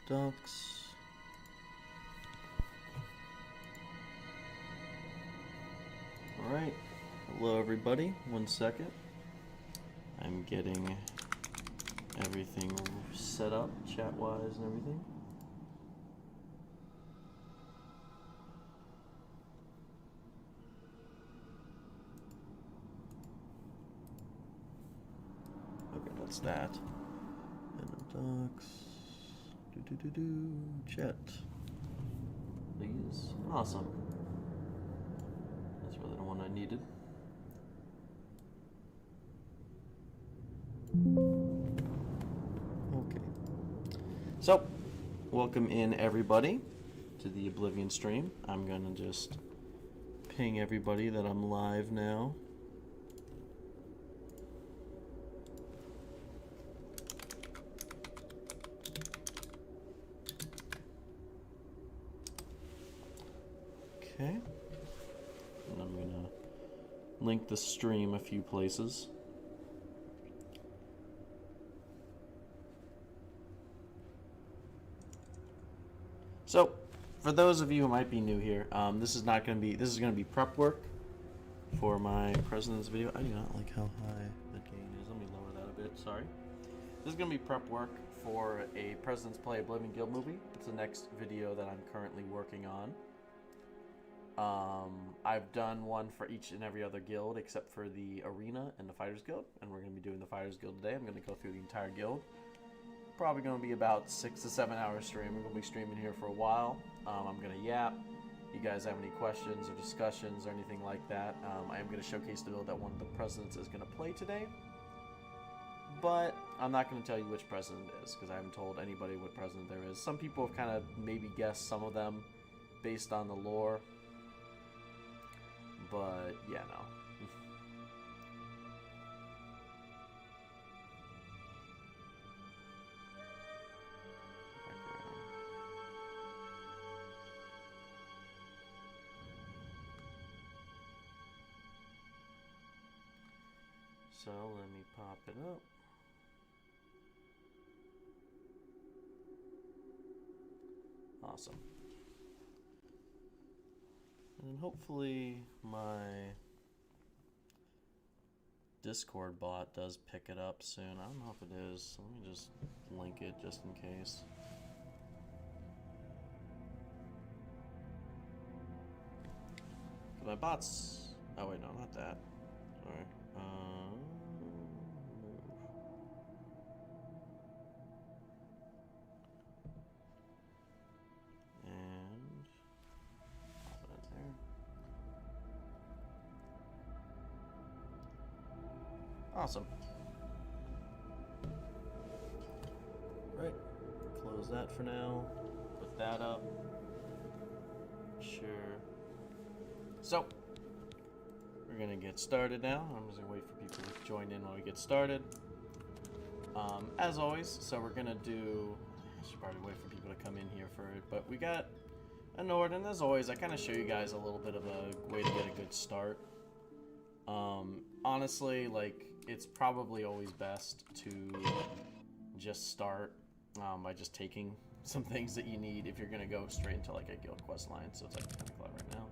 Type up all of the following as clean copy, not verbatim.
ducks. Alright, hello everybody, 1 second. I'm getting everything set up, chat-wise and everything. Okay, that's that. And the ducks. Chat. Please. Awesome. That's really the one I needed. Okay. So, welcome in everybody to the Oblivion stream. I'm gonna just ping everybody that I'm live now. Okay. And I'm gonna link the stream a few places. So, for those of you who might be new here, this is going to be prep work for my President's video. I do not like how high the gain is. Let me lower that a bit, sorry. This is going to be prep work for a President's Play Oblivion Guild movie. It's the next video that I'm currently working on. I've done one for each and every other guild except for the Arena and the Fighters Guild, and we're going to be doing the Fighters Guild today. I'm going to go through the entire guild. Probably going to be about 6 to 7 hours stream. We're going to be streaming here for a while. I'm going to yap. You guys have any questions or discussions or anything like that, I am going to showcase the build that one of the presidents is going to play today. But I'm not going to tell you which president it is because I haven't told anybody what president there is. Some people have kind of maybe guessed some of them based on the lore. But, yeah, no. So, let me pop it up. Awesome. And hopefully my Discord bot does pick it up soon. I don't know if it is. Let me just link it just in case. My bots. Oh wait, no, not that. Sorry. Awesome. Right. Close that for now. Put that up. Sure. So, we're going to get started now. I'm just going to wait for people to join in while we get started. As always, so we're going to do... I should probably wait for people to come in here for it. But we got an order, and as always, I kind of show you guys a little bit of a way to get a good start. Honestly, like, it's probably always best to just start by just taking some things that you need if you're going to go straight into, like, a guild quest line. So it's like 10 o'clock right now.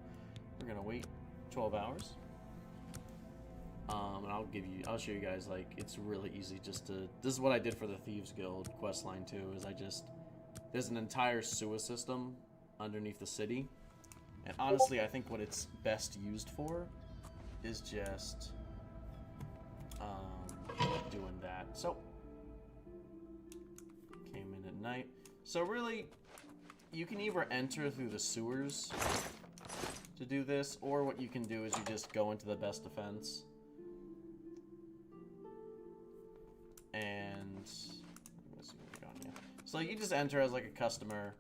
We're going to wait 12 hours. And I'll show you guys, like, it's really easy just to... This is what I did for the Thieves Guild quest line, too, is there's an entire sewer system underneath the city. And honestly, I think what it's best used for is just doing that. So, came in at night. So really, you can either enter through the sewers to do this, or what you can do is you just go into the best defense. And, let's see what we got here. So you just enter as like a customer,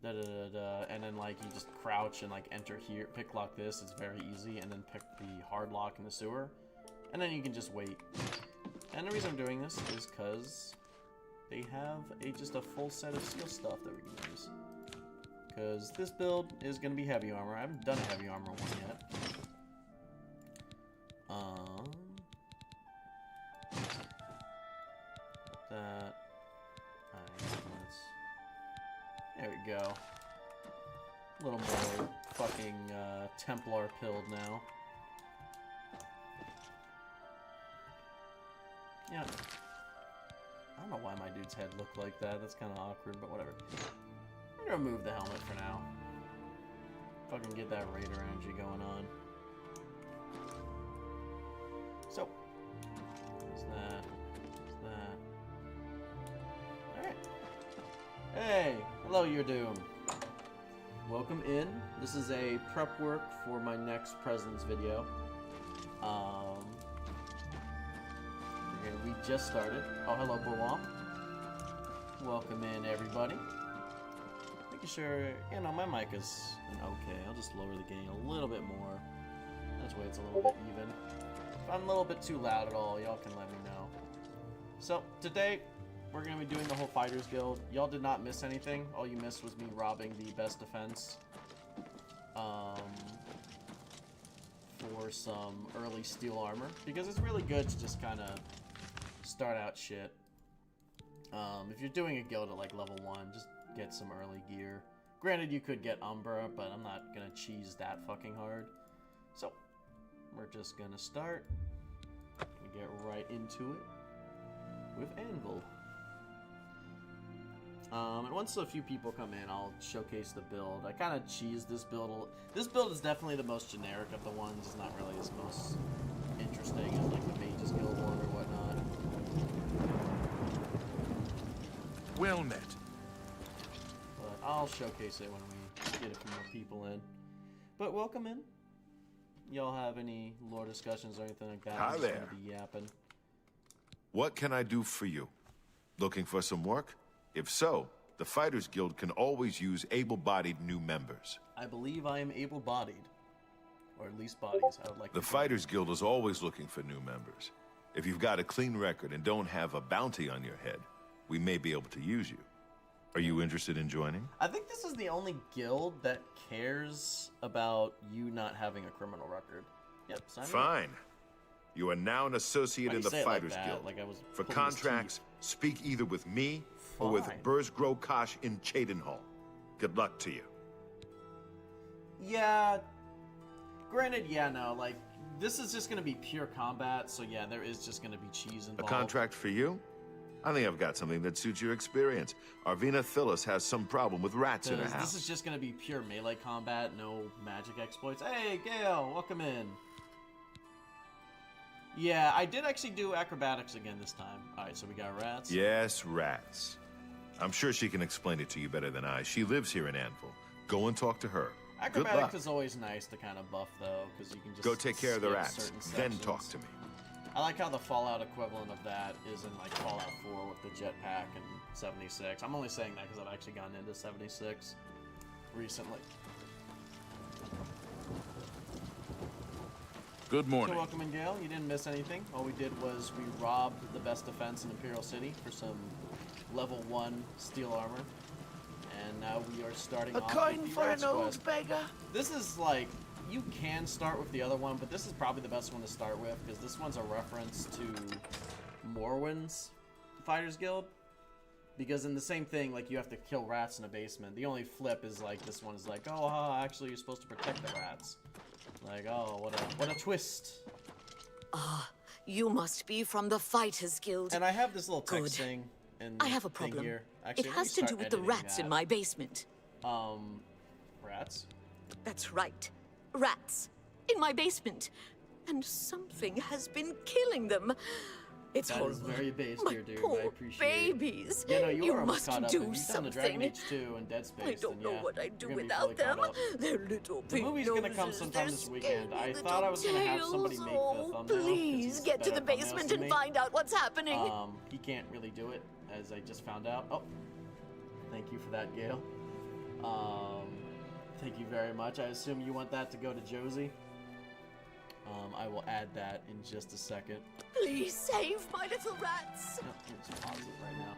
and then like you just crouch and like enter here, pick lock this, it's very easy, and then pick the hard lock in the sewer, and then you can just wait. And the reason I'm doing this is because they have just a full set of steel stuff that we can use. Because this build is going to be heavy armor. I haven't done a heavy armor one yet. That. There we go. A little more fucking Templar pilled now. Yeah. I don't know why my dude's head looked like that. That's kind of awkward, but whatever. I'm gonna remove the helmet for now. Fucking get that raider energy going on. So. What's that? What's that? Alright. Hey! Hello, your doom. Welcome in. This is a prep work for my next President's video. We just started. Oh, hello, Bawamp. Welcome in, everybody. Making sure, you know, my mic is okay. I'll just lower the gain a little bit more. That way it's a little bit even. If I'm a little bit too loud at all, y'all can let me know. So, today, we're going to be doing the whole Fighters Guild. Y'all did not miss anything. All you missed was me robbing the best defense. For some early steel armor. Because it's really good to just kind of start out shit. If you're doing a guild at like level 1, just get some early gear. Granted, you could get Umbra, but I'm not gonna cheese that fucking hard. So, we're just gonna start and get right into it with Anvil. And once a few people come in, I'll showcase the build. I kind of cheesed this build. This build is definitely the most generic of the ones. It's not really as most interesting as like the Mage's Guild one or whatnot. Well met. But I'll showcase it when we get a few more people in. But welcome in. Y'all have any lore discussions or anything like that? Hi I'm just there. gonna be yapping. What can I do for you? Looking for some work? If so, the Fighters Guild can always use able-bodied new members. I believe I am able-bodied. Or at least bodies. I would like The to Fighters Guild is always looking for new members. If you've got a clean record and don't have a bounty on your head, we may be able to use you. Are you interested in joining? I think this is the only guild that cares about you not having a criminal record. Yep, sign me up. Fine. You are now an associate Why in do you the say it like Fighters that? Guild. Like I was For pulling his contracts, teeth. speak either with me or with Fine. Burzgro Kosh in Cheydinhal. Good luck to you. Yeah. Granted, yeah, no, like, this is just gonna be pure combat, so yeah, there is just gonna be cheese A involved. contract for you? I think I've got something that suits your experience. Arvina Phyllis has some problem with rats in her house. This is just gonna be pure melee combat, no magic exploits. Hey, Gale, welcome in. Yeah, I did actually do acrobatics again this time. Alright, so we got rats. Yes, rats. I'm sure she can explain it to you better than I. She lives here in Anvil. Go and talk to her. Good luck. Acrobatics is always nice to kind of buff, though, because you can just Go take care of the skip rats, certain then sections. talk to me. I like how the Fallout equivalent of that is in like Fallout 4 with the jetpack and 76. I'm only saying that because I've actually gotten into 76 recently. Good morning. So welcome in, Gale. You didn't miss anything. All we did was we robbed the best defense in Imperial City for some level 1 steel armor. And now we are starting A off coin with the for Rats an old quest. beggar? This is like, you can start with the other one, but this is probably the best one to start with, because this one's a reference to Morwyn's Fighters Guild. Because in the same thing, like, you have to kill rats in a basement. The only flip is, like, this one is like, oh, actually, you're supposed to protect the rats. Like, oh, what a twist. Ah, you must be from the Fighters Guild. And I have this little text Good. thing in I have a thing problem. here. It Actually, let me has to do start with the editing rats in that. my basement. Rats? That's right. Rats. In my basement. And something has been killing them. It's That is horrible. very base My here, dude. poor I appreciate it. babies. Yeah, no, you are almost must caught up. do If you've done the Dragon something. Age 2 and Dead Space, I don't then know yeah, what I'd do you're gonna be without fully them. caught up. Their little The pink movie's gonna come noses, sometime their this weekend. I skinny thought I was gonna have little somebody make the tails. thumbnail, 'cause Please he's get to better the thumbnails basement than and me. find out what's happening. He can't really do it, as I just found out. Oh, thank you for that, Gale. Thank you very much. I assume you want that to go to Josie. I will add that in just a second. Please save my little rats. No, let's pause it right now.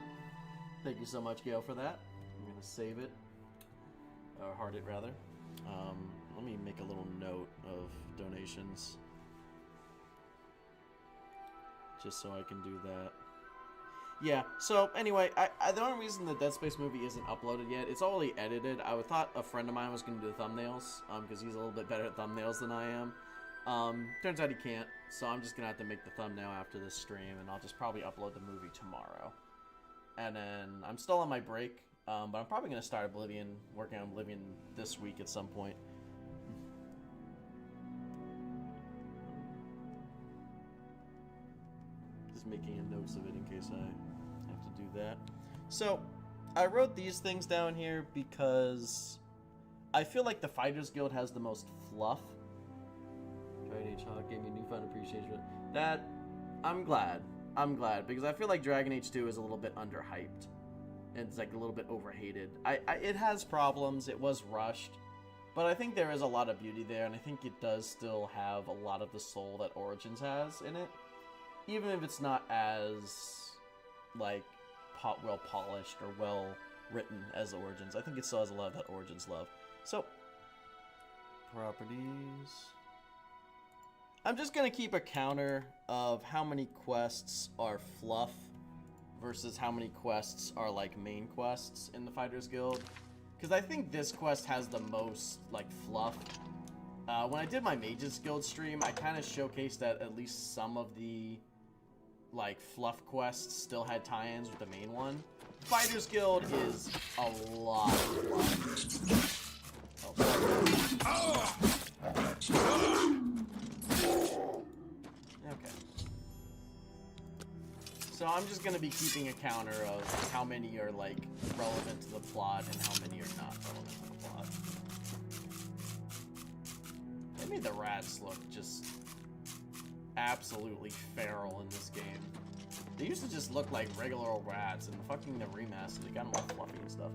Thank you so much, Gail, for that. I'm gonna save it, or heart it rather. Let me make a little note of donations, just so I can do that. Yeah, so anyway, the only reason the Dead Space movie isn't uploaded yet, it's already edited. I thought a friend of mine was going to do the thumbnails, because he's a little bit better at thumbnails than I am. Turns out he can't, so I'm just going to have to make the thumbnail after this stream, and I'll just probably upload the movie tomorrow. And then, I'm still on my break, but I'm probably going to start Oblivion, working on Oblivion this week at some point. Just making a notes of it in case I have to do that. So, I wrote these things down here because I feel like the Fighters Guild has the most fluff. Dragon Age Hawk gave me newfound appreciation. That, I'm glad. I'm glad, because I feel like Dragon Age 2 is a little bit underhyped. And it's like a little bit overhated. It has problems, it was rushed, but I think there is a lot of beauty there, and I think it does still have a lot of the soul that Origins has in it. Even if it's not as, like, well polished or well written as Origins, I think it still has a lot of that Origins love. So, properties. I'm just gonna keep a counter of how many quests are fluff versus how many quests are like main quests in the Fighters Guild. Because I think this quest has the most, like, fluff. When I did my Mages Guild stream, I kind of showcased that at least some of the, like, fluff quests still had tie-ins with the main one. Fighters Guild is a lot of fluff. Oh, sorry. Okay. So I'm just going to be keeping a counter of how many are, like, relevant to the plot and how many are not relevant to the plot. They made the rats look just absolutely feral in this game. They used to just look like regular old rats, and the remaster, they got them all fluffy and stuff.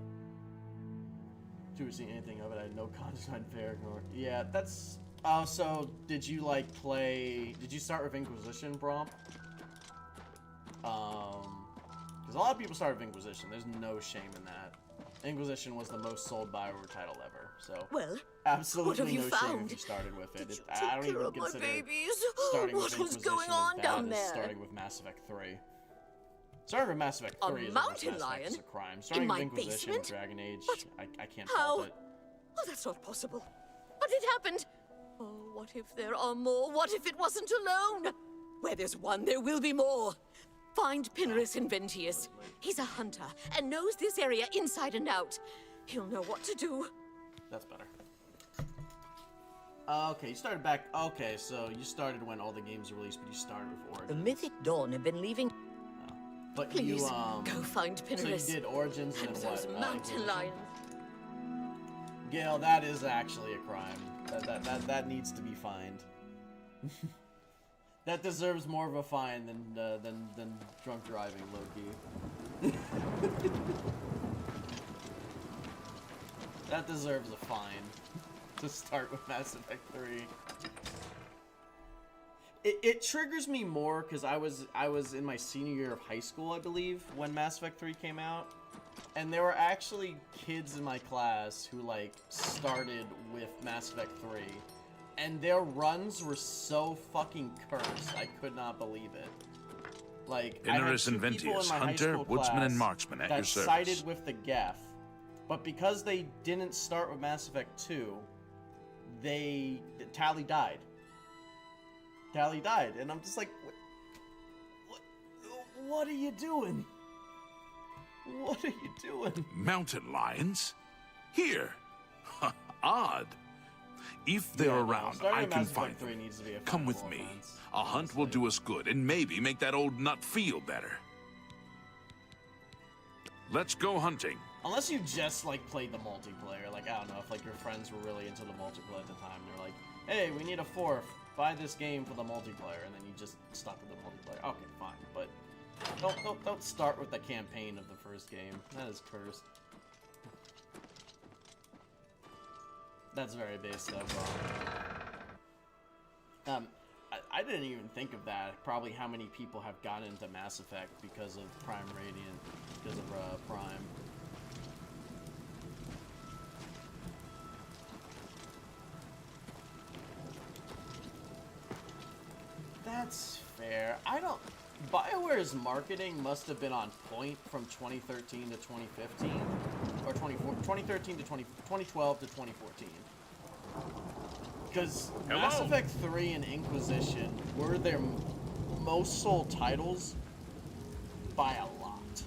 Did you see anything of it? I had no context on fair. Yeah, that's... so, did you, like, did you start with Inquisition, Bromp? Because a lot of people started with Inquisition. There's no shame in that. Inquisition was the most sold Bioware title ever, so... Well, absolutely what have you no shame found? if you started with it. Did you I don't take care even of my consider babies? starting What with was Inquisition going on as down bad as there? starting with Mass Effect 3. Starting with Mass Effect 3 A is mountain Mass Effect lion? is a crime. Starting my with Inquisition basement? Dragon Age, What? I can't How? fault it. Oh, that's not possible. But it happened. Oh, what if there are more? What if it wasn't alone? Where there's one, there will be more. Find Pinarus Inventius. He's a hunter and knows this area inside and out. He'll know what to do. That's better. Okay, you started back. Okay, so you started when all the games were released, but you started with Origins. The Mythic Dawn have been leaving. Oh. But Please, you, go find Pinarus. So you did Origins and And what? those mountain Inquisition? lions. Gail, that is actually a crime. That needs to be fined. That deserves more of a fine than drunk driving, low-key. That deserves a fine to start with Mass Effect 3. It triggers me more because I was in my senior year of high school, I believe, when Mass Effect 3 came out. And there were actually kids in my class who, like, started with Mass Effect 3. And their runs were so fucking cursed, I could not believe it. Like, Pinarus I had 2 people in Inventius, my high hunter, school woodsman, class and marksman at that your service. sided with the Geth. But because they didn't start with Mass Effect 2, Tally died. Tally died, and I'm just like, what are you doing? What are you doing? Mountain lions? Here. Odd. If they're around, I can find them. Come with me. A hunt will do us good and maybe make that old nut feel better. Let's go hunting. Unless you just, like, played the multiplayer. Like, I don't know, if, like, your friends were really into the multiplayer at the time. They're like, hey, we need a 4th. Buy this game for the multiplayer. And then you just stuck with the multiplayer. Okay, fine. But don't start with the campaign of the first game. That is cursed. That's very base stuff. I didn't even think of that. Probably how many people have gotten into Mass Effect because of Prime Radiant, because of Prime. That's fair. BioWare's marketing must have been on point from 2013 to 2015, or 2013 to 2012 to 2014. Because Mass Effect 3 and Inquisition were their most sold titles by a lot.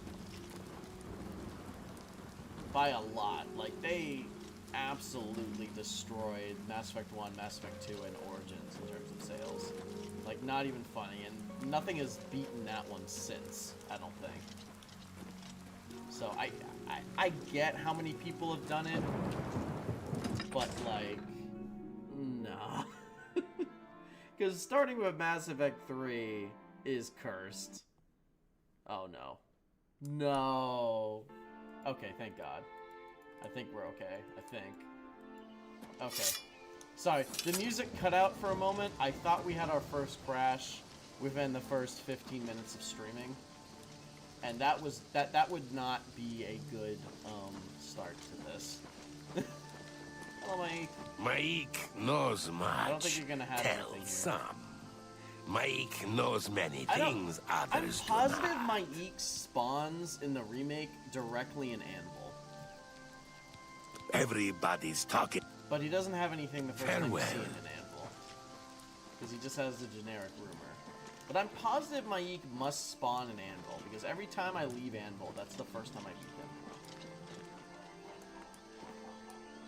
By a lot. Like, they absolutely destroyed Mass Effect 1, Mass Effect 2, and Origins in terms of sales. Like, not even funny, and nothing has beaten that one since, I don't think. So, I get how many people have done it, but, like, nah. Because starting with Mass Effect 3 is cursed. Oh, no. No. Okay, thank God. I think we're okay. I think. Okay. Sorry, the music cut out for a moment. I thought we had our first crash within the first 15 minutes of streaming. And that was that would not be a good start to this. Hello, Mike. Mike knows much. I don't think you're gonna have Tell anything here. some. Mike knows many things I'm others do positive not. Mike spawns in the remake directly in Anvil. Everybody's talking. But he doesn't have anything the first time you Farewell. see him in Anvil. Because he just has the generic rumor. But I'm positive Maik must spawn in Anvil, because every time I leave Anvil, that's the first time I beat him.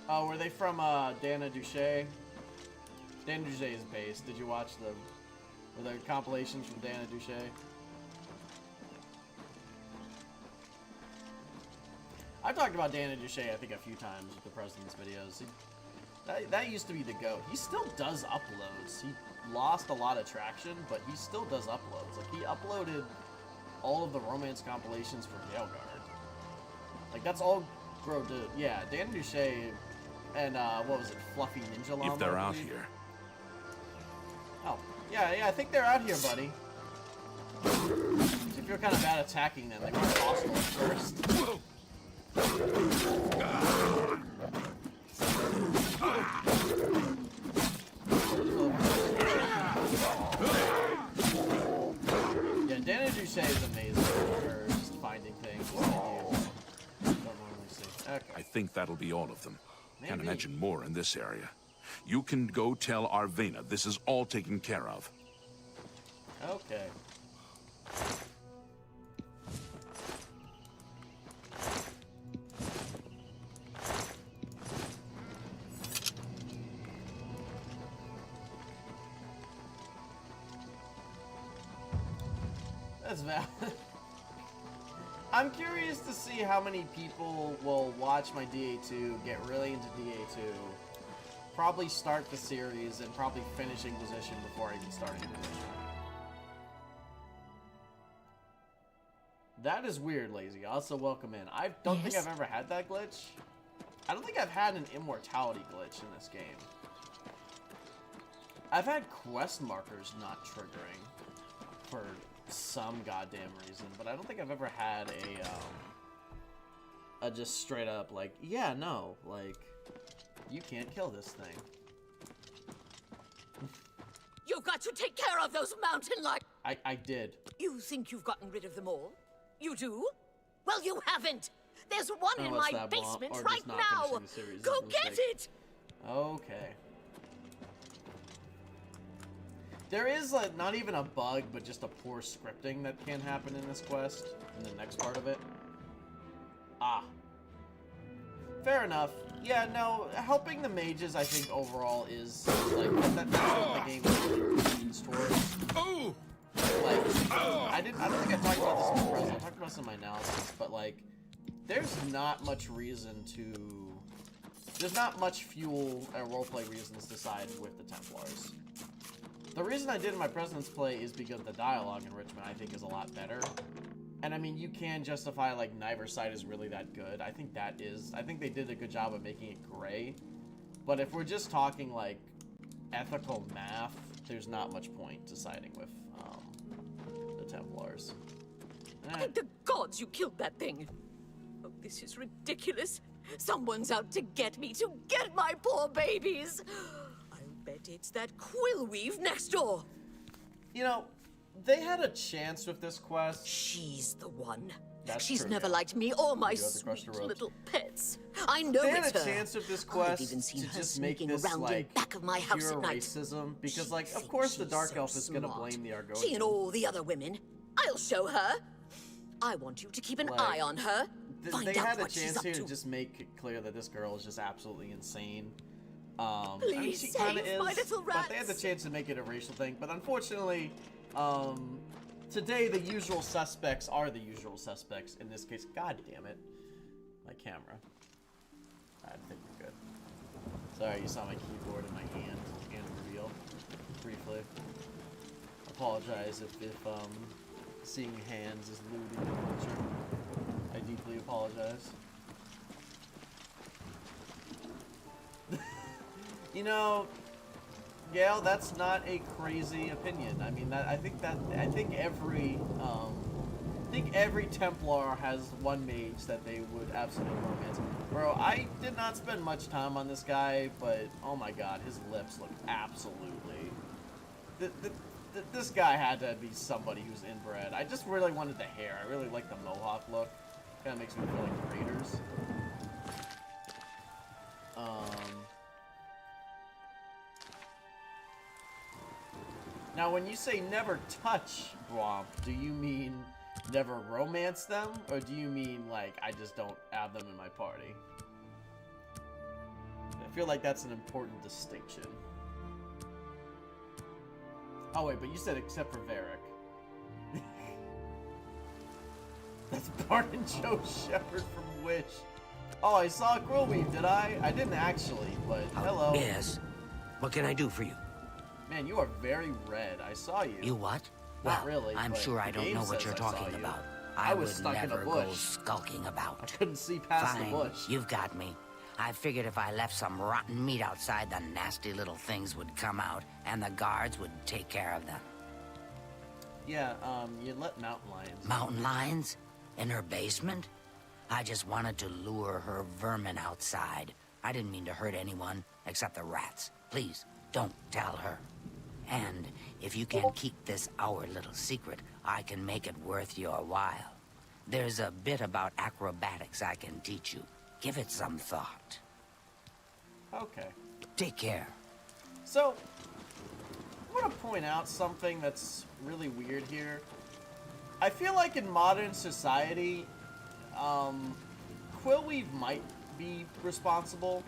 Oh, were they from Dana Duche? Dana Duche's base. Did you watch them? Were there compilations from Dana Duche? I've talked about Dana Duche, I think, a few times with the President's videos. That used to be the GOAT. He still does uploads. He lost a lot of traction, but he still does uploads. Like, he uploaded all of the romance compilations for Jailguard. Like, that's all Gro did. Yeah, Dana Duche and, what was it, Fluffy Ninja Llama? If they're out here. Oh, yeah, I think they're out here, buddy. If you're kind of bad attacking them, they're kind of hostile at first. Yeah, Dana Duche is amazing for just finding things that you don't normally see. Okay. I think that'll be all of them. Can't Maybe. imagine more in this area. You can go tell Arvena this is all taken care of. Okay. That's valid. I'm curious to see how many people will watch my DA2, get really into DA2, probably start the series, and probably finish Inquisition before I even start Inquisition. That is weird, Lazy. Also, welcome in. I don't think I've ever had that glitch. I don't think I've had an immortality glitch in this game. I've had quest markers not triggering for some goddamn reason, but I don't think I've ever had a just straight up, like, yeah, no, like, you can't kill this thing. You've got to take care of those mountain lions. I did. You think you've gotten rid of them all? You do? Well, you haven't. There's one in what's my that, Blanc? basement Or right just not now. finishing the series is Go a get mistake. it. Okay. There is, like, not even a bug, but just a poor scripting that can happen in this quest, in the next part of it. Ah. Fair enough. Yeah, no, helping the mages, I think, overall is, like, that's what the game leans towards. Oh! Like, I don't think I talked about this in the press, I talked about this in my analysis, but, like, there's not much reason to... There's not much fuel or roleplay reasons to side with the Templars. The reason I did in my President's play is because the dialogue enrichment, I think, is a lot better. And, I mean, you can justify, like, neither side is really that good. I think they did a good job of making it gray. But if we're just talking, like, ethical math, there's not much point to siding with the Templars. Thank the gods you killed that thing. Oh, this is ridiculous. Someone's out to get me, to get my poor babies. I'll bet it's that quill weave next door. You know, they had a chance with this quest. She's the one. That's She's true, never yeah. liked me or my You have to crush the sweet ropes. little pets. I know They had it's a her. chance with this I've quest even seen to her just make sneaking this around in like back of my house pure at night. racism, because She like of thinks course the she's dark so elf is gonna smart. blame the Argonian. She and all the other women. I'll show her. I want you to keep an Like, eye on her. Find They out had a what she's chance up here to to. just make it clear that this girl is just absolutely insane. I mean, Please she kind of save is, my little but they had the rats. chance to make it a racial thing. But unfortunately, today the usual suspects are the usual suspects. In this case, God damn it, my camera. I think we're good. Sorry, you saw my keyboard in my hand reveal briefly. Apologize if seeing hands is lewd in your culture. I deeply apologize. You know, Gail, that's not a crazy opinion. I mean, I think every Templar has one mage that they would absolutely romance. Bro, I did not spend much time on this guy, but oh my god, his lips look absolutely. This guy had to be somebody who's inbred. I just really wanted the hair. I really like the mohawk look. Kind of makes me feel like Raiders. Now, when you say never touch Bromp, do you mean never romance them? Or do you mean, like, I just don't have them in my party? I feel like that's an important distinction. Oh, wait, but you said except for Varric. That's Barton Joe Shepherd from Wish. Oh, I saw Quillweave, did I? I didn't actually, but hello. Yes. What can I do for you? Man, you are very red. I saw you. You what? Not Well, really, I'm but sure I the don't game know what says you're I saw talking you. about. I was would stuck in a never go bush. skulking I about. couldn't see past Fine, the bush. you've got me. I figured if I left some rotten meat outside, the nasty little things would come out, and the guards would take care of them. Yeah, you let mountain lions. Mountain lions? In her basement? I just wanted to lure her vermin outside. I didn't mean to hurt anyone, except the rats. Please, don't tell her. And if you can keep this our little secret, I can make it worth your while. There's a bit about acrobatics I can teach you. Give it some thought. Okay. Take care. So, I want to point out something that's really weird here. I feel like in modern society, Quillweave might be responsible,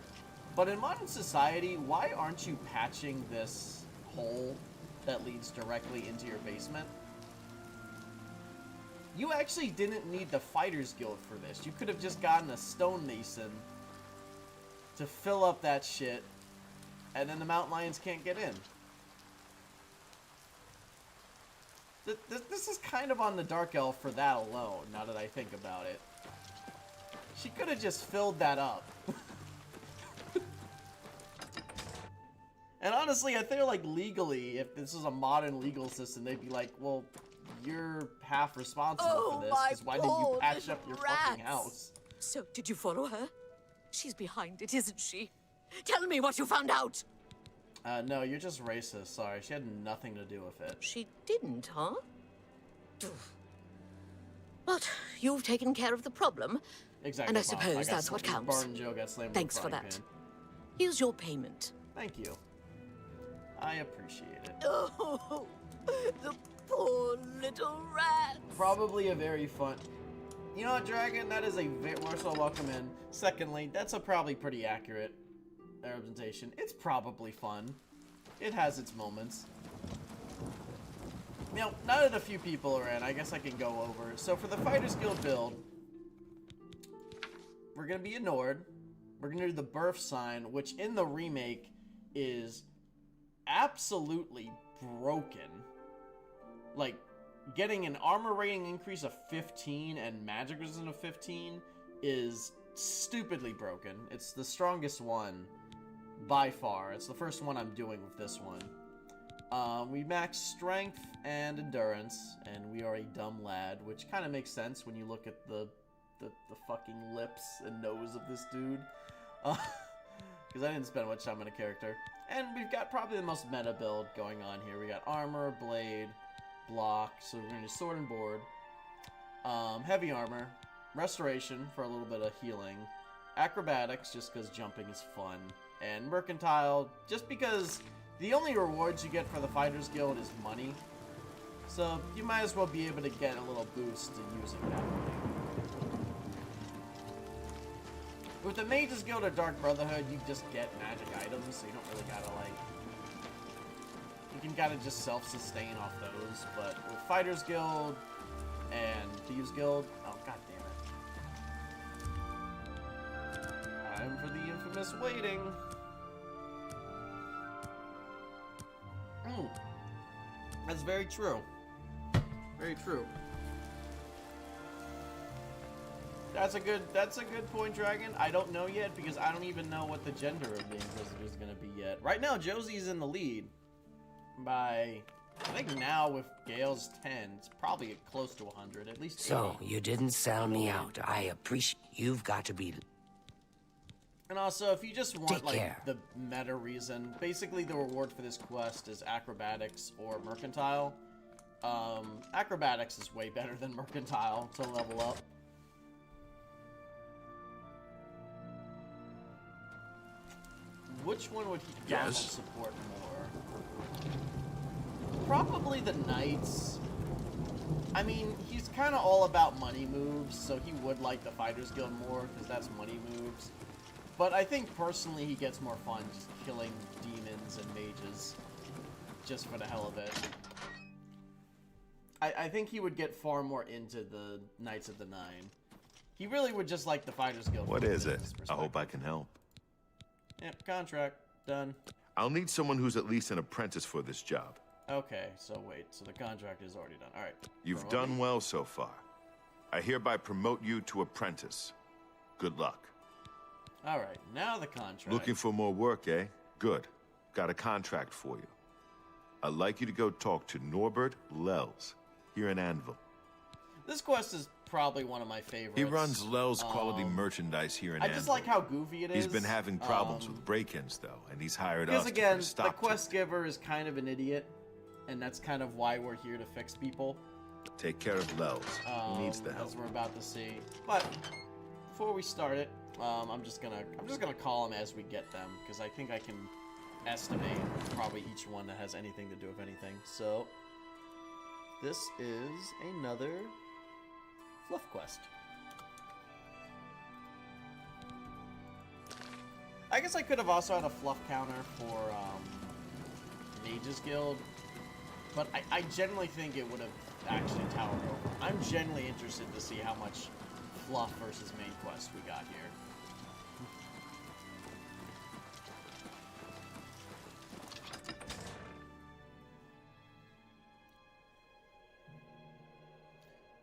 but in modern society, why aren't you patching this hole that leads directly into your basement? You actually didn't need the Fighters Guild for this. You could have just gotten a stonemason to fill up that shit, and then the mountain lions can't get in. This is kind of on the Dark Elf for that alone, now that I think about it. She could have just filled that up. And honestly, I feel like legally, if this was a modern legal system, they'd be like, well, you're half responsible for this, because why didn't you patch up your fucking house? So, did you follow her? She's behind it, isn't she? Tell me what you found out! No, you're just racist, sorry. She had nothing to do with it. She didn't, huh? But you've taken care of the problem, Exactly. and I Bob. suppose got that's what slammed. counts. Barton Joe got slammed with Thanks a for frying that. pan. Here's your payment. Thank you. I appreciate it. Oh, the poor little rat. Probably a very fun... You know what, Dragon? That is a very... First of all, welcome in. Secondly, that's a probably pretty accurate representation. It's probably fun. It has its moments. Now, now that a few people are in, I guess I can go over. So for the Fighters Guild build, we're going to be a Nord. We're going to do the birth sign, which in the remake is absolutely broken. Like, getting an armor rating increase of 15 and magic resistance of 15 is stupidly broken. It's the strongest one by far. It's the first one I'm doing with this one. We max strength and endurance, and we are a dumb lad, which kind of makes sense when you look at the fucking lips and nose of this dude. Because I didn't spend much time on a character. And we've got probably the most meta build going on here. We got armor, blade, block, so we're gonna do sword and board. Heavy armor, restoration for a little bit of healing, acrobatics just because jumping is fun, and mercantile just because the only rewards you get for the Fighters Guild is money. So you might as well be able to get a little boost to using that money. With the Mages Guild or Dark Brotherhood, you just get magic items, so you don't really gotta like... You can kinda just self-sustain off those, but with Fighters Guild and Thieves Guild... Oh, god damn it. Time for the infamous waiting. That's very true. Very true. That's a good point, Dragon. I don't know yet because I don't even know what the gender of the Inquisitor is gonna be yet. Right now, Josie's in the lead by, I think now with Gale's 10, it's probably close to 100, at least. So 80. you didn't sell me out. I appreciate. You've got to be. And also, if you just want Take like care. the meta reason, basically the reward for this quest is acrobatics or mercantile. Acrobatics is way better than mercantile to level up. Which one would he support more? Probably the Knights. I mean, he's kind of all about money moves, so he would like the Fighters Guild more, because that's money moves. But I think personally he gets more fun just killing demons and mages, just for the hell of it. I think he would get far more into the Knights of the Nine. He really would just like the Fighters Guild. What is it? I hope I can help. Yep, contract. Done. I'll need someone who's at least an apprentice for this job. Okay, so wait. So the contract is already done. Alright. You've done well so far. I hereby promote you to apprentice. Good luck. Alright, now the contract. Looking for more work, eh? Good. Got a contract for you. I'd like you to go talk to Norbert Lelles, here in Anvil. This quest is probably one of my favorites. He runs Lelles quality merchandise here in Anvil. I just like how goofy it is. He's been having problems with break-ins, though, and he's hired us because again, to stop the quest giver is kind of an idiot, and that's kind of why we're here to fix people. Take care of Lelles. He needs the help. As we're about to see. But before we start it, I'm just gonna call them as we get them, because I think I can estimate probably each one that has anything to do with anything. So this is another fluff quest. I guess I could have also had a fluff counter for Mages Guild, but I generally think it would have actually towered over. I'm genuinely interested to see how much fluff versus main quest we got here.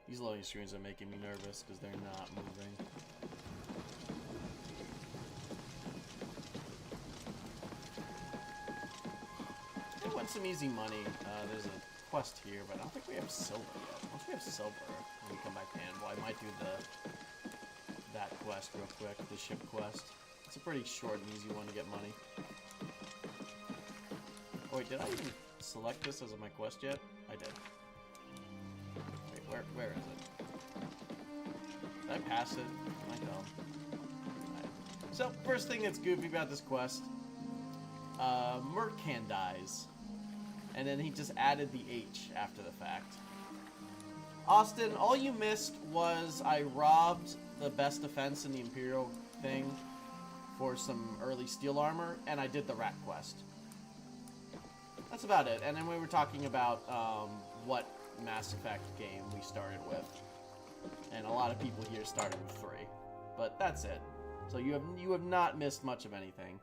These loading screens are making me nervous because they're not moving. I want some easy money. There's a quest here, but I don't think we have silver yet. Once we have silver, when we come back to Anvil, I might do that quest real quick, the ship quest. It's a pretty short and easy one to get money. Oh wait, did I even select this as my quest yet? I did. Wait, where is it? Did I pass it? I know. Right. So, first thing that's goofy about this quest, Mercan dies. And then he just added the H after the fact. Austin, all you missed was I robbed the best defense in the Imperial thing for some early steel armor, and I did the rat quest. That's about it. And then we were talking about what Mass Effect game we started with, and a lot of people here started with 3, but that's it. So you have not missed much of anything.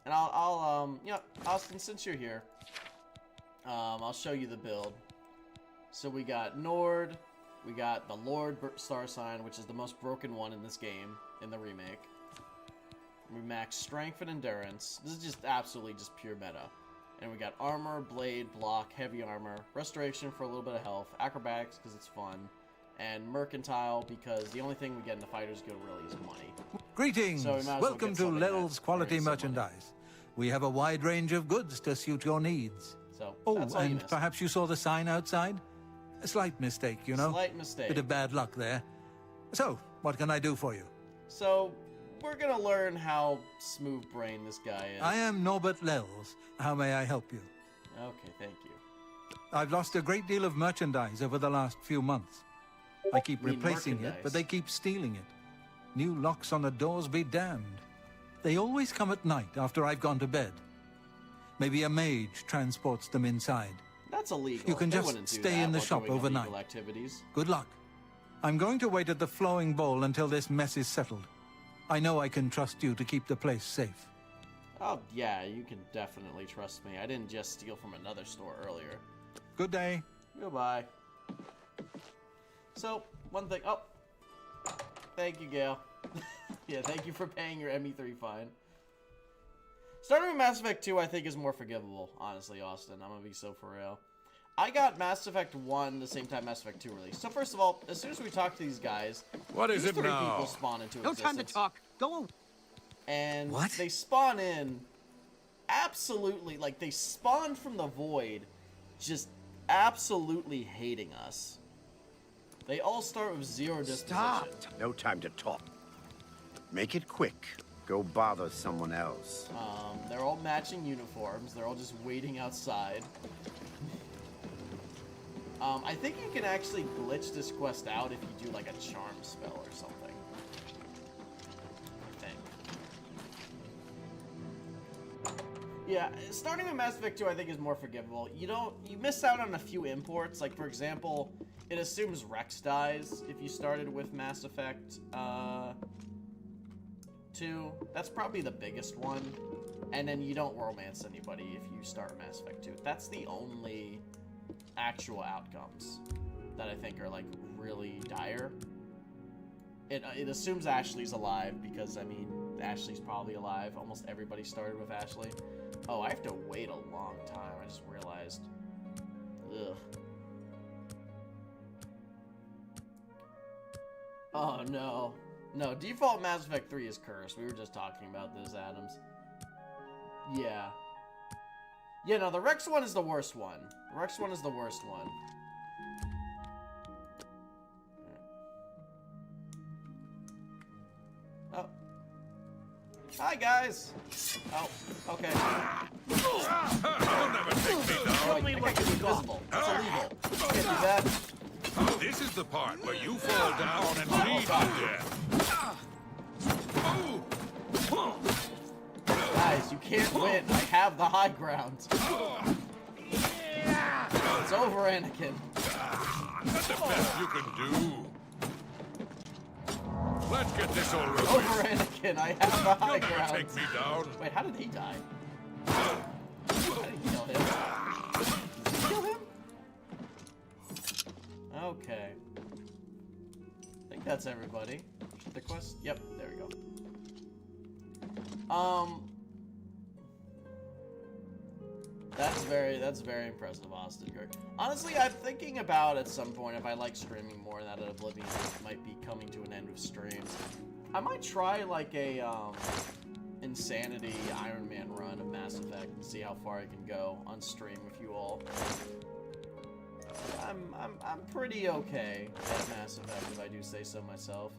And I'll you know, Austin, since you're here, I'll show you the build. So we got Nord, we got the Lord Star Sign, which is the most broken one in this game in the remake. We max strength and endurance. This is just absolutely just pure meta. And we got armor, blade, block, heavy armor, restoration for a little bit of health, acrobatics because it's fun, and mercantile because the only thing we get in the Fighters Guild really is money. Greetings! So we might as well Welcome get to something Lelles that Quality brings some Merchandise. We have a wide range of goods to suit your needs. So, Oh, that's all you and missed. perhaps you saw the sign outside? A slight mistake, you know? Slight mistake. Bit of bad luck there. So, what can I do for you? So, we're gonna learn how smooth-brained this guy is. I am Norbert Lelles. How may I help you? Okay, thank you. I've lost a great deal of merchandise over the last few months. I keep mean replacing it, merchandise? but they keep stealing it. New locks on the doors be damned. They always come at night after I've gone to bed. Maybe a mage transports them inside. That's illegal. You can They just wouldn't do stay that in the while shop doing overnight. illegal activities. Good luck. I'm going to wait at the flowing bowl until this mess is settled. I know I can trust you to keep the place safe. Oh, yeah, you can definitely trust me. I didn't just steal from another store earlier. Good day. Goodbye. So, one thing. Oh, thank you, Gale. Yeah, thank you for paying your ME3 fine. Starting with Mass Effect 2, I think, is more forgivable, honestly, Austin. I'm gonna be so for real. I got Mass Effect 1 the same time Mass Effect 2 released. So first of all, as soon as we talk to these guys, What is these it three now? people spawn into No existence. time to talk. Go on. And What? they spawn in absolutely, like, they spawn from the void just absolutely hating us. They all start with zero disposition. Stop. No time to talk. Make it quick. Go bother someone else. They're all matching uniforms. They're all just waiting outside. I think you can actually glitch this quest out if you do like a charm spell or something. I think. Yeah, starting with Mass Effect 2 I think is more forgivable. You miss out on a few imports. Like for example, it assumes Rex dies if you started with Mass Effect 2. That's probably the biggest one. And then you don't romance anybody if you start Mass Effect 2. That's the only actual outcomes that I think are like really dire. It assumes Ashley's alive because, I mean, Ashley's probably alive. Almost everybody started with Ashley. Oh, I have to wait a long time. I just realized. Ugh. Oh, no. No, default Mass Effect 3 is cursed. We were just talking about this, Adams. Yeah. Yeah, no, the Rex one is the worst one. The Rex one is the worst one. Oh. Hi, guys. Oh, okay. You'll never take me down. Show me what is invisible. It's illegal. Can't do that. This is the part where you fall down and bleed to death. Guys, you can't win. I have the high ground. It's over, Anakin. That's the best you can do. Let's get this over with. Over, Anakin. I have the high You'll never ground. take me down. Wait, how did he die? I didn't kill him. Did you kill him? Okay. I think that's everybody. The quest? Yep, there we go. That's very impressive, Austin Kirk. Honestly, I'm thinking about at some point if I like streaming more now that Oblivion might be coming to an end of streams. I might try like a Insanity Iron Man run of Mass Effect and see how far I can go on stream with you all. I'm pretty okay at Mass Effect if I do say so myself.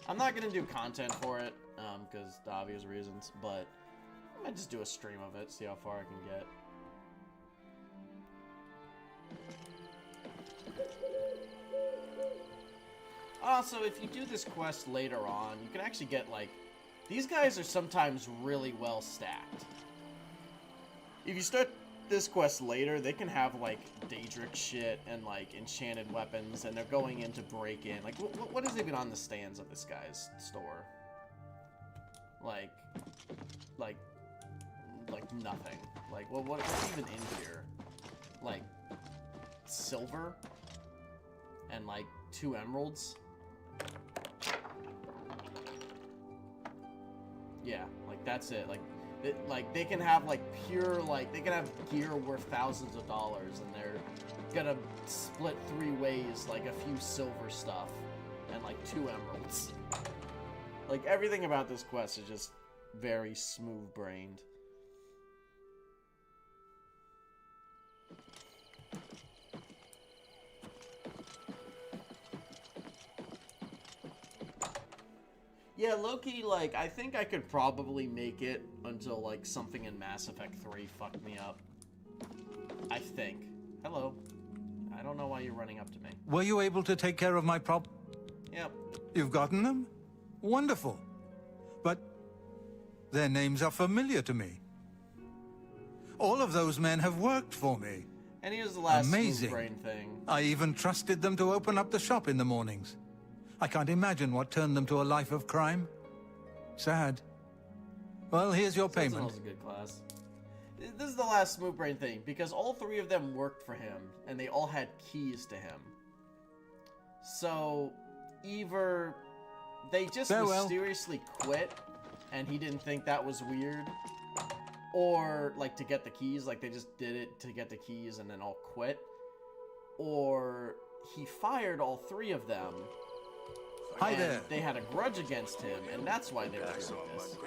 I'm not gonna do content for it, because the obvious reasons, but I might just do a stream of it, see how far I can get. Also, if you do this quest later on, you can actually get, like, these guys are sometimes really well stacked. If you start this quest later, they can have, like, Daedric shit and, like, enchanted weapons, and they're going in to break in. Like, what is even on the stands of this guy's store? Like nothing. Like, what's even in here? Like, silver? And, like, 2 emeralds? Yeah, like, that's it. Like, they can have, like, pure, like, they can have gear worth thousands of dollars, and they're gonna split 3 ways, like, a few silver stuff, and, like, 2 emeralds. Like, everything about this quest is just very smooth-brained. Yeah, low-key, like, I think I could probably make it until, like, something in Mass Effect 3 fucked me up. I think. Hello. I don't know why you're running up to me. Were you able to take care of my problem? Yep. You've gotten them? Wonderful. But their names are familiar to me. All of those men have worked for me. And here's the last Amazing. smooth brain thing. I even trusted them to open up the shop in the mornings. I can't imagine what turned them to a life of crime. Sad. Well, here's your payment. Sentinel's a good class. This is the last smooth brain thing, because all three of them worked for him, and they all had keys to him. So, either they just mysteriously quit, and he didn't think that was weird, or, like, to get the keys, like, they just did it to get the keys and then all quit, or he fired all three of them. Hi there. They had a grudge against him, and that's why they were doing this.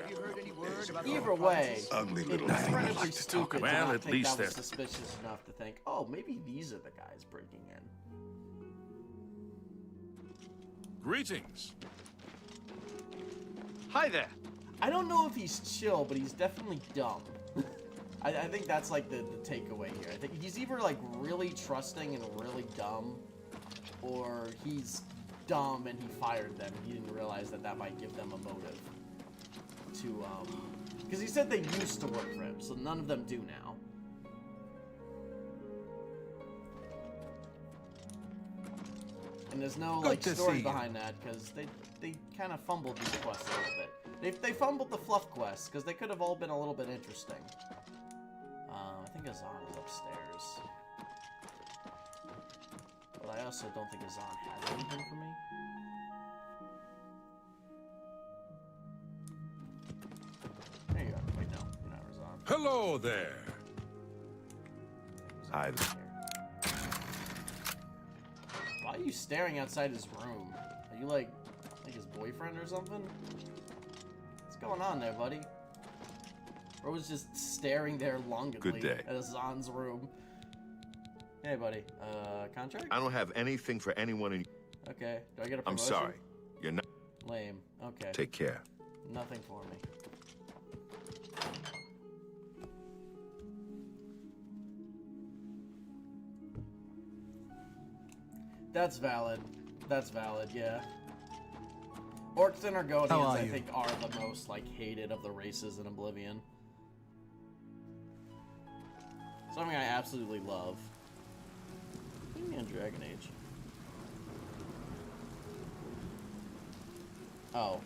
Either way, it's incredibly stupid to not think that was suspicious enough to think, oh, maybe these are the guys breaking in. Greetings. Hi there. I don't know if he's chill, but he's definitely dumb. I think that's like the takeaway here. I think he's either like really trusting and really dumb, or he's dumb and he fired them and he didn't realize that that might give them a motive to because he said they used to work for him, so none of them do now. And there's no like story behind that, because they kind of fumbled these quests a little bit. They fumbled the fluff quests because they could have all been a little bit interesting. I think Azan is upstairs. But I also don't think Azan has anything for me. There you go. Wait, no. You're not Azan. Hello there. Hi. Why are you staring outside his room? Are you like his boyfriend or something? What's going on there, buddy? Bro was just staring there longingly at Azan's room. Hey, buddy. Contract? I don't have anything for anyone in... Okay. Do I get a promotion? I'm sorry. You're not... Lame. Okay. Take care. Nothing for me. That's valid. That's valid, yeah. Orcs and Argonians, I think, are the most, like, hated of the races in Oblivion. Something I absolutely love. Leave me on Dragon Age. Oh.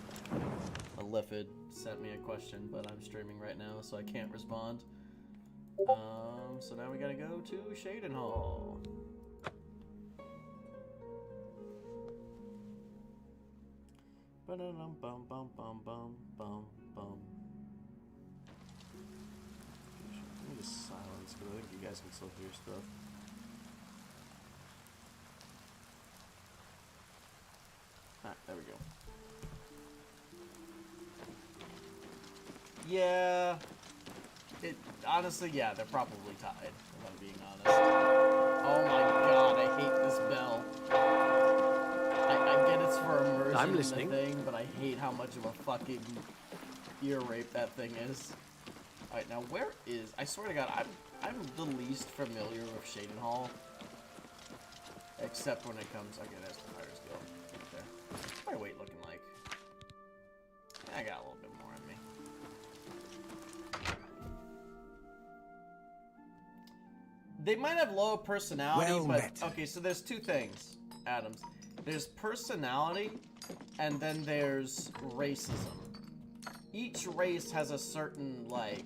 Alifid sent me a question, but I'm streaming right now, so I can't respond. So now we gotta go to Cheydinhal. Ba-dum bum bum bum bum bum bum. Let me just silence, because I think you guys can still hear stuff. Ah, there we go. Yeah. Honestly, yeah, they're probably tied, if I'm being honest. Oh my god, I hate this bell. I get it's for immersion in the thing, but I hate how much of a fucking ear rape that thing is. Alright, now where is... I swear to god, I'm the least familiar with Cheydinhal. Except when it comes... Okay, there's the Fighters Guild. Right there. What's my weight looking like? I got a little bit more in me. They might have low personality, but... Okay, so there's two things, Adams. There's personality, and then there's racism. Each race has a certain, like,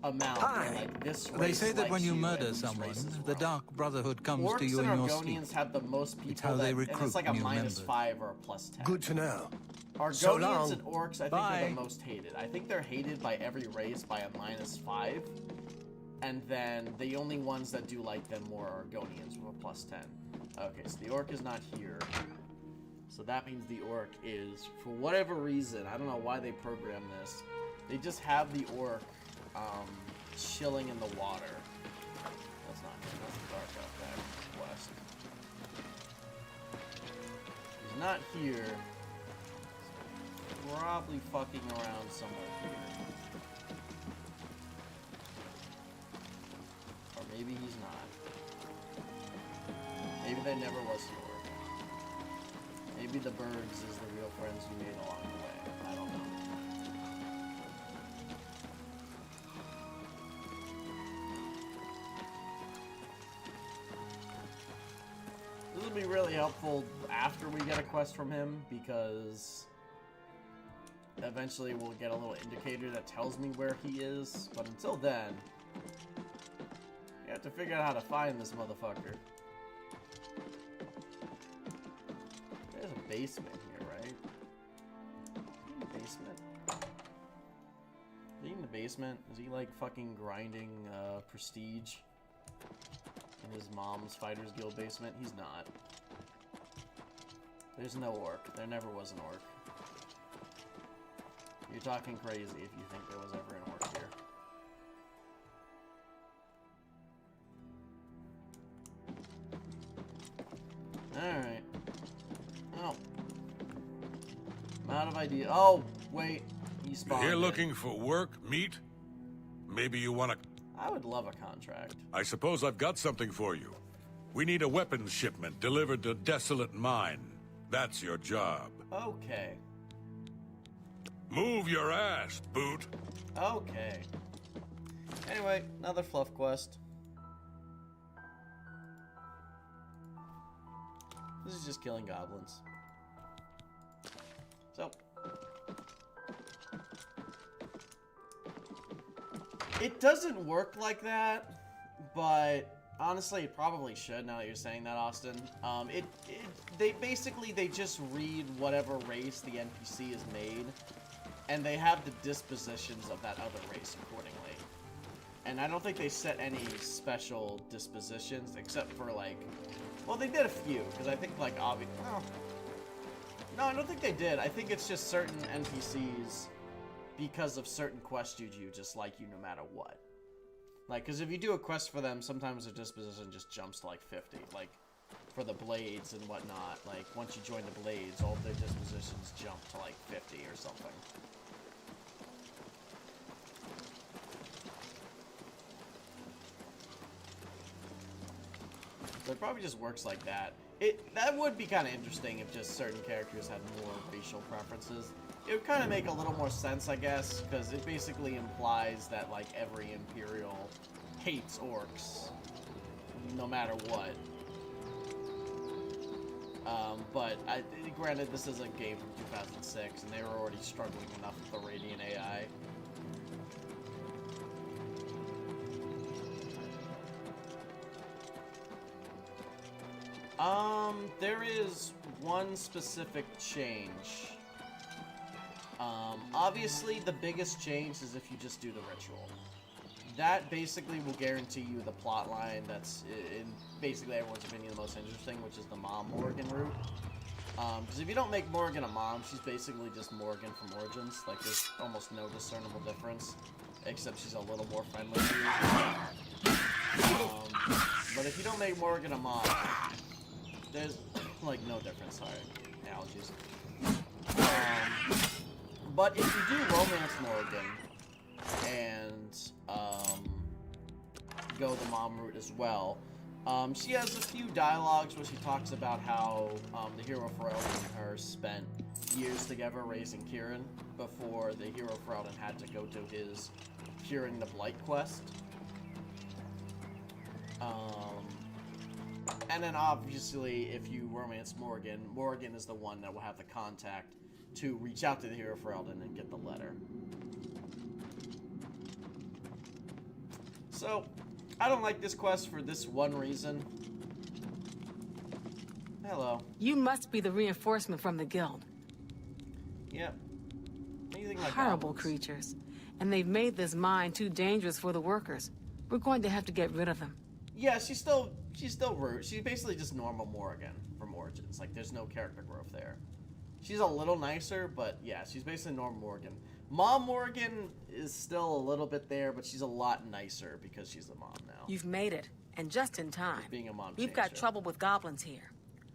amount. Like, this race They say that when you you murder someone, the Dark Brotherhood comes Orcs to you in and your sleep. Argonians have the most people It's how they recruit and it's like a new -5 or a +10. Good to know. Argonians and Orcs, I think, are the most hated. I think they're hated by every race by a -5. And then the only ones that do like them more are Argonians with a +10. Okay, so the Orc is not here. So that means the Orc is, for whatever reason, I don't know why they programmed this, they just have the Orc chilling in the water. That's not him, that's the Dark Outback West. He's not here. probably fucking around somewhere here. Or maybe he's not. Maybe there never was an orc. Maybe the birds is the real friends you made along the way. I don't know. This will be really helpful after we get a quest from him, because eventually we'll get a little indicator that tells me where he is. But until then, you have to figure out how to find this motherfucker. There's a basement here, right? In the basement? Is he in the basement? Is he like fucking grinding prestige in his mom's Fighters Guild basement? He's not. There's no orc. There never was an orc. You're talking crazy if you think there was ever an orc here. Alright. Oh. I'm out of idea. Oh, wait. He spawned You're in. looking for work, meat? Maybe you want to... I would love a contract. I suppose I've got something for you. We need a weapons shipment delivered to Desolate Mine. That's your job. Okay. Move your ass, boot. Okay. Anyway, another fluff quest. This is just killing goblins. So. It doesn't work like that, but honestly, it probably should now that you're saying that, Austin. They just read whatever race the NPC is made, and they have the dispositions of that other race accordingly. And I don't think they set any special dispositions, except for, like... Well, they did a few, because I think, like, obvious... Well, no, I don't think they did. I think it's just certain NPCs, because of certain quests you do, just like you no matter what. Like, because if you do a quest for them, sometimes their disposition just jumps to, like, 50. Like, for the Blades and whatnot, like, once you join the Blades, all of their dispositions jump to, like, 50 or something. So it probably just works like that. That would be kind of interesting if just certain characters had more racial preferences. It would kind of make a little more sense, I guess, because it basically implies that, like, every Imperial hates orcs, no matter what. But granted, this is a game from 2006, and they were already struggling enough with the Radiant AI. There is one specific change. Obviously, the biggest change is if you just do the ritual. That basically will guarantee you the plot line that's, in basically everyone's opinion, the most interesting, which is the Mom Morgan route. Because if you don't make Morgan a mom, she's basically just Morgan from Origins. Like, there's almost no discernible difference, except she's a little more friendly to you. But if you don't make Morgan a mom, there's, like, no difference. Sorry, allergies. But if you do romance Morgan and go the mom route as well, she has a few dialogues where she talks about how the hero Ferelden and her spent years together raising Kieran before the hero Ferelden had to go do his Curing the Blight quest. And then obviously, if you romance Morgan, Morgan is the one that will have the contact to reach out to the hero Ferelden and get the letter. So, I don't like this quest for this one reason. Hello. You must be the reinforcement from the guild. Yep. Anything like Horrible goblins. creatures. And they've made this mine too dangerous for the workers. We're going to have to get rid of them. Yeah, she's still rude. She's basically just normal Morgan from Origins. Like, there's no character growth there. She's a little nicer, but yeah, she's basically normal Morgan. Mom Morgan is still a little bit there, but she's a lot nicer because she's a mom now. You've made it, and just in time. Being a mom We've changed got her. trouble with goblins here.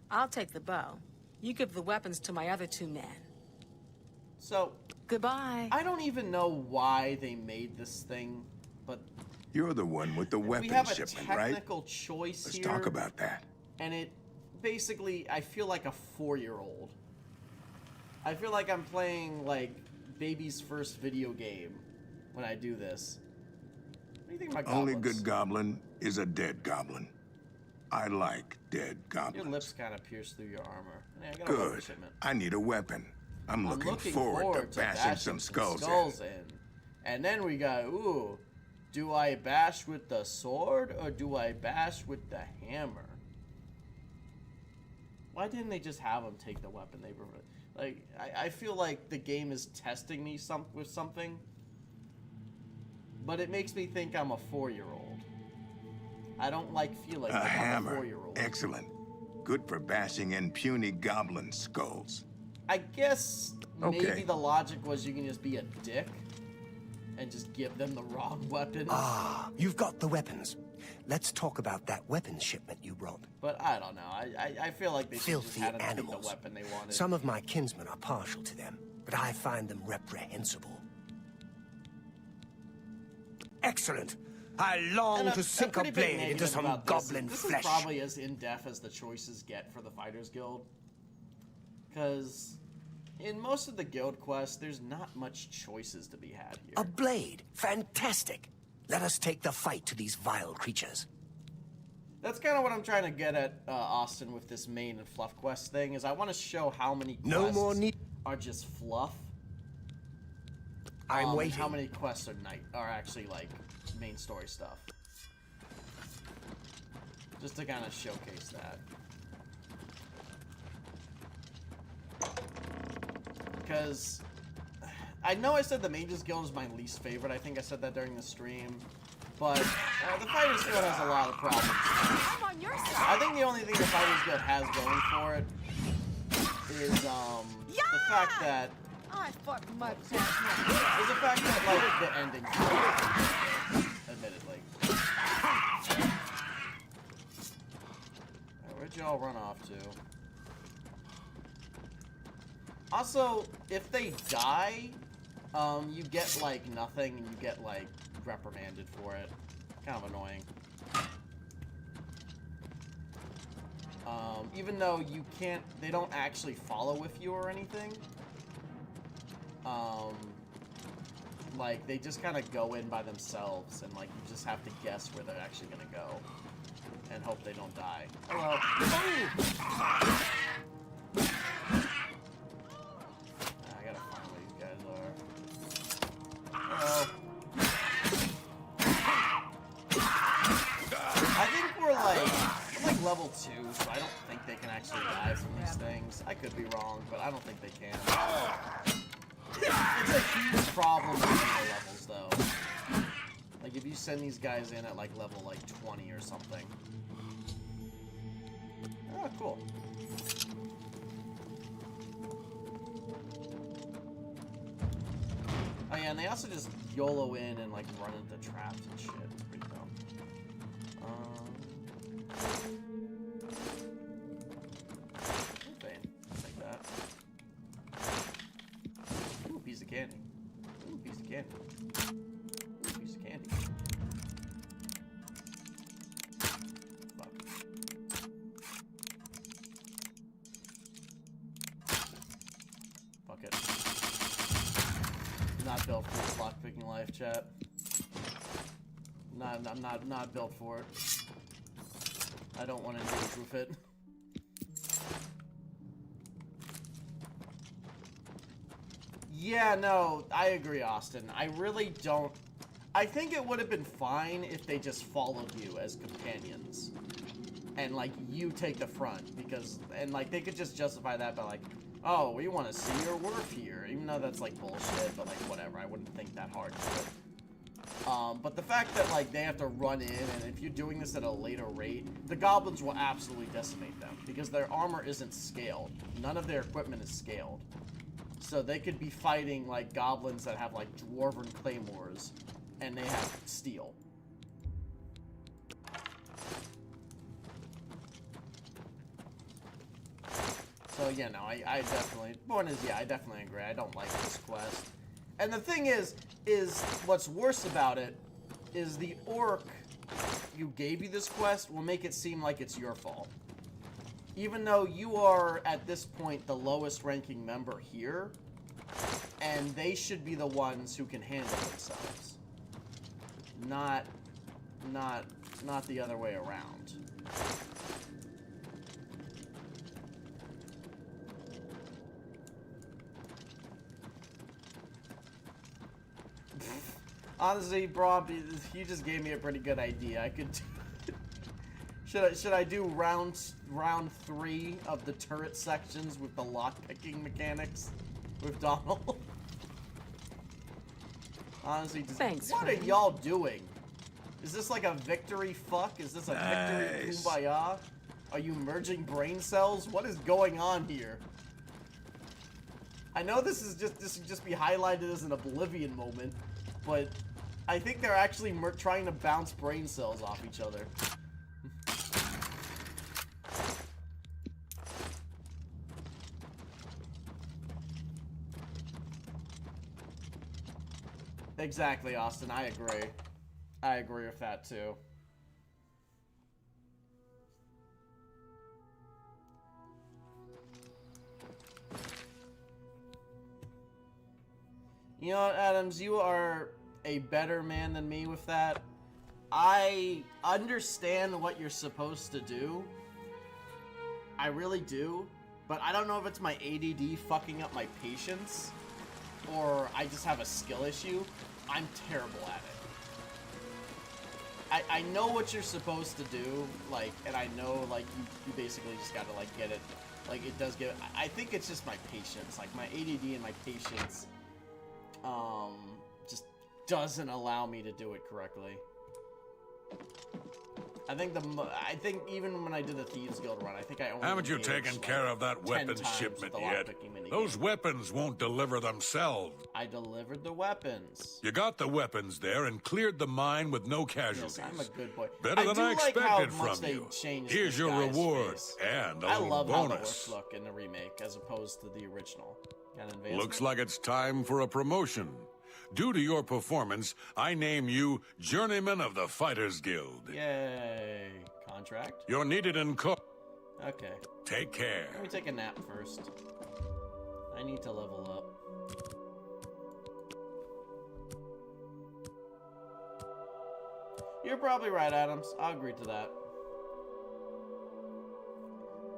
I'll take the bow. You give the weapons to my other two men. So, goodbye. I don't even know why they made this thing, but You're the one with the weapons we have a shipment, right? technical choice Let's here. talk about that. And it basically, I feel like a 4-year-old. I feel like I'm playing like baby's first video game when I do this. What do you think about goblins? Only good goblin is a dead goblin. I like dead Your goblins. lips kind of pierce through your armor. Yeah, I got a weapon Good. shipment. I need a weapon. I'm looking forward to bashing some skulls in. And then we got, ooh, do I bash with the sword or do I bash with the hammer? Why didn't they just have them take the weapon? They were like, I feel like the game is testing me with something, but it makes me think I'm a 4-year-old. I don't like feeling like I'm a 4-year-old. Excellent. Good for bashing in puny goblin skulls. I guess Okay. maybe the logic was you can just be a dick and just give them the wrong weapons. Ah, you've got the weapons. Let's talk about that weapons shipment you brought. But I don't know. I feel like they should just Filthy had them take the animals. weapon they wanted. Some of my kinsmen are partial to them, but I find them reprehensible. Excellent. I long And to sink a pretty big blade into negative some about goblin this flesh. is probably as in-depth as the choices get for the Fighters Guild. Because in most of the guild quests, there's not much choices to be had here. A blade. Fantastic. Let us take the fight to these vile creatures. That's kind of what I'm trying to get at, Austin, with this main and fluff quest thing, is I want to show how many quests are just fluff. I'm waiting. How many quests are actually, like, main story stuff. Just to kind of showcase that. Because I know I said the Mages Guild is my least favorite. I think I said that during the stream. But the Fighters Guild has a lot of problems. I'm on your side. I think the only thing the Fighters Guild has going for it is the fact that I fought much. is the fact that like the ending, admittedly. Alright, where'd y'all run off to? Also, if they die, you get like nothing, and you get like reprimanded for it. Kind of annoying. Even though you can't, they don't actually follow with you or anything. Like they just kind of go in by themselves, and like you just have to guess where they're actually gonna go, and hope they don't die. Hello. I gotta find where these guys are. Hello. I think we're like level 2, so I don't think they can actually die from these things. I could be wrong, but I don't think they can. It's a huge problem with the levels, though. Like, if you send these guys in at, like, level, like, 20 or something. Oh, cool. Oh, yeah, and they also just YOLO in and, like, run into traps and shit. It's pretty dumb. Bane. Like that. Ooh, piece of candy. Ooh, piece of candy. Ooh, piece of candy. Fuck. Fuck it. Not built for this lockpicking life, chat. I'm not built for it. I don't want to engage with it. Yeah, no, I agree, Austin. I really don't. I think it would have been fine if they just followed you as companions. And, like, you take the front. Because, and, like, they could just justify that by, like, oh, we want to see your worth here. Even though that's, like, bullshit, but, like, whatever. I wouldn't think that hard to it. But the fact that, like, they have to run in, and if you're doing this at a later rate, the goblins will absolutely decimate them. Because their armor isn't scaled. None of their equipment is scaled. So they could be fighting, like, goblins that have, like, dwarven claymores, and they have steel. So So, yeah, no, I definitely... Point is, yeah, I definitely agree. I don't like this quest. And the thing is what's worse about it is the orc who gave you this quest will make it seem like it's your fault. Even though you are, at this point, the lowest ranking member here, and they should be the ones who can handle themselves. Not the other way around. Honestly, bro, you just gave me a pretty good idea. I could. Should I do round 3 of the turret sections with the lockpicking mechanics with Donald? Honestly, Thanks, what are y'all doing? Is this like a victory fuck? Is this a victory kumbaya? Are you merging brain cells? What is going on here? I know this should just be highlighted as an Oblivion moment, but I think they're actually trying to bounce brain cells off each other. Exactly, Austin. I agree. I agree with that too. You know what, Adams? You are a better man than me with that. I understand what you're supposed to do. I really do. But I don't know if it's my ADD fucking up my patience, or I just have a skill issue. I'm terrible at it. I know what you're supposed to do, like, and I know, like, you basically just gotta, like, get it. Like, it does get... I think it's just my patience. Like, my ADD and my patience, just doesn't allow me to do it correctly. I think even when I did the Thieves Guild run, I think I only Haven't you taken care of that weapons shipment yet? Those weapons won't deliver themselves. I delivered the weapons. You got the weapons there and cleared the mine with no casualties. Yes, I'm a good boy. Better than I expected from you. Here's your reward and a little bonus. I love how the orcs look in the remake as opposed to the original. Looks like it's time for a promotion. Due to your performance, I name you Journeyman of the Fighters Guild. Yay. Contract? You're needed in Okay. Take care. Let me take a nap first. I need to level up. You're probably right, Adams. I'll agree to that.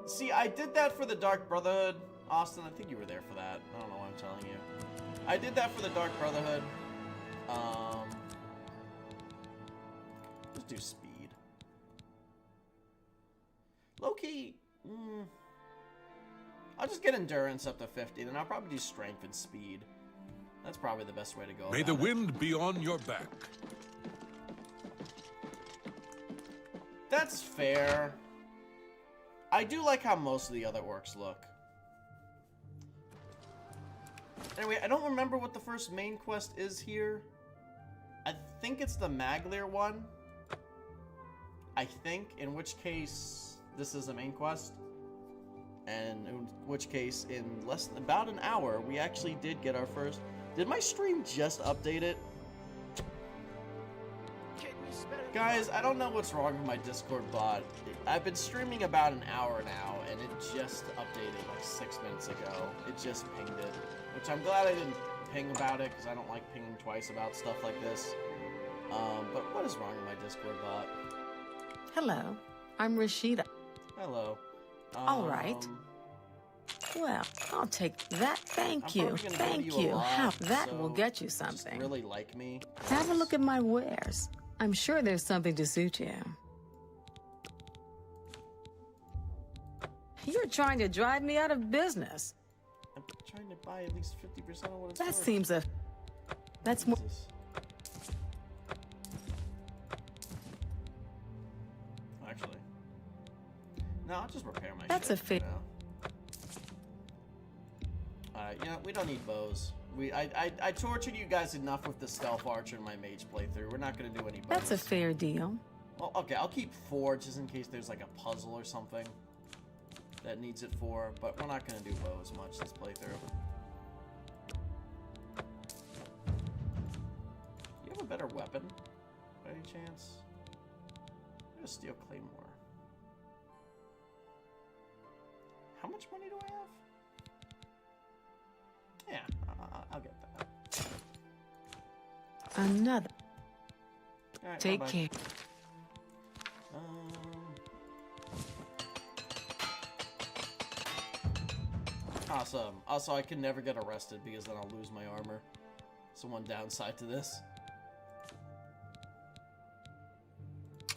See, I did that for the Dark Brotherhood. Austin, I think you were there for that. I don't know why I'm telling you. I did that for the Dark Brotherhood. Let's do speed. Low-key, I'll just get endurance up to 50, then I'll probably do strength and speed. That's probably the best way to go. May the wind be on your back. That's fair. I do like how most of the other orcs look. Anyway, I don't remember what the first main quest is here. I think it's the Maglir one. I think, in which case this is the main quest. And in which case, in less than about an hour, we actually did get our first... Did my stream just update it? Guys, I don't know what's wrong with my Discord bot. I've been streaming about an hour now, and it just updated like 6 minutes ago. It just pinged it. Which I'm glad I didn't ping about it, because I don't like pinging twice about stuff like this. But what is wrong with my Discord bot? Hello, I'm Rashida. Hello. All right. Well, I'll take that. Thank you. Thank you. That will get you something. Really like me. Have a look at my wares. I'm sure there's something to suit you. You're trying to drive me out of business. I'm trying to buy at least 50% of what it's That worth. seems that's more. Actually. No, I'll just repair my That's shit a fit. Alright, you know, we don't need bows. I tortured you guys enough with the stealth archer in my mage playthrough. We're not gonna do any bows. That's a fair deal. Well, okay, I'll keep 4 just in case there's like a puzzle or something. that needs it for, but we're not going to do bows much this playthrough. You have a better weapon, by any chance? I'm going to steal Claymore. How much money do I have? Yeah, I'll get that. Another. Right, Take bye-bye. care. Awesome. Also, I can never get arrested because then I'll lose my armor. So one downside to this.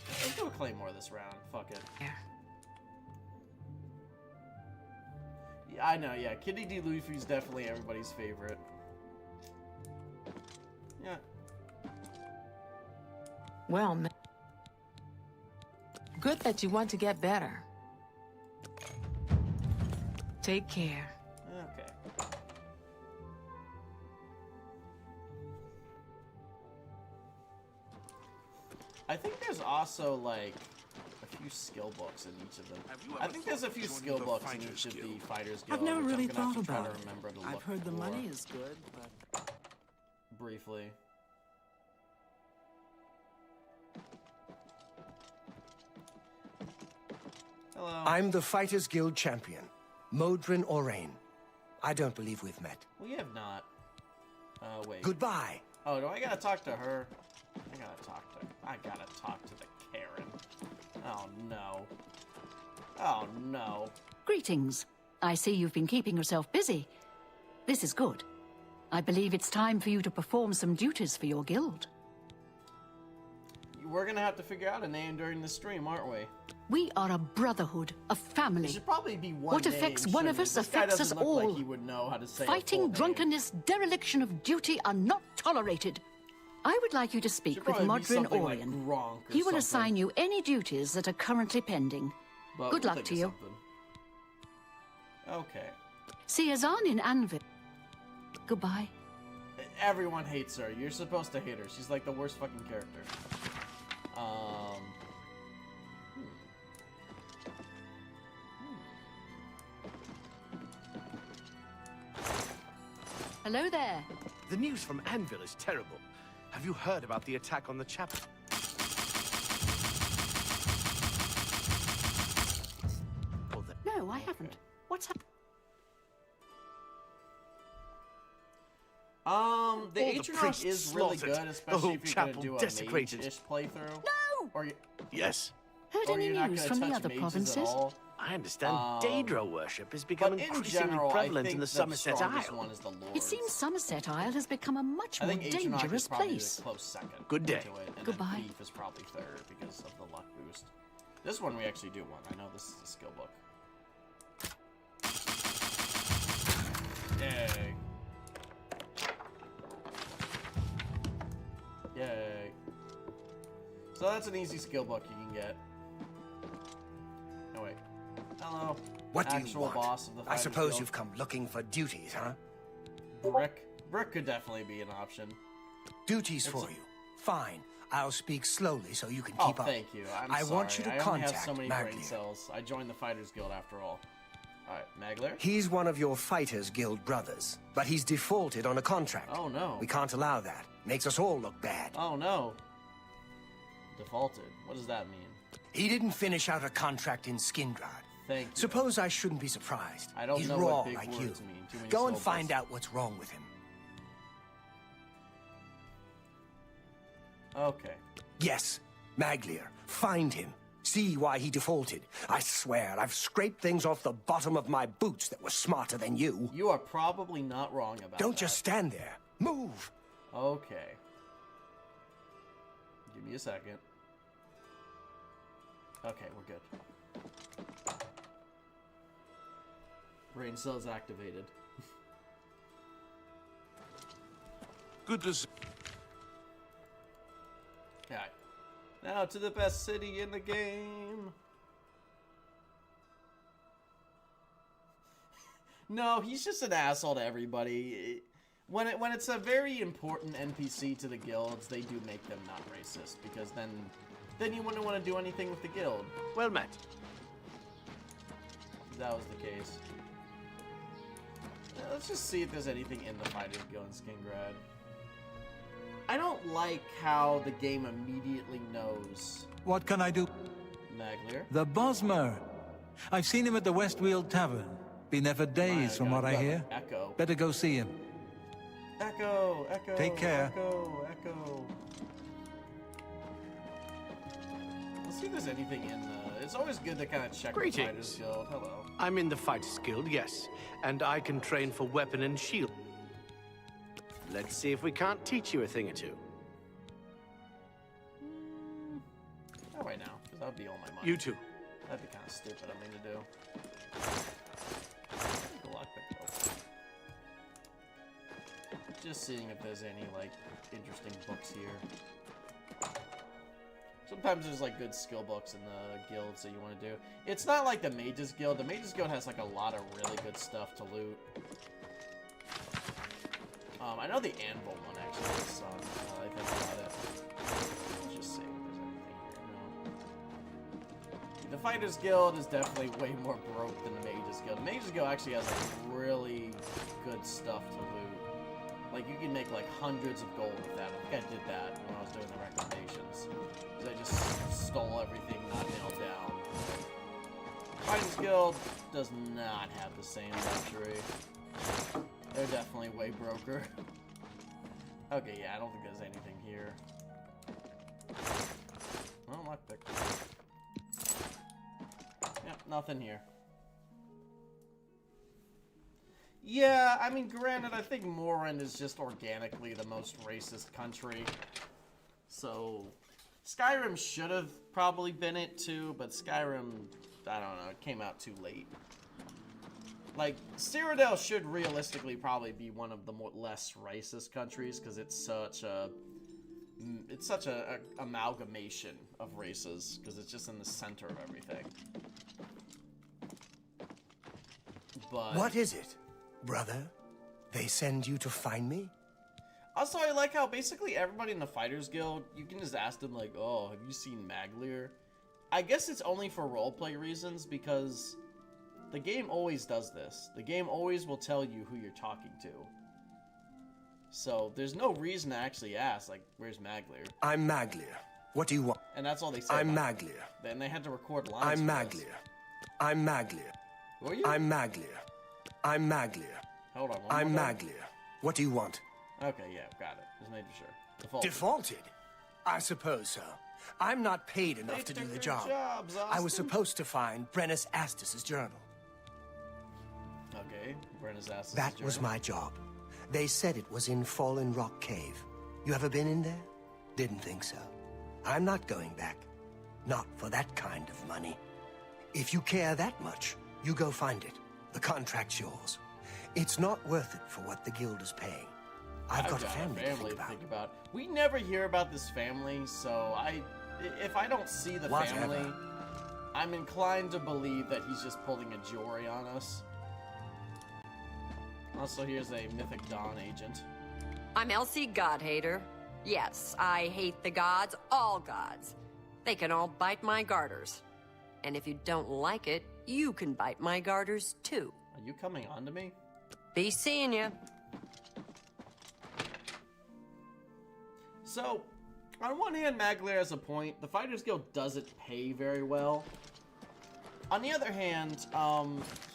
Let's do a Claymore this round. Fuck it. Yeah. Yeah, I know, yeah. Kitty D. Luffy's definitely everybody's favorite. Yeah. Well, good that you want to get better. Take care. Okay. I think there's also, like, a few skill books in each of them. I think there's a few skill books in each of the Fighters Guild. I've never which really I'm gonna have thought to try about to it. remember to I've look heard the for money is good, but... briefly. Hello. I'm the Fighters Guild champion, Modrin Orain. I don't believe we've met. We have not. Wait. Goodbye. Oh, do I gotta talk to her? I gotta talk to the Karen. Oh, no. Oh, no. Greetings. I see you've been keeping yourself busy. This is good. I believe it's time for you to perform some duties for your guild. We're gonna have to figure out a name during the stream, aren't we? We are a brotherhood, a family. It should probably be one What name, affects one of shouldn't us it? This guy affects us doesn't look all. like he would know how to say a Fighting, full name. drunkenness, dereliction of duty are not tolerated. I would like you to speak Should with probably be Modrin something like Orion. Gronk or He will something. assign you any duties that are currently pending. But Good we'll luck think to of you. something. Okay. See us on in Anvil. Goodbye. Everyone hates her. You're supposed to hate her. She's like the worst fucking character. Hello there. The news from Anvil is terrible. Have you heard about the attack on the chapel? No, I haven't. What's happened? The All the Atronach priests is really slaughtered. good, The especially whole if you're gonna chapel do a desecrated. mage-ish playthrough. No! Or you, Yes. Heard or any you're not news gonna from the touch other mages at provinces? all. I understand Daedra worship is But becoming in increasingly general, prevalent I think in the the Somerset strongest Isle. one is the Lord. It seems Somerset Isle has become a much I more think Atronach is dangerous probably place. a close second. Good day. To it, and Goodbye. Then Thief is probably third because of the luck boost. This one we actually do want. I know this is a skill book. Yay. Yay. So that's an easy skill book you can get. Oh wait. Hello. What do you Actual want? boss of the I Fighters suppose Guild. you've come looking for duties, huh? Brick. Brick could definitely be an option. Duties It's for a- you. Fine. I'll speak slowly so you can Oh, keep up. thank you. I want you to I only have so contact many brain Maglir. cells. I joined the Fighters Guild after all. Alright, Maglir? He's one of your Fighters Guild brothers, but he's defaulted on a contract. Oh no. We can't allow that. Makes us all look bad. Oh no. Defaulted. What does that mean? He didn't finish out a contract in Skindrad. Thank you. Suppose I shouldn't be surprised. I don't He's know raw what big like words you. mean. Too many Go and syllables. find out what's wrong with him. Okay. Yes, Maglir. Find him. See why he defaulted. I swear, I've scraped things off the bottom of my boots that were smarter than you. You are probably not wrong about Don't that. just stand there. Move. Okay. Give me a second. Okay, we're good. Brain cells activated. Good to see. Alright. Now to the best city in the game. No, he's just an asshole to everybody. When it's a very important NPC to the guilds, they do make them not racist, because then you wouldn't want to do anything with the guild. Well met. that was the case. Let's just see if there's anything in the Fighters Guild in Skingrad. I don't like how the game immediately knows. What can I do? Maglir. The Bosmer. I've seen him at the Westweald Tavern. Been there for days, from what I hear. Echo. Better go see him. Echo, Echo. Take care. Echo, Echo. Let's see if there's anything in the... It's always good to kind of check the Fighters Guild. Hello. I'm in the Fighters Guild, yes. And I can train for weapon and shield. Let's see if we can't teach you a thing or two. Not right now, because that would be all my money. You too. That'd be kind of stupid of me to do. Just seeing if there's any, like, interesting books here. Sometimes there's, like, good skill books in the guilds that you want to do. It's not like the Mages Guild. The Mages Guild has, like, a lot of really good stuff to loot. I know the Anvil one, actually, is on, I think about it. Let's just see if there's anything here. No. The Fighters Guild is definitely way more broke than the Mages Guild. The Mages Guild actually has, like, really good stuff to loot. Like, you can make, like, hundreds of gold with that. I think I did that when I was doing the recommendations. Because I just stole everything not nailed down. Fighters Guild does not have the same luxury. They're definitely way broker. Okay, yeah, I don't think there's anything here. Oh, lockpick. Yep, nothing here. Yeah, I mean, granted, I think Morrowind is just organically the most racist country. So, Skyrim should have probably been it too, but Skyrim, I don't know, it came out too late. Like, Cyrodiil should realistically probably be one of the less racist countries, because it's such a amalgamation of races, because it's just in the center of everything. But what is it, brother? They send you to find me? Also, I like how basically everybody in the Fighters Guild, you can just ask them like, oh, have you seen Maglir? I guess it's only for roleplay reasons, because the game always does this. The game always will tell you who you're talking to. So, there's no reason to actually ask, like, where's Maglir? I'm Maglir. What do you want? And that's all they say. I'm Maglir. Then they had to record lines. I'm Maglir. I'm Maglir. Who are you? I'm Maglir. I'm Maglir. Hold on. I'm Maglir. What do you want? Okay, yeah, got it. Just making sure. Defaulted. Defaulted? I suppose so. I'm not paid enough to do the job. I was supposed to find Brennus Astus's journal. Okay, Brennus Astus's That journal. was my job. They said it was in Fallen Rock Cave. You ever been in there? Didn't think so. I'm not going back. Not for that kind of money. If you care that much, you go find it. The contract's yours. It's not worth it for what the guild is paying. I've got a family to think about. We never hear about this family, so if I don't see the family, I'm inclined to believe that he's just pulling a Jory on us. Also, here's a Mythic Dawn agent. I'm Elsie Godhater. Yes, I hate the gods, all gods. They can all bite my garters. And if you don't like it, you can bite my garters too. Are you coming on to me? Be seeing ya. So, on one hand, Maglir has a point. The Fighters Guild doesn't pay very well. On the other hand,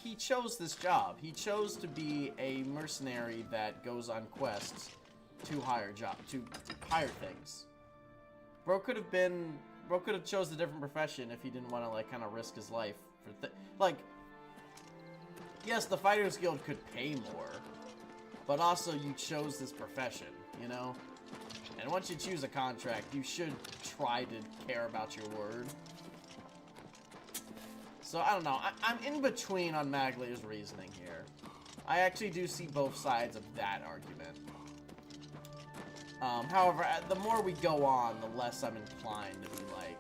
he chose this job. He chose to be a mercenary that goes on quests to hire things. Bro could have chose a different profession if he didn't want to like kind of risk his life for like. Yes, the Fighters Guild could pay more, but also you chose this profession, you know. And once you choose a contract, you should try to care about your word. So, I don't know. I'm in between on Maglir's reasoning here. I actually do see both sides of that argument. However, the more we go on, the less I'm inclined to be like,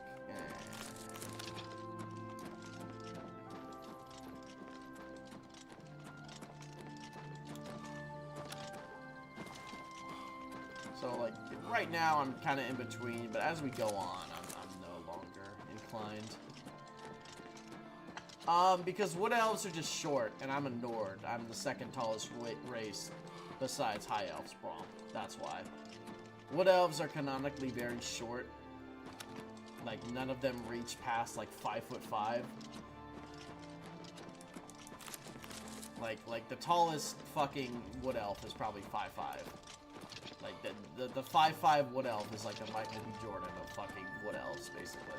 So, like, right now I'm kind of in between, but as we go on, I'm no longer inclined. Because Wood Elves are just short, and I'm a Nord. I'm the second tallest race besides High Elves, Braum. That's why. Wood Elves are canonically very short. Like, none of them reach past, like, 5'5". Like the tallest fucking Wood Elf is probably 5'5". Like, the 5'5" Wood Elf is like the Michael B. Jordan of fucking Wood Elves, basically.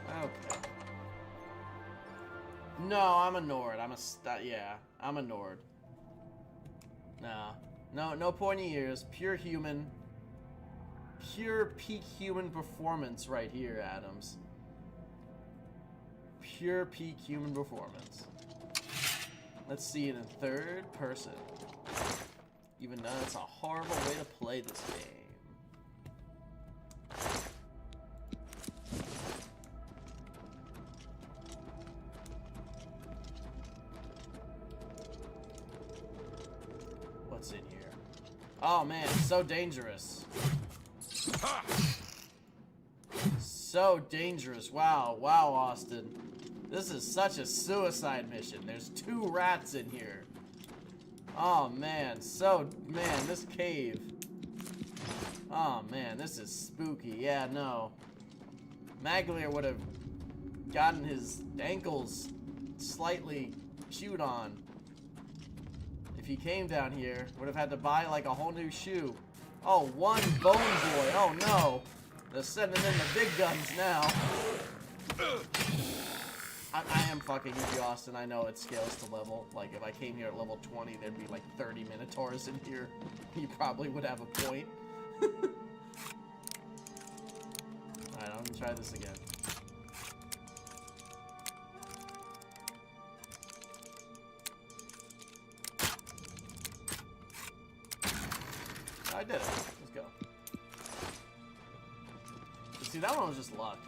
Okay. No, I'm a Nord. I'm a Nord. Nah. No pointy ears. Pure human. Pure peak human performance right here, Adams. Pure peak human performance. Let's see it in third person. Even though it's a horrible way to play this game. What's in here? Oh man, it's so dangerous. So dangerous. Wow, Austin. This is such a suicide mission. There's 2 rats in here. Oh man, this cave. Oh man, this is spooky. Yeah, no. Maglir would have gotten his ankles slightly chewed on. If he came down here, would have had to buy like a whole new shoe. Oh, one bone boy. Oh no. They're sending in the big guns now. I am fucking with you, Austin. I know it scales to level. Like, if I came here at level 20, there'd be like 30 Minotaurs in here. You probably would have a point. Alright, I'm gonna try this again. I did it. Let's go. But see, that one was just luck.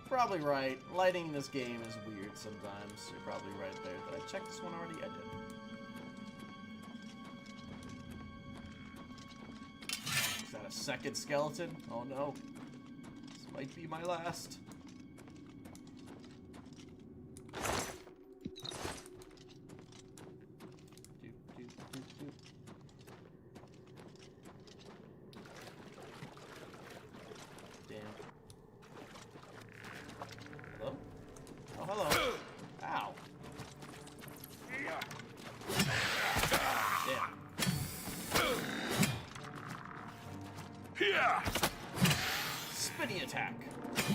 Probably right. Lighting in this game is weird sometimes. You're probably right there. Did I check this one already? I did. Is that a second skeleton? Oh no. This might be my last. Spinny attack. There's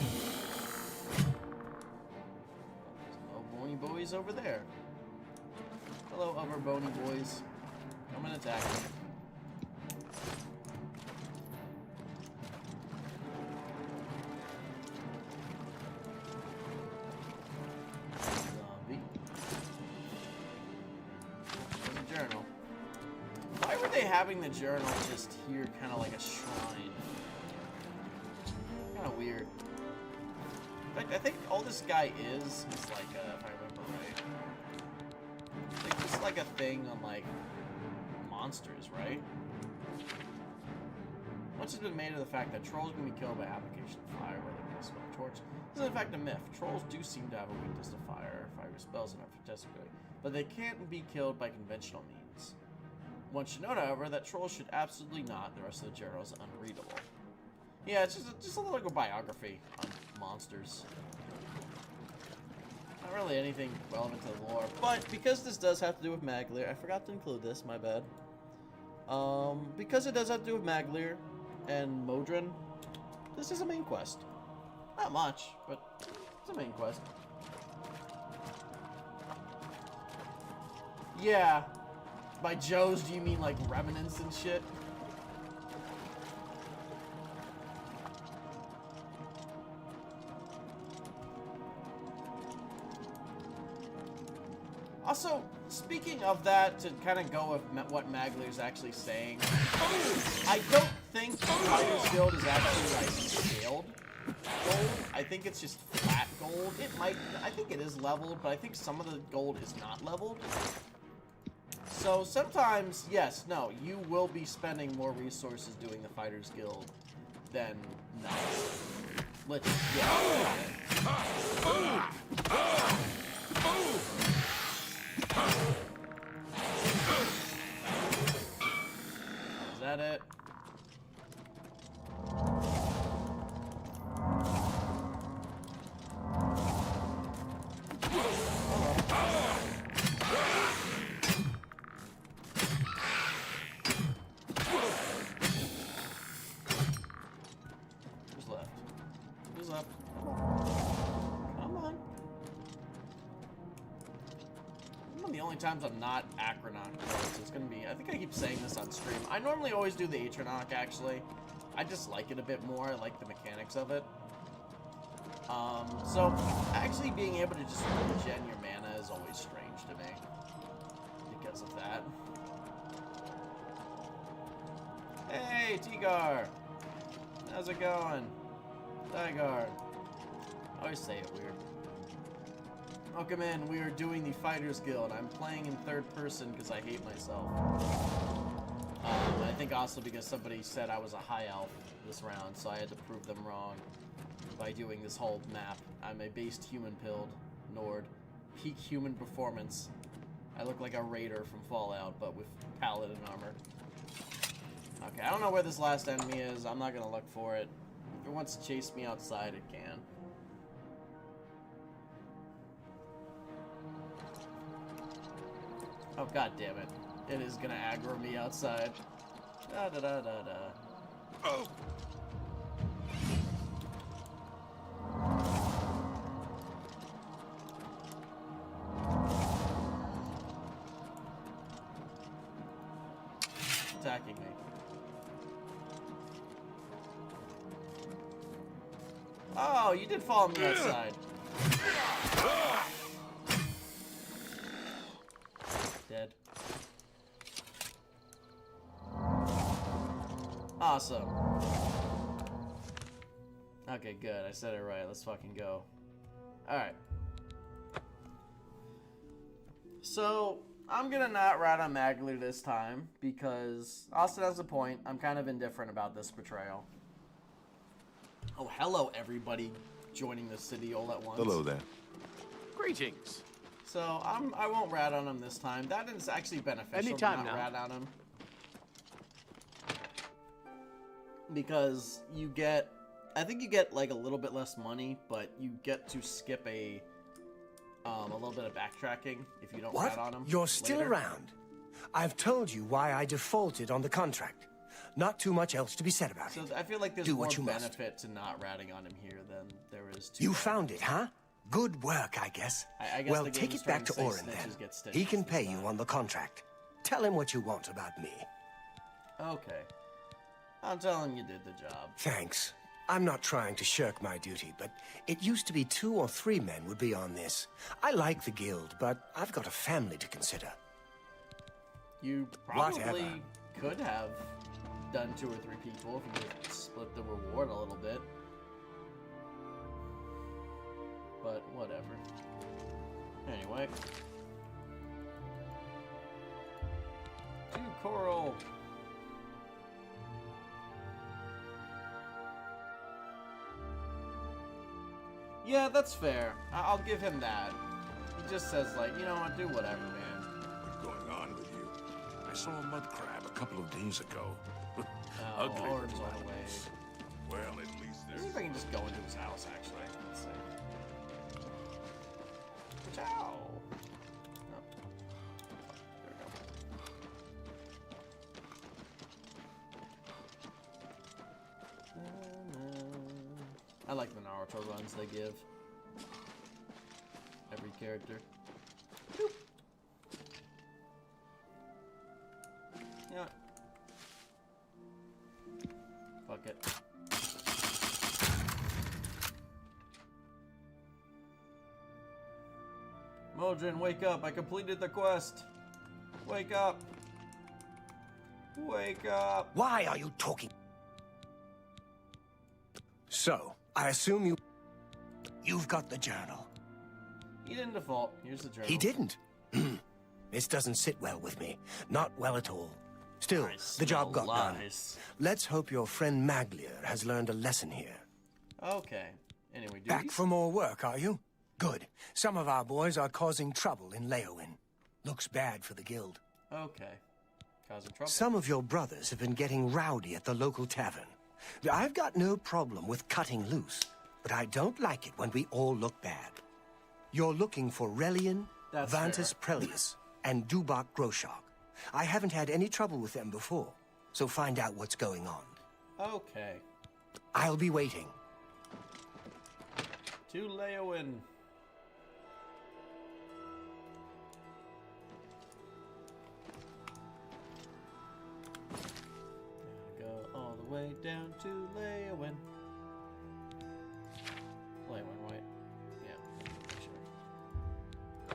no bony boys over there. Hello, other bony boys. Come and attack me. Zombie. There's a journal. Why were they having the journal just here, kind of like a shrine? Kind of weird. In fact, I think all this guy is like, if I remember right, I think it's like a thing on like monsters, right? Much has been made of the fact that trolls can be killed by application of fire, whether it's a smoke torch. This is in fact a myth. Trolls do seem to have a weakness to fire. Fire spells enough for testically, but they can't be killed by conventional means. One should note, however, that trolls should absolutely not. The rest of the journal is unreadable. Yeah, it's just a little biography on monsters. Not really anything relevant to the lore, but because this does have to do with Maglir, I forgot to include this, my bad. Because it does have to do with Maglir and Modron, this is a main quest. Not much, but it's a main quest. Yeah, by Joes, do you mean like remnants and shit? Also, speaking of that, to kind of go with what Maglir's actually saying, I don't think the Fighters Guild is actually, like, scaled gold. I think it's just flat gold. It might, I think it is leveled, but I think some of the gold is not leveled. So sometimes, yes, no, you will be spending more resources doing the Fighters Guild than not. Let's get Is that it? Times I'm not Acronaut, so it's gonna be, I think I keep saying this on stream. I normally always do the Atronaut, actually. I just like it a bit more. I like the mechanics of it. So actually being able to just regen your mana is always strange to me because of that. Hey, Tigar! How's it going? Tigar. I always say it weird. Welcome in, we are doing the Fighters Guild. I'm playing in third person because I hate myself. I think also because somebody said I was a high elf this round, so I had to prove them wrong by doing this whole map. I'm a based human pilled Nord. Peak human performance. I look like a raider from Fallout, but with paladin armor. Okay, I don't know where this last enemy is. I'm not gonna look for it. If it wants to chase me outside, it can. Oh, god damn it. It is gonna aggro me outside. Da da da da da. Oh! Attacking me. Oh, you did follow me outside. Dead. Awesome. Okay, good. I said it right. Let's fucking go. Alright. So, I'm gonna not rat on Maglir this time, because Austin has a point. I'm kind of indifferent about this betrayal. Oh, hello everybody joining the city all at once. Hello there. Greetings. So, I won't rat on him this time. That is actually beneficial Anytime to not now. rat on him. Because you get... I think you get, like, a little bit less money, but you get to skip a little bit of backtracking if you don't rat on him. You're still later. around? I've told you why I defaulted on the contract. Not too much else to be said about So it. I feel like there's Do more what you must. benefit to not ratting on him here than there is to... You found it, huh? Good work, I guess. I guess Well, the take game's it back to trying to say Orin, then. snitches get stitches He can this pay time. you on the contract. Tell him what you want about me. Okay. I'll tell him you did the job. Thanks. I'm not trying to shirk my duty, but it used to be 2 or 3 men would be on this. I like the guild, but I've got a family to consider. You probably Whatever. could have done 2 or 3 people if you could split the reward a little bit. But whatever. Anyway. 2 coral. Yeah, that's fair. I'll give him that. He just says, like, you know what, do whatever, man. What's going on with you? I saw a mud crab a couple of days ago. Oh, Ugly Orin's little on the way. animals. Well, at least Let's see if I can just go into his house, actually. Let's see. Ciao! Oh. There we go. I like the Naruto runs they give. Every character. Boop. You know what? Fuck it. Modrin, wake up! I completed the quest! Wake up! Wake up! Why are you talking? So, I assume you... You've got the journal. He didn't default. Here's the journal. He didn't? This doesn't sit well with me. Not well at all. Still, the job got done. Let's hope your friend Maglir has learned a lesson here. Okay. Anyway, Back for more work, are you? Good. Some of our boys are causing trouble in Leyawiin. Looks bad for the guild. Okay. Causing trouble. Some of your brothers have been getting rowdy at the local tavern. I've got no problem with cutting loose, but I don't like it when we all look bad. You're looking for Leyawiin, Vantus Prelius, and Dubak Groshok. I haven't had any trouble with them before, so find out what's going on. Okay. I'll be waiting. To Leyawiin. Gotta go all the way down to Leyawiin. Leyawiin, right? Yeah, sure.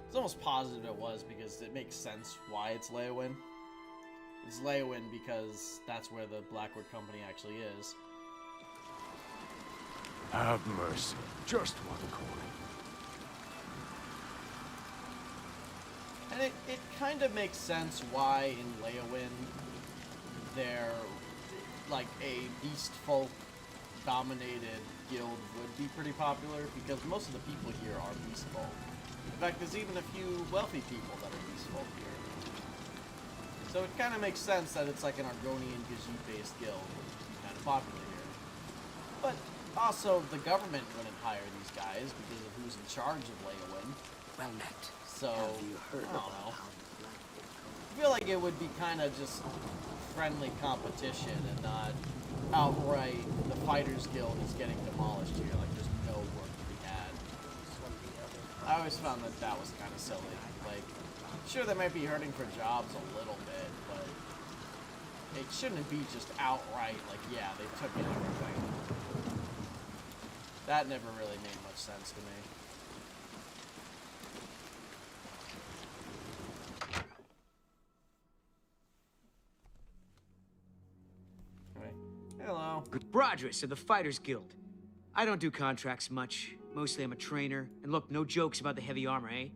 It's almost positive it was because it makes sense why it's Leyawiin. It's Leyawiin because that's where the Blackwood Company actually is. Have mercy. Just one coin. And it kind of makes sense why in Leyawiin they're like a beast folk dominated guild would be pretty popular because most of the people here are beast folk. In fact, there's even a few wealthy people that are beast folk here. So it kind of makes sense that it's like an Argonian Ghazi based guild would be kind of popular here. But also, the government wouldn't hire these guys because of who's in charge of Leyawiin. Well met. So, I don't know. I feel like it would be kind of just friendly competition and not outright the Fighters Guild is getting demolished here. Like, there's no work to be had. I always found that that was kind of silly. Like, sure, they might be hurting for jobs a little bit, but it shouldn't be just outright like, yeah, they took in everything. That never really made much sense to me. Anyway, hello. Brodrus of the Fighters Guild. I don't do contracts much. Mostly I'm a trainer. And look, no jokes about the heavy armor, eh?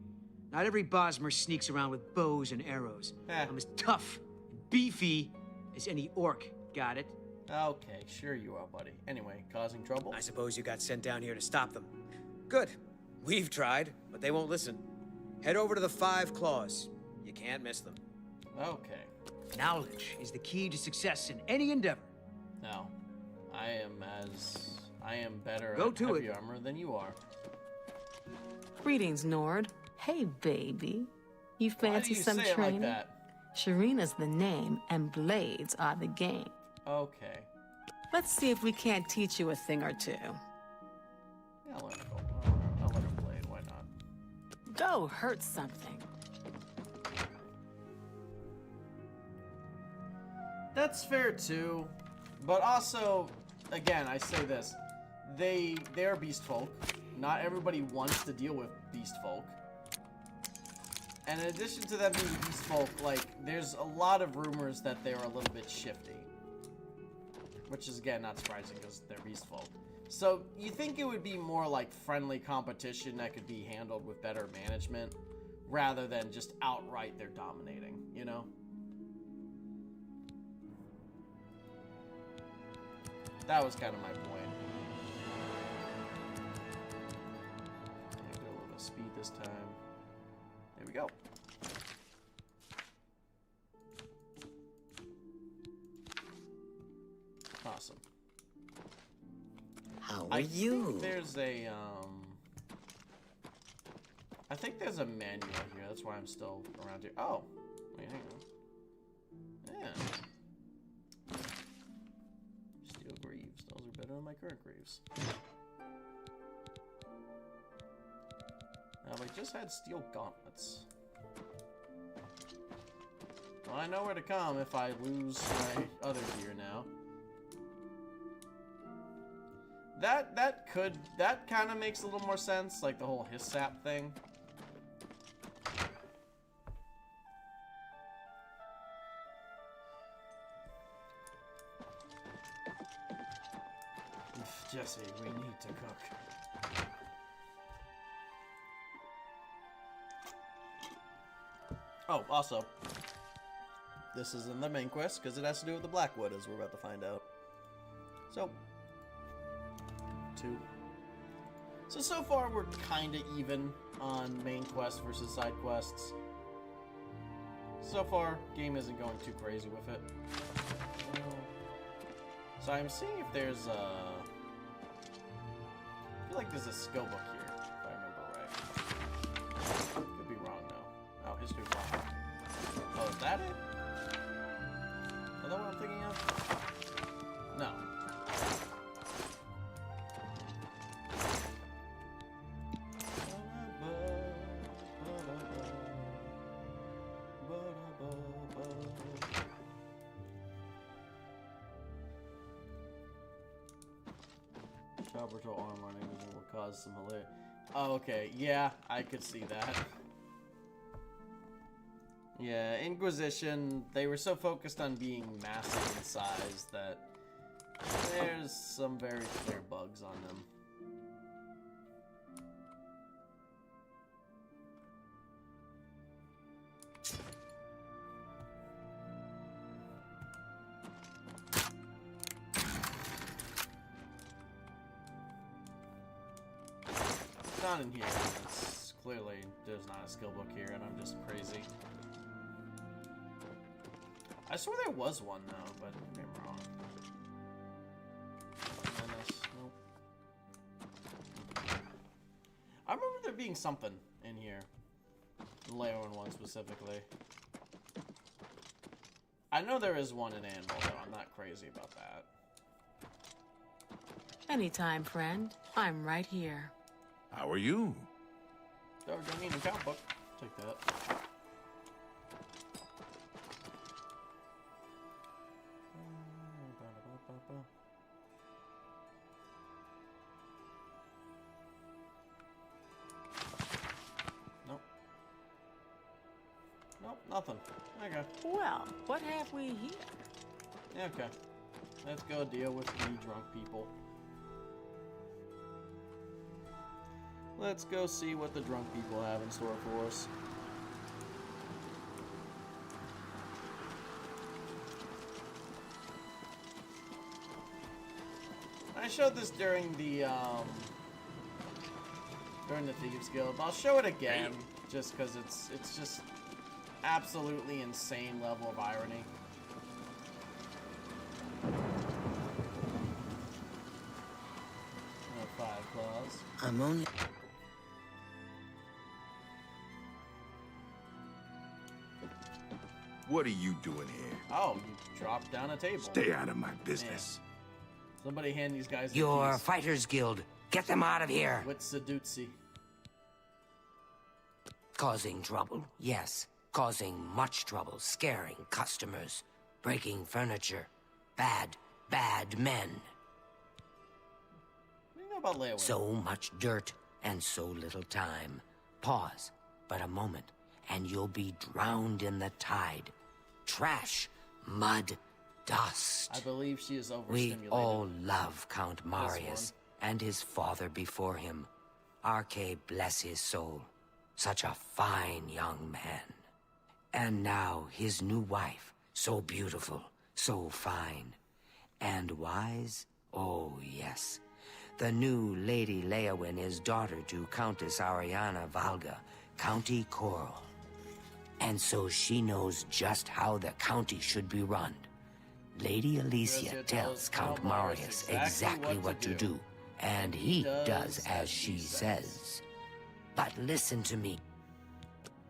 Not every Bosmer sneaks around with bows and arrows. I'm as tough and beefy as any orc. Got it? Okay, sure you are, buddy. Anyway, causing trouble? I suppose you got sent down here to stop them. Good. We've tried, but they won't listen. Head over to the 5 Claws. You can't miss them. Okay. Knowledge is the key to success in any endeavor. No. I am better at heavy armor than you are. Greetings, Nord. Hey, baby. You fancy Why do you some say it training? like that? Sharina's the name, and blades are the game. Okay. Let's see if we can't teach you a thing or two. Yeah, I'll let her play it. Why not? Go hurt something. That's fair too, but also, again, I say this: they're beast folk. Not everybody wants to deal with beast folk. And in addition to them being beast folk, like, there's a lot of rumors that they're a little bit shifty. Which is, again, not surprising because they're beast folk. So, you think it would be more like friendly competition that could be handled with better management, rather than just outright they're dominating, you know? That was kind of my point. Go a little speed this time. There we go. Awesome. How are you? There's a I think there's a manual here. That's why I'm still around here. Oh, wait, hang on. Yeah. Steel greaves. Those are better than my current greaves. Now, I just had steel gauntlets. Well, I know where to come if I lose my other gear now. That kind of makes a little more sense, like the whole hissap thing. Jesse, we need to cook. Oh, also, this is in the main quest because it has to do with the Blackwood, as we're about to find out. So, 2. So far we're kind of even on main quests versus side quests. So far, game isn't going too crazy with it. So I'm seeing if there's a... I feel like there's a skill book here, if I remember right. Could be wrong, though. Oh, history block. Oh, is that it? Is that what I'm thinking of? No. Orbital arm running will cause some hilarity. Oh, okay. Yeah, I could see that. Yeah, Inquisition, they were so focused on being massive in size that there's some very clear bugs on them. Not in here. It's clearly there's not a skill book here, and I'm just crazy. I swear there was one though, but maybe I'm wrong. Nope. I remember there being something in here. The Leyawiin one specifically. I know there is one in Anvil though. I'm not crazy about that. Anytime, friend. I'm right here. How are you? Oh, don't need an account book. Take that. Nope. Nope, nothing. Okay. Well, what have we here? Yeah, okay. Let's go deal with the drunk people. Let's go see what the drunk people have in store for us. I showed this during the Thieves Guild. I'll show it again, just because it's just absolutely insane level of irony. Five claws. I'm only... What are you doing here? Oh, you dropped down a table. Stay out of my business. Man. Somebody hand these guys the Your keys. Fighters Guild. Get them out of here. With Sedutsi. Causing trouble? Yes. Causing much trouble. Scaring customers. Breaking furniture. Bad, bad men. What do you know about Leyawiin? So much dirt and so little time. Pause, but a moment, and you'll be drowned in the tide. Trash, mud, dust. I believe she is overstimulated. We all love Count Marius and his father before him. Arche bless his soul. Such a fine young man. And now his new wife, so beautiful, so fine. And wise? Oh, yes. The new Lady Leyawiin is daughter to Countess Ariana Valga, County Coral. And so she knows just how the county should be run. Lady Alicia tells Count Marius exactly what to do, and he does as she says. But listen to me.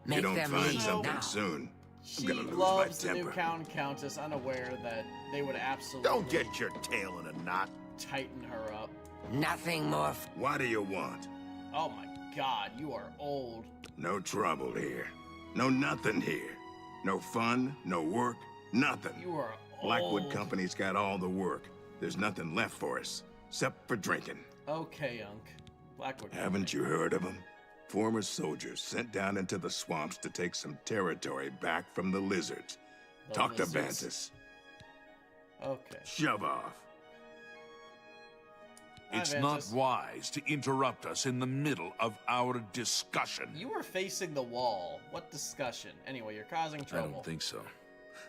Make you don't them find leave something now. soon. She I'm gonna lose loves my the new temper. Count and Countess, unaware that they would absolutely Don't get your tail in a knot. tighten her up. Nothing more. What do you want? Oh my god, you are old. No trouble here. No nothing here. No fun, no work, nothing. You are old. Blackwood Company's got all the work. There's nothing left for us, except for drinking. Okay, Unc. Blackwood Company. Haven't you heard of them? Former soldiers sent down into the swamps to take some territory back from the lizards. Talk to lizards? Bantus. Okay. Shove off. It's not wise to interrupt us in the middle of our discussion. You were facing the wall. What discussion? Anyway, you're causing trouble. I don't think so.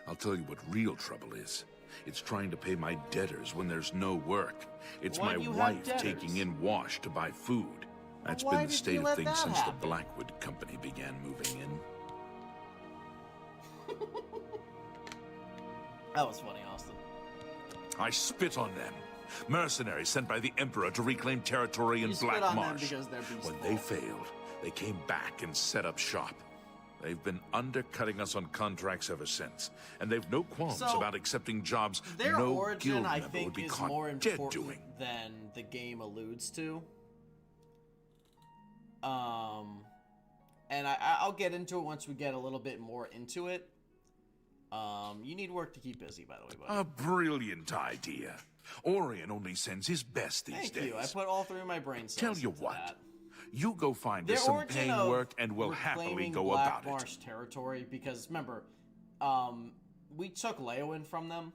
I'll tell you what real trouble is. It's trying to pay my debtors when there's no work. It's my wife taking in wash to buy food. That's been the state of things since the Blackwood Company began moving in. That was funny, Austin. I spit on them. Mercenaries sent by the Emperor to reclaim territory in Black Marsh. When they failed, they came back and set up shop. They've been undercutting us on contracts ever since, and they've no qualms about accepting jobs no origin, guild member would be caught dead doing. Than the game alludes to. And I'll get into it once we get a little bit more into it. You need work to keep busy, by the way, buddy. A brilliant idea. Orion only sends his best these days. Thank you. I put all three of my brain cells Tell you into what. That. You go find us some paying work, and we'll happily go about it. Marsh territory, because remember, we took Leyawiin from them,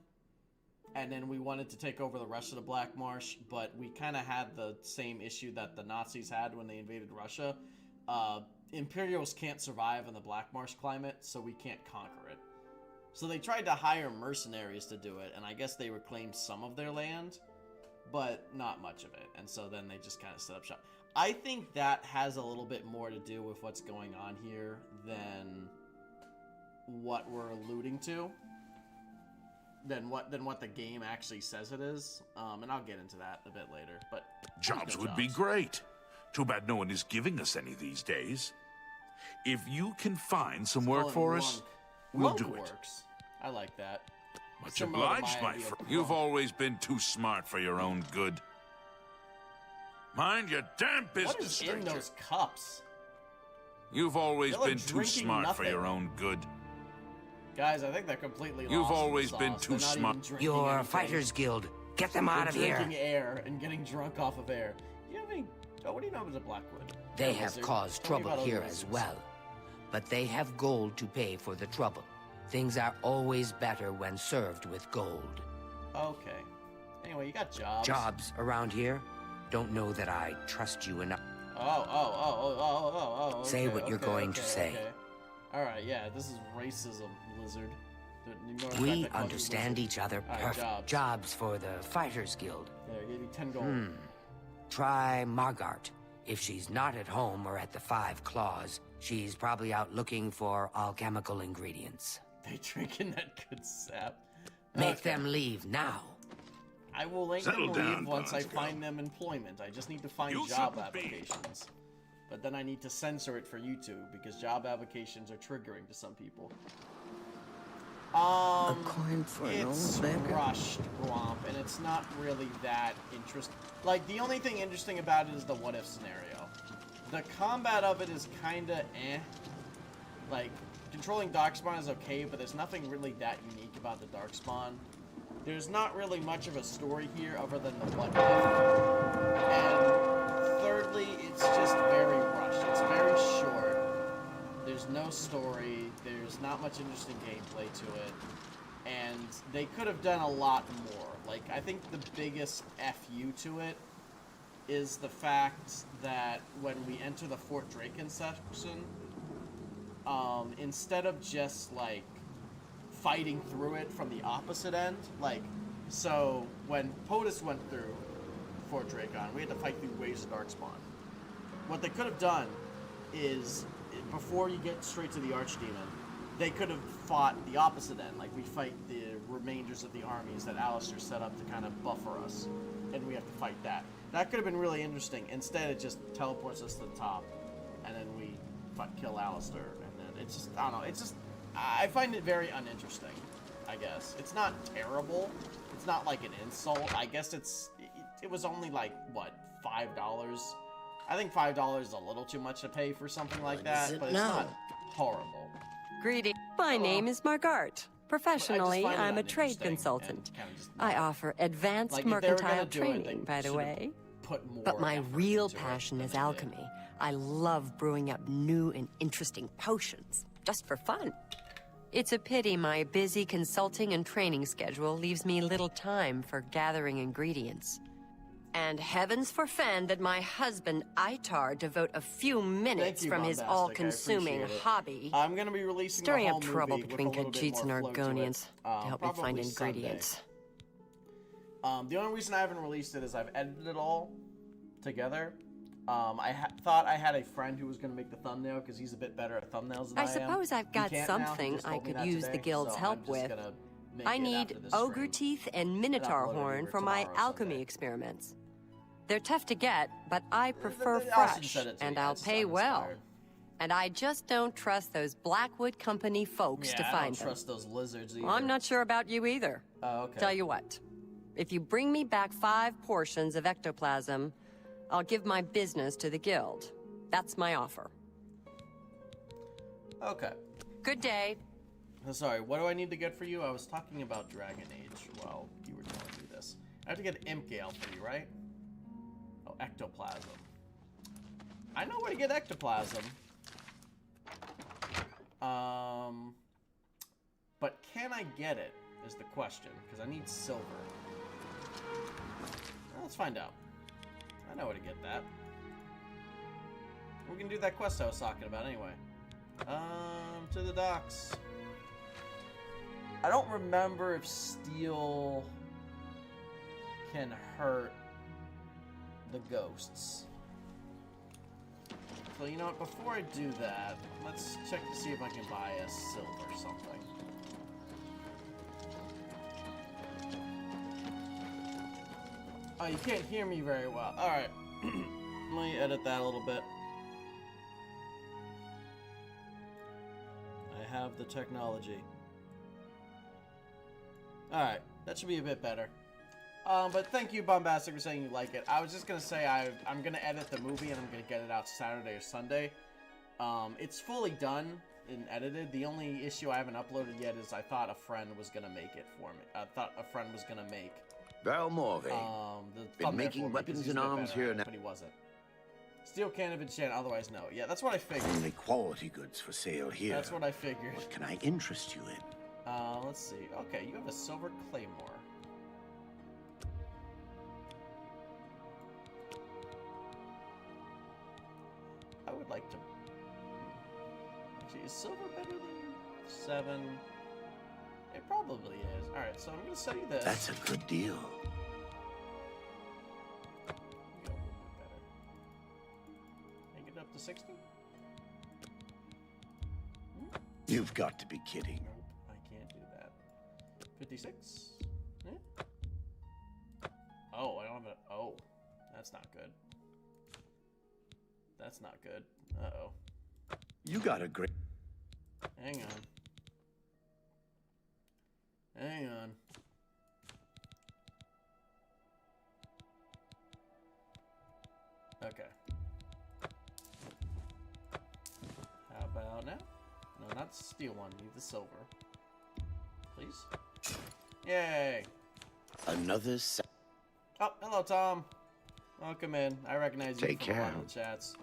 and then we wanted to take over the rest of the Black Marsh, but we kind of had the same issue that the Nazis had when they invaded Russia. Imperials can't survive in the Black Marsh climate, so we can't conquer it. So they tried to hire mercenaries to do it, and I guess they reclaimed some of their land, but not much of it. And so then they just kind of set up shop. I think that has a little bit more to do with what's going on here than what we're alluding to, than what the game actually says it is. And I'll get into that a bit later. But jobs would be great. Too bad no one is giving us any these days. If you can find some work for us, we'll do it. Works. I like that. Much obliged, my friend. You've always been too smart for your own good. Mind your damn business, What is stranger. in those cups? You've always been too smart for your own good. Guys, I think they're completely lost. You've always been too smart. Your Fighters Guild. Get them out of here. Drinking air and getting drunk off of air. You have any... Oh, what do you know about Blackwood? They have caused trouble here as well. But they have gold to pay for the trouble. Things are always better when served with gold. Okay. Anyway, you got jobs. Jobs around here? Don't know that I trust you enough. Oh. Say what you're going to say. Alright, yeah, this is racism, lizard. We understand each other perfect. Jobs for the Fighters Guild. There, give you 10 gold. Try Margart. If she's not at home or at the Five Claws, she's probably out looking for alchemical ingredients. They drinking that good sap. Make them leave now. I will make them leave once I find them employment. I just need to find job applications. But then I need to censor it for YouTube, because job applications are triggering to some people. A coin for an it's old beggar. rushed, Gwomp, and it's not really that interesting. Like, the only thing interesting about it is the what-if scenario. The combat of it is kinda eh. Like, controlling Darkspawn is okay, but there's nothing really that unique about the Darkspawn. There's not really much of a story here other than the what-if. And thirdly, it's just very rushed. It's very short. There's no story. There's not much interesting gameplay to it. And they could have done a lot more. Like, I think the biggest FU to it is the fact that when we enter the Fort Draken section, instead of just, like, fighting through it from the opposite end, like, so when POTUS went through Fort Draken, we had to fight through Waves of Darkspawn. What they could have done is, before you get straight to the Archdemon, they could have fought the opposite end, like we fight the remainders of the armies that Alistair set up to kind of buffer us, and we have to fight that. That could have been really interesting. Instead, it just teleports us to the top, and then we kill Alistair, and then it's just, I don't know, it's just, I find it very uninteresting, I guess. It's not terrible. It's not like an insult. I guess it was only like, what, $5? I think $5 is a little too much to pay for something like that, but it's not horrible. Greetings. My name is Margart. Professionally, I'm a trade consultant. I offer advanced mercantile training, by the way. But my real passion is alchemy. I love brewing up new and interesting potions, just for fun. It's a pity my busy consulting and training schedule leaves me little time for gathering ingredients. And heavens forfend that my husband Itar devote a few minutes from his all-consuming hobby. I'm gonna be releasing stirring the whole up trouble movie with between a little bit Khajiits and more flow to it, Argonians to help me find probably ingredients. Sunday. The only reason I haven't released it is I've edited it all together. I thought I had a friend who was going to make the thumbnail because he's a bit better at thumbnails than I am. I suppose I've got something I could use the guild's help with. I need ogre teeth and minotaur horn for my alchemy experiments. They're tough to get, but I prefer fresh, and I'll pay well. And I just don't trust those Blackwood Company folks to find them. I don't trust those lizards either. Well, I'm not sure about you either. Oh, okay. Tell you what, if you bring me back 5 portions of ectoplasm, I'll give my business to the guild. That's my offer. Okay. Good day. Sorry, what do I need to get for you? I was talking about Dragon Age while you were telling me this. I have to get Imp Gale for you, right? Oh, ectoplasm. I know where to get ectoplasm. But can I get it is the question, because I need silver. Well, let's find out. I know where to get that. We can do that quest I was talking about anyway. To the docks. I don't remember if steel can hurt the ghosts. So you know what, before I do that, let's check to see if I can buy a silver or something. Oh, you can't hear me very well. Alright. Let me edit that a little bit. I have the technology. Alright, that should be a bit better. But thank you, Bombastic, for saying you like it. I was just gonna say I'm gonna edit the movie and I'm gonna get it out Saturday or Sunday. It's fully done and edited. The only issue I haven't uploaded yet is I thought a friend was gonna make it for me. I thought a friend was gonna make Valmorve. been making weapons and arms here now. But he wasn't. Steel can't have enchant, otherwise no. Yeah, that's what I figured. Only quality goods for sale here. That's what I figured. What can I interest you in? Let's see. Okay, you have a silver claymore. I would like to... Actually, is silver better than 7? It probably is. Alright, so I'm going to sell you this. That's a good deal. Make it up to 60? You've got to be kidding. Nope, I can't do that. 56? Yeah. Oh, I don't have a... Oh, that's not good. That's not good. Uh-oh. You got a great... Hang on. Hang on. Okay. How about now? No, not the steel one. Need the silver. Please? Yay! Another... Oh, hello, Tom. Welcome in. I recognize you Take from care. one of the chats.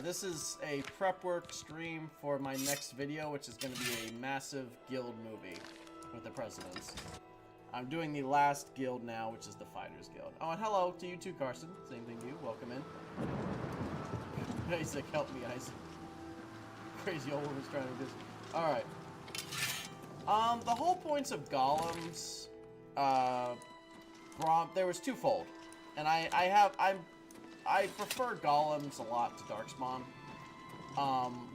This is a prep work stream for my next video, which is going to be a massive guild movie with the presidents. I'm doing the last guild now, which is the Fighters Guild. Oh, and hello to you too, Carson. Same thing to you. Welcome in. Isaac, help me, Isaac. Crazy old woman's trying to do this. Alright. The whole points of golems, there was twofold. And I prefer golems a lot to darkspawn.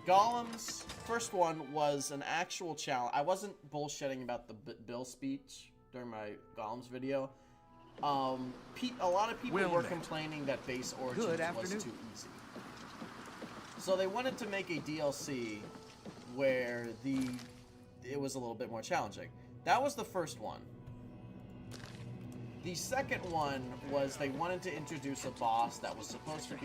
Golems, first one was an actual challenge. I wasn't bullshitting about the Bill speech during my golems video. A lot of people were complaining that base origins was too easy. So they wanted to make a DLC where it was a little bit more challenging. That was the first one. The second one was they wanted to introduce a boss that was supposed to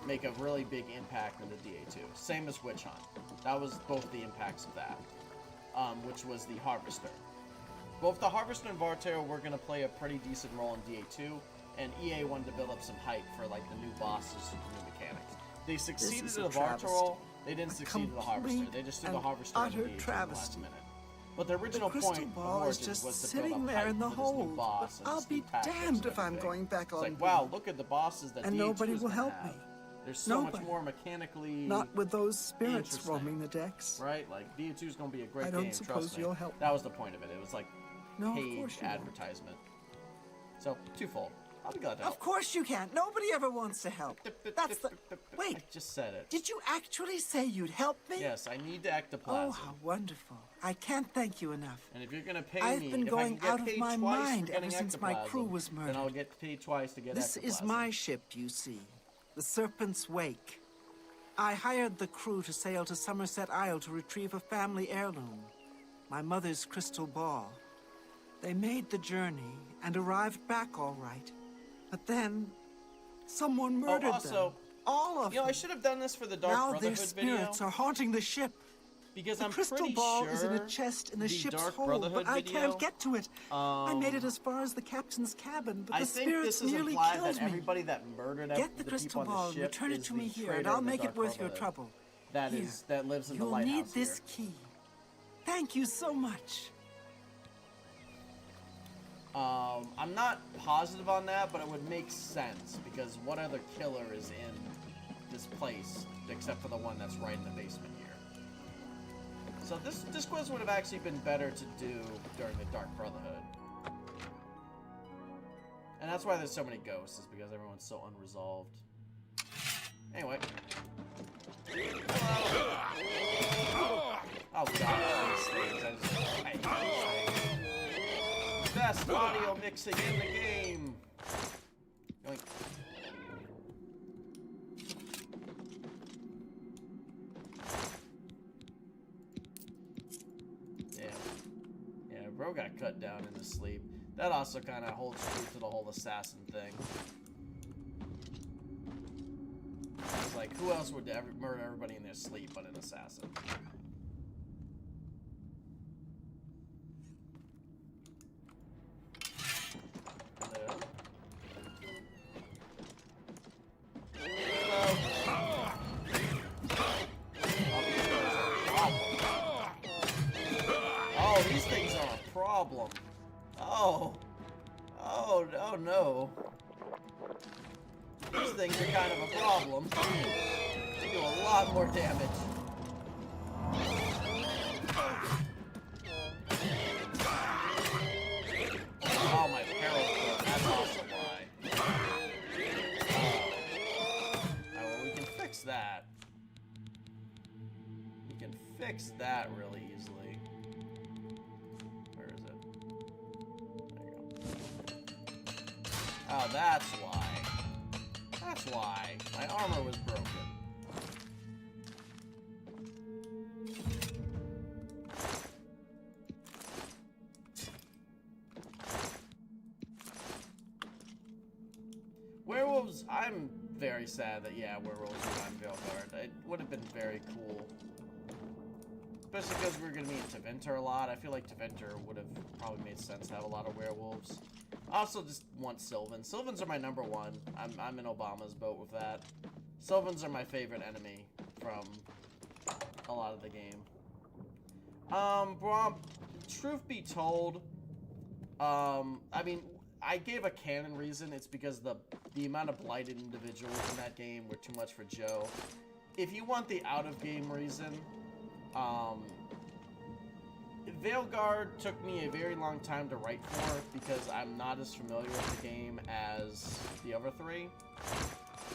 make a really big impact in the DA2. Same as Witch Hunt. That was both the impacts of that, which was the Harvester. Both the Harvester and Vartero were going to play a pretty decent role in DA2, and EA wanted to build up some hype for like the new bosses and the new mechanics. They succeeded in the Vartero, they didn't succeed in the Harvester. They just threw the Harvester in DA2 at the last minute. But the original crystal point ball of is Origins just was to sitting build up there hype in the for this new hold. boss and I'll this new be tactics damned and if I'm everything. going back It's on like, B. wow, look at the bosses that And DH2 nobody is will gonna help have. me. There's so much Nobody. more mechanically Not with those spirits interesting. roaming the decks. Right? Like, DH2 is going to be a great I don't game, suppose trust me. you'll help That was the point of it. It was like No, of paid course you won't. advertisement. So, twofold. I'll be glad to help. Of course you can't. Nobody ever wants to help. That's the... Wait. I just said it. Did you actually say you'd help me? Yes, I need to ectoplasm. Oh, how wonderful. I can't thank you enough. And if you're going to pay I've me, been if I going can get out of paid my twice mind for ever getting since my crew ectoplasm, was murdered. then I'll get paid twice to get This is ectoplasm. my ship, you see. The Serpent's Wake. I hired the crew to sail to Somerset Isle to retrieve a family heirloom. My mother's crystal ball. They made the journey and arrived back all right. But then, someone murdered them. All of you know, them. I should have done this for the Dark Now Brotherhood their spirits video. are haunting the ship. Because the I'm crystal pretty ball sure is in a chest in the ship's Dark hold, Brotherhood but I video, can't get to it. I made it as far as the captain's cabin, but I the think spirits this is nearly implied killed that me. everybody that murdered Get the the crystal people on ball the and ship return it is to me the here, and traitor I'll of the make Dark it worth your Brotherhood. trouble. That Here. is that lives in the You'll lighthouse need this here. key. Thank you so much. I'm not positive on that, but it would make sense because what other killer is in this place except for the one that's right in the basement here? So this quiz would have actually been better to do during the Dark Brotherhood. And that's why there's so many ghosts, is because everyone's so unresolved. Anyway. Oh god, these things. I hate these things. Best audio mixing in the game. Yoink. Yeah, bro got cut down in his sleep. That also kind of holds true to the whole assassin thing. It's like, who else would ever murder everybody in their sleep but an assassin? Oh, these things are a problem. Oh no. These things are kind of a problem. They do a lot more damage. Oh, my peril code. That's also why. Well, we can fix that. We can fix that really easily. Where is it? There you go. Oh, that's why. That's why. My armor was broken. Werewolves, I'm very sad that, yeah, werewolves are on Veilguard. It would have been very cool. Especially because we're going to be in Tevinter a lot. I feel like Tevinter would have probably made sense to have a lot of werewolves. I also just want Sylvan. Sylvans are my number one. I'm in Obama's boat with that. Sylvans are my favorite enemy from a lot of the game. Bro, truth be told, I mean, I gave a canon reason. It's because the amount of blighted individuals in that game were too much for Joe. If you want the out-of-game reason, Veilguard took me a very long time to write for because I'm not as familiar with the game as the other three.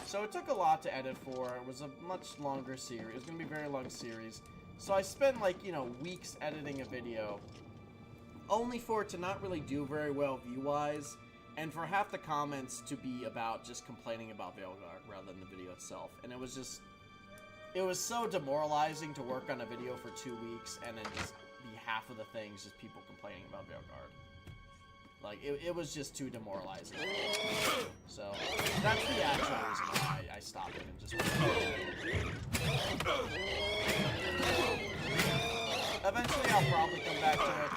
So it took a lot to edit for. It was a much longer series. It was going to be a very long series. So I spent, like, you know, weeks editing a video, only for it to not really do very well view-wise, and for half the comments to be about just complaining about Veilguard rather than the video itself. And it was just, it was so demoralizing to work on a video for 2 weeks and then just be half of the things just people complaining about Veilguard. Like, it was just too demoralizing. So, that's the actual reason why I stopped it and just eventually I'll probably come back to it.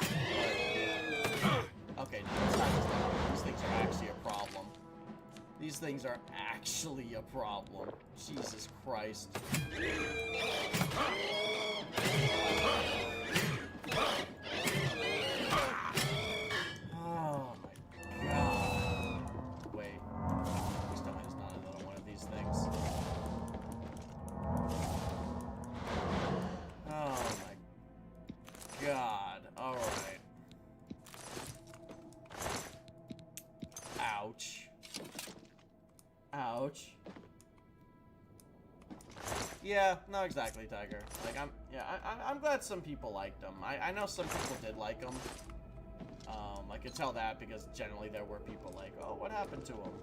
But, okay, no, it's not just that. These things are actually a problem. These things are actually a problem. Jesus Christ. Ouch. Ouch. Yeah, no, exactly, Tiger. Like, I'm glad some people liked them. I know some people did like them. I could tell that because generally there were people like, oh, what happened to them?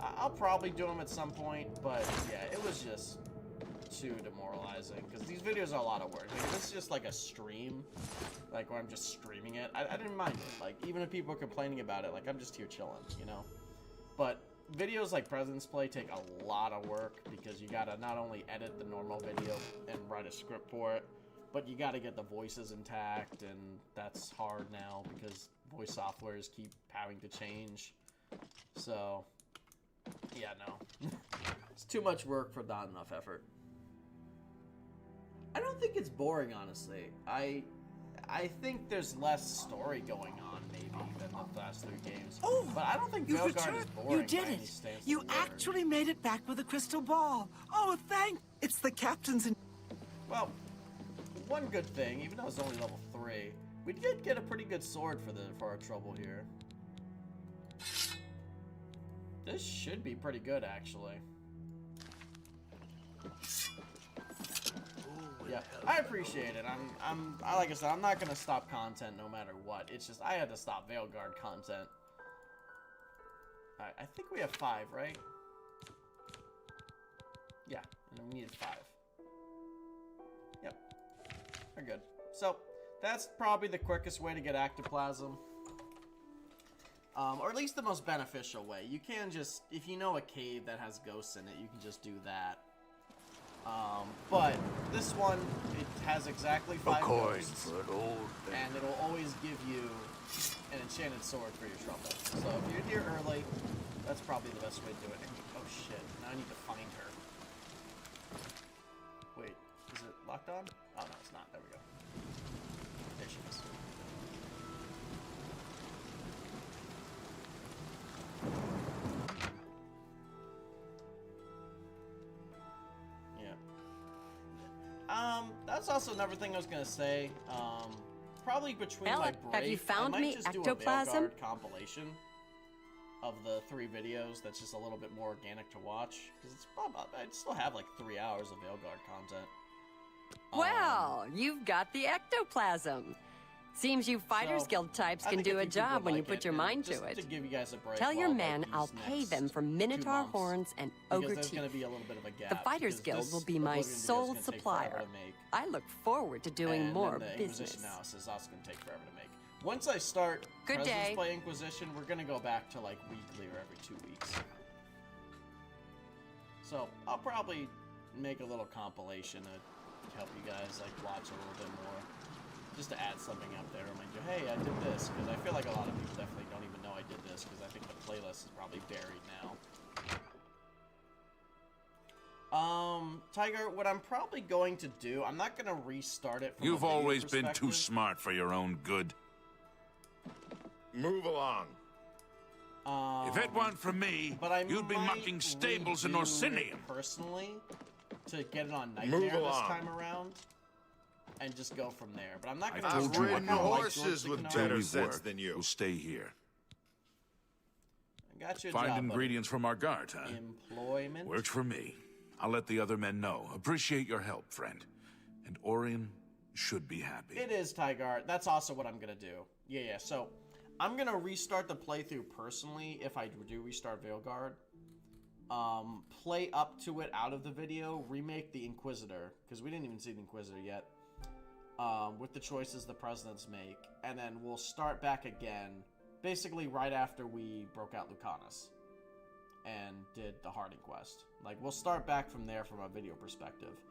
I'll probably do them at some point, but yeah, it was just too demoralizing because these videos are a lot of work. Like, if it's just like a stream, like where I'm just streaming it, I didn't mind it. Like, even if people are complaining about it, like, I'm just here chilling, you know? But videos like President's Play take a lot of work because you gotta not only edit the normal video and write a script for it, but you gotta get the voices intact, and that's hard now because voice softwares keep having to change. So, yeah, no. It's too much work for not enough effort. I don't think it's boring, honestly. I think there's less story going on, maybe, than the last 3 games. Oh, but I don't think you've Veilguard returned. is boring. You did by any it. stance of You the word. actually made it back with a crystal ball. Oh, thank. It's the captain's. Well, one good thing, even though it's only level 3, we did get a pretty good sword for our trouble here. This should be pretty good, actually. Yeah, I appreciate it. Like I said, I'm not gonna stop content no matter what. It's just I had to stop Veilguard content. Alright, I think we have 5, right? Yeah, and we needed 5. Yep, we're good. So that's probably the quickest way to get ectoplasm. Or at least the most beneficial way. You can just, if you know a cave that has ghosts in it, you can just do that. But this one, it has exactly 5 ghosts, for an old and it'll always give you an enchanted sword for your trouble. So if you're here early, that's probably the best way to do it. And oh shit, now I need to find her. Wait, is it locked on? Oh no, it's not. There we go. There she is. That's also another thing I was gonna say. Probably between Well, my break, have you found I might me just do ectoplasm? a Veilguard compilation of the 3 videos. That's just a little bit more organic to watch because it's I still have like 3 hours of Veilguard content. Well, you've got the ectoplasm. Seems you Fighters So, Guild types I can think do if a you people job when you like put it, your and mind just to it. To give you guys a break Tell your while, men like, I'll these pay next them for 2 Minotaur months, horns and because ogre there's teeth. gonna be a little bit of a gap. The Fighters because Guild this will be my Oblivion video is sole gonna take supplier. forever to make. I look forward to doing And more then the Inquisition business. House is also going to take forever to make. Once I start Good President's day. Play Inquisition, we're going to go back to like weekly or every 2 weeks. So I'll probably make a little compilation to help you guys like watch a little bit more. Just to add something up there, remind you, hey, I did this. Because I feel like a lot of people definitely don't even know I did this, because I think the playlist is probably buried now. Tiger, what I'm probably going to do, I'm not going to restart it from You've a video always been too perspective. smart for your own good. Move along. If it weren't for me, But I you'd be might mucking stables in redo Orsinium. it personally, to get it on Move Nightmare this along. time around, and just go from there. But I'm not I going told to. you what ridden not. horses with Till better we sense work, than you. We'll stay here. I got you a Find job, buddy. ingredients from our guard, huh? Employment. Works for me. I'll let the other men know. Appreciate your help, friend. And Orion should be happy. It is, Tigar. That's also what I'm going to do. Yeah. So, I'm going to restart the playthrough personally if I do restart Veilguard. Play up to it out of the video. Remake the Inquisitor, because we didn't even see the Inquisitor yet. With the choices the presidents make. And then we'll start back again, basically right after we broke out Lucanus and did the Harding quest. Like, we'll start back from there from a video perspective.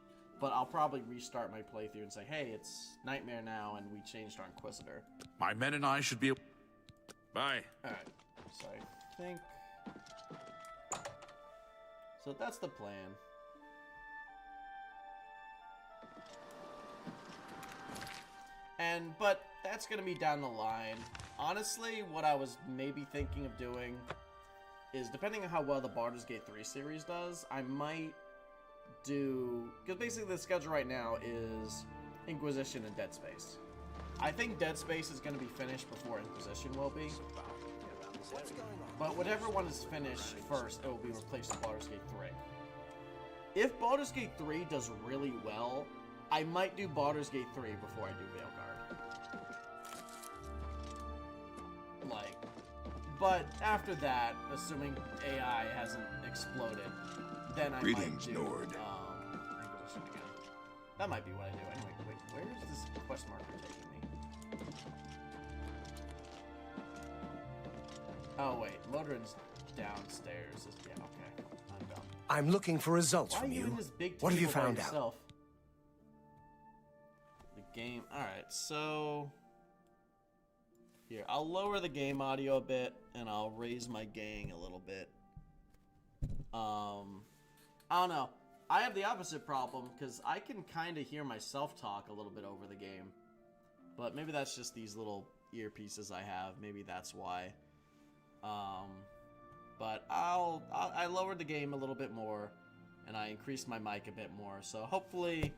But I'll probably restart my playthrough and say, hey, it's Nightmare now, and we changed our Inquisitor. My men and I should be... Bye. Alright, so I think... So that's the plan. But that's gonna be down the line. Honestly, what I was maybe thinking of doing is, depending on how well the Baldur's Gate 3 series does, I might do... Because basically the schedule right now is Inquisition and Dead Space. I think Dead Space is going to be finished before Inquisition will be. But whatever one is finished first, it will be replaced with Baldur's Gate 3. If Baldur's Gate 3 does really well, I might do Baldur's Gate 3 before I do Veilguard. Like, but after that, assuming AI hasn't exploded, then I might do Nord. Inquisition again. That might be what I do. Anyway, wait, where is this quest marker taking me? Oh wait, Modron's downstairs. Yeah, okay. I'm done. I'm looking for results Why from are you you. in this big What have you table by found out? yourself? The game. Alright, so here, I'll lower the game audio a bit and I'll raise my gang a little bit. I don't know. I have the opposite problem because I can kind of hear myself talk a little bit over the game. But maybe that's just these little earpieces I have. Maybe that's why. But I lowered the game a little bit more and I increased my mic a bit more. So hopefully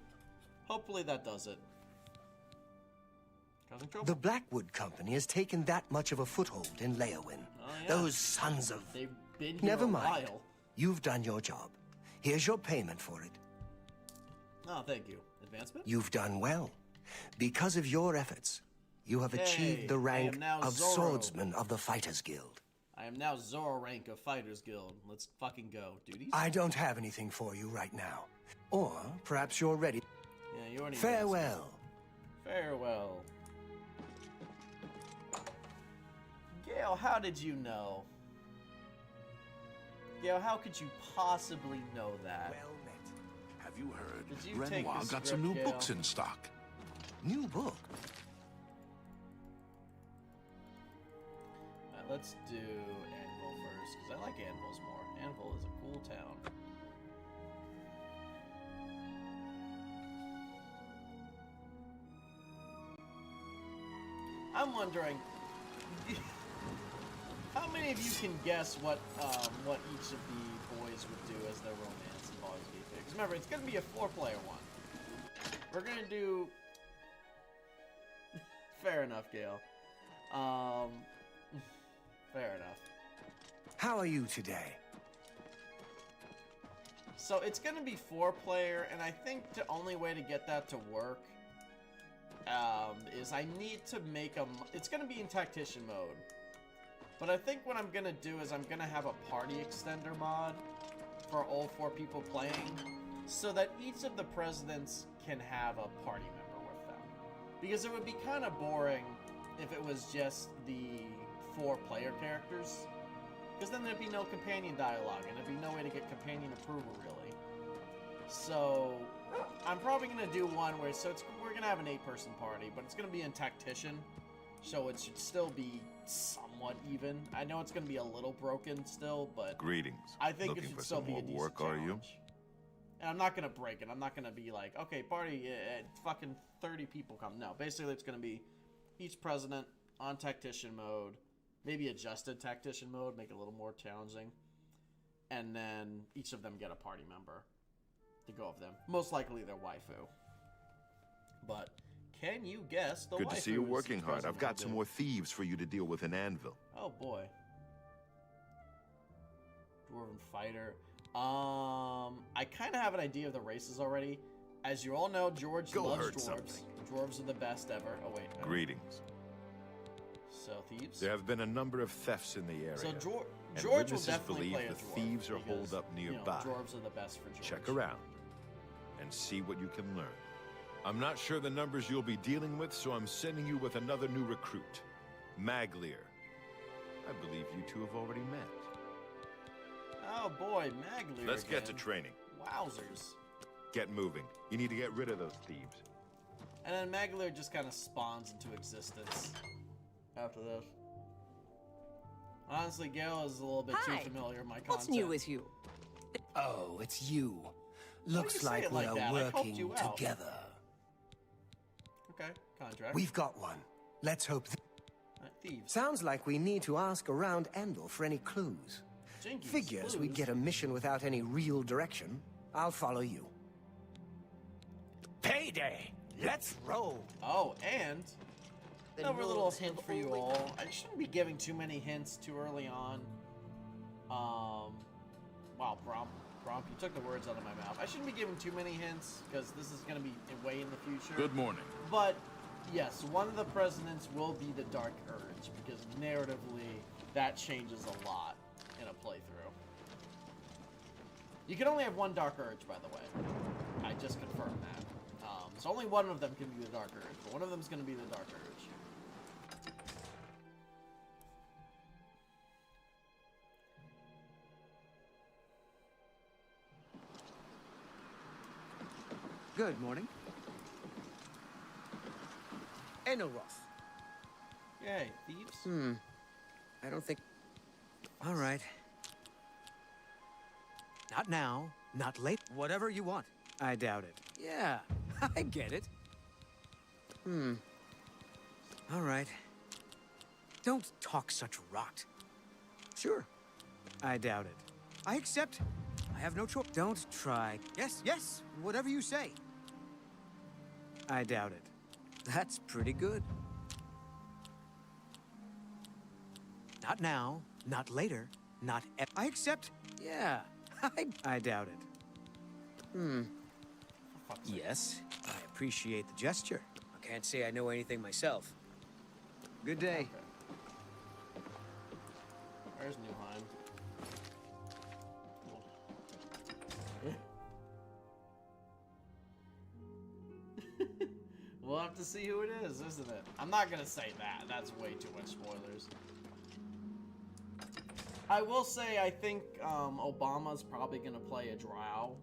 that does it. Causing trouble? The Blackwood Company has taken that much of a foothold in Leyawiin. Oh, yeah. Those sons of... They've been here Never a mind. while. You've done your job. Here's your payment for it. Oh, thank you. Advancement? You've done well. Because of your efforts, you have Hey, achieved the I rank am now of Zorro. Swordsman of the Fighters Guild. I am now Zorro rank of Fighters Guild. Let's fucking go. Duties? I don't have anything for you right now. Or perhaps you're ready. Yeah, you already Farewell. Farewell. Gale, how did you know? Gale, how could you possibly know that? Well met. Have you heard? Did you take Renoir the got script, some new Gale? books in stock. New book? Alright, let's do Anvil first, because I like Anvils more. Anvil is a cool town. I'm wondering, how many of you can guess what each of the boys would do as their romance in Baldur's Gate 3? Because remember, it's going to be a 4-player one. We're going to do... Fair enough, Gale. Fair enough. How are you today? So it's going to be 4-player, and I think the only way to get that to work is I need to make a... It's going to be in Tactician mode. But I think what I'm going to do is I'm going to have a party extender mod for all 4 people playing, so that each of the presidents can have a party member with them. Because it would be kind of boring if it was just the 4 player characters. Because then there'd be no companion dialogue, and there'd be no way to get companion approval, really. So, I'm probably going to do one where, we're going to have an 8-person party, but it's going to be in Tactician, so it should still be somewhat even. I know it's going to be a little broken still, but... Greetings. I think Looking it should for still some be a more decent work, challenge. are you? And I'm not going to break it. I'm not going to be like, okay, party, fucking 30 people come. No, basically it's going to be each president on Tactician mode, maybe adjusted Tactician mode, make it a little more challenging, and then each of them get a party member to go with them. Most likely their waifu. But can you guess the Good waifu to see you is working the hard. I've president got will some do? more thieves for you to deal with in Anvil. Oh boy. Dwarven fighter. I kind of have an idea of the races already. As you all know, George Go loves hurt dwarves. something. Dwarves are the best ever. Oh wait. no. Greetings. So thieves. There have been a number of thefts in the area. So and George will witnesses definitely believe play a the dwarf. thieves are because, holed up you know, nearby. dwarves are the best for George. Check around and see what you can learn. I'm not sure the numbers you'll be dealing with, so I'm sending you with another new recruit, Maglir. I believe you two have already met. Oh boy, Maglir. Let's get to again. training. Wowzers. Get moving. You need to get rid of those thieves. And then Maglir just kind of spawns into existence after this. Honestly, Gale is a little bit Hi. too familiar with my content. What's new with you? Oh, it's you. Looks you say like it we're like that? I helped working you out. together. Okay, contract. We've got one. Let's hope. Thieves. Sounds like we need to ask around Endor for any clues. Jinkies, Figures we'd clues. get a mission without any real direction. I'll follow you. Payday! Let's roll! Oh, and Another little hint for you all. I shouldn't be giving too many hints too early on. Wow, Bromp, you took the words out of my mouth. I shouldn't be giving too many hints, because this is going to be way in the future. Good morning. But, yes, one of the presidents will be the Dark Urge, because narratively, that changes a lot in a playthrough. You can only have one Dark Urge, by the way. I just confirmed that. So only one of them can be the Dark Urge, but one of them is going to be the Dark Urge. Good morning. Enelroth. Yay, thieves? I don't think... All right. Not now, not late. Whatever you want. I doubt it. Yeah, I get it. All right. Don't talk such rot. Sure. I doubt it. I accept. I have no choice. Don't try. Yes, yes, whatever you say. I doubt it. That's pretty good. Not now, not later, not I accept. Yeah, I doubt it. Yes, I appreciate the gesture. I can't say I know anything myself. Good day. Okay. Where's Newheim? We'll have to see who it is, isn't it? I'm not gonna say that. That's way too much spoilers. I will say I think Obama's probably gonna play a drow,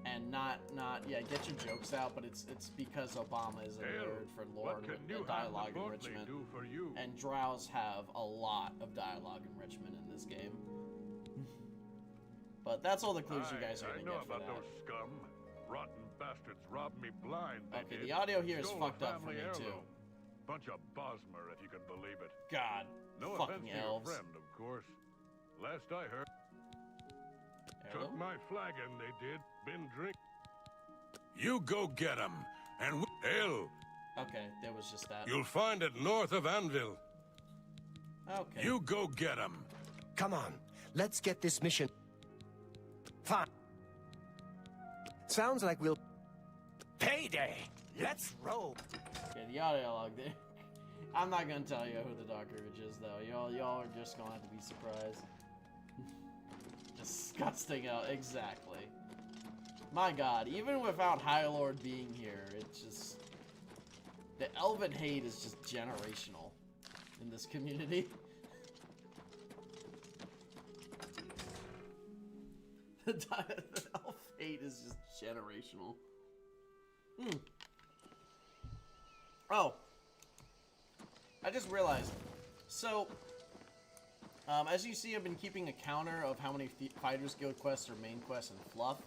and not yeah, get your jokes out, but it's because Obama is a nerd for lore and dialogue enrichment, and drows have a lot of dialogue enrichment in this game. But that's all the clues you guys are gonna get for that. Those scum. Rotten bastards robbed me blind. Okay, the audio here is fucked up for me too. Bunch of Bosmer, if you can believe it. God, no fucking offense elves. To your friend, of course. Last I heard, took my flagon. They did. Been drink. You go get him, and hell. Okay, there was just that. You'll find it north of Anvil. Okay. You go get him. Come on, let's get this mission. Fine. Sounds like we'll... Payday! Let's roll! Okay, the audio log there. I'm not gonna tell you who the Dark Urge is, though. Y'all are just gonna have to be surprised. Disgusting out, exactly. My god, even without High Lord being here, it's just... The elven hate is just generational in this community. The elf hate is just generational. Oh. I just realized. So, as you see, I've been keeping a counter of how many Fighters Guild quests are main quests and fluff.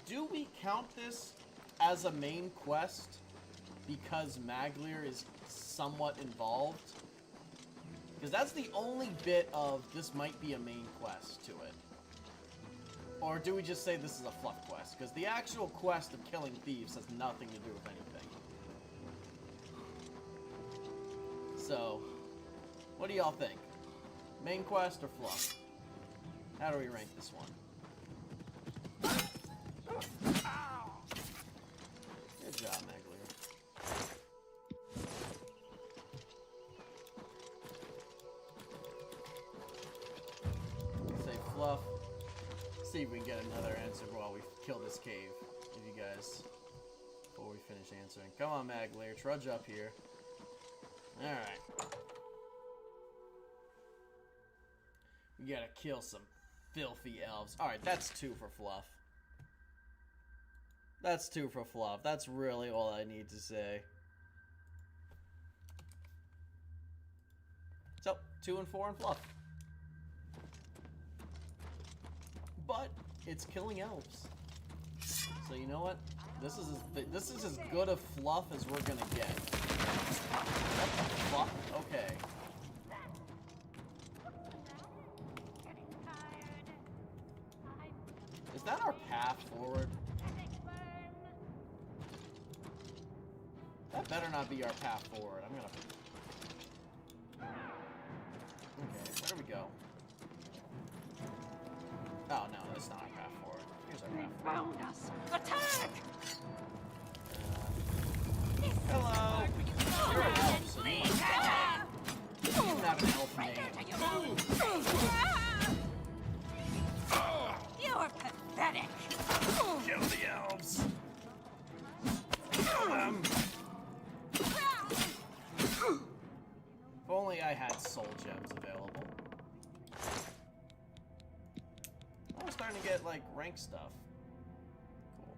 Do we count this as a main quest because Maglir is somewhat involved? Because that's the only bit of this might be a main quest to it. Or do we just say this is a fluff quest? Because the actual quest of killing thieves has nothing to do with anything. So, what do y'all think? Main quest or fluff? How do we rank this one? Good job, Maglir. Say fluff. See if we can get another answer while we kill this cave. If you guys, before we finish answering. Come on, Maglir, trudge up here. Alright. We gotta kill some filthy elves. Alright, that's 2 for fluff. That's 2 for fluff. That's really all I need to say. So, 2 and 4 and fluff. But it's killing elves. So you know what? This is as good a fluff as we're gonna get. What the fuck? Okay. Is that our path forward? That That better not be our path forward. I'm gonna... Okay, where do we go? Oh, no, that's not our path forward. Here's our path forward. Found us! Attack! Hello! You're an elf, so you must die. You don't have an elf name. You're pathetic! Kill the elves! Kill them! If only I had soul gems available. I'm starting to get, like, rank stuff. Cool.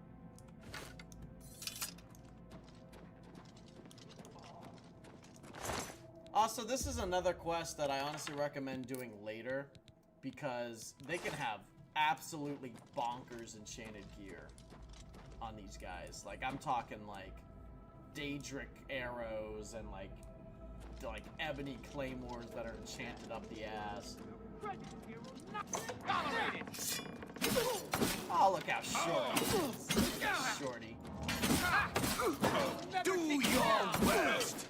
Also, this is another quest that I honestly recommend doing later, because they can have absolutely bonkers enchanted gear on these guys. Like, I'm talking, like, Daedric arrows and, like ebony claymores that are enchanted up the ass. Oh, look how short he is. Shorty. Do your best!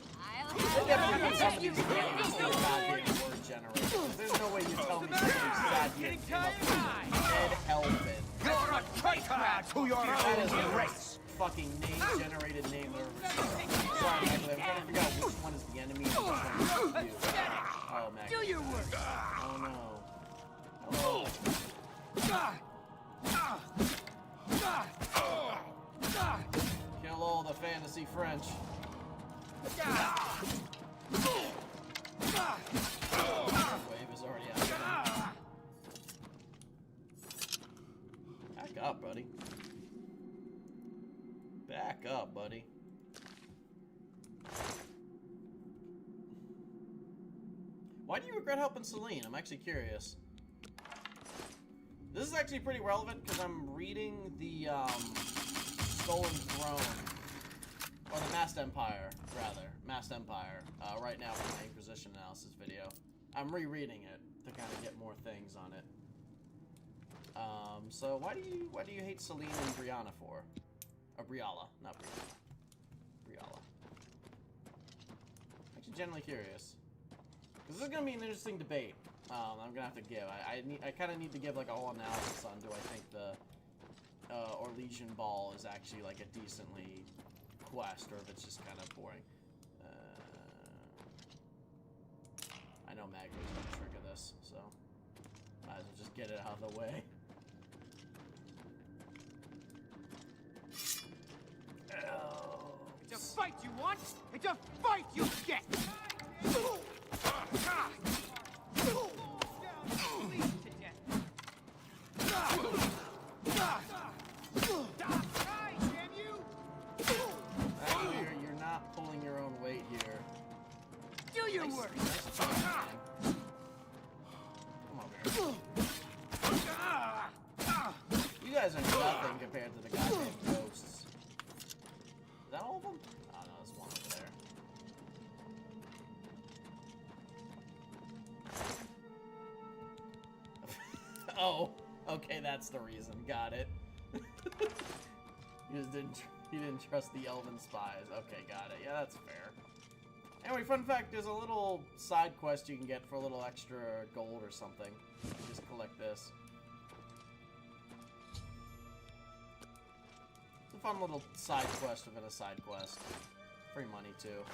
They definitely put some of these games in the goddamn word generator. There's no way you tell me something sad yet came up with Ed Elfin. You're a traitor to your That is own the race! worst fucking name-generated name I've ever seen. Sorry, Maglir, I'm trying to figure out which one is the enemy and which one is you. Oh, Maglir. Do your work! Oh, no. Oh. Kill all the fantasy French. Wave is already out there. Back up, buddy. Back up, buddy. Why do you regret helping Celine? I'm actually curious. This is actually pretty relevant because I'm reading the Stolen Throne, or the Masked Empire, rather. Masked Empire, right now for my Inquisition analysis video. I'm rereading it to kind of get more things on it. So why do you hate Celine and Brianna for? Or Briala, not Brianna. Briala. Actually, genuinely curious. Because this is gonna be an interesting debate. I'm gonna have to give. I kind of need to give like a whole analysis on do I think the Orlesian Ball is actually like a decently quest or if it's just kind of boring. I know Maglir's gonna trigger this, so might as well just get it out of the way. It's a fight you want. It's a fight you get. Maglir, you're not pulling your own weight here. Do your work. Come over here. You guys are nothing compared to the goddamn ghosts. Is that all of them? Oh no, there's one over there. Oh, okay, that's the reason. Got it. He didn't trust the elven spies. Okay, got it. Yeah, that's fair. Anyway, fun fact, there's a little side quest you can get for a little extra gold or something. You just collect this. It's a fun little side quest within a side quest. Free money, too.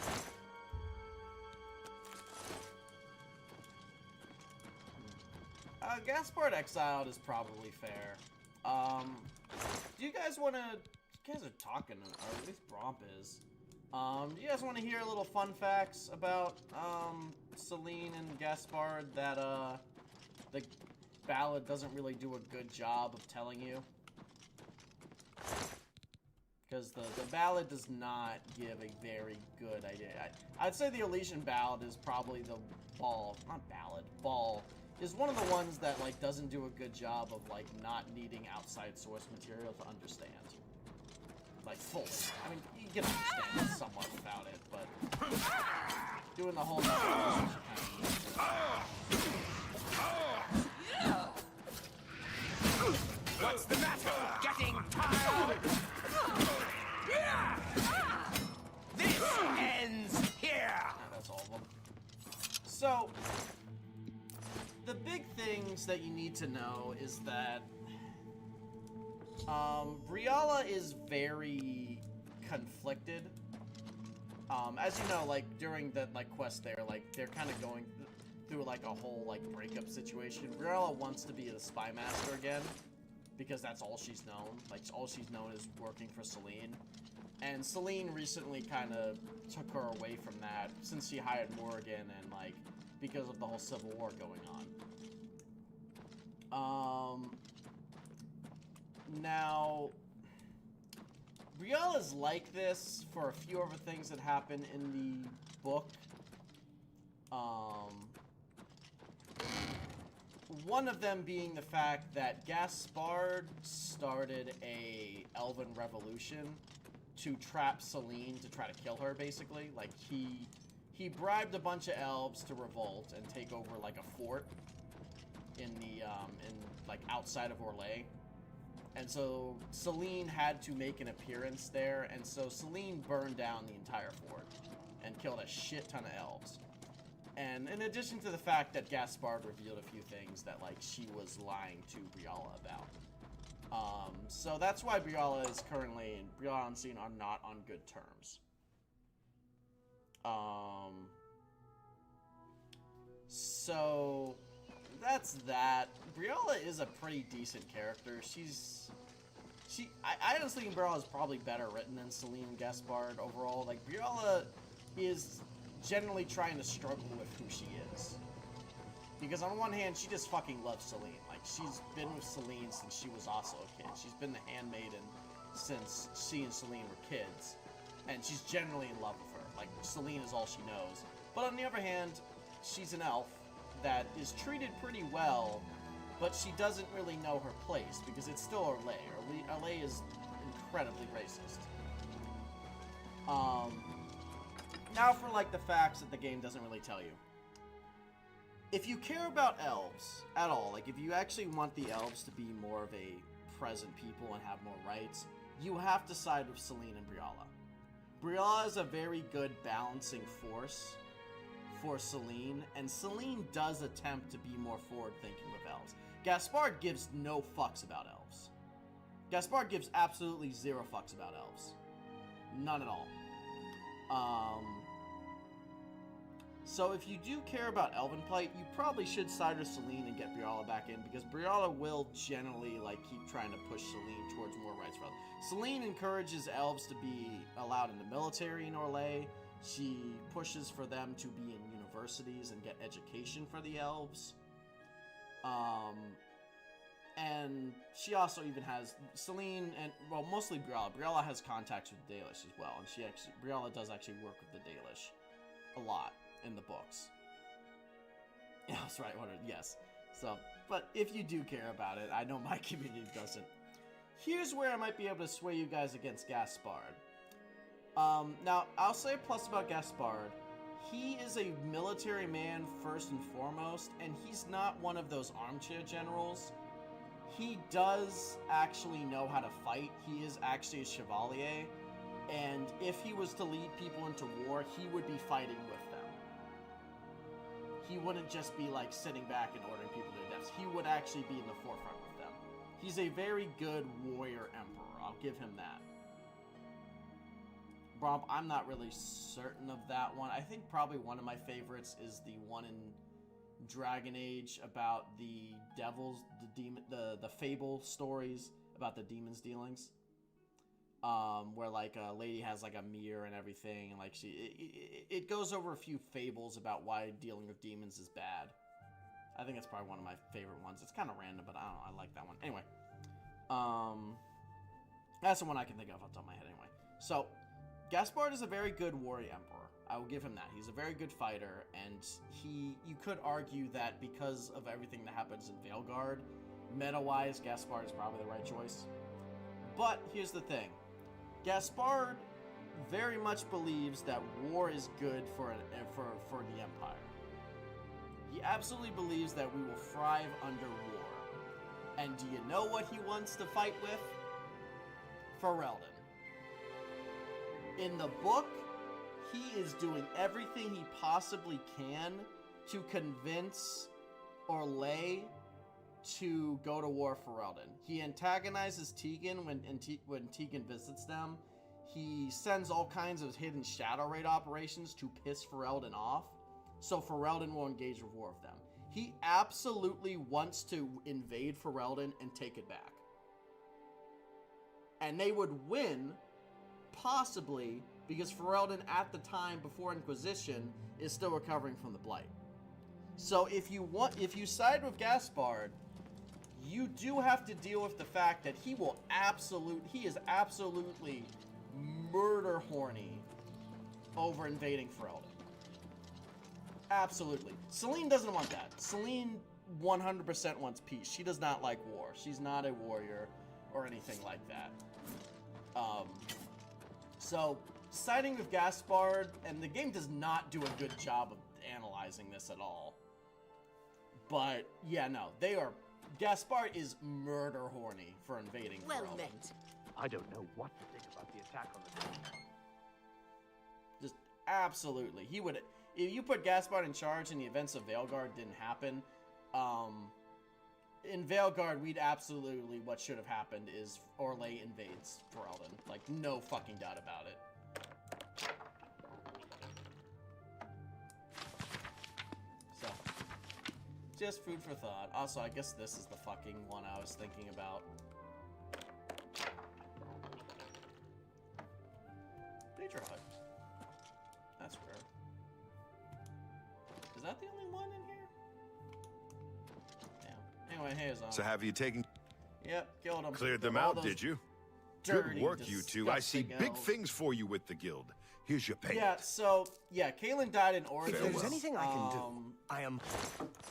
Gaspard Exiled is probably fair. Do you guys want to... You guys are talking, or at least Bromp is. Do you guys want to hear little fun facts about Celine and Gaspard that the ballad doesn't really do a good job of telling you? Because the ballad does not give a very good idea. I'd say the Elysian ballad is probably the ball is one of the ones that like doesn't do a good job of like not needing outside source material to understand. Like fully. I mean, you can understand somewhat without it, but doing the whole What's the matter? Getting tired? This the big things that you need to know is that Briala is very conflicted. As you know, like, during the, like, quest there, like, they're kind of going through, like, a whole, like, breakup situation. Briala wants to be the spy master again, because that's all she's known. Like, all she's known is working for Celine. And Celine recently kind of took her away from that, since she hired Morrigan and, like, because of the whole Civil War going on. Now, Briala's like this for a few other things that happen in the book. One of them being the fact that Gaspard started a elven revolution to trap Celine to try to kill her, basically. Like, he bribed a bunch of elves to revolt and take over, like, a fort in the, like, outside of Orlais. And so Celine had to make an appearance there, and so Celine burned down the entire fort and killed a shit ton of elves. And in addition to the fact that Gaspard revealed a few things that, like, she was lying to Briala about. So that's why Briala is currently, and Briala and Celine are not on good terms. So that's that. Briala is a pretty decent character. I honestly think Briala is probably better written than Celine and Gaspard overall. Like, Briala is generally trying to struggle with who she is. Because on one hand, she just fucking loves Celine. Like, she's been with Celine since she was also a kid. She's been the handmaiden since she and Celine were kids. And she's generally in love with her. Like, Celine is all she knows. But on the other hand, she's an elf that is treated pretty well, but she doesn't really know her place, because it's still Orlais. Orlais is incredibly racist. Now for, like, the facts that the game doesn't really tell you. If you care about elves at all, like, if you actually want the elves to be more of a present people and have more rights, you have to side with Celine and Briala. Briala is a very good balancing force for Celine, and Celine does attempt to be more forward-thinking with elves. Gaspard gives no fucks about elves. Gaspard gives absolutely zero fucks about elves. None at all. So if you do care about elven plight, you probably should side with Celine and get Briala back in, because Briala will generally, like, keep trying to push Celine towards more rights for elves. Celine encourages elves to be allowed in the military in Orlais. She pushes for them to be in universities and get education for the elves. And she also even has Celine and, well, mostly Briala. Briala has contacts with the Dalish as well, and Briala does actually work with the Dalish a lot in the books. Yeah, that's right. Yes. So, but if you do care about it, I know my community doesn't. Here's where I might be able to sway you guys against Gaspard. Now, I'll say a plus about Gaspard. He is a military man first and foremost, and he's not one of those armchair generals. He does actually know how to fight. He is actually a chevalier, and if he was to lead people into war, he would be fighting with them. He wouldn't just be, like, sitting back and ordering people to their deaths. He would actually be in the forefront with them. He's a very good warrior emperor. I'll give him that. Bromp, I'm not really certain of that one. I think probably one of my favorites is the one in Dragon Age about the devils, the fable stories about the demons' dealings. Where, like, a lady has, like, a mirror and everything, and, like, it goes over a few fables about why dealing with demons is bad. I think it's probably one of my favorite ones. It's kind of random, but I don't know, I like that one. Anyway, that's the one I can think of off the top of my head anyway. So, Gaspard is a very good warrior emperor. I will give him that. He's a very good fighter, and you could argue that because of everything that happens in Veilguard, meta-wise, Gaspard is probably the right choice. But here's the thing. Gaspard very much believes that war is good for the Empire. He absolutely believes that we will thrive under war. And do you know what he wants to fight with? Ferelden. In the book, he is doing everything he possibly can to convince Orlais to go to war for Ferelden. He antagonizes Tegan when Tegan visits them. He sends all kinds of hidden shadow raid operations to piss Ferelden off, so Ferelden will engage in war with them. He absolutely wants to invade Ferelden and take it back. And they would win, possibly, because Ferelden at the time before Inquisition is still recovering from the Blight. So if you side with Gaspard, you do have to deal with the fact that he is absolutely murder horny over invading Ferelden. Absolutely. Celine doesn't want that. Celine 100% wants peace. She does not like war. She's not a warrior or anything like that. So siding with Gaspard, and the game does not do a good job of analyzing this at all. But yeah, no, Gaspard is murder horny for invading Ferelden. Met. I don't know what to think about the attack on the town. Just absolutely. He would, if you put Gaspard in charge and the events of Veilguard didn't happen, in Veilguard, what should have happened is Orlais invades Ferelden. Like, no fucking doubt about it. So, just food for thought. Also, I guess this is the fucking one I was thinking about. Nature Hut. That's rare. Is that the only one in here? Anyway, hey, So have you taken... Yep, killed them. Cleared them out, did you? Good work, you two. I see big things for you with the guild. Here's your payment. Yeah, so, Caitlin died in Origins. If there's anything I can do, I am...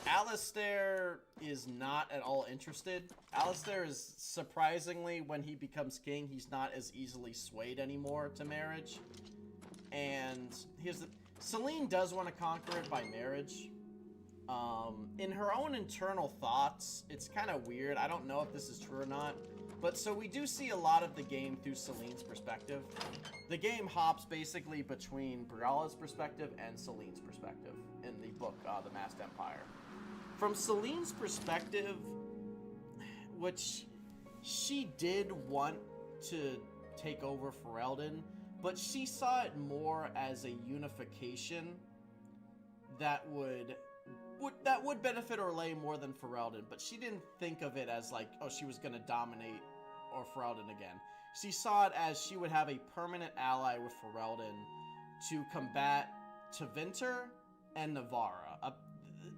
Alistair is not at all interested. Alistair is, surprisingly, when he becomes king, he's not as easily swayed anymore to marriage. And Celine does want to conquer it by marriage. In her own internal thoughts, it's kind of weird. I don't know if this is true or not. But so we do see a lot of the game through Celine's perspective. The game hops basically between Briala's perspective and Celine's perspective in the book, The Masked Empire. From Celine's perspective, which she did want to take over Ferelden, but she saw it more as a unification that would benefit Orlais more than Ferelden, but she didn't think of it as like, oh, she was going to dominate or Ferelden again. She saw it as she would have a permanent ally with Ferelden to combat Tevinter and Navarra.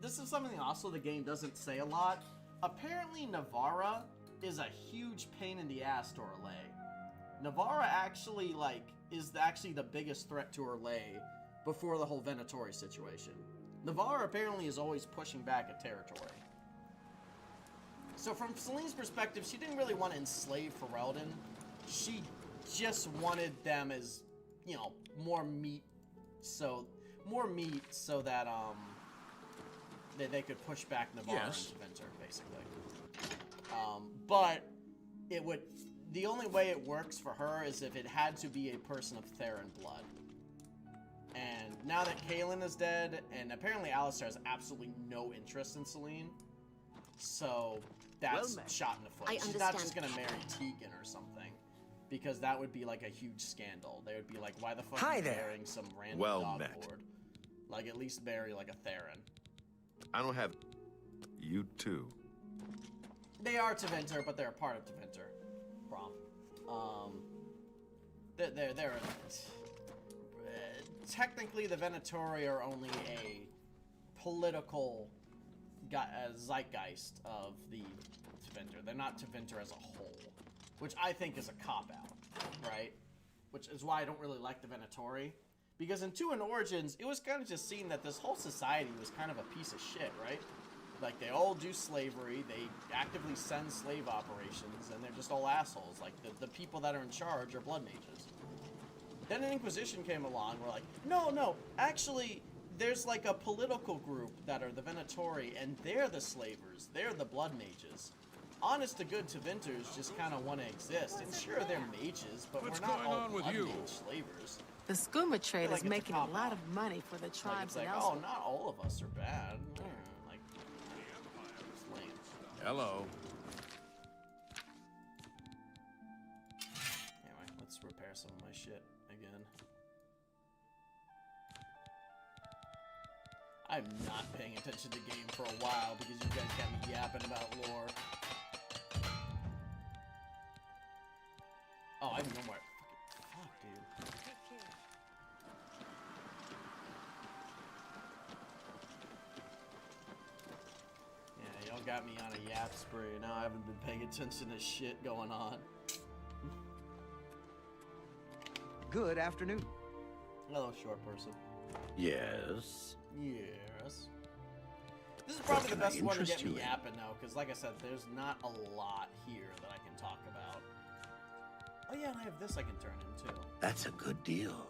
This is something also the game doesn't say a lot. Apparently Navarra is a huge pain in the ass to Orlais. Navarra actually is actually the biggest threat to Orlais before the whole Venatori situation. Navarra apparently is always pushing back a territory. So from Celine's perspective, she didn't really want to enslave Ferelden. She just wanted them as, more meat so that they could push back Navarra and Tevinter, basically. But the only way it works for her is if it had to be a person of Theron blood. And now that Caitlin is dead, and apparently Alistair has absolutely no interest in Celine, so that's shot in the foot. She's not just gonna marry Tegan or something, because that would be like a huge scandal. They would be like, why the fuck are you marrying some random dog lord? Like, at least marry like a Theron. I don't have... You too. They are Tevinter, but they're a part of Tevinter. They're technically, the Venatori are only a political zeitgeist of the Tevinter. They're not Tevinter as a whole, which I think is a cop-out, right? Which is why I don't really like the Venatori. Because in 2 and Origins, it was kind of just seen that this whole society was kind of a piece of shit, right? Like, they all do slavery, they actively send slave operations, and they're just all assholes. Like, the people that are in charge are blood mages. Then an Inquisition came along, we're like, no, actually, there's like a political group that are the Venatori, and they're the slavers, they're the blood mages. Honest to good Tevinters just kind of want to exist, and sure, they're mages, but we're not all blood mage slavers. The skooma trade is making a lot of money for the tribes and elsewhere. Oh, not all of us are bad. Hello. Anyway, let's repair some of my shit again. I'm not paying attention to the game for a while because you guys got me yapping about lore. Oh, I have no more. Fuck, dude. Yeah, y'all got me on a yap spree. Now I haven't been paying attention to shit going on. Good afternoon. Hello, short person. Yes. Yes. This is probably the best one to get me yapping now, because like I said, there's not a lot here that I can talk about. Oh yeah, and I have this I can turn into. That's a good deal.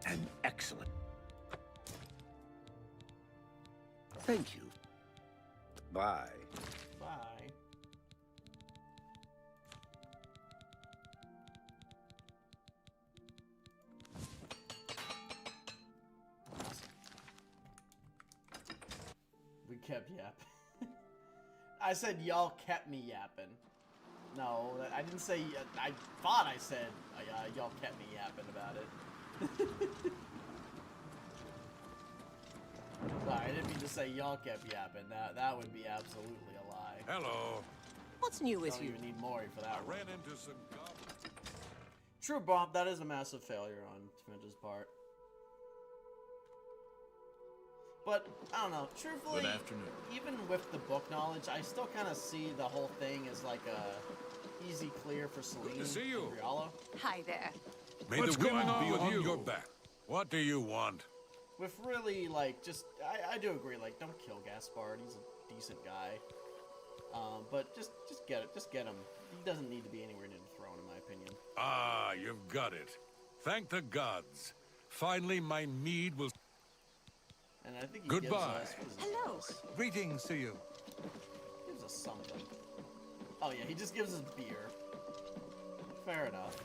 An excellent. Thank you. Bye. Bye. Awesome. We kept yapping. I said y'all kept me yapping. No, I didn't say. I thought I said y'all kept me yapping about it. Sorry, I didn't mean to say y'all kept yapping. That would be absolutely a lie. Hello. What's new with Don't you? even need Maury for that. I ran into some True, Bob. That is a massive failure on Finch's part. But I don't know. Truthfully, Good afternoon. even with the book knowledge, I still kind of see the whole thing as like a easy clear for Celine to see you. and Briala. Hi there. May What's the wind going on be with on you? your back. What do you want? With really, like, just, I do agree, like, don't kill Gaspard, he's a decent guy. But just get it, just get him. He doesn't need to be anywhere near the throne, in my opinion. Ah, you've got it. Thank the gods. Finally, my mead will... And I think he Goodbye. gives us, what is he Hello. give us? Greetings to you. He gives us something. Oh yeah, he just gives us beer. Fair enough.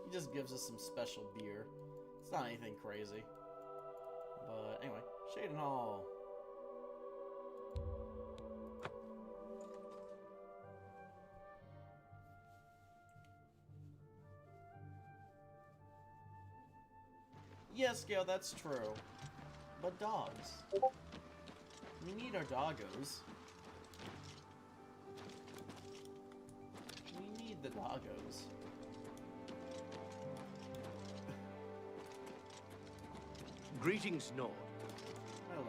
He just gives us some special beer. It's not anything crazy. But anyway, Cheydinhal. Yes, Gale, that's true. But dogs. We need our doggos. We need the doggos. Greetings, Nord. Hello.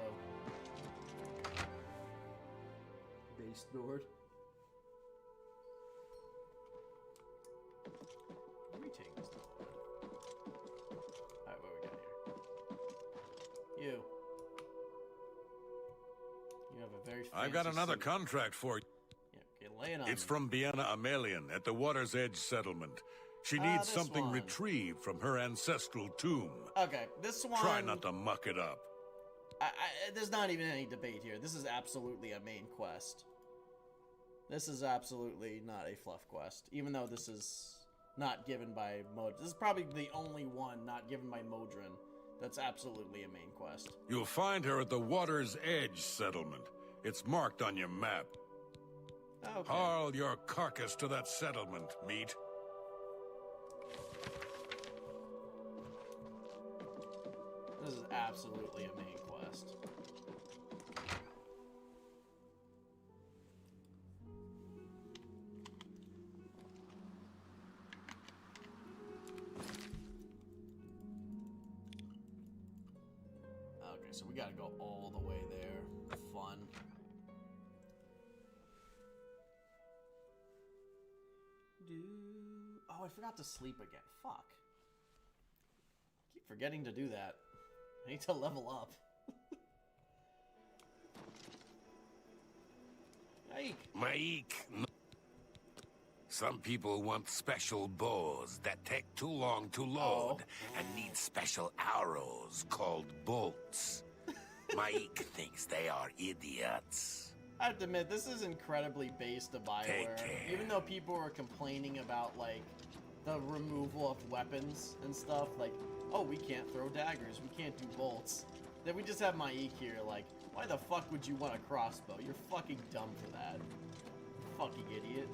Base Nord. Greetings, Nord. Alright, what we got here? You. You have a very fancy I've got another suit. contract for you. Yeah, okay, lay it on It's me. from Bienna Amelian at the Water's Edge settlement. She needs this something one. retrieved from her ancestral tomb. Okay, this one... Try not to muck it up. There's not even any debate here. This is absolutely a main quest. This is absolutely not a fluff quest, even though this is not given by Mod. This is probably the only one not given by Modron that's absolutely a main quest. You'll find her at the Water's Edge settlement. It's marked on your map. Okay. Haul your carcass to that settlement, meat. This is absolutely a main quest. Okay, so we gotta go all the way there. Fun. Oh, I forgot to sleep again. Fuck. Keep forgetting to do that. I need to level up. Maik. Some people want special bows that take too long to load and need special arrows called bolts. Maik thinks they are idiots. I have to admit, this is incredibly based to BioWare. Even though people were complaining about, like, the removal of weapons and stuff, like, oh, we can't throw daggers, we can't do bolts. Then we just have Maik here, like, why the fuck would you want a crossbow? You're fucking dumb for that. Fucking idiot.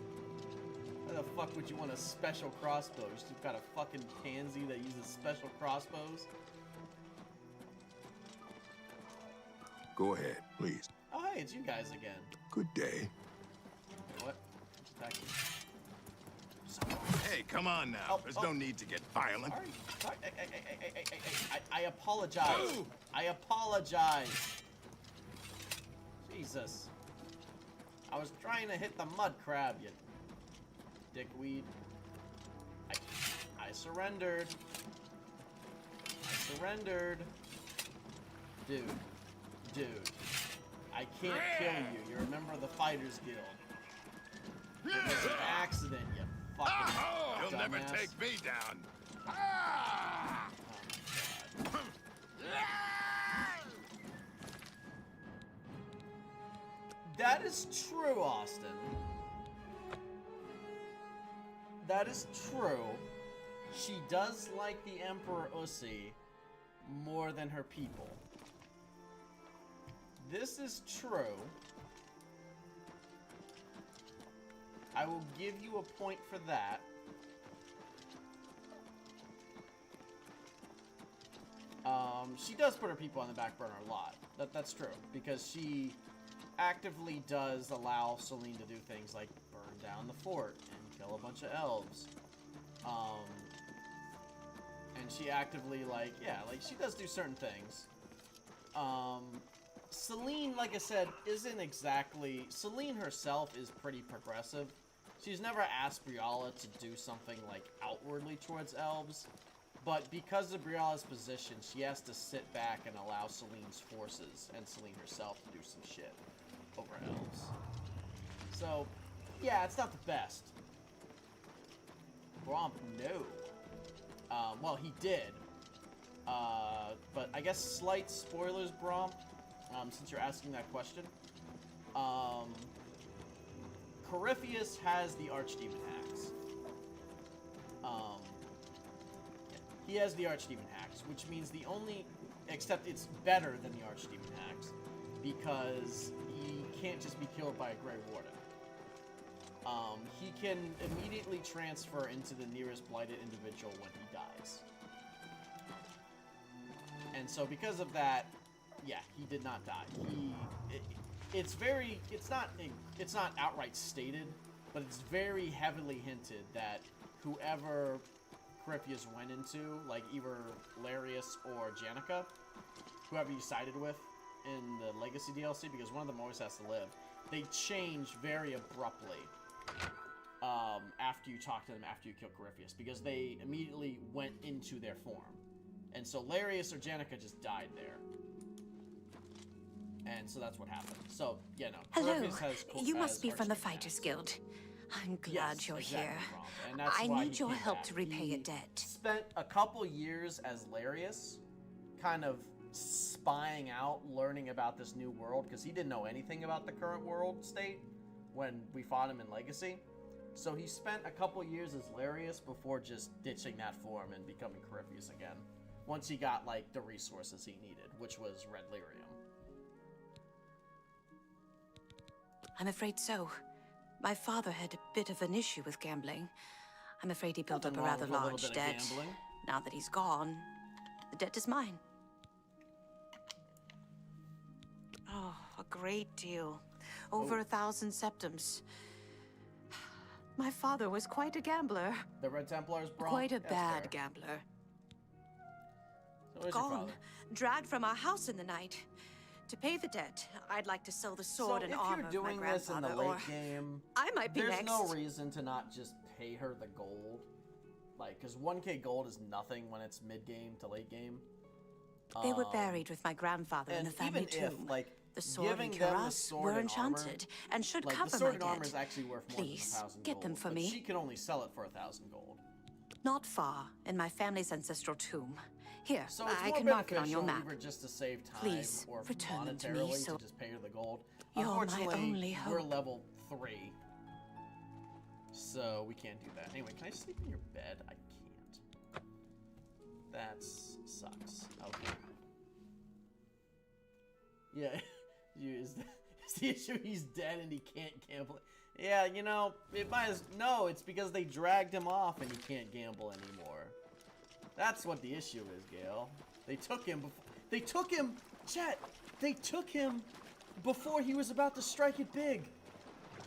Why the fuck would you want a special crossbow? You've got a fucking pansy that uses special crossbows? Go ahead, please. Oh, hey, it's you guys again. Good day. What? Attack you. Hey, come on now. There's no need to get violent. Sorry. I apologize. Ooh. I apologize. Jesus. I was trying to hit the mud crab, you dickweed. I surrendered. I surrendered. Dude. I can't kill you. You're a member of the Fighters Guild. It was an accident, you fucking You'll dumbass. never take me down. That is true, Austin. That is true. She does like the Emperor Ussi more than her people. This is true. I will give you a point for that. She does put her people on the back burner a lot. That's true, because she actively does allow Celine to do things like burn down the fort and kill a bunch of elves. And she actively, like, yeah, like, she does do certain things. Celine, like I said, isn't exactly... Celine herself is pretty progressive. She's never asked Briala to do something, like, outwardly towards elves. But because of Briala's position, she has to sit back and allow Celine's forces and Celine herself to do some shit over elves. So, yeah, it's not the best. Gromp, no. Well, he did. But I guess slight spoilers, Gromp, since you're asking that question. Corypheus has the Archdemon Axe. He has the Archdemon Axe, which means the only... Except it's better than the Archdemon Axe, because he can't just be killed by a Grey Warden. He can immediately transfer into the nearest blighted individual when he dies. And so because of that, yeah, he did not die. It's not outright stated, but it's very heavily hinted that whoever Corypheus went into, like either Larius or Janica, whoever you sided with in the Legacy DLC, because one of them always has to live, they change very abruptly after you talk to them, after you kill Corypheus, because they immediately went into their form. And so Larius or Janica just died there. And so that's what happened. So, yeah, no. Hello. Has you must be from the Fighters Guild. I'm glad you're here. And that's I why need he your came help back. to repay He a debt. Spent a couple years as Larius, kind of spying out, learning about this new world, because he didn't know anything about the current world state when we fought him in Legacy. So he spent a couple years as Larius before just ditching that form and becoming Corypheus again. Once he got, like, the resources he needed, which was Red Lyrium. I'm afraid so. My father had a bit of an issue with gambling. I'm afraid he built up a rather large debt. Now that he's gone, the debt is mine. Oh, a great deal. Over 1,000 septums. My father was quite a gambler. The Red Templars brought... Quite a Yes, bad fair. gambler. So where's your Gone. father? Dragged from our house in the night. To pay the debt, I'd like to sell the sword So and if armor you're of doing my this in the grandfather, late or game, I might be there's next. no reason to not just pay her the gold. Like, because 1k gold is nothing when it's mid-game to late game. They were buried with my grandfather in and the family even tomb. if, like, the sword giving and them the cuirass sword were and enchanted armor, and should like, cover the sword my and armor debt. is actually worth more Please, than 1,000 get gold, them for but me. she can only sell it for 1,000 gold. Not far, in my family's ancestral tomb. Here, So it's I more can mark it on your beneficial map. either just to save time Please, or return them to me monetarily so- to just pay her the gold. You're my Unfortunately, only we're hope. level 3. So we can't do that. Anyway, can I sleep in your bed? I can't. That sucks. Okay. Yeah, is the issue he's dead and he can't gamble? Yeah, you know, it might as... No, it's because they dragged him off and he can't gamble anymore. That's what the issue is, Gale. They took him before... They took him... Chet! They took him before he was about to strike it big.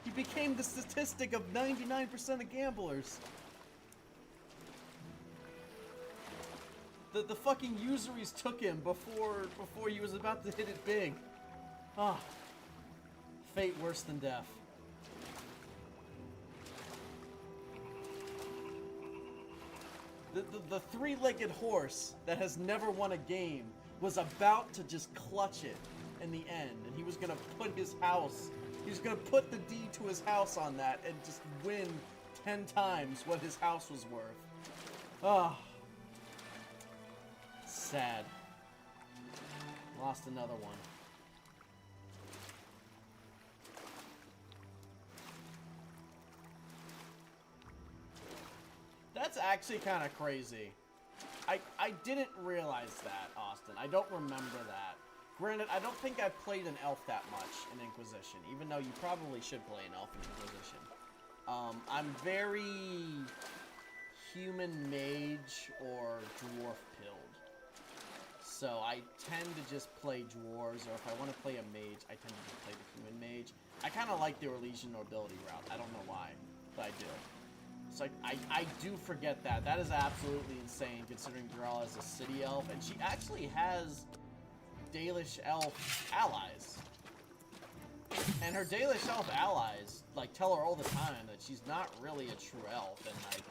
He became the statistic of 99% of gamblers. The fucking usuries took him before he was about to hit it big. Ah. Fate worse than death. The three-legged horse that has never won a game was about to just clutch it in the end, and he was gonna put his house, he was gonna put the deed to his house on that and just win 10 times what his house was worth. Ah. Sad. Lost another one. That's actually kind of crazy. I didn't realize that, Austin. I don't remember that. Granted, I don't think I've played an elf that much in Inquisition, even though you probably should play an elf in Inquisition. I'm very human mage or dwarf pilled. So I tend to just play dwarves, or if I want to play a mage, I tend to just play the human mage. I kind of like the Orlesian nobility route. I don't know why, but I do. So I do forget that. That is absolutely insane, considering Dural is a city elf, and she actually has Dalish elf allies. And her Dalish elf allies, like, tell her all the time that she's not really a true elf, and, like,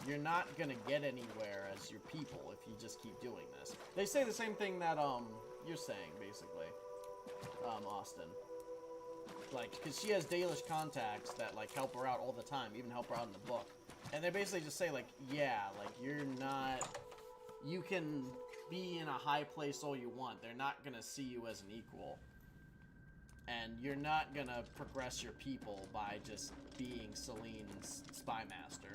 you're not gonna get anywhere as your people if you just keep doing this. They say the same thing that, you're saying, basically, Austin. Like, because she has Dalish contacts that, like, help her out all the time, even help her out in the book. And they basically just say, like, yeah, like, you're not... You can be in a high place all you want. They're not gonna see you as an equal. And you're not gonna progress your people by just being Celine's spy master.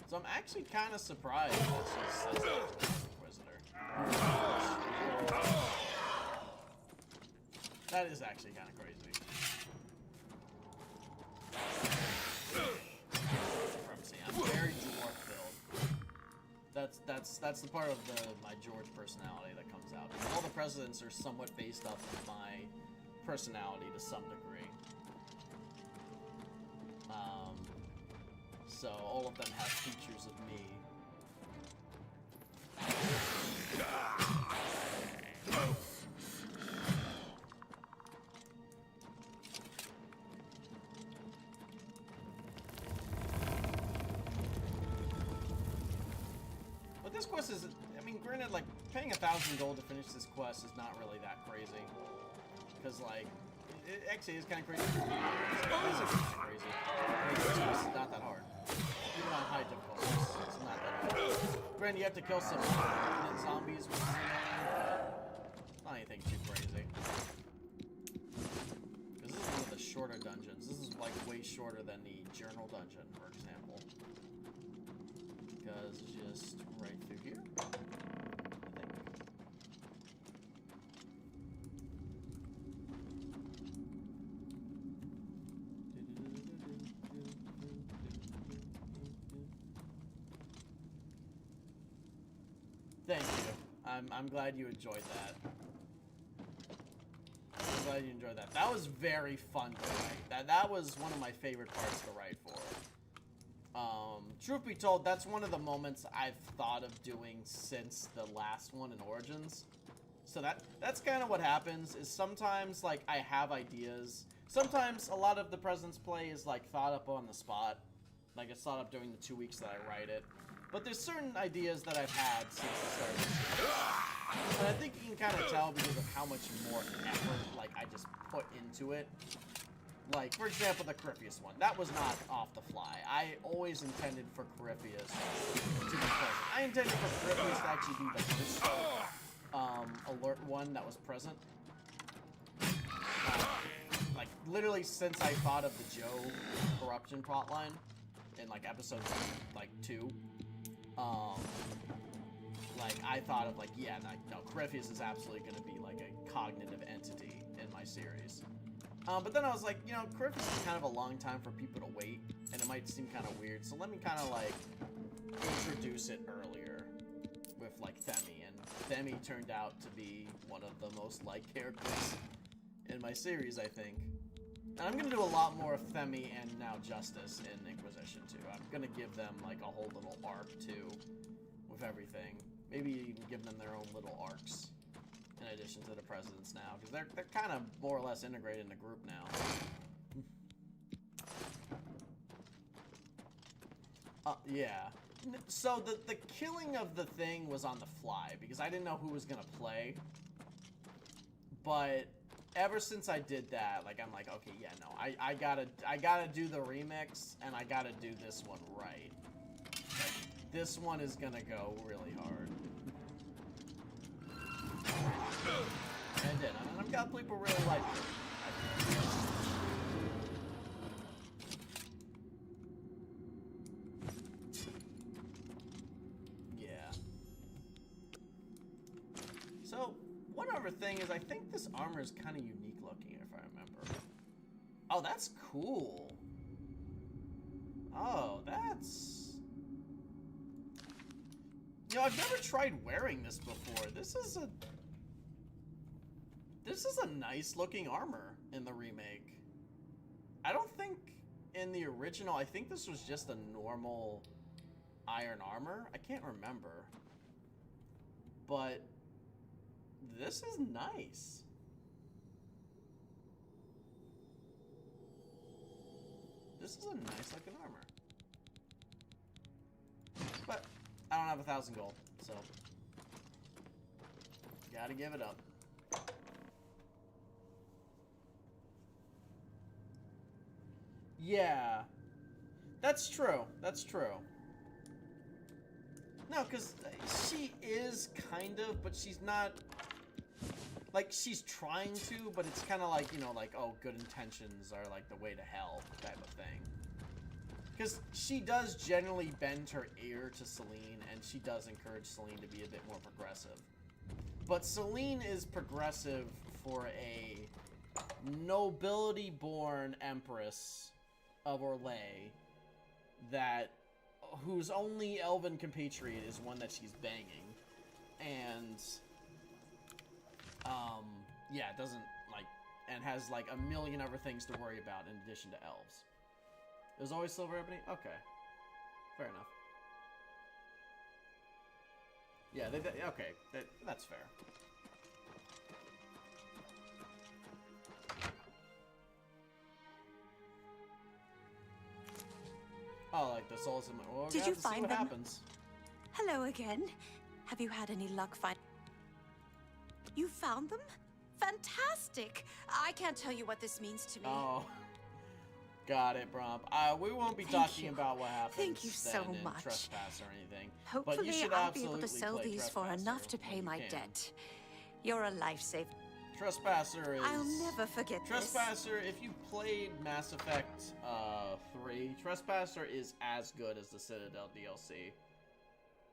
So I'm actually kind of surprised that she says that to the Inquisitor. That is actually kind of crazy. I'm very dwarf build. That's the part of my George personality that comes out. And all the presidents are somewhat based off of my personality to some degree. So all of them have features of me. But this quest is, I mean, granted, like, paying 1,000 gold to finish this quest is not really that crazy. Because, like, it actually is kind of crazy. It's crazy. This quest is not that hard. Even on high difficulty, it's not that hard. Granted, you have to kill some zombies, which is not anything too crazy. Because this is one of the shorter dungeons. This is, like, way shorter than the journal dungeon, for example. Because it's just right through here, I think. Thank you. I'm glad you enjoyed that. I'm glad you enjoyed that. That was very fun to write. That was one of my favorite parts to write for. Truth be told, that's one of the moments I've thought of doing since the last one in Origins. So that's kind of what happens, is sometimes, like, I have ideas. Sometimes a lot of the President's Play is, like, thought up on the spot. Like, it's thought up during the 2 weeks that I write it. But there's certain ideas that I've had since the start of the series. And I think you can kind of tell because of how much more effort, like, I just put into it. Like, for example, the Corypheus one. That was not off the fly. I always intended for Corypheus to be present. I intended for Corypheus to actually be the first alert one that was present. Like, literally since I thought of the Joe corruption plotline in, like, episode, like, 2. Like, I thought of, like, yeah, no, Corypheus is absolutely going to be, like, a cognitive entity in my series. But then I was like, you know, Corypheus is kind of a long time for people to wait, and it might seem kind of weird, so let me kind of, like, introduce it earlier with, like, Themi, and Themi turned out to be one of the most liked characters in my series, I think. And I'm going to do a lot more of Themi and now Justice in Inquisition, too. I'm going to give them, like, a whole little arc, too, with everything. Maybe even give them their own little arcs. In addition to the presidents now, because they're kind of more or less integrated in the group now. Yeah. So the killing of the thing was on the fly because I didn't know who was gonna play. But ever since I did that, like I'm like, okay, yeah, no, I gotta do the remix and I gotta do this one right. Like, this one is gonna go really hard. And it did. And I've got people really like it. Yeah. So, one other thing is I think this armor is kind of unique looking, if I remember. Oh, that's cool. Oh, that's... You know, I've never tried wearing this before. This is a nice looking armor in the remake. I don't think in the original, I think this was just a normal iron armor. I can't remember. But this is nice. This is a nice looking armor. But I don't have 1,000 gold, so gotta give it up. Yeah, that's true. That's true. No, because she is kind of, but she's not, like, she's trying to, but it's kind of like, you know, like, oh, good intentions are, like, the way to hell type of thing. Because she does generally bend her ear to Celine, and she does encourage Celine to be a bit more progressive. But Celine is progressive for a nobility-born empress of Orlais that whose only elven compatriot is one that she's banging, and yeah, doesn't like, and has like a million other things to worry about in addition to elves. There's always silver ebony. Okay, fair enough. Yeah, okay, that's fair. Oh, like the souls in my... Well, Did you find what them? Happens. Hello again. Have you had any luck finding... You found them? Fantastic! I can't tell you what this means to me. Oh. Got it, Bromp. We won't be talking about what happens. Thank you so in much. Trespass or anything. Hopefully, but you should I'll be able to absolutely sell play these for enough to pay my debt. You're a lifesaver. Trespasser is... I'll never forget Trespasser, if you played Mass Effect 3, Trespasser is as good as the Citadel DLC.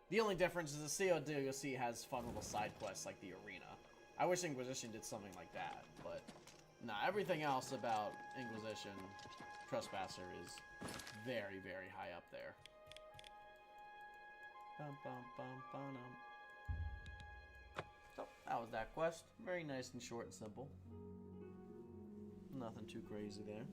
The only difference is the Citadel DLC has fun little side quests like the arena. I wish Inquisition did something like that, but... Nah, everything else about Inquisition, Trespasser is very, very high up there. Bum, bum, bum, bum, So, that was that quest. Very nice and short and simple. Nothing too crazy there.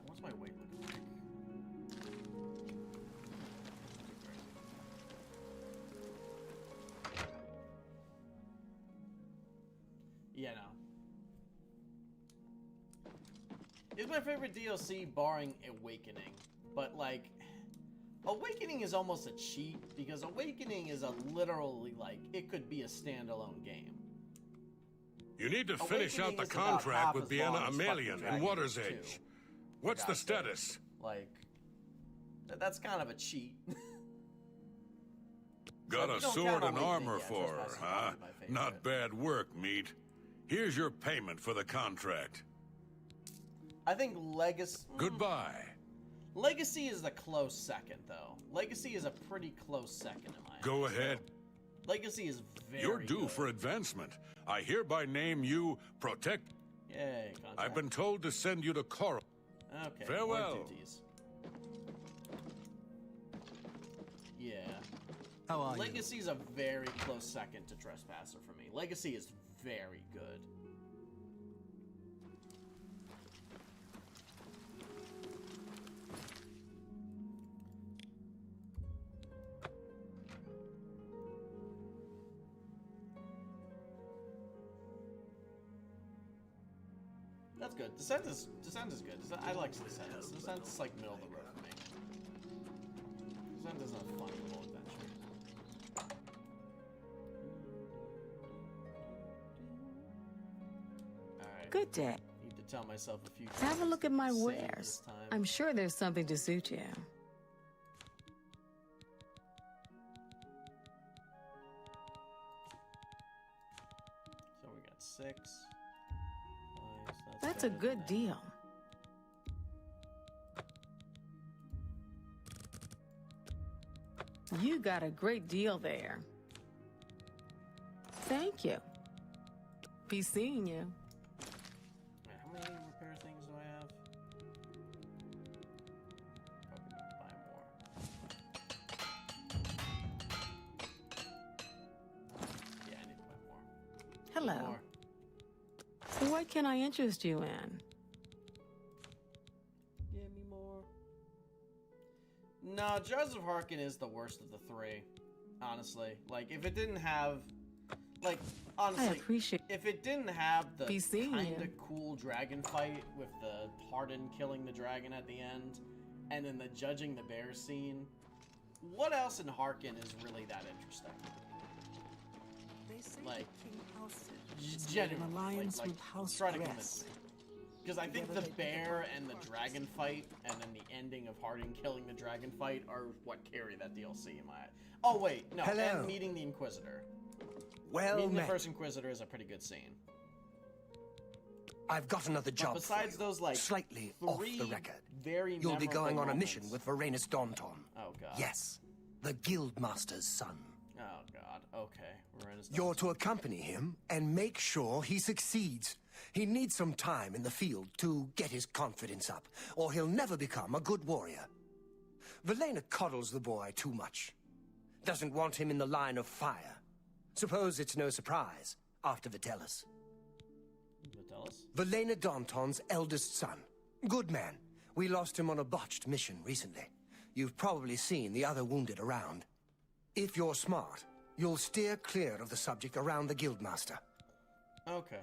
What's my weight looking like? Yeah, no. It's my favorite DLC, barring Awakening. But, like, Awakening is almost a cheat, because Awakening is a literally, like, it could be a standalone game. You need to finish out the contract with Vienna Amelian in Water's Edge. What's the status? Like, that's kind of a cheat. Got a sword and armor for her, huh? Not bad work, meat. Here's your payment for the contract. I think Legacy... Goodbye. Legacy is the close second, though. Legacy is a pretty close second, in my Go ahead. Legacy is very You're due good. for advancement. I hereby name you Protect... Yay, contract. I've been told to send you to Coral. Okay, Farewell. more duties. Yeah. How are you? Legacy is a very close second to Trespasser for me. Legacy is very good. That's good. Descent is good. I like Descent. Descent's like middle of the road for me. Descent is a fun little adventure. Alright. Good day. Need to tell myself a few Have a look at my things wares. this time. I'm sure there's something to suit you. So we got 6. Nice, That's a better good than that. deal. You got a great deal there. Thank you. Be seeing you. Wait, how many repair things do I have? Probably need to buy more. Yeah, I need to buy more. Hello. More. What can I interest you in? Give me more. No, Jars of Harkin is the worst of the 3. Honestly. Like, if it didn't have... Like, honestly, I appreciate if it didn't have the Be seeing kind you. of cool dragon fight with the Harden killing the dragon at the end, and then the judging the bear scene, what else in Harkin is really that interesting? Like, genuinely, alliance like, with House try to Gress. convince me. Because I think the bear and the dragon fight, and then the ending of Harden killing the dragon fight are what carry that DLC in my eye. Oh wait, no, Hello. and meeting the Inquisitor. Well Meeting the met. first Inquisitor is a pretty good scene. I've got another job besides for you, those, like, slightly off the 3 record. very You'll be going on a memorable mission with Varanus Daunton. Oh god. Yes, the Guildmaster's son. Oh god. Okay. Varanus You're to accompany him and make sure he succeeds. He needs some time in the field to get his confidence up, or he'll never become a good warrior. Valena coddles the boy too much. Doesn't want him in the line of fire. Suppose it's no surprise after Vitellis. Vitellis? Valena Daunton's eldest son. Good man. We lost him on a botched mission recently. You've probably seen the other wounded around. If you're smart, you'll steer clear of the subject around the Guildmaster. Okay.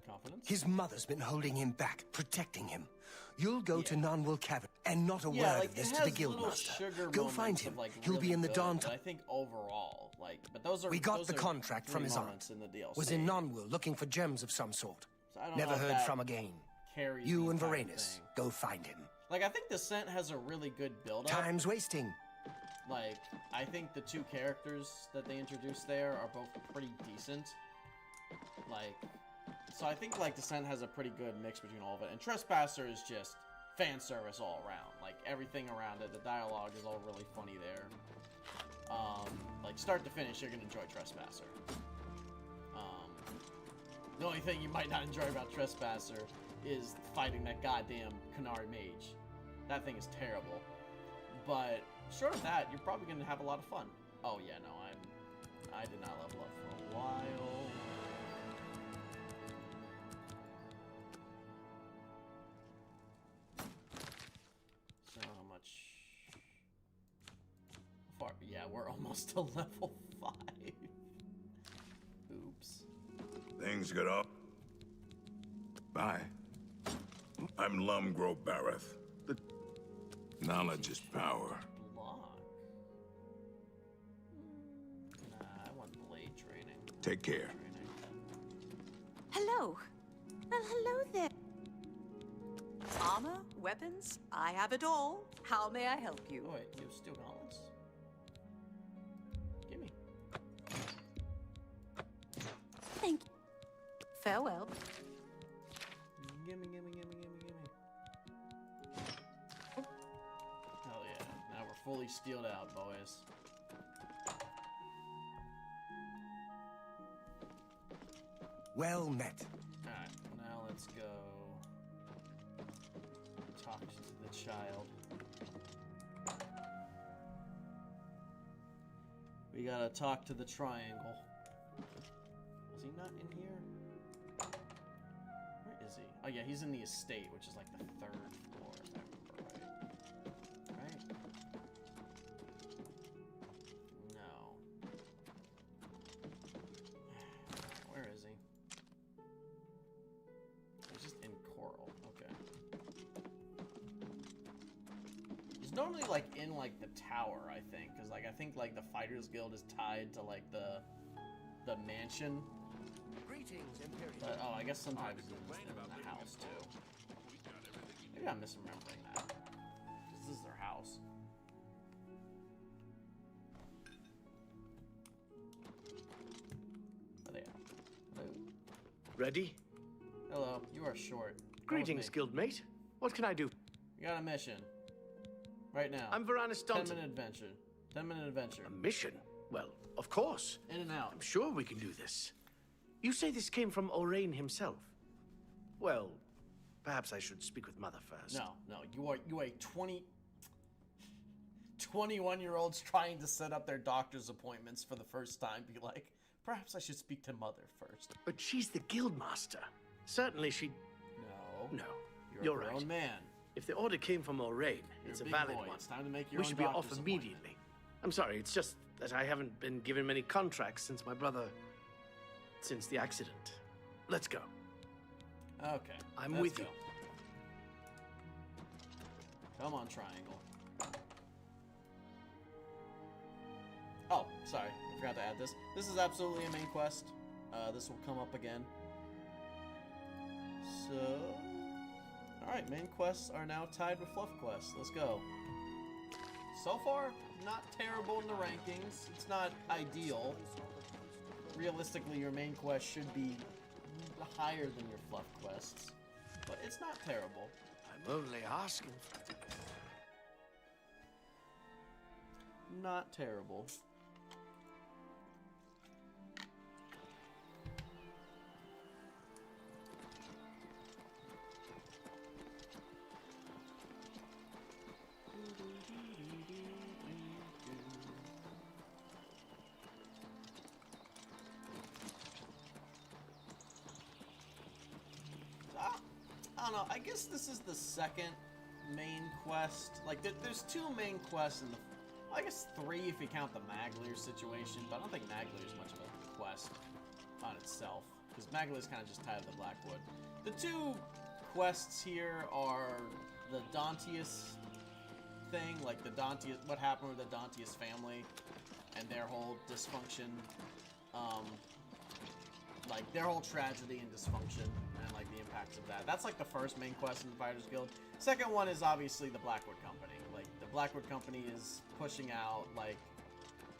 Confidence? His mother's been holding him back, protecting him. You'll go to Nonwell Cavern, and not a word like, of this it to the has little Guildmaster. sugar Go moments find of, him. like, He'll be really in the good, Daunton. but I think overall, like, but those are We got those the are contract from 3 his aunt. moments in the DLC. Was in Nonwell looking for gems of some sort. So I don't Never know if heard that from again. carries You the and entire Varanus, thing. go find him. Like, I think Descent has a really good build-up. Time's wasting. Like, I think the 2 characters that they introduced there are both pretty decent. Like, so I think, like, Descent has a pretty good mix between all of it. And Trespasser is just fan service all around. Like, everything around it, the dialogue is all really funny there. Like, start to finish, you're gonna enjoy Trespasser. The only thing you might not enjoy about Trespasser is fighting that goddamn Canary Mage. That thing is terrible. But short of that, you're probably gonna have a lot of fun. Oh yeah, no, I did not level up for a while. So how much? How far? Yeah, we're almost to level 5. Oops. Things get up. Bye. I'm Lumgrove Bareth. Knowledge is power. Block. Nah, I want blade training. Take care. Hello. Well, hello there. Armor, weapons, I have it all. How may I help you? Oh, wait, you have steel gauntlets? Gimme. Thank you. Farewell. Gimme. Hell yeah. Now we're fully steeled out, boys. Well met. Alright, now let's go talk to the child. We gotta talk to the triangle. Was he not in here? Where is he? Oh yeah, he's in the estate, which is like the 3rd floor, if I remember right. Right? No. Where is he? He's just in coral. Okay. He's normally like in like the tower, I think, because like I think like the Fighters Guild is tied to like the mansion. Greetings, Imperial. But oh, I guess sometimes it's in the house too. Maybe I'm misremembering that. Because this is their house. Are they at? Hello? Ready? Hello, you are short. Greetings, guildmate. What can I do? You got a mission. Right now. I'm Varanus Staunton. 10-minute adventure. 10-minute adventure. A mission? Well, of course. In and out. I'm sure we can do this. You say this came from Orain himself? Well, perhaps I should speak with Mother first. No. You are 21-year-olds trying to set up their doctor's appointments for the first time. Be like, perhaps I should speak to Mother first. But she's the guildmaster. Certainly she... No. You're a grown right. man. If the order came from Orain, it's a big valid boy. one. It's time to make your We own should be off doctor's immediately. I'm sorry, it's just that I haven't been given many contracts since my brother... since the accident. Let's go. Okay. I'm let's with go. you. Come on, triangle. Oh, sorry. I forgot to add this. This is absolutely a main quest. This will come up again. So... Alright, main quests are now tied with fluff quests. Let's go. So far, not terrible in the rankings. It's not ideal. Realistically, your main quest should be higher than your fluff quests. But it's not terrible. I'm only asking for... Not terrible. I don't know, I guess this is the second main quest. Like, there's 2 main quests in the... Well, I guess 3 if you count the Maglir situation, but I don't think Maglir is much of a quest on itself, because Maglir is kind of just tied to the Blackwood. The 2 quests here are the Dantius thing, like the Dantius... What happened with the Dantius family and their whole dysfunction. Like, their whole tragedy and dysfunction, and, like, the impacts of that. That's, like, the first main quest in the Fighters Guild. Second one is, obviously, the Blackwood Company. Like, the Blackwood Company is pushing out, like,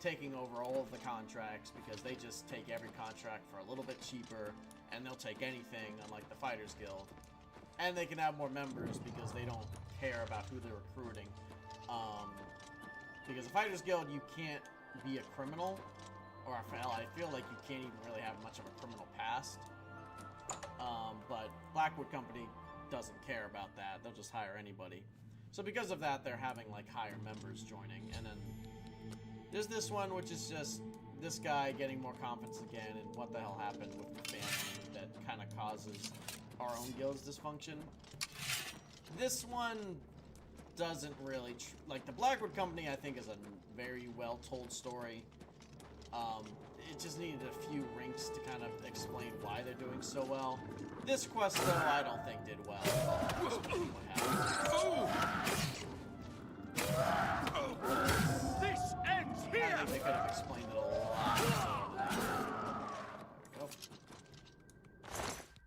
taking over all of the contracts, because they just take every contract for a little bit cheaper, and they'll take anything, unlike the Fighters Guild. And they can have more members, because they don't care about who they're recruiting. Because the Fighters Guild, you can't be a criminal, or I feel like you can't even really have much of a criminal past. But Blackwood Company doesn't care about that. They'll just hire anybody. So because of that, they're having like higher members joining. And then there's this one, which is just this guy getting more confidence again, and what the hell happened with the family that kind of causes our own guild's dysfunction. This one doesn't really... like, the Blackwood Company, I think, is a very well-told story. It just needed a few rinks to kind of explain why they're doing so well. This quest, though, I don't think did well. This ends here! I think they could have explained it a lot better. There we go.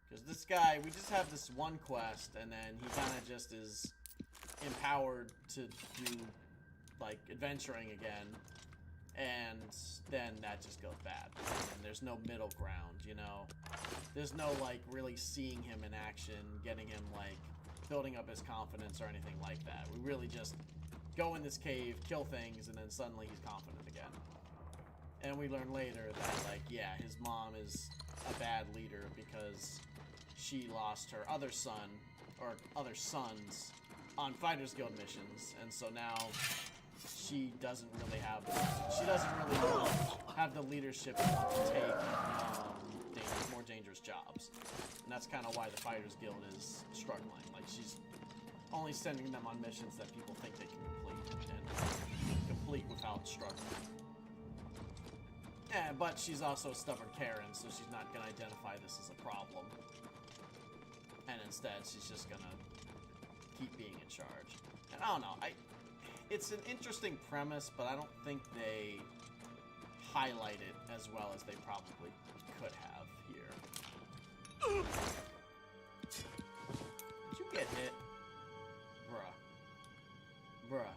Because this guy, we just have this one quest, and then he kind of just is empowered to do, like, adventuring again. And then that just goes bad. And there's no middle ground, you know? There's no, like, really seeing him in action, getting him, like, building up his confidence or anything like that. We really just go in this cave, kill things, and then suddenly he's confident again. And we learn later that, like, yeah, his mom is a bad leader because she lost her other son, or other sons, on Fighters Guild missions. And so now she doesn't really have the leadership to take more dangerous jobs. And that's kind of why the Fighters Guild is struggling. Like, she's only sending them on missions that people think they can complete, and complete without struggling. Yeah, but she's also a stubborn Karen, so she's not going to identify this as a problem. And instead, she's just going to keep being in charge. And I don't know, it's an interesting premise, but I don't think they highlight it as well as they probably could have here. Did you get hit? Bruh.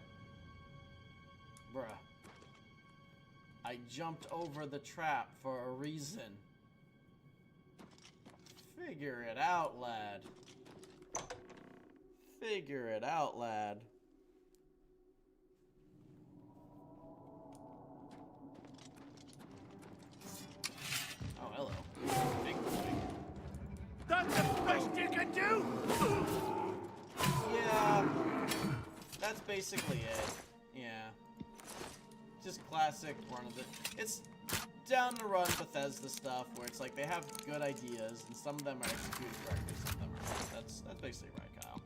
I jumped over the trap for a reason. Figure it out, lad. Figure it out, lad. Oh, hello. Big boy. That's the best you can do? Yeah. That's basically it. Yeah. Just classic run of it. It's down the run Bethesda stuff where it's like they have good ideas and some of them are executed correctly, some of them are not. That's basically right, Kyle.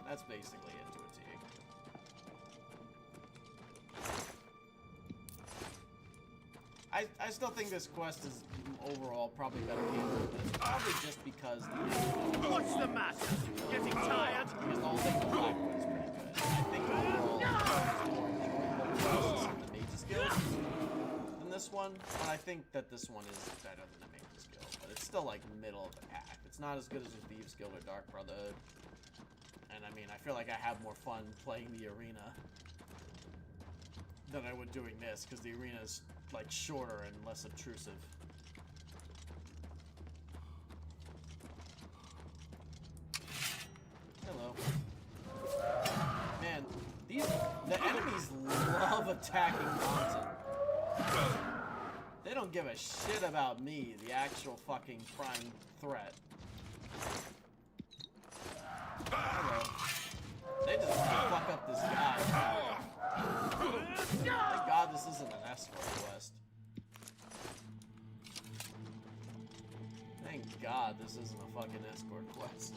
That's basically it to a T. I still think this quest is overall probably better handled, but it's probably just because What's the matter? Getting tired? Because the whole thing with Blackwood is pretty good. I think overall it's more enjoyable in the Mage's Guild than this one, but I think that this one is better than the Mage's Guild, but it's still like middle of the pack. It's not as good as the Thieves Guild or Dark Brotherhood. And I mean, I feel like I have more fun playing the arena than I would doing this, because the arena is like shorter and less obtrusive. Hello. Man, the enemies love attacking Mountain. They don't give a shit about me, the actual fucking prime threat. Hello. They just want to fuck up this guy. Thank God this isn't an escort quest. Thank God this isn't a fucking escort quest.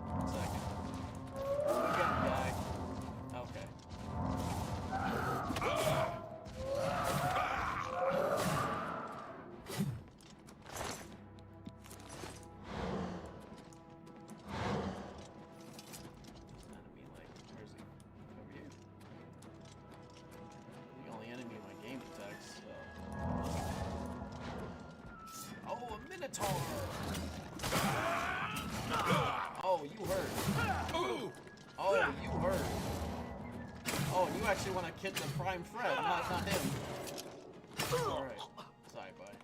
One second. We're getting guy. Okay. Oh, you hurt. Oh, you hurt. Oh, you actually want to kid the prime threat, not him. Alright. Sorry, bud.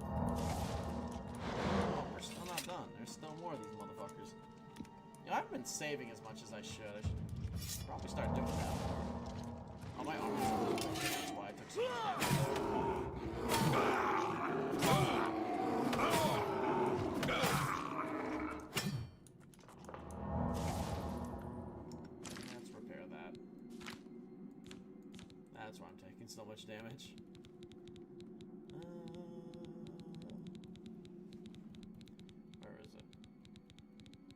Oh, we're still not done. There's still more of these motherfuckers. You know, I haven't been saving as much as I should. I should probably start doing that more. Oh, my armor's a little broken. That's why I took so much damage. Let's repair that. That's why I'm taking so much damage. Where is it?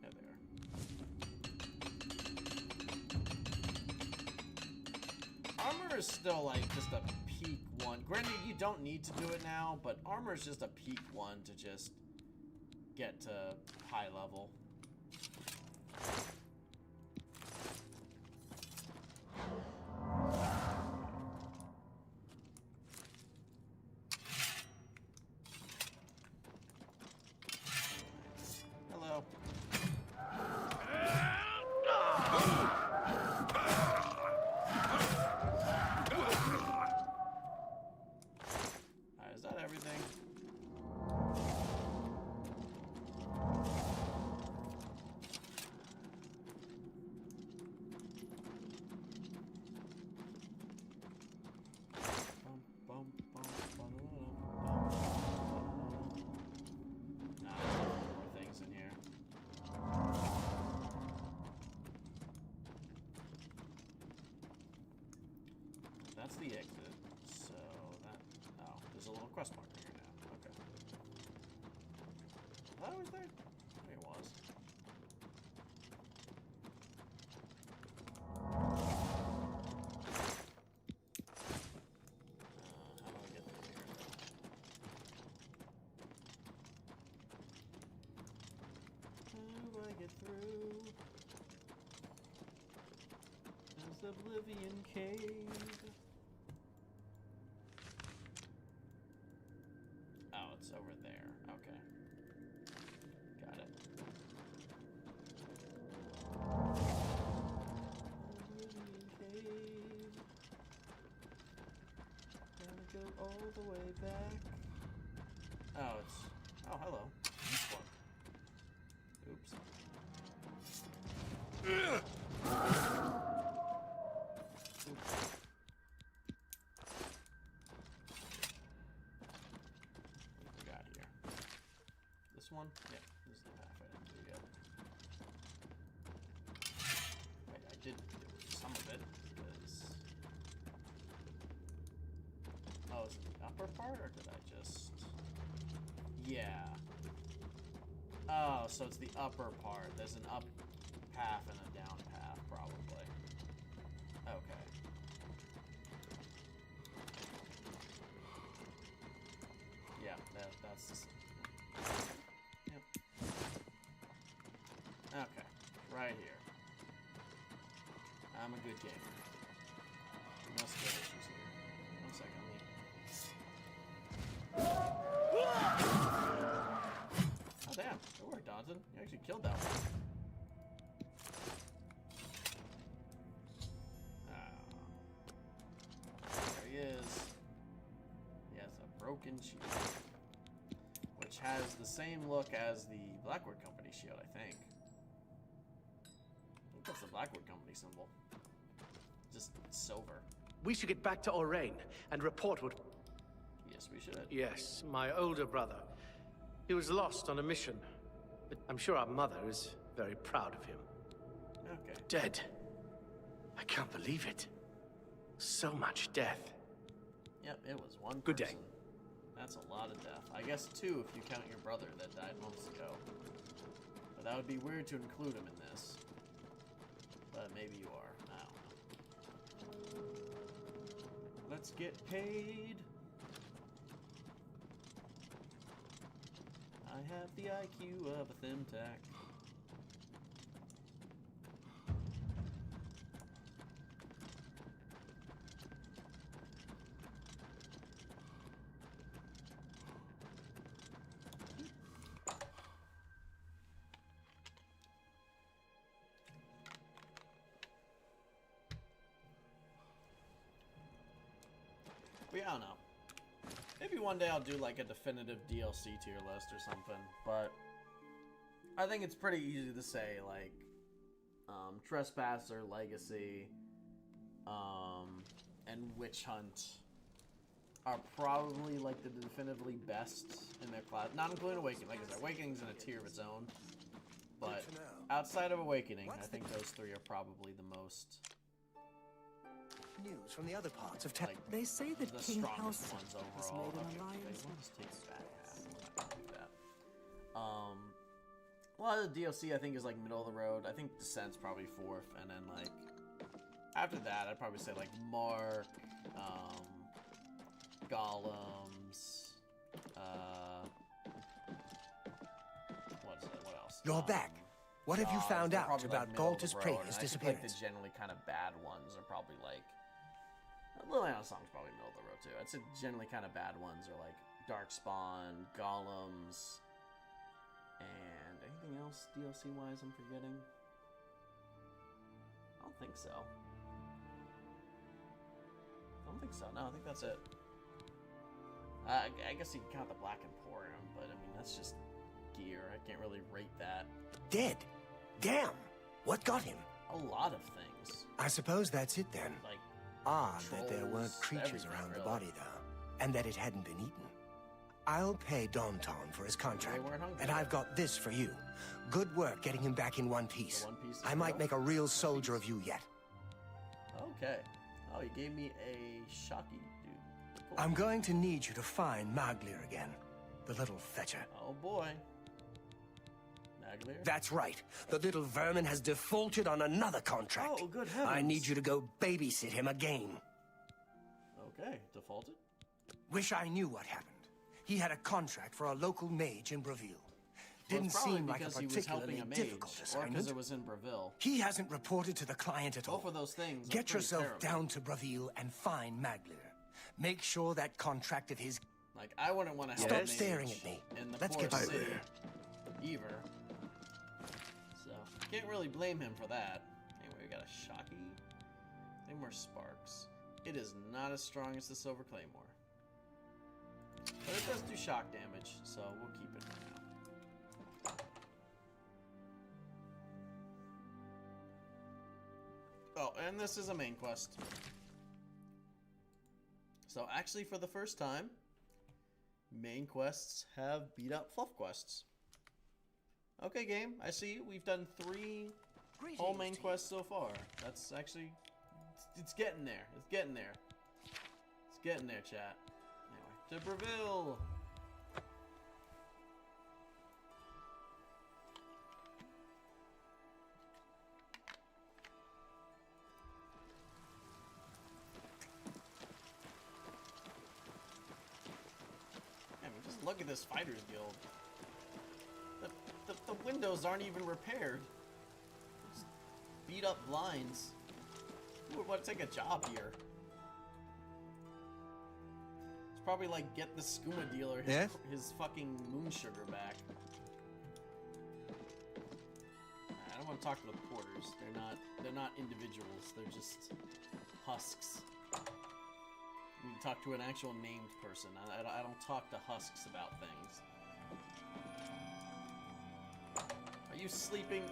Yeah, there. armor is still like just a peak one. Granted, you don't need to do it now, but armor is just a peak one to just get to high level. Hello. Alright, is that everything? That's the exit. So that... Oh, there's a little quest marker here now. Okay. Was that always there? I think it was. How do I get through here? How do I get through? There's Oblivion Cave. Oh, it's over there. Okay. Got it. Oblivion Cave. Gotta go all the way back. Oh, it's... Oh, hello. This one. Oops. This one? Yeah, this is the path I didn't do yet. Wait, I did do some of it, because... Oh, is it the upper part, or did I just... Yeah. Oh, so it's the upper part. There's an up path and a down path, probably. Okay. Yeah, that's the... Yep. Okay, right here. I'm a good gamer. No skill issues here. 1 second, Lee. Oh damn, good work, Dodson. You actually killed that one. There he is. He has a broken shield, which has the same look as the Blackwood Company shield, I think. I think that's the Blackwood Company symbol. Just silver. We should get back to Orain and report what... Yes, we should. Yes, my older brother. He was lost on a mission. But I'm sure our mother is very proud of him. Okay. Dead. I can't believe it. So much death. Yep, it was one Good person. day. That's a lot of death. I guess 2 if you count your brother that died months ago. But that would be weird to include him in this. But maybe you are. I don't know. Let's get paid. I have the IQ of a Thimtac. But yeah, I don't know. Maybe one day I'll do like a definitive DLC tier list or something, but I think it's pretty easy to say like Trespasser, Legacy, and Witch Hunt are probably like the definitively best in their class. Not including Awakening. Like I said, Awakening's in a tier of its own. But outside of Awakening, I think those 3 are probably the most... News from the other parts of town. Like, They say that the King strongest Halcyon ones has overall. made an Okay, alliance. we'll just take the back half. We're not gonna do that. Well, the DLC I think is like middle of the road. I think Descent's probably 4th, and then like After that, I'd probably say like Mark, Golems, what else? You're back. What have you found out about Galter's Praetor's disappearance? I think the generally kind of bad ones are probably like... Liliana Song's probably middle of the road too. I'd say generally kind of bad ones are like Darkspawn, Golems, and anything else DLC-wise I'm forgetting? I don't think so. No, I think that's it. I guess you can count the Black Emporium, but I mean, that's just gear. I can't really rate that. Dead? Damn! What got him? A lot of things. I suppose that's it then. Like, odd that there weren't creatures around the body, though, and that it hadn't been eaten. I'll pay Danton for his contract, and I've got this for you. Good work getting him back in one piece. I might make a real soldier of you yet. Okay. Oh, you gave me a Shocky, dude. Cool. I'm going to need you to find Maglir again, the little fetcher. Oh boy. Maglir? That's right. The little vermin has defaulted on another contract. Oh, good heavens. I need you to go babysit him again. Okay, defaulted? Wish I knew what happened. He had a contract for a local mage in Breville. Didn't well, seem like a because he was helping particularly a mage, difficult or assignment. because it was in Breville. He hasn't reported to the client at all. Both of those things. Get yourself down to Breville and find Maglir. Make sure that contract of his... Like, I wouldn't want to help Stop staring at me. In the Let's poor get city either. So, can't really blame him for that. Anyway, we got a Shocky. Any more sparks. It is not as strong as the Silver Claymore. But it does do shock damage, so we'll keep it for now. Oh, and this is a main quest. So actually, for the first time, main quests have beat up fluff quests. Okay, game, I see you. We've done 3 whole main quests so far. That's actually... It's getting there. It's getting there. It's getting there, chat. Anyway, to Breville! Look at this Fighters Guild. The windows aren't even repaired. Just beat up lines. Who would want to take a job here? It's probably like get the skooma dealer his fucking moon sugar back. I don't want to talk to the porters. They're not individuals. They're just husks. We can talk to an actual named person. I don't talk to husks about things. Are you sleeping?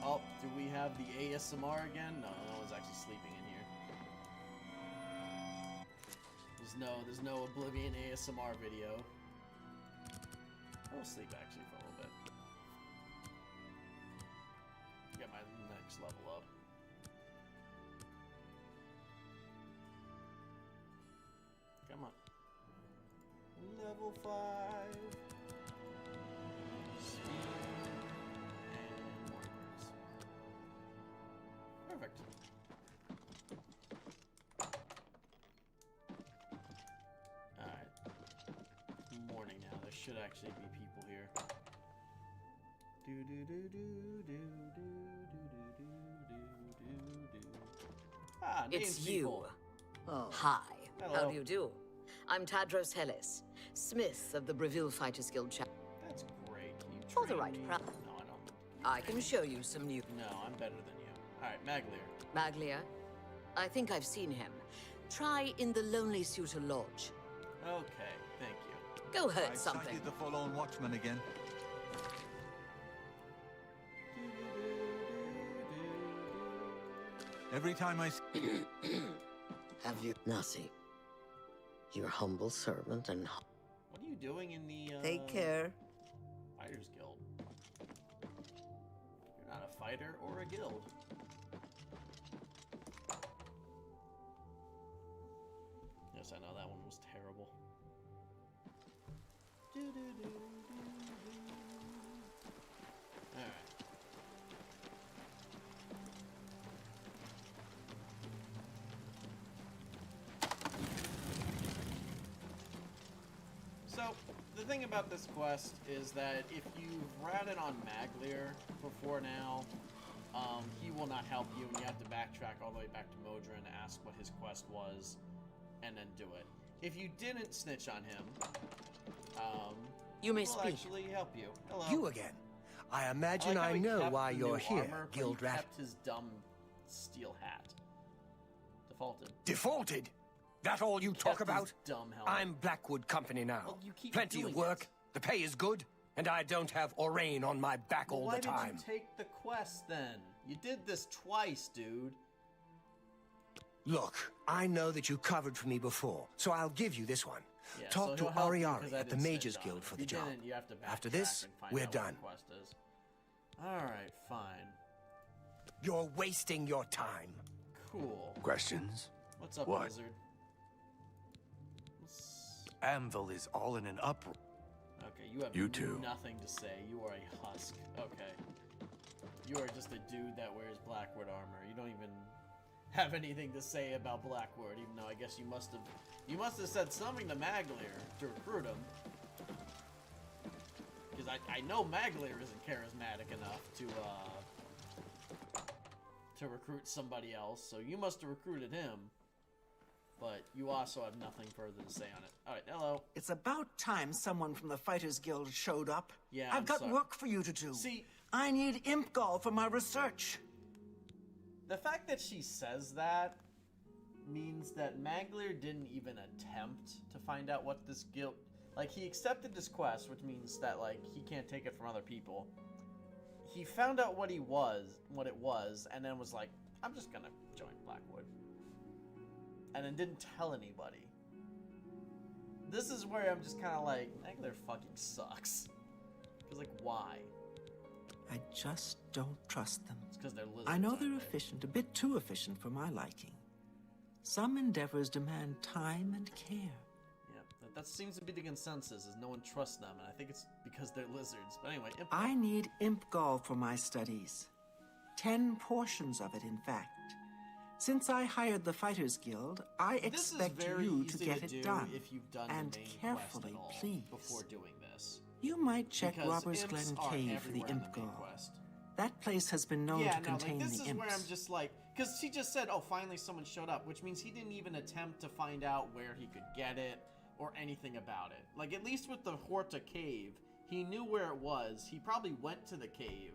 Oh, do we have the ASMR again? No, no one's actually sleeping in here. There's no Oblivion ASMR video. I'll sleep actually for a little bit. Get my next level up. Come on. Level 5. Speed. And more birds. Perfect. Alright. Morning now. There should actually be people here. Do do do do do do do do do do. Ah, It's named people. you. Oh. Hi. Hello. How do you do? I'm Tadros Lelles, Smith of the Breville Fighters Guild chapter. That's great. Can you For the train right me? price. No, I don't. I can show you some new... No, I'm better than you. Alright, Maglir. Maglir? I think I've seen him. Try in the Lonely Suitor Lodge. Okay, thank you. Go hurt I something. sighted the Forlorn Watchman again. Every time I... Have you... Nasi, your humble servant and... What are you doing in the, Take care. Fighters Guild? You're not a fighter or a guild. Yes, I know that one was terrible. Alright. thing about this quest is that if you've ratted on Maglir before now, he will not help you, and you have to backtrack all the way back to Modron, ask what his quest was, and then do it. If you didn't snitch on him, you may will speak. actually help you. Hello. You again. I imagine I I know kept why the you're new here, armor, but Guild he Rat. kept his dumb steel hat. Defaulted. Defaulted? That all you talk Kept his about? dumb helmet. I'm Blackwood Company now. Well, you keep Plenty doing of work, the pay is good, and I don't have Orain on my back all the time. Why did you take the quest then? You did this twice, dude. Look, I know that you covered for me before, so I'll give you this one. Yeah, Talk so to he'll help you 'cause Ariari I at the didn't Mages snitch on Guild him. for If the you job. didn't, you have to After backtrack this, and find we're out what done. the quest is. Alright, fine. You're wasting your time. Cool. Questions? What's up, What? Lizard? Anvil is all in an uproar. Okay, you have You too. nothing to say. You are a husk. Okay. You are just a dude that wears Blackwood armor. You don't even have anything to say about Blackwood, even though I guess you must have said something to Maglir to recruit him. Because I know Maglir isn't charismatic enough to recruit somebody else, so you must have recruited him. But you also have nothing further to say on it. Alright, hello. It's about time someone from the Fighters Guild showed up. Yeah, I've I'm got sorry. work for you to do. See, I need imp gall for my research. the fact that she says that means that Maglir didn't even attempt to find out what this guild... Like, he accepted this quest, which means that, like, he can't take it from other people. He found out what it was, and then was like, I'm just gonna join Blackwood. And then didn't tell anybody. This is where I'm just kind of like, Maglir fucking sucks. Because, like, why? I just don't trust them. It's because they're lizards. I know aren't they're they? efficient, a bit too efficient for my liking. Some endeavors demand time and care. Yeah, that seems to be the consensus, is no one trusts them, and I think it's because they're lizards. But anyway, I need imp gall for my studies. 10 portions of it, in fact. Since I hired the Fighters Guild, I This is expect very you easy to get do it done. if you've done and the main carefully, quest at all please. before doing this. You might check Because Robbers imps Glen are Cave for the everywhere in imp the main gall. quest. That place has been known Yeah, to no, contain like, this the is imps. where I'm just like, because she just said, oh, finally someone showed up, which means he didn't even attempt to find out where he could get it or anything about it. Like, at least with the Horta Cave, he knew where it was. He probably went to the cave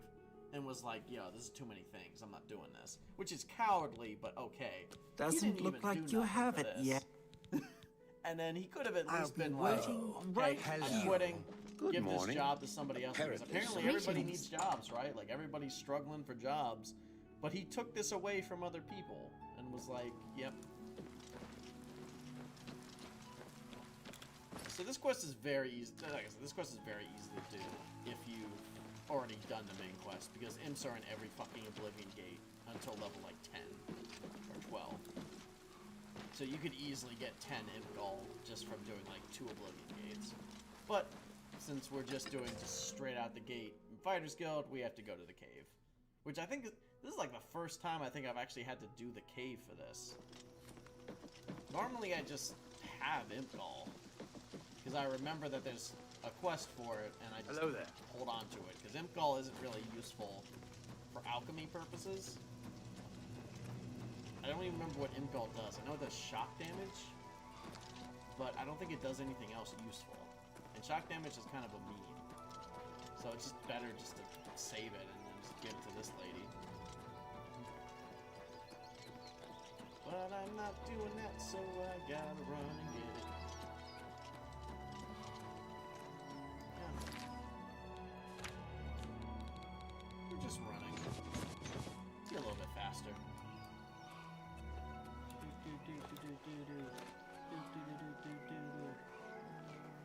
and was like, yo, this is too many things. I'm not doing this. Which is cowardly, but okay. He Doesn't didn't look even like do you nothing have for it this. yet. And then he could have at I'll least be been like, waiting okay, right I'm here. quitting. Good Give this morning. job to somebody else. Because apparently everybody Greetings. needs jobs, right? Like, everybody's struggling for jobs. But he took this away from other people and was like, yep. So this quest is very easy. Like I said, this quest is very easy to do if you've already done the main quest, because imps are in every fucking Oblivion gate until level like 10 or 12. So you could easily get 10 imp gall just from doing like 2 Oblivion gates. But since we're just doing just straight out the gate in Fighters Guild, we have to go to the cave. Which I think this is like the first time I think I've actually had to do the cave for this. Normally I just have imp gall, because I remember that there's a quest for it, and I just hold on to it. Because imp gall isn't really useful for alchemy purposes. I don't even remember what imp gall does. I know it does shock damage, but I don't think it does anything else useful. And shock damage is kind of a meme. So it's just better just to save it and then just give it to this lady. But I'm not doing that, so I gotta run and get it. We're just running. Be a little bit faster.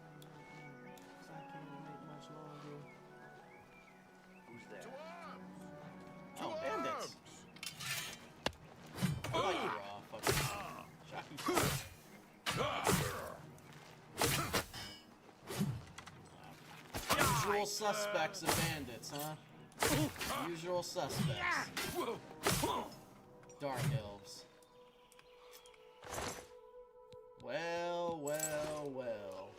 I can't wait much longer. Who's there? Oh, bandits! Oh, you're off. Fucking Usual suspects of bandits, huh? Usual suspects. Dark elves. Well, well, well.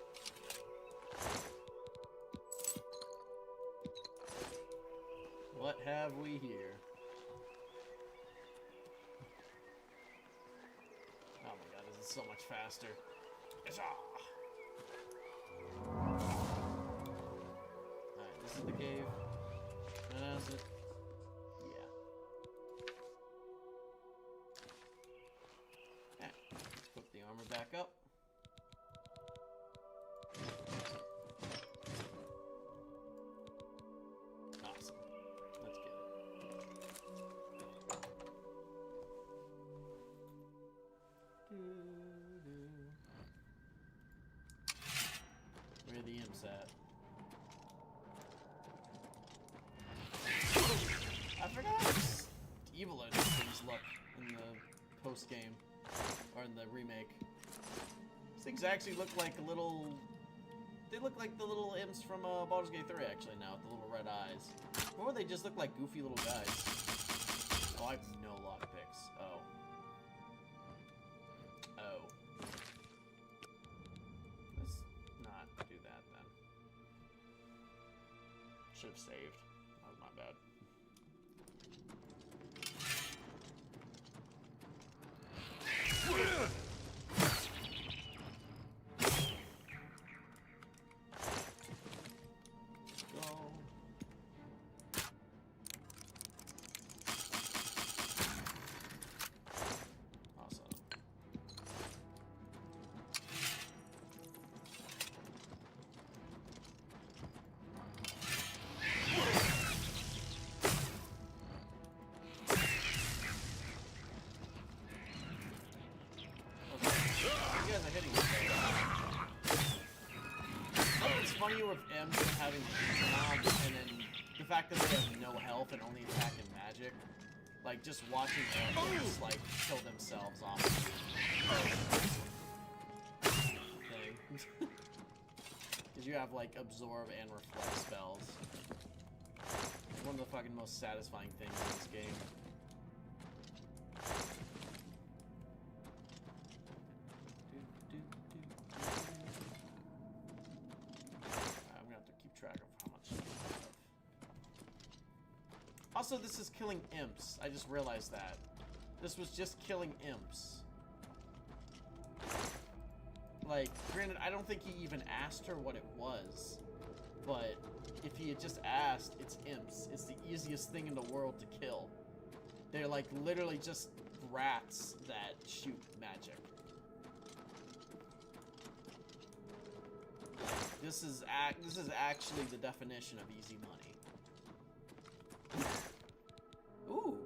is so much faster. Alright, this is the cave. That's it. Yeah. Okay, let's put the armor back up. Awesome. Let's get it. Where are the imps at? I forgot how evil these things look in the post-game, or in the remake. These things actually look like little... They look like the little imps from Baldur's Gate 3, actually, now, with the little red eyes. Or they just look like goofy little guys. Oh, I know a lot of picks. Oh. Oh. Let's not do that, then. Should have saved. That was my bad. It's funny with M's and having and then the fact that they have no health and only attack in magic. Like just watching M's like kill themselves off. Thing. Because you have like absorb and reflect spells. One of the fucking most satisfying things in this game. Also, this is killing imps. I just realized that. This was just killing imps. Like, granted, I don't think he even asked her what it was. But if he had just asked, it's imps. It's the easiest thing in the world to kill. They're like literally just rats that shoot magic. Like, this is actually the definition of easy money. Ooh,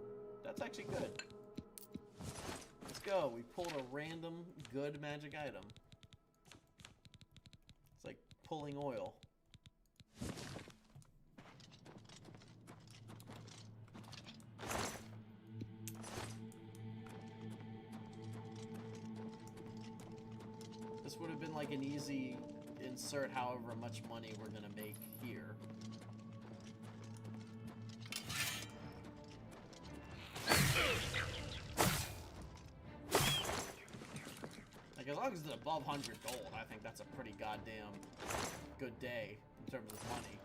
that's actually good. Let's go. We pulled a random good magic item. It's like pulling oil. This would have been like an easy insert however much money we're gonna make here. Like, as long as it's above 100 gold, I think that's a pretty goddamn good day in terms of money.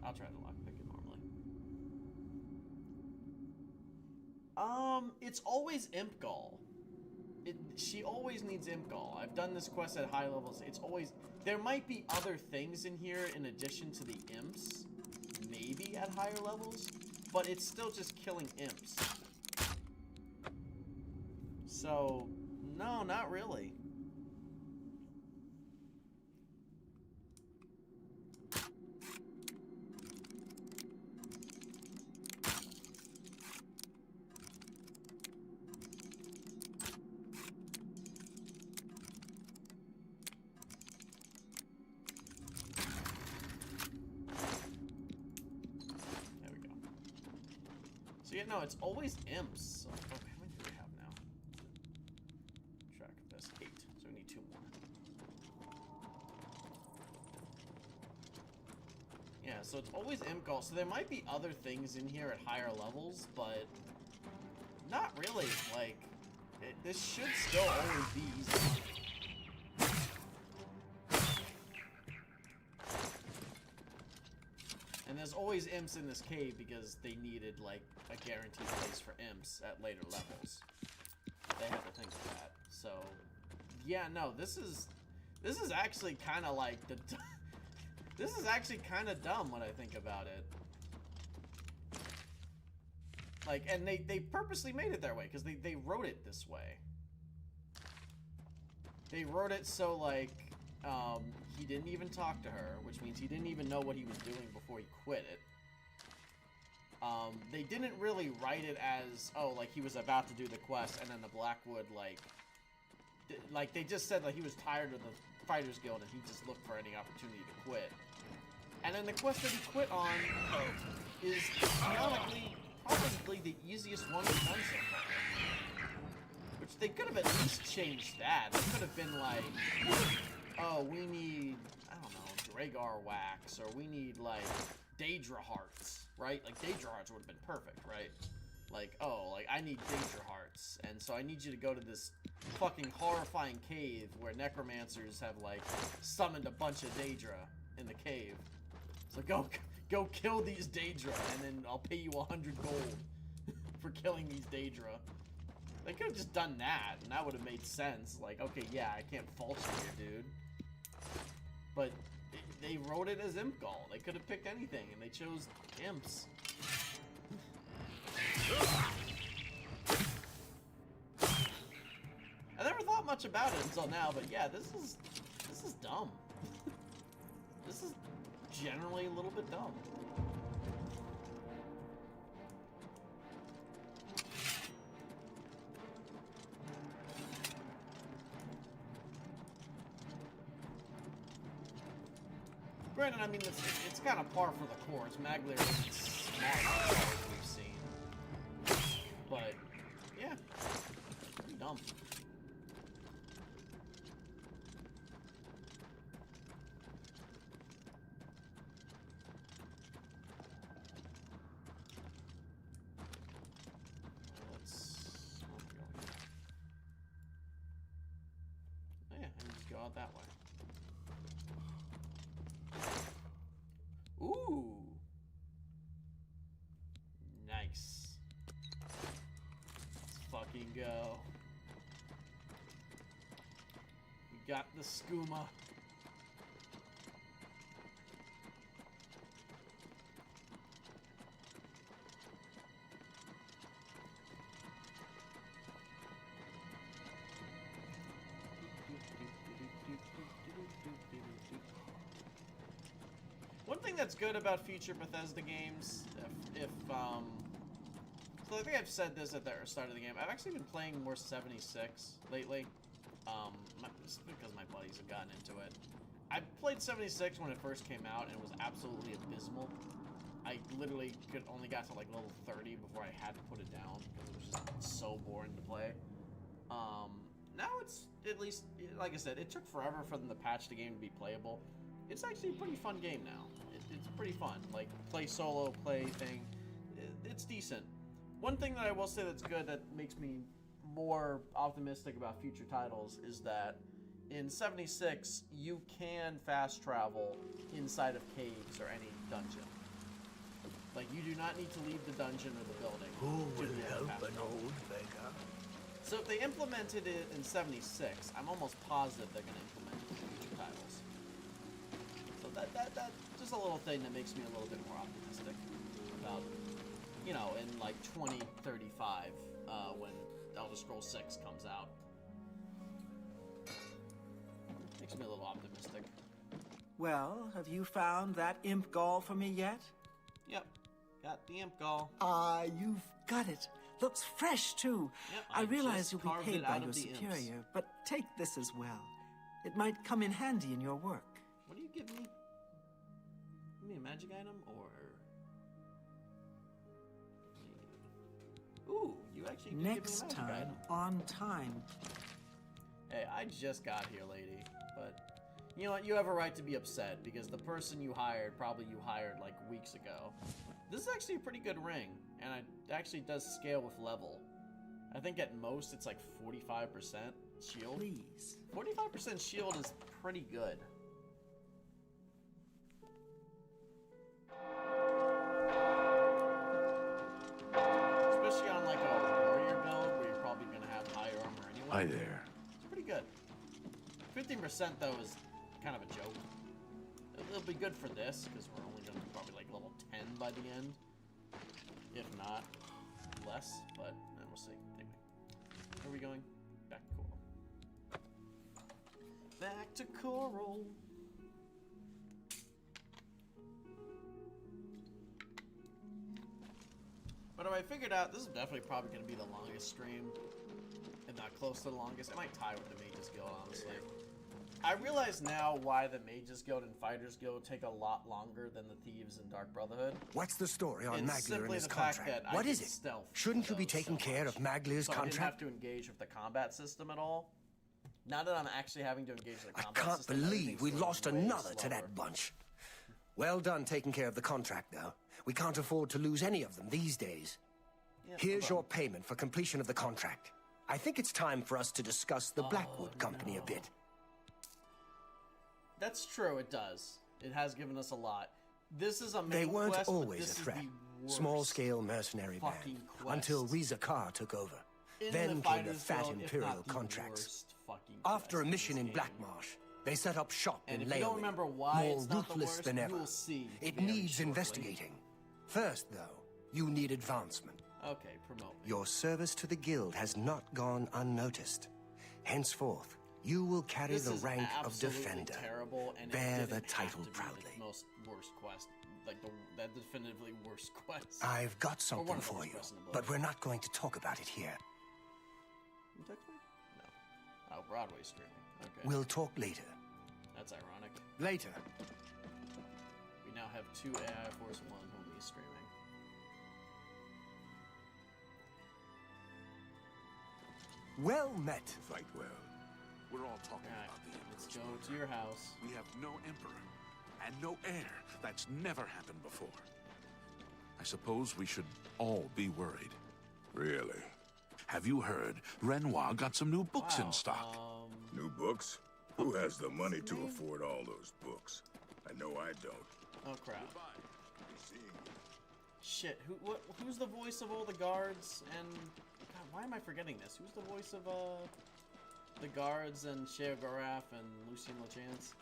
I'll try to lockpick it normally. It's always Imp Gall. She always needs Imp Gall. I've done this quest at high levels. It's always... There might be other things in here in addition to the imps. Maybe at higher levels. But it's still just killing imps. So, no, not really. So yeah, no, it's always imps. So, okay, how many do we have now? Track of this, 8. So we need 2 more. Yeah, so it's always Imp-Gall. So there might be other things in here at higher levels, but not really. Like, this should still always be easy. And there's always imps in this cave because they needed, like, a guaranteed place for imps at later levels. They had to think of that. So, yeah, no, this is actually kind of like the... This is actually kind of dumb when I think about it. Like, and they purposely made it that way, because they wrote it this way. They wrote it so, like, he didn't even talk to her, which means he didn't even know what he was doing before he quit it. They didn't really write it as, oh, like, he was about to do the quest, and then the Blackwood, like, they just said, like, he was tired of the Fighters Guild, and he just looked for any opportunity to quit. And then the quest that he quit on is canonically probably the easiest one we've done so far. Which they could have at least changed that. It could have been like, oh, we need, I don't know, Dragar Wax, or we need, like, Daedra Hearts, right? Like, Daedra Hearts would have been perfect, right? Like, oh, like, I need Daedra Hearts, and so I need you to go to this fucking horrifying cave where necromancers have, like, summoned a bunch of Daedra in the cave. So go kill these Daedra, and then I'll pay you 100 gold for killing these Daedra. They could have just done that, and that would have made sense. Like, okay, yeah, I can't fault you here, dude. But they wrote it as Imp-Gall. They could have picked anything, and they chose imps. I never thought much about it until now, but yeah, this is dumb. This is generally a little bit dumb. Granted, I mean, it's kind of par for the course. Maglir isn't smart as we've seen. But, yeah, pretty dumb. Out that way. Ooh. Nice. Let's fucking go. We got the skooma. One thing that's good about future Bethesda games, so I think I've said this at the start of the game, I've actually been playing more 76 lately, just because my buddies have gotten into it. I played 76 when it first came out, and it was absolutely abysmal. I literally only got to, like, level 30 before I had to put it down, because it was just so boring to play. Now it's, at least, like I said, it took forever for them to patch the game to be playable. It's actually a pretty fun game now. It's pretty fun. Like, play solo, play thing. It's decent. One thing that I will say that's good that makes me more optimistic about future titles is that in 76, you can fast travel inside of caves or any dungeon. Like, you do not need to leave the dungeon or the building. Who will help an old beggar? So if they implemented it in 76, I'm almost positive they're going to implement it in future titles. So that's just a little thing that makes me a little bit more optimistic about, you know, in like 2035, when Elder Scrolls 6 comes out. Makes me a little optimistic. Well, have you found that Imp-Gall for me yet? Yep, got the Imp-Gall. Ah, you've got it. Looks fresh, too. Yep, I realize just you'll be paid by out your of the superior, imps. but take this as well. It might come in handy in your work. What do you give me? Give me a magic item, or... Ooh, you actually did Next give me a magic time, item. on time. Hey, I just got here, lady, but... You know what? You have a right to be upset because the person you hired like weeks ago. This is actually a pretty good ring, and it actually does scale with level. I think at most it's like 45% shield. Please. 45% shield is pretty good. Especially on like a warrior build where you're probably going to have higher armor anyway. Hi there. It's pretty good. 15% though is kind of a joke. It'll be good for this because we're only going to be probably like level 10 by the end. If not less, but we'll see. Anyway. Where are we going? Back to Coral. Back to Coral. But I figured out this is definitely probably going to be the longest stream, and not close to the longest. It might tie with the Mages Guild, honestly. I realize now why the Mages Guild and Fighters Guild take a lot longer than the Thieves and Dark Brotherhood. What's the story on Maglir and his the fact contract? that What I is can it? stealth Shouldn't you be those taking so care much. of Maglir's So I didn't have contract? to engage with the combat system at all. Now that I'm actually having to engage with the I combat can't system, believe we everything's lost going way another to slower. that bunch. Well done taking care of the contract, though. We can't afford to lose any of them these days. Yeah, Here's no your payment for completion of the contract. I think it's time for us to discuss the Blackwood Company a bit. That's true, it does. It has given us a lot. This is a main They weren't quest, but always this a is threat. the worst Small-scale mercenary band. fucking quest. Until Riza Kar took over. In Then the came the Fighters fat Guild, if Imperial not the contracts. worst fucking After a quest in mission this in game. Blackmarsh, they set up shop And in if you don't Leyawiin. remember why More it's not the ruthless worst, than ever. you'll see It very needs shortly. investigating. First, though, you need advancement. Okay, promote me. Your service to the guild has not gone unnoticed. Henceforth, you will carry This the is rank of absolutely defender. terrible, and it Bear didn't the have title to be proudly. the most worst quest, like that definitively worst quest. I've got Or one something of the for worst you, quests in the book. but we're not going to talk about it here. You text me? No. Oh, Broadway streaming. Okay. We'll talk later. That's ironic. Later. We now have 2 AI Force 1 homies streaming. Well met. Fight well. We're all talking Alright, about the let's Emperor's go murder. to your house. We have no emperor and no heir. That's never happened before. I suppose we should all be worried. Really? Have you heard? Renoir got some new books in stock. New books? Who has the money to afford all those books? I know I don't. Oh crap. Shit, who's the voice of all the guards and... God, why am I forgetting this? Who's the voice of, the guards and Shea Garaf and Lucien LeChance?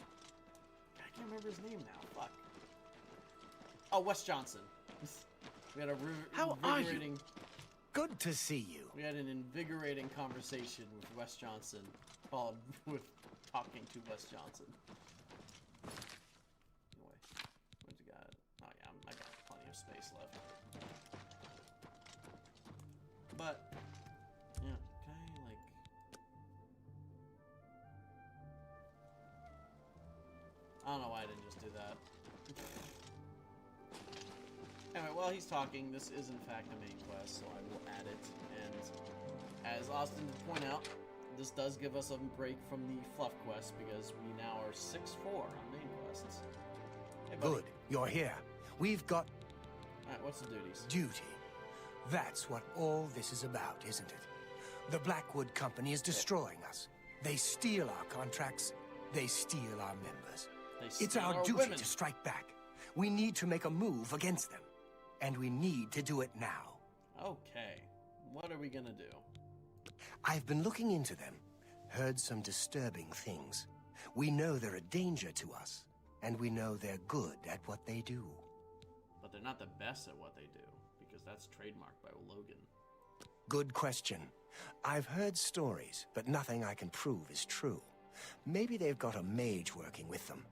I can't remember his name now, fuck. Oh, Wes Johnson. We had a How are you? invigorating... Good to see you. We had an invigorating conversation with Wes Johnson, followed with talking to Wes Johnson. Anyway, where's the guy? Oh yeah, I got plenty of space left. But yeah, can I like? I don't know why I didn't just do that. Anyway, while he's talking, this is in fact a main quest, so I will add it. And as Austin did point out, this does give us a break from the fluff quest because we now are 6-4 on main quests. Hey, buddy. Good. You're here. We've got Alright, what's the duties? duty. That's what all this is about, isn't it? The Blackwood Company is destroying us. They steal our contracts. They steal our members. It's steal our our duty women. to strike back. We need to make a move against them. And we need to do it now. Okay, what are we gonna do? I've been looking into them, heard some disturbing things. We know they're a danger to us, and we know they're good at what they do. But they're not the best at what they do, because that's trademarked by Logan. Good question. I've heard stories, but nothing I can prove is true. Maybe they've got a mage working with them.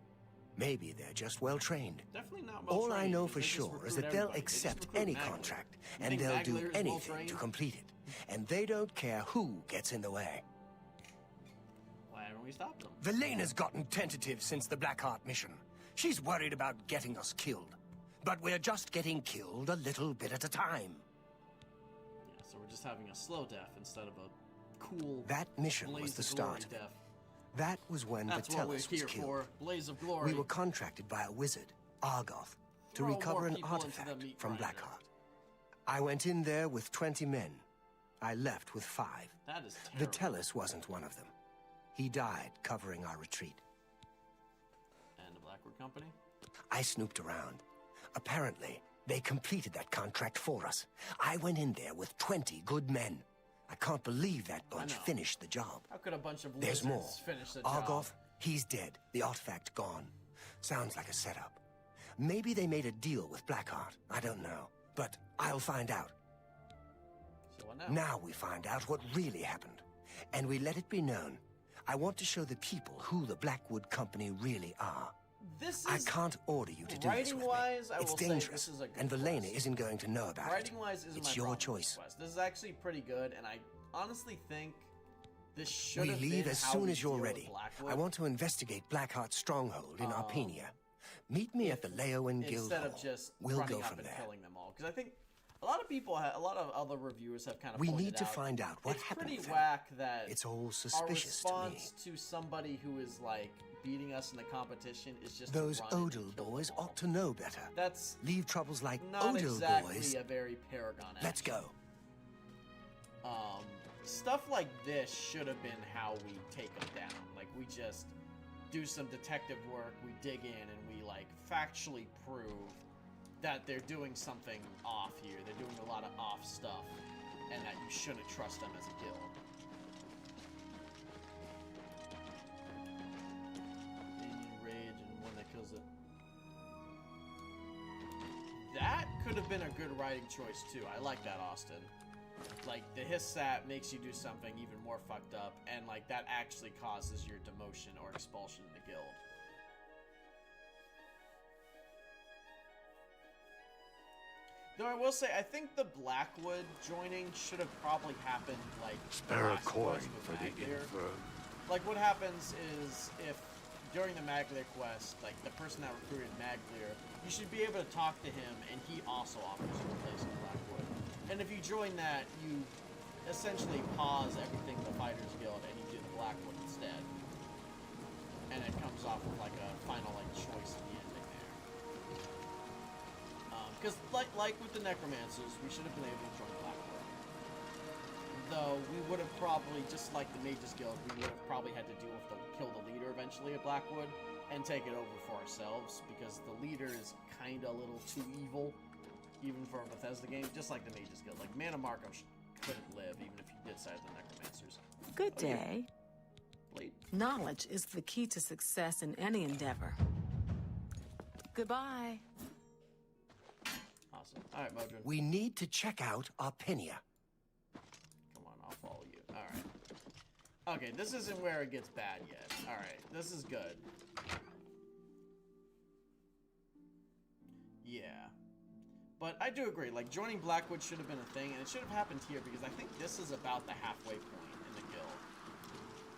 Maybe they're just well-trained. Definitely not well All I trained, know because for they just sure is recruit that they'll everybody. They just accept recruit any Maglir. contract, You and think they'll Maglir do is well anything trained? to complete it. And they don't care who gets in the way. Why haven't we stopped them? Velena's gotten tentative since the Blackheart mission. She's worried about getting us killed. But we're just getting killed a little bit at a time. Yeah, so we're just having a slow death instead of a cool. That mission blaze was the of glory start. Death. That was when That's the what we're Tellus was here killed. for. Blaze of glory. We were contracted by a wizard, Argoth, to Throw recover more an people into the artifact meat from grinder. Blackheart. I went in there with 20 men. I left with 5. That is The terrible. Tellus wasn't one of them. He died covering our retreat. And the Blackwood Company? I snooped around. Apparently, they completed that contract for us. I went in there with 20 good men. I can't believe that bunch know. finished the job. How could a bunch of There's lizards more. finish the job? Argoth, he's dead. The artifact gone. Sounds like a setup. Maybe they made a deal with Blackheart. I don't know. But I'll find out. So what now? Now we find out what really happened. And we let it be known. I want to show the people who the Blackwood Company really are. This I is can't order you to do this with me. writing-wise, I It's will say dangerous, this is a good and Valena quest. isn't going to know about it. Writing-wise isn't It's my your problem with choice. this quest. This is actually pretty good, and I honestly think this should We have leave been as how soon we as you're deal with ready. Blackwood. I want to investigate Blackheart's stronghold in Arpenia. Meet me at the Leyawiin Guild instead Hall. of just We'll running go up from and there. killing them all. Because I think a lot of people, a lot of other reviewers have kind of We pointed need to out, find out what it's happened pretty with them. whack that It's all our suspicious to me. response to somebody who is like beating us in the competition is just Those to run in and Odal kill boys them all. ought to know better. That's Leave troubles like not Odal exactly boys. a very Paragon Let's action. go. Stuff like this should have been how we take them down. Like, we just do some detective work, we dig in, and we, like, factually prove that they're doing something off here. They're doing a lot of off stuff, and that you shouldn't trust them as a guild. Indian Rage and one that kills it. That could have been a good writing choice, too. I like that, Austin. Like, the hiss sap makes you do something even more fucked up, and, like, that actually causes your demotion or expulsion in the guild. Though I will say, I think the Blackwood joining should have probably happened, like, Spare a last coin quest with for the Maglir. infirm. Like, what happens is, if during the Maglir quest, like, the person that recruited Maglir, you should be able to talk to him, and he also offers you a place in Blackwood. And if you join that, you essentially pause everything the Fighters Guild, and you do the Blackwood instead. And it comes off with, like, a final, like, choice at the ending there. Because, like with the Necromancers, we should have been able to join Blackwood. Though, we would have probably, just like the Mages Guild, we would have probably had to kill the leader eventually at Blackwood, and take it over for ourselves, because the leader is kinda a little too evil, even for a Bethesda game, just like the Mages Guild. Like, Mana Markos couldn't live, even if you did side the Necromancers. Good day. Blade. Knowledge is the key to success in any endeavor. Goodbye. Awesome. Alright, Modron. We need to check out Arpenia. Come on, I'll follow you. Alright. Okay, this isn't where it gets bad yet. Alright, this is good. Yeah. But I do agree, like, joining Blackwood should have been a thing, and it should have happened here, because I think this is about the halfway point in the guild.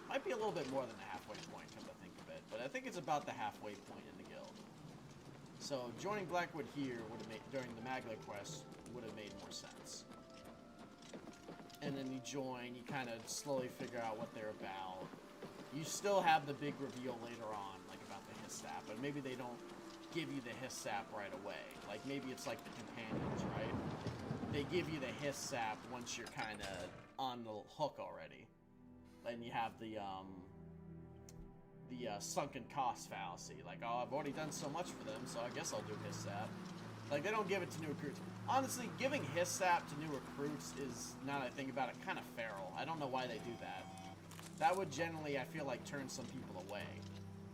Might be a little bit more than the halfway point, come to think of it, but I think it's about the halfway point in the guild. So, joining Blackwood here would have made, during the Maglir quest, would have made more sense. And then you join, you kind of slowly figure out what they're about. You still have the big reveal later on, like, about the hiss sap, but maybe they don't give you the hiss sap right away. Like, maybe it's like the companions, right? They give you the hiss sap once you're kind of on the hook already. And you have the sunken cost fallacy. Like, oh, I've already done so much for them, so I guess I'll do hiss sap. Like, they don't give it to new recruits. Honestly, giving hiss sap to new recruits is, now that I think about it, kind of feral. I don't know why they do that. That would generally, I feel like, turn some people away.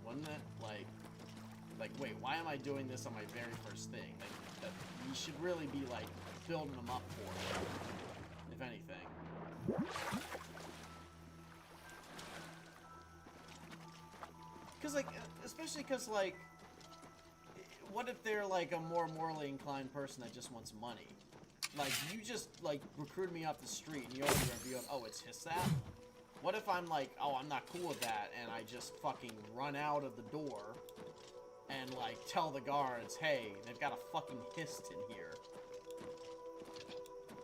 Wouldn't it? Like, wait, why am I doing this on my very first thing? Like, that, you should really be, like, building them up for it, if anything. Because, like, especially because, like, what if they're, like, a more morally inclined person that just wants money? Like, you just, like, recruited me off the street, and you already review of, oh, it's his sap? What if I'm like, oh, I'm not cool with that, and I just fucking run out of the door and, like, tell the guards, hey, they've got a fucking hist in here.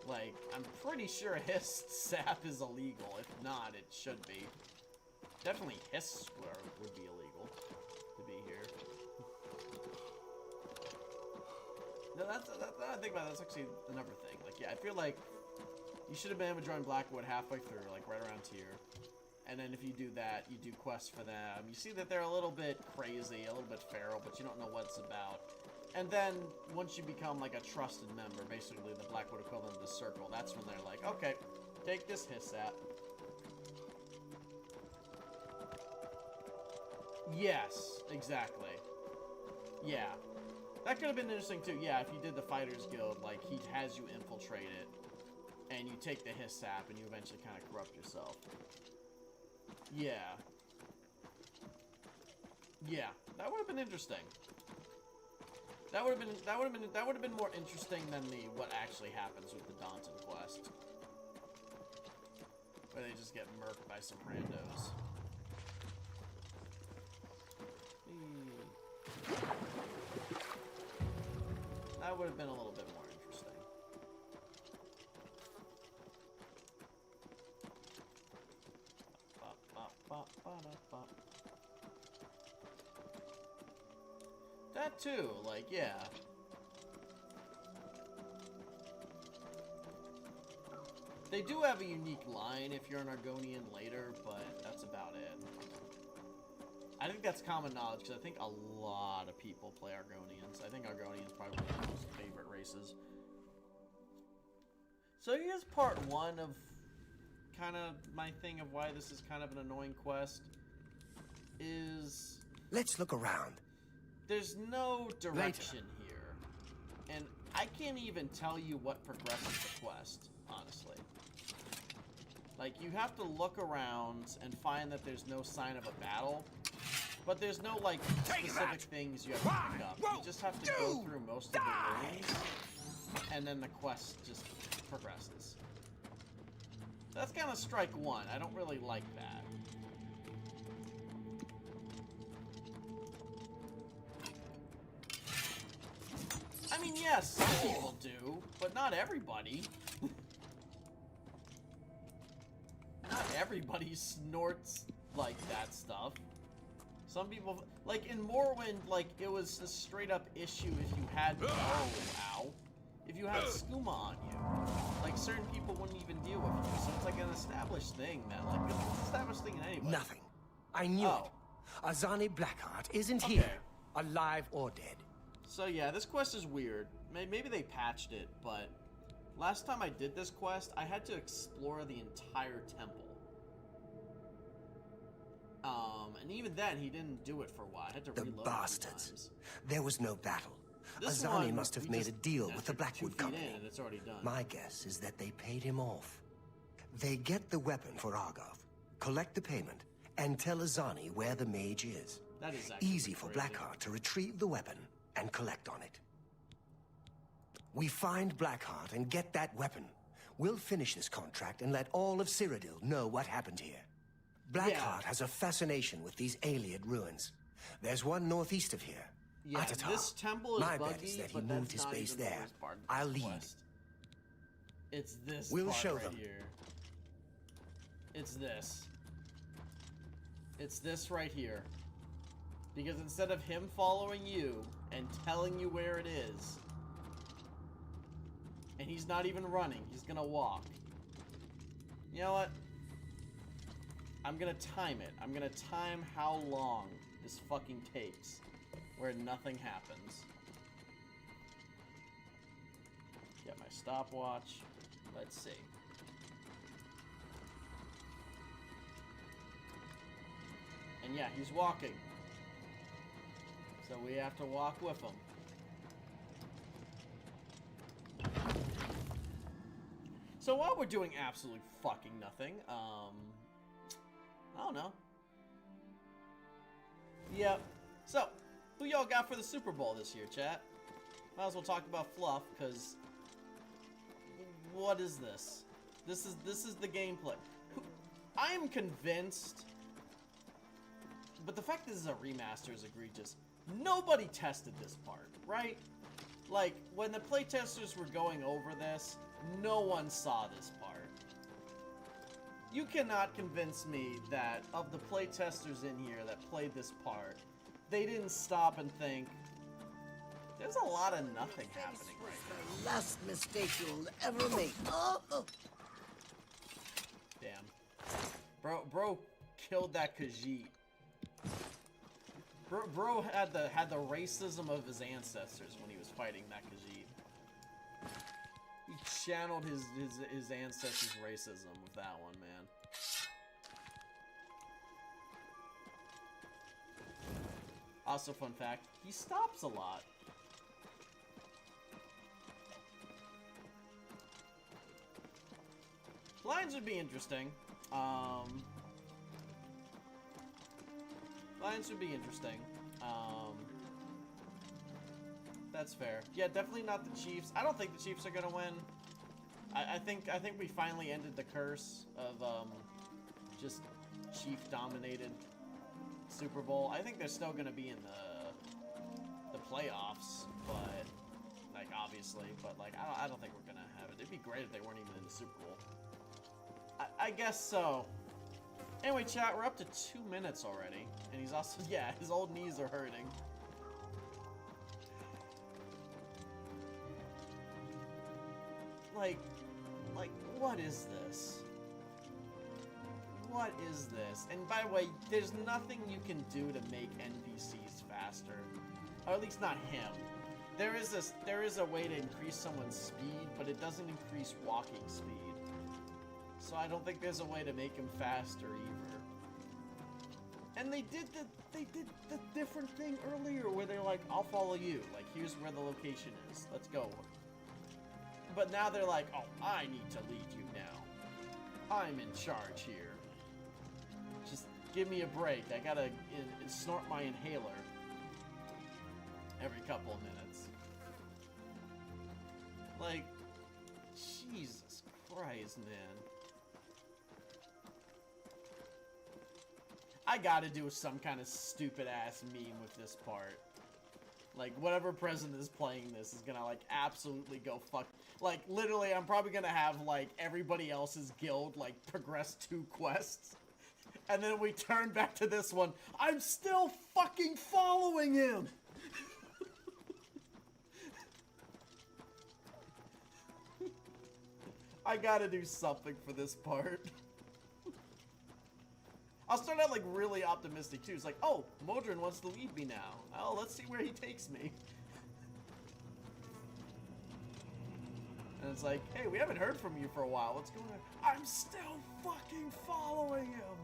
Like, I'm pretty sure hist sap is illegal. If not, it should be. Definitely hiss would be illegal to be here. No, I think about it, that's actually another thing. Like, yeah, I feel like you should have been able to join Blackwood halfway through, like right around here. And then if you do that, you do quests for them. You see that they're a little bit crazy, a little bit feral, but you don't know what it's about. And then once you become like a trusted member, basically the Blackwood equivalent of the Circle, that's when they're like, okay, take this hiss app. Yes, exactly. Yeah. That could have been interesting too. Yeah, if you did the Fighters Guild, like he has you infiltrate it, and you take the hiss sap, and you eventually kind of corrupt yourself. Yeah. Yeah, that would have been interesting. That would have been more interesting than what actually happens with the Daunton quest, where they just get murked by some randos. That would have been a little bit more interesting. That too, like, yeah. They do have a unique line if you're an Argonian later, but that's about it. I think that's common knowledge, because I think a lot of people play Argonians. I think Argonians probably one of my most favorite races. So here's part one of kind of my thing of why this is kind of an annoying quest. Is... Let's look around. There's no direction here. And I can't even tell you what progresses the quest, honestly. Like, you have to look around and find that there's no sign of a battle. But there's no, like, specific things you have to pick up. You just have to go through most of the rooms, and then the quest just progresses. That's kind of strike one. I don't really like that. I mean, yes, some people do, but not everybody. Not everybody snorts like that stuff. Some people, like in Morrowind, like it was a straight up issue if you had, if you had skooma on you. Like certain people wouldn't even deal with you. So it's like an established thing that, like, it's an established thing in anybody. Nothing. I knew it. Azani Blackheart isn't here, alive or dead. So yeah, this quest is weird. Maybe they patched it, but last time I did this quest, I had to explore the entire temple. And even then, he didn't do it for a while. I had to reload. The bastards. There was no battle. This Azani one, must have made a deal with the Blackwood Company. And it's already done. My guess is that they paid him off. They get the weapon for Argov, collect the payment, and tell Azani where the mage is. That is actually easy for Blackheart to retrieve the weapon and collect on it. We find Blackheart and get that weapon. We'll finish this contract and let all of Cyrodiil know what happened here. Blackheart has a fascination with these Ayleid ruins. There's one northeast of here. Yeah, Atatar. this temple is My buggy, bet is that he but moved that's his not base even the there. worst part of I'll this lead. quest. It's this We'll part show right them. here. It's this. It's this right here. Because instead of him following you and telling you where it is, and he's not even running, he's gonna walk. You know what? I'm gonna time it. I'm gonna time how long this fucking takes, where nothing happens. Get my stopwatch. Let's see. And yeah, he's walking. So we have to walk with him. So while we're doing absolutely fucking nothing, I don't know. Yep. So, who y'all got for the Super Bowl this year, chat? Might as well talk about fluff, because what is this? This is the gameplay. I am convinced, but the fact that this is a remaster is egregious. Nobody tested this part, right? Like, when the playtesters were going over this, no one saw this part. You cannot convince me that of the playtesters in here that played this part, they didn't stop and think, there's a lot of nothing happening right now. The last mistake you'll ever make. Oh! Damn. Bro killed that Khajiit. Bro had the racism of his ancestors when he was fighting that Khajiit. He channeled his ancestors' racism with that one, man. Also, fun fact, he stops a lot. Lions would be interesting. Lions would be interesting. That's fair. Yeah, definitely not the Chiefs. I don't think the Chiefs are gonna win. I think we finally ended the curse of just Chief-dominated Super Bowl. I think they're still gonna be in the playoffs, but like obviously, but like I don't think we're gonna have it. It'd be great if they weren't even in the Super Bowl. I guess so. Anyway, chat, we're up to 2 minutes already, and he's also, yeah, his old knees are hurting. Like, what is this? What is this? And by the way, there's nothing you can do to make NPCs faster, or at least not him. There is a way to increase someone's speed, but it doesn't increase walking speed. So I don't think there's a way to make him faster either. And they did the different thing earlier where they're like, I'll follow you. Like, here's where the location is. Let's go. But now they're like, oh, I need to lead you now. I'm in charge here. Just give me a break. I gotta snort my inhaler every couple of minutes. Like, Jesus Christ, man. I gotta do some kind of stupid ass meme with this part. Like, whatever president is playing this is gonna, like, absolutely go fuck. Like, literally, I'm probably gonna have, like, everybody else's guild, like, progress 2 quests. And then we turn back to this one. I'm still fucking following him! I gotta do something for this part. I'll start out like really optimistic too. It's like, oh, Modron wants to lead me now. Oh, let's see where he takes me. And it's like, hey, we haven't heard from you for a while. What's going on? I'm still fucking following him.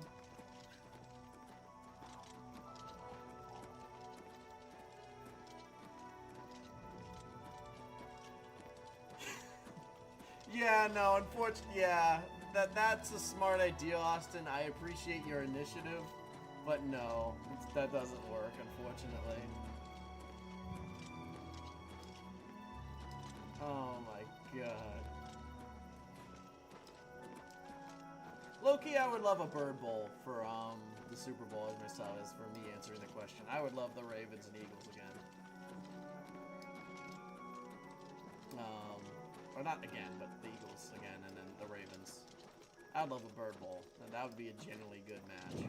Yeah, no, unfortunately, yeah. That's a smart idea, Austin. I appreciate your initiative, but no, that doesn't work, unfortunately. Oh my god. Low-key, I would love a bird bowl for the Super Bowl as myself, as for me answering the question. I would love the Ravens and Eagles again. Or not again, but the Eagles again, and then the Ravens. I'd love a bird bowl, and that would be a genuinely good match.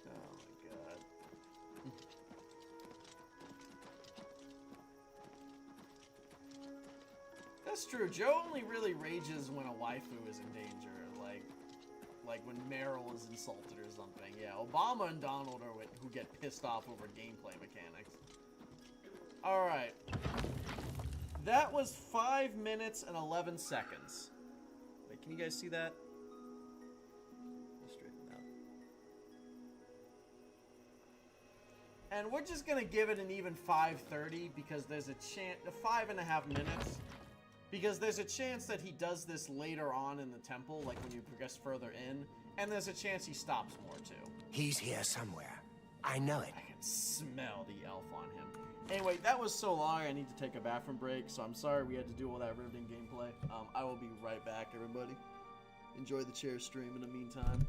Oh my god. That's true. Joe only really rages when a waifu is in danger, like when Meryl is insulted or something. Yeah, Obama and Donald are who get pissed off over gameplay mechanics. Alright. That was 5 minutes and 11 seconds. Wait, can you guys see that? Let's straighten it out. And we're just gonna give it an even 5:30 because there's a chance, 5.5 minutes. Because there's a chance that he does this later on in the temple, like when you progress further in, and there's a chance he stops more too. He's here somewhere. I know it. I can smell the elf on him. Anyway, that was so long I need to take a bathroom break, so I'm sorry we had to do all that riveting gameplay. I will be right back, everybody. Enjoy the chair stream in the meantime.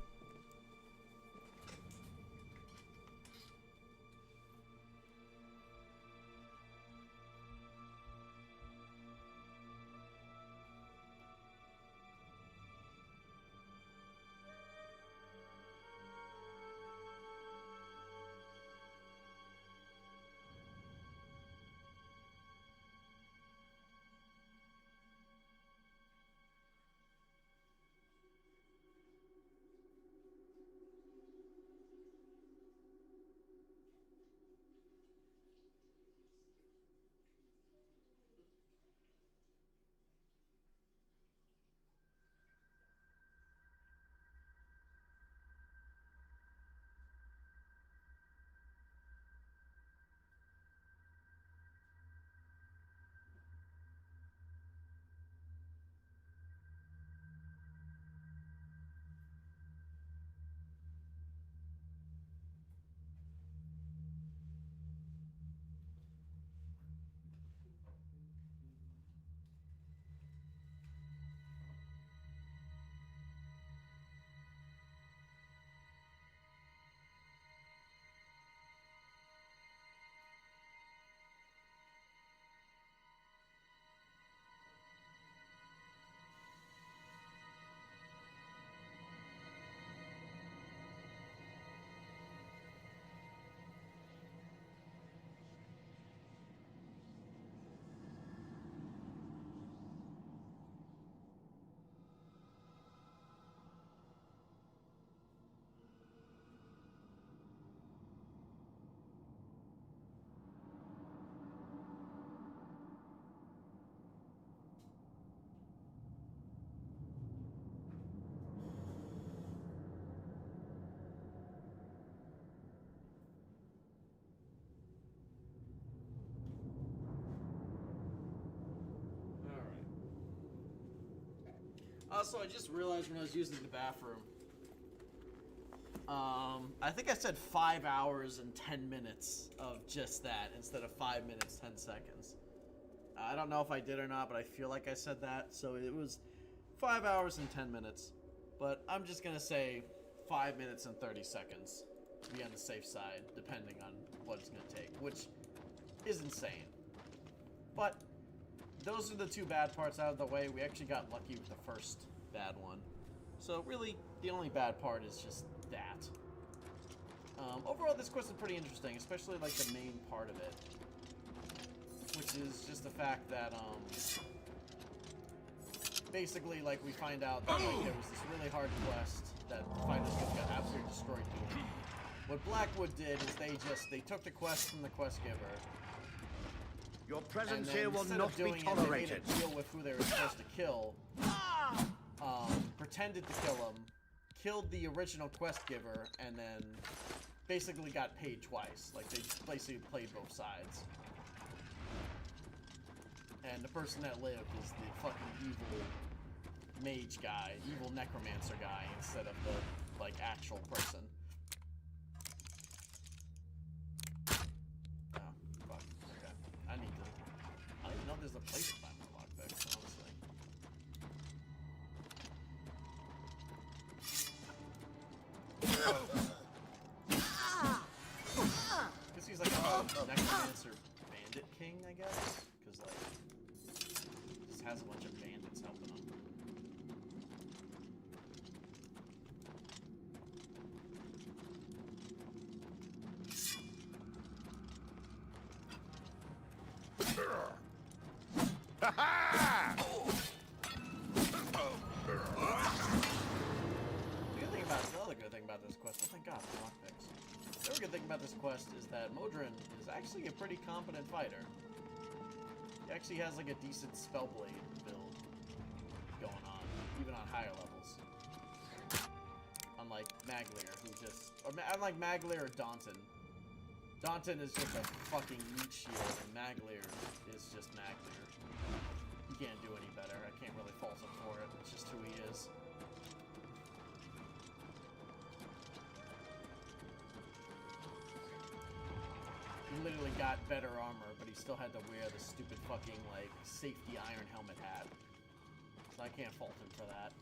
Also, I just realized when I was using the bathroom, I think I said 5 hours and 10 minutes of just that instead of 5 minutes, 10 seconds. I don't know if I did or not, but I feel like I said that. So it was 5 hours and 10 minutes. But I'm just going to say 5 minutes and 30 seconds to be on the safe side, depending on what it's going to take, which is insane. But those are the two bad parts out of the way. We actually got lucky with the first bad one. So really, the only bad part is just that. Overall, this quest is pretty interesting, especially like the main part of it, which is just the fact that basically, like, we find out that like, there was this really hard quest that the fighters got absolutely destroyed doing. What Blackwood did is they took the quest from the quest giver. Your presence and here will not be tolerated. They made a deal with who they were supposed to kill. Pretended to kill him, killed the original quest giver, and then basically got paid twice. Like, they basically played both sides. And the person that lived is the fucking evil mage guy, evil necromancer guy, instead of the, like, actual person. Oh, fuck. Okay. I don't even know if there's a place to find my lockpicks, honestly. Guess he's like a necromancer bandit king, I guess? Because, like, he just has a bunch of bandits helping him. The other good thing about this quest, oh thank God, lockpicks. The other good thing about this quest is that Modron is actually a pretty competent fighter. He actually has like a decent spellblade build going on, even on higher levels. Unlike Maglir, who just, or unlike Maglir or Daunton. Daunton is just a fucking meat shield, and Maglir is just Maglir. He can't do any better. I can't really fault him for it. It's just who he is. He literally got better armor, but he still had to wear the stupid fucking, like, safety iron helmet hat. So I can't fault him for that.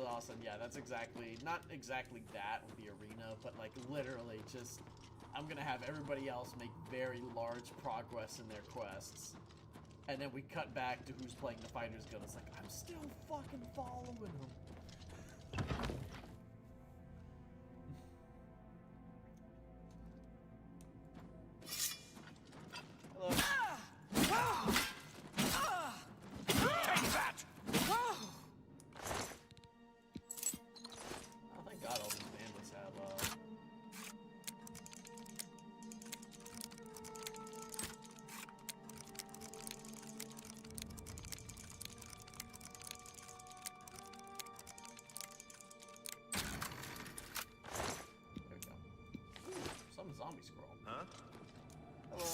Awesome, yeah, that's exactly, not exactly that with the arena, but, like, literally just, I'm gonna have everybody else make very large progress in their quests. And then we cut back to who's playing the Fighter's Guild. It's like, I'm still fucking following him. Zombie scroll. Huh? Hello.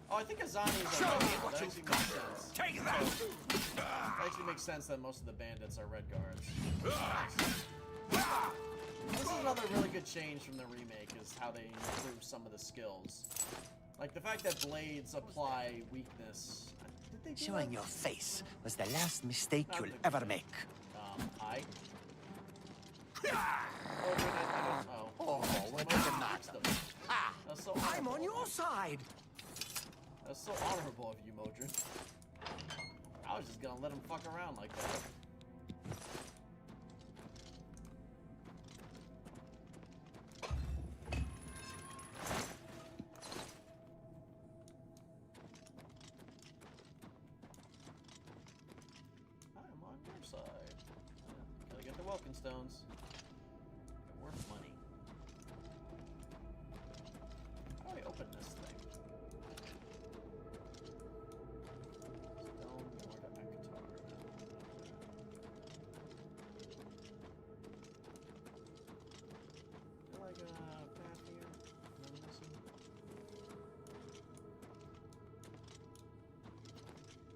Oh, I think a zombie is a red handle. That actually makes sense. Take that! That actually makes sense that most of the bandits are red guards. Nice. This is another really good change from the remake, is how they improve some of the skills. Like the fact that blades apply weakness. Did they do Showing that? your face was the last mistake you'll ever make. Hi. Oh, what is the matter? That's so I'm on your side. That's so honorable of you, Modron. I was just gonna let him fuck around like that. I'm on your side. Gotta get the Welkin Stones. They're worth money. How do I open this thing?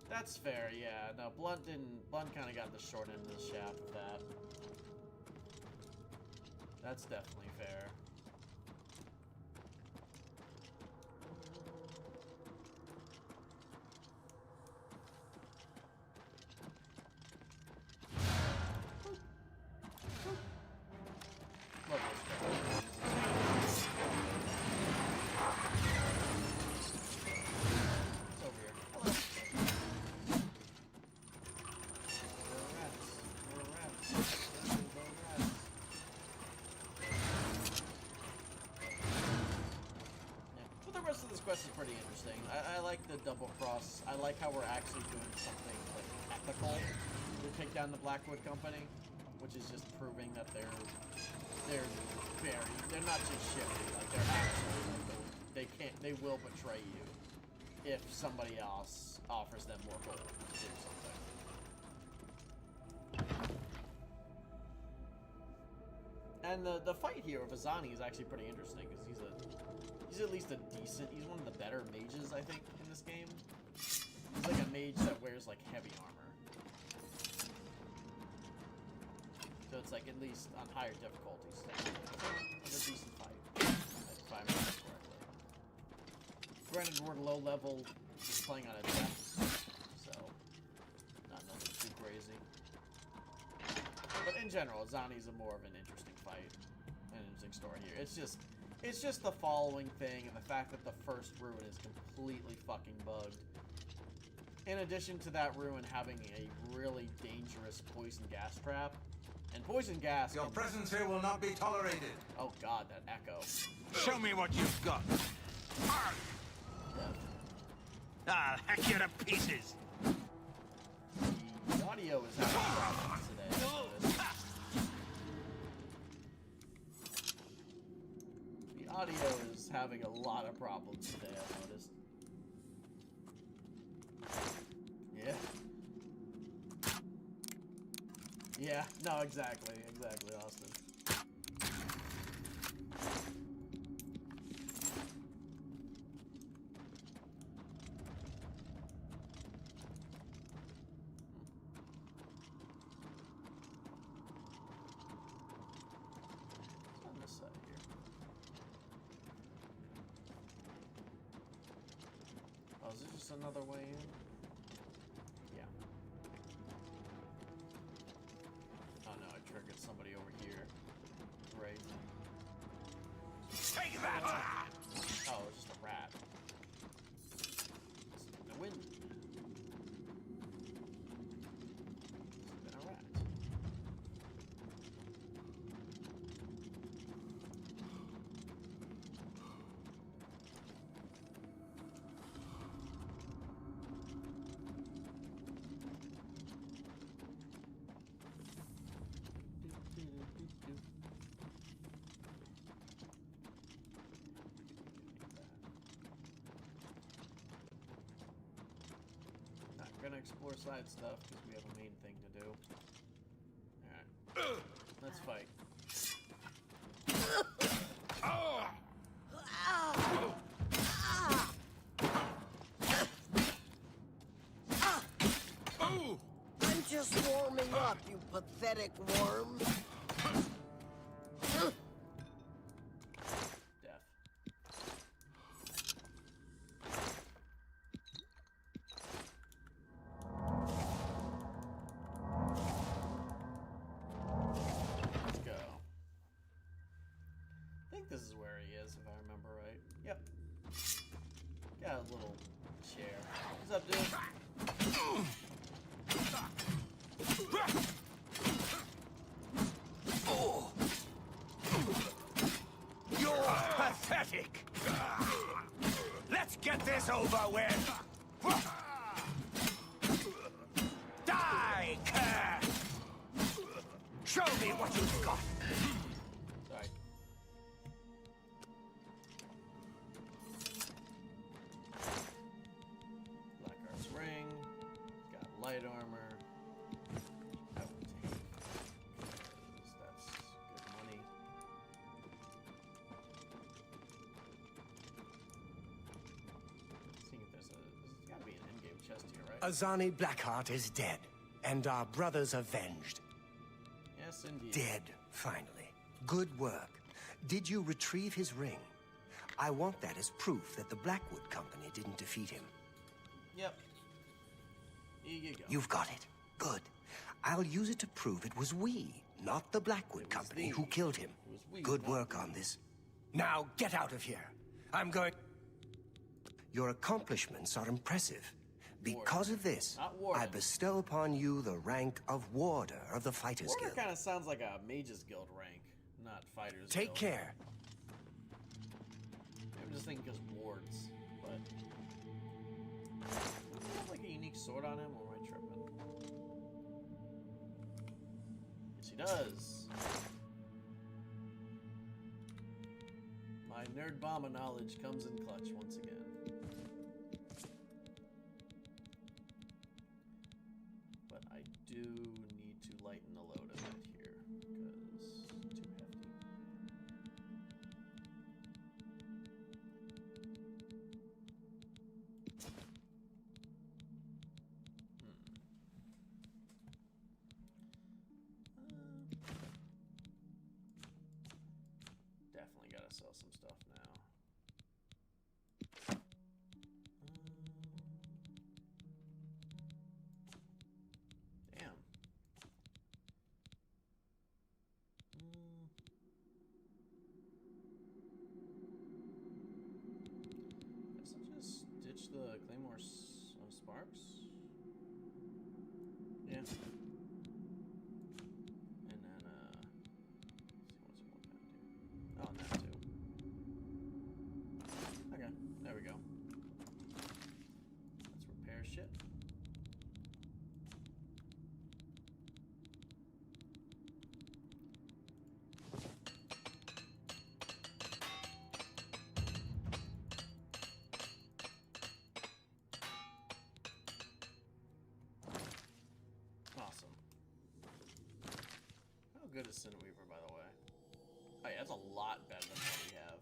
That's fair, yeah. No, Blunt kind of got the short end of the shaft with that. That's definitely fair. Love this guy. It's over here. Hello. But the rest of this quest is pretty interesting. I like the double cross. I like how we're actually doing something like ethical to take down the Blackwood Company, which is just proving that they're not just shifty, like they're actually like they will betray you if somebody else offers them more gold to do something. And the fight here with Azani is actually pretty interesting because he's at least he's one of the better mages I think in this game. He's like a mage that wears like heavy armor. So it's like at least on higher difficulties. It's a decent fight, if I remember correctly. Granted, we're low level, just playing on a death, so not nothing too crazy. But in general, Azani's more of an interesting fight, an interesting story here. It's just the following thing, and the fact that the first ruin is completely fucking bugged. In addition to that ruin having a really dangerous poison gas trap. And poison gas... Your presence here will not be tolerated. Oh god, that echo. Show me what you've got. I'll hack you to pieces. The audio is having problems today, I noticed. The audio is having a lot of problems today, I noticed. Yeah. Yeah, no, exactly, Austin. What's on this side here? Oh, is this just another way in? Yeah. Oh no, I triggered somebody over here. Great. Take that! Oh, it's just a rat. It's the wind. It's been a rat. We're gonna explore side stuff because we have a main thing to do. Alright. Let's fight. I'm just warming up, you pathetic worm. Death. Let's go. I think this is where he is, if I remember right. Yep. Got a little chair. What's up, dude? You're pathetic. Let's get this over with. Die, cur! Show me what you've got. Sorry. Black Art's ring. It's got light armor. I will take because that's good money. Seeing if there's gotta be an in-game chest here, right? Azani Blackheart is dead, and our brothers avenged. Yes, indeed. Dead, finally. Good work. Did you retrieve his ring? I want that as proof that the Blackwood Company didn't defeat him. Yep. Here you go. You've got it. Good. I'll use it to prove it was we, not the Blackwood Company, who killed him. Good work on this. Now get out of here. I'm going... Your accomplishments are impressive. Because of this, I bestow upon you the rank of Warder of the Fighters Guild. Warder kind of sounds like a Mages Guild rank, not Fighters Guild. Take care. I'm just thinking because wards, but... Does he have like a unique sword on him, or am I tripping? Yes, he does. My nerd bomber knowledge comes in clutch once again. But I do need to lighten the load a bit here, because it's too hefty. Definitely gotta sell some stuff now. Damn. Guess I'll just ditch the Claymore Sparks. Yeah. And then, let's see what's more down here. Oh, and that too. Okay, there we go. Let's repair shit. Awesome. How good is Cineweaver, by the way? Oh yeah, that's a lot better than what we have.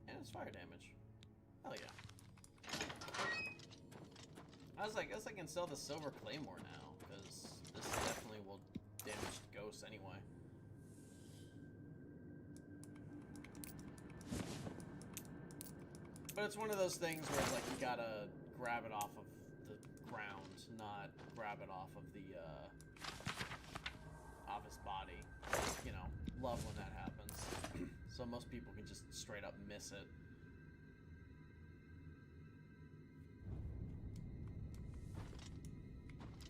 And it's fire damage. Hell yeah. I was like, I guess I can sell the Silver Claymore now, because this definitely will damage ghosts anyway. But it's one of those things where like you gotta grab it off of the ground, not grab it off of the off his body. You know, love when that happens. So most people can just straight up miss it.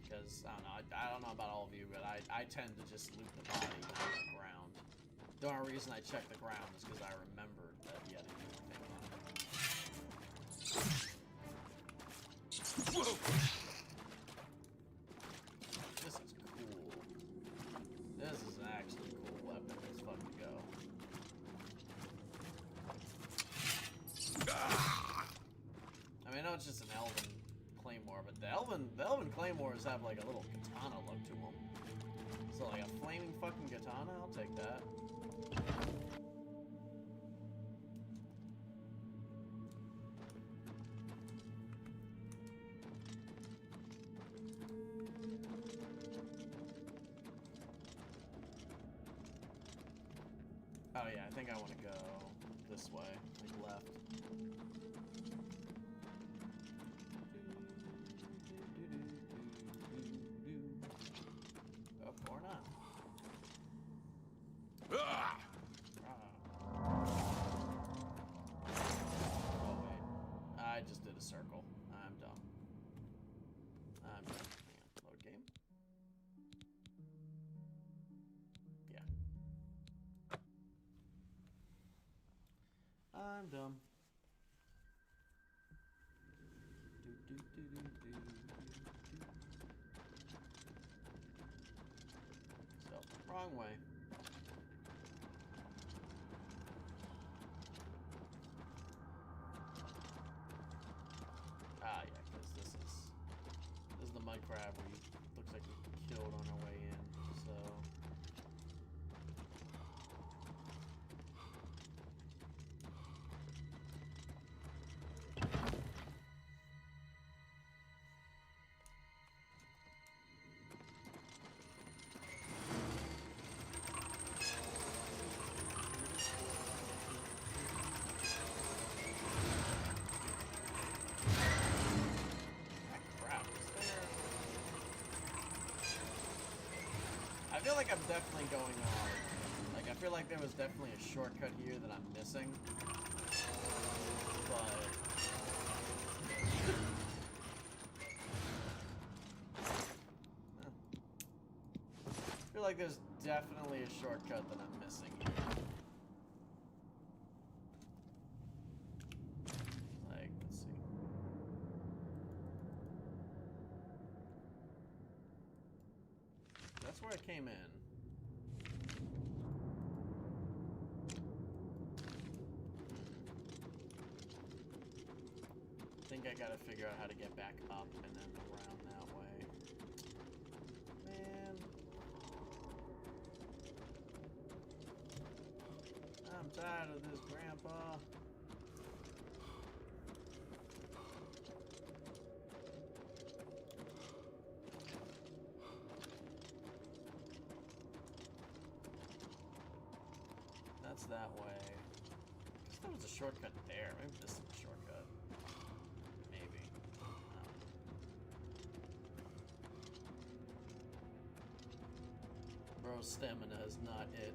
Because I don't know about all of you, but I tend to just loot the body, not the ground. The only reason I check the ground is because I remembered that he had a unique thing on it. Whoa. This is cool. This is an actually cool weapon. Let's fucking go. I mean, I know it's just an elven claymore, but the elven claymores have like a little katana look to them. So like a flaming fucking katana, I'll take that. Oh yeah, I think I want to go this way, like left. Up or not? Oh wait, I just did a circle. I'm dumb. I'm dumb. Hang on, load game. Yeah. I'm dumb. So, wrong way. Ah, yeah, because this is the mud crab we looks like we killed on our way in. So. feel like I'm definitely going on. Like, I feel like there was definitely a shortcut here that I'm missing. But... I feel like there's definitely a shortcut that I'm missing here. Like, let's see. That's where I came in. I think I gotta figure out how to get back up and then around that way. Man. I'm tired of this, Grandpa. That's that way. I guess there was a shortcut there. Maybe this is a shortcut. Maybe. Bro's stamina is not it.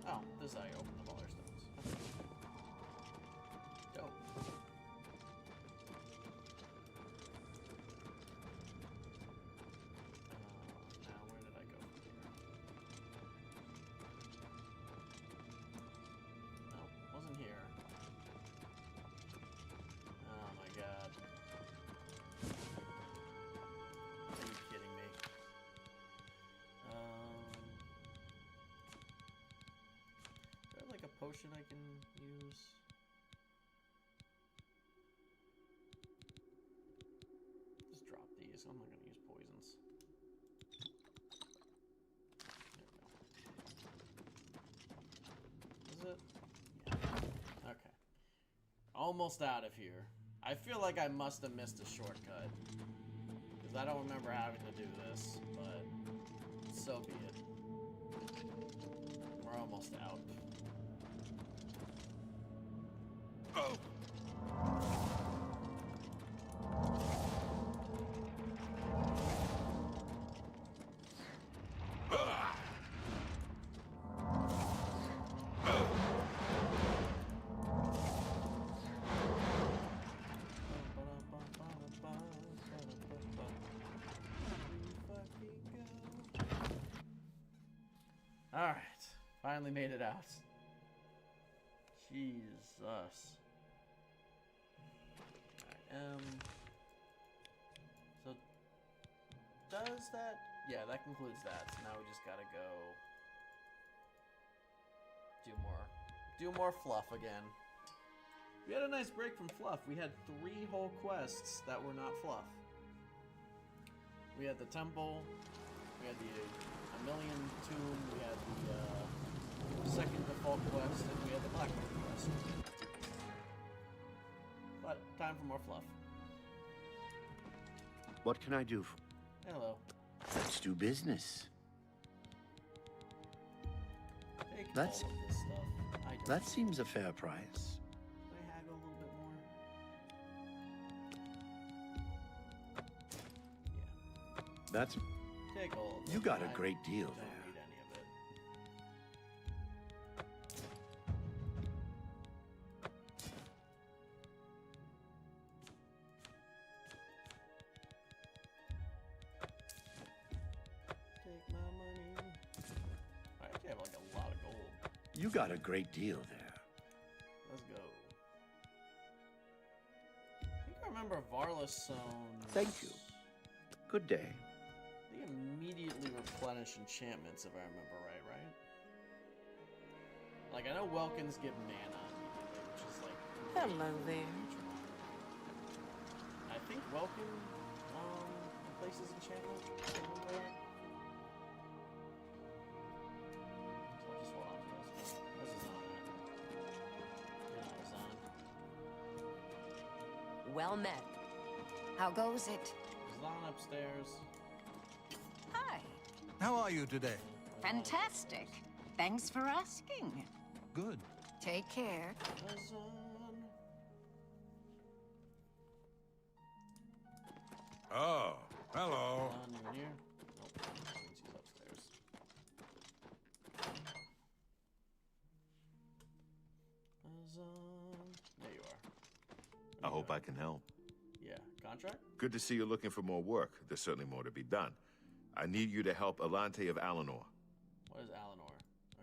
Oh, this is how you open the baller stones. Dope. Now where did I go from here? No, wasn't here. Oh my god. Are you kidding me? Is there like a potion I can use? Just drop these. I'm not gonna use poisons. There we go. Is it? Yeah. Okay. Almost out of here. I feel like I must have missed a shortcut. Because I don't remember having to do this, but so be it. We're almost out. Oh! Alright, finally made it out. Jesus. So, does that... Yeah, that concludes that. So now we just gotta go... Do more fluff again. We had a nice break from fluff. We had 3 whole quests that were not fluff. We had the temple, we had the Aemilion tomb, we had the second default quest, and we had the Blackwood quest. But time for more fluff. What can I do for... Hello. Let's do business. Take all That's... of this stuff. That seems a fair price. Can I haggle a little bit more? Yeah. That's... Take all of it. You got a I great deal don't there. need any of it. Take my money. I actually have like a lot of gold. You got a great deal there. Let's go. I think I remember Varlasone's... Thank you. Good day. They immediately replenish enchantments, if I remember right? Like, I know Welkins give mana immediately, which is like... Hello there. I think Welkin replaces enchantment. If I remember right. So I'll just swap this. This is on that. Yeah, it's on. well met. How goes it? There's Lon upstairs. Hi. How are you today? Fantastic. Thanks for asking. Good. Take care. Oh, hello. Anyone here? Nope. She's upstairs. There you are. I hope I can help. Yeah. Contract? Good to see you're looking for more work. There's certainly more to be done. I need you to help Alante of Alinor. What is Alinor?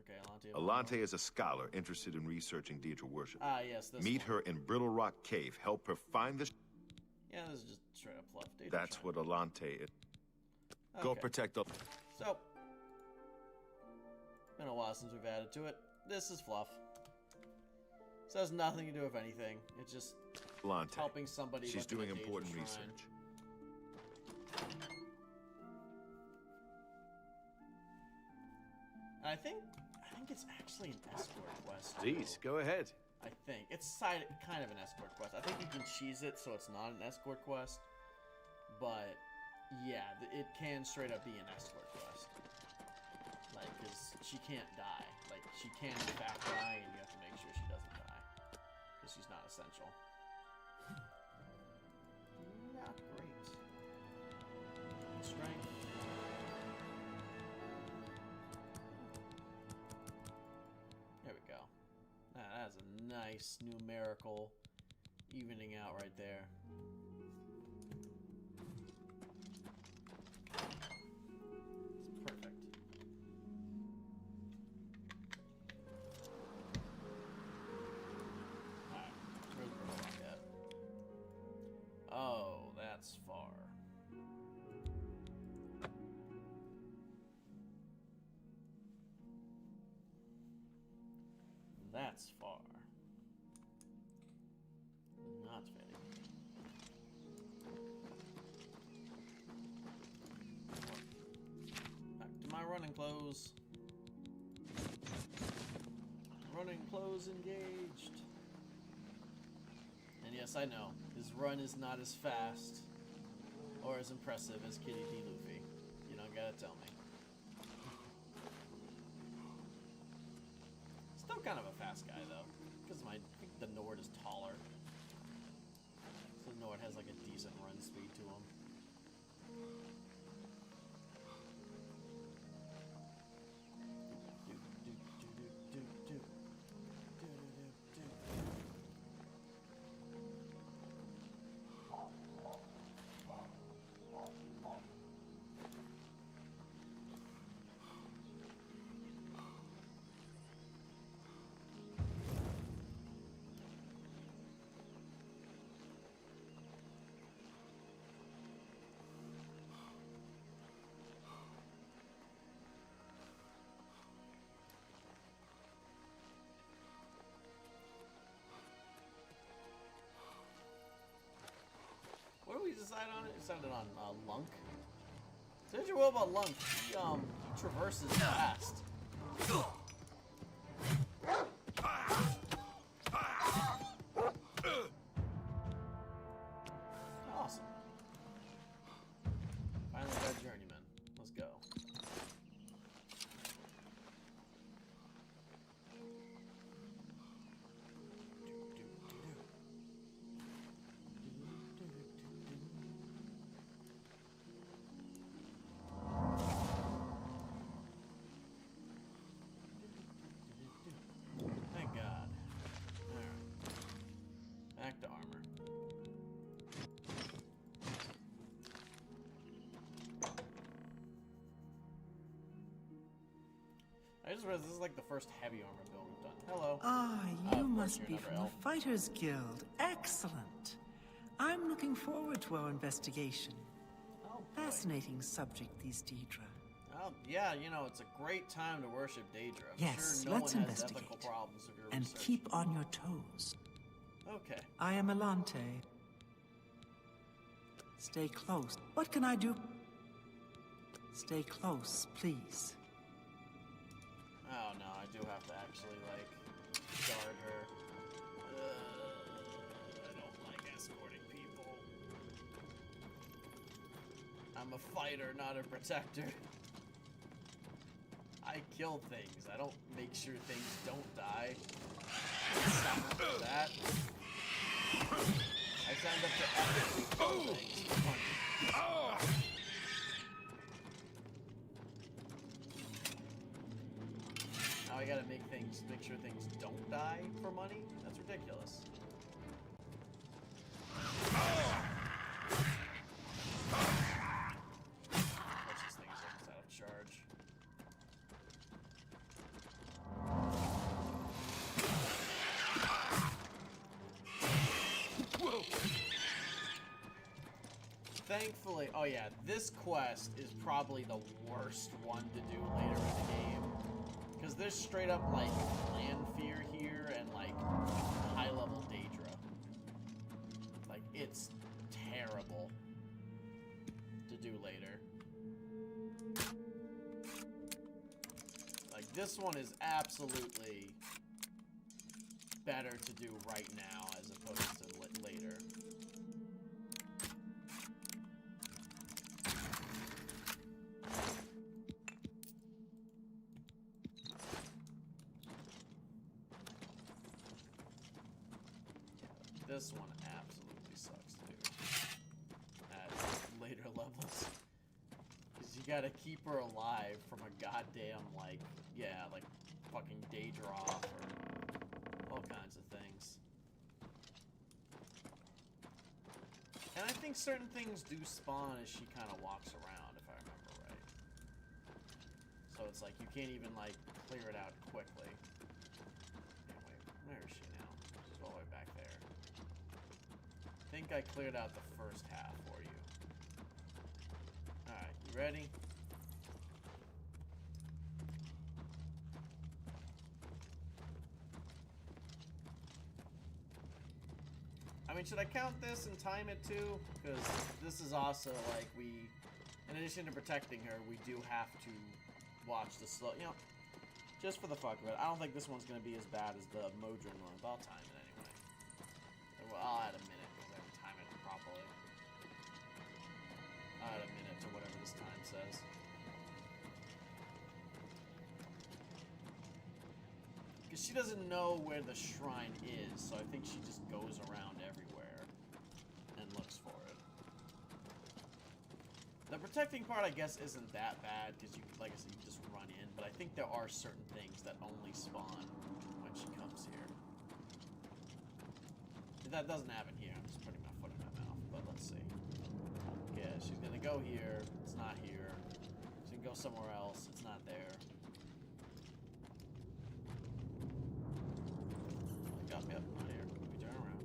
Okay, Alante of Alante is a scholar interested in researching Daedra worship. Ah, yes, this Meet one. her in Brittle Rock Cave. Help her find the... Yeah, this is just straight up fluff. Daedra That's shrine. what Alante is. Go Okay. protect the... So, been a while since we've added to it. This is fluff. This has nothing to do with anything. It's just Alante. helping somebody. She's look at doing a Daedra important shrine. research. And I think it's actually an escort quest. Please, go ahead. I think it's kind of an escort quest. I think you can cheese it so it's not an escort quest, but yeah, it can straight up be an escort quest. Like, because she can't die. Like, she can in fact die, and you have to make sure she doesn't die, because she's not essential. Not great. Strength. There we go. That's a nice numerical evening out right there. It's perfect. Alright, where's the rock at? Oh, that's far. That's far. Not fitting. Back to my running clothes. Running clothes engaged. And yes, I know, his run is not as fast or as impressive as Kitty D. Luffy. You don't gotta tell me. Still kind of a fast guy though, because I think the Nord is taller. So the Nord has like a decent run speed to him. What did we decide on? It decided on Lunk. Say what you will about Lunk. He traverses fast. Awesome. Finally got Journeyman. Let's go. Thank God. Alright. Back to armor. I just realized this is like the first heavy armor build we've done. Hello. Ah, Of you course must you're be another from the elf. Fighters Guild. Excellent. I'm looking forward to our investigation. Fascinating subject, these Daedra. Oh, yeah, you know, it's a great time to worship Daedra. I'm Yes, sure no let's one has investigate. ethical problems if you're And researching. keep on your toes. Okay. I am Alante. Stay close. What can I do? Stay close, please. Oh no, I do have to actually, like, guard her. I don't like escorting people. I'm a fighter, not a protector. I kill things. I don't make sure things don't die. Sign up for that. I signed up to ethically kill things for money. Now I gotta make sure things don't die for money? That's ridiculous. Watch this thing is almost out of charge. Whoa. Thankfully, oh yeah, this quest is probably the worst one to do later in the game. Because there's straight up, like, land fear here and, like, high-level Daedra. Like, it's terrible to do later. Like, this one is absolutely better to do right now as opposed to later. This one absolutely sucks too. At later levels. Because you gotta keep her alive from a goddamn, like, yeah, like fucking Daedra or all kinds of things. And I think certain things do spawn as she kind of walks around, if I remember right. So it's like you can't even, like, clear it out quickly. Anyway, where is she now? She's all the way back there. I think I cleared out the first half for you. Alright, you ready? I mean, should I count this and time it too? Because this is also like in addition to protecting her, we do have to watch the slow, you know, just for the fuck of it. I don't think this one's going to be as bad as the Modron one, but I'll time it anyway. Well, I'll add a minute because I haven't timed it properly. I'll add a minute to whatever this time says. Because she doesn't know where the shrine is, so I think she just goes around everywhere and looks for it. The protecting part, I guess, isn't that bad, because you, like I said, you just run in, but I think there are certain things that only spawn when she comes here. That doesn't happen here. I'm just putting my foot in my mouth, but let's see. Yeah, she's gonna go here. It's not here. She can go somewhere else. It's not there. Got me up out here. Let me turn around.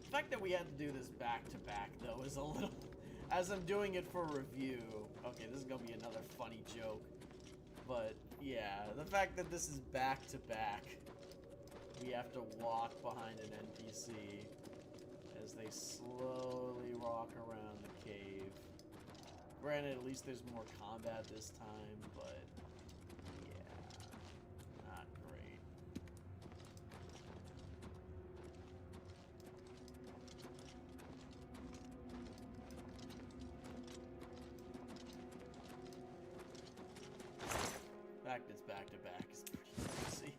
The fact that we had to do this back to back, though, is a little. As I'm doing it for review. Okay, this is gonna be another funny joke. But yeah, the fact that this is back to back, we have to walk behind an NPC as they slowly walk around the cave. Granted, at least there's more combat this time, but yeah, not great. The fact it's back to back is pretty crazy.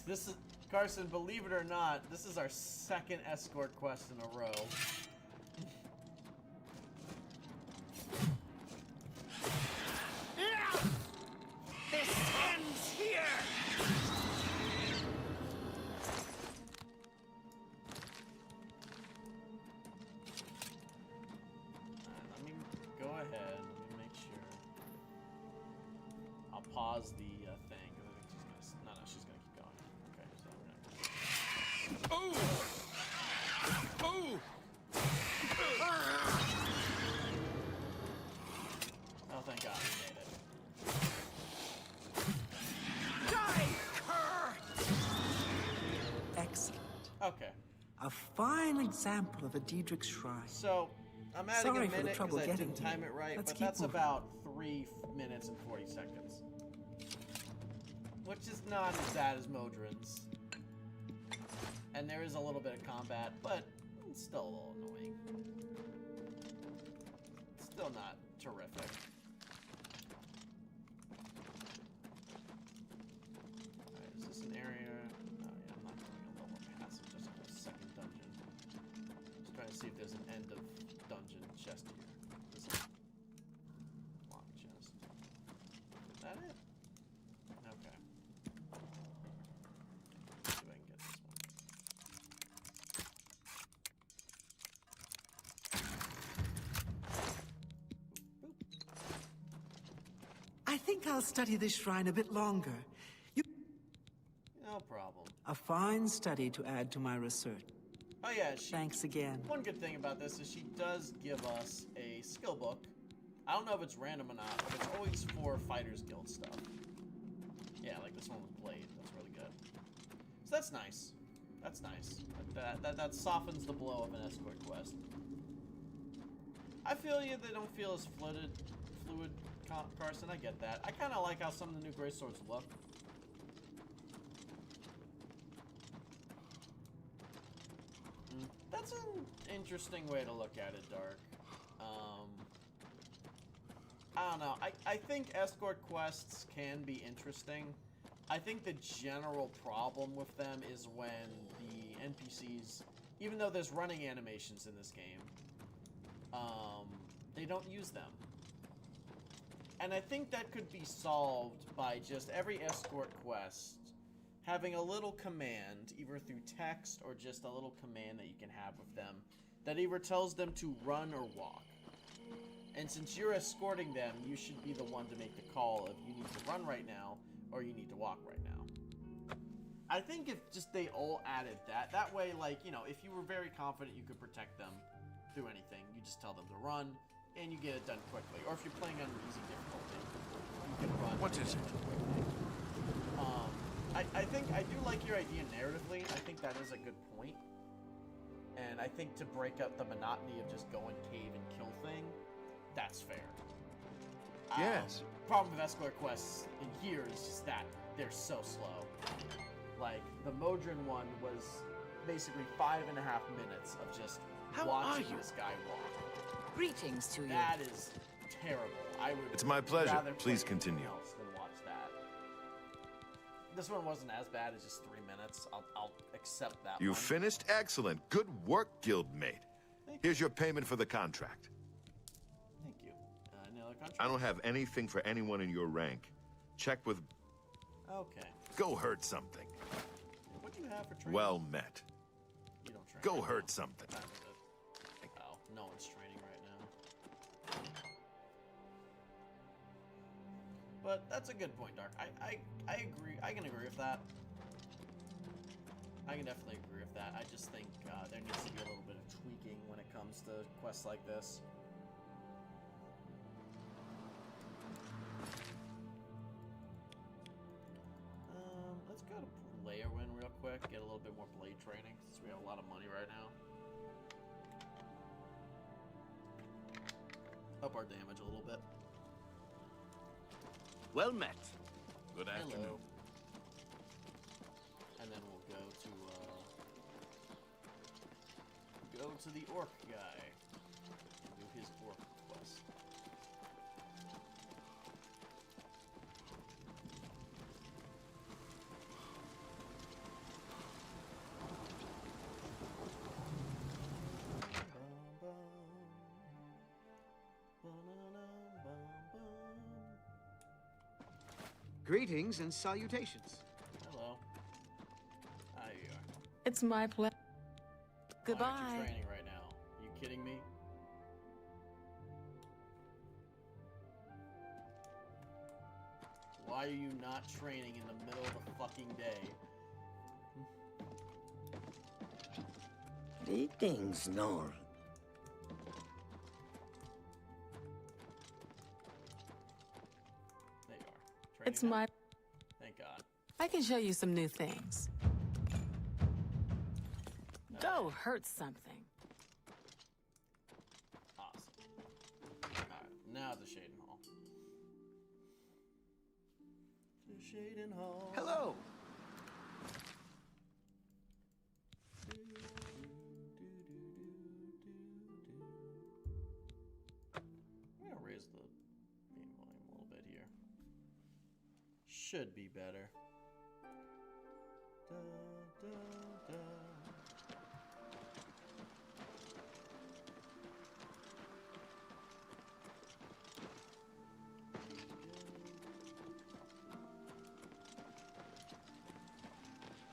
This is, Carson, believe it or not, this is our second escort quest in a row. This ends here! Let me go ahead. Let me make sure. I'll pause the thing because I think she's gonna. No, she's gonna keep going. Okay, so we're gonna. Oh! Oh! Oh, thank God, we made it. Die, cur! fine example of a Daedric shrine. So, I'm adding Sorry a for the minute trouble because I getting didn't to you. time it right, Let's but keep that's moving. about 3 minutes and 40 seconds. Which is not as bad as Modron's. And there is a little bit of combat, but it's still a little annoying. Still not terrific. Alright, is this an area? Oh yeah, I'm not going a level past it, just a second dungeon. Just trying to see if there's an end of dungeon chest here. This is lock chest. Is that it? Okay. Let's see if I can get this one. I think I'll study this shrine a bit longer. No problem. A fine study to add to my research. Oh yeah, Thanks again. One good thing about this is she does give us a skill book. I don't know if it's random or not, but it's always for Fighters Guild stuff. Yeah, like this one with Glade. That's really good. So that's nice. That's nice. That softens the blow of an escort quest. I feel you. They don't feel as fluid, Carson. I get that. I kind of like how some of the new Grey Swords look. That's an interesting way to look at it, Dark. I don't know. I think escort quests can be interesting. I think the general problem with them is when the NPCs, even though there's running animations in this game, they don't use them. And I think that could be solved by just every escort quest having a little command, either through text or just a little command that you can have with them, that either tells them to run or walk. And since you're escorting them, you should be the one to make the call of you need to run right now or you need to walk right now. I think if just they all added that, that way, like, you know, if you were very confident you could protect them through anything, you just tell them to run and you get it done quickly. Or if you're playing on easy difficulty, you can run. What is it? I think I do like your idea narratively. I think that is a good point. And I think to break up the monotony of just going cave and kill thing, that's fair. Yes. Problem with escort quests in here is just that they're so slow. Like, the Modron one was basically 5.5 minutes of just watching this guy walk. Greetings to you. That is terrible. I would. It's my pleasure. rather Please play anything continue. else than watch that. This one wasn't as bad as just 3 minutes. I'll accept that. You one. finished? Excellent. Good work, guildmate. Here's your payment for the contract. Thank you. Any other contract? I don't have anything for anyone in your rank. Check with... Okay. Go hurt something. What do you have for training? Well met. You don't train. Go right hurt now. something. Oh, no one's training right now. But that's a good point, Dark. I agree. I can agree with that. I can definitely agree with that. I just think there needs to be a little bit of tweaking when it comes to quests like this. Let's go to Leyawiin real quick. Get a little bit more blade training since we have a lot of money right now. Up our damage a little bit. Well met. Good afternoon. Hello. And then we'll go to the orc guy and do his orc quest. Greetings and salutations. Hello. Hi, you are. It's my pleasure. Why Goodbye. aren't you training right now? Are you kidding me? Why are you not training in the middle of the fucking day? Greetings, Nor. There you are. Training It's now? my... Thank God. I can show you some new things. No, Go hurt something. Awesome. Alright, now the Cheydinhal. To Cheydinhal. Hello. I'm gonna raise the game volume a little bit here. Should be better. Da, da, da.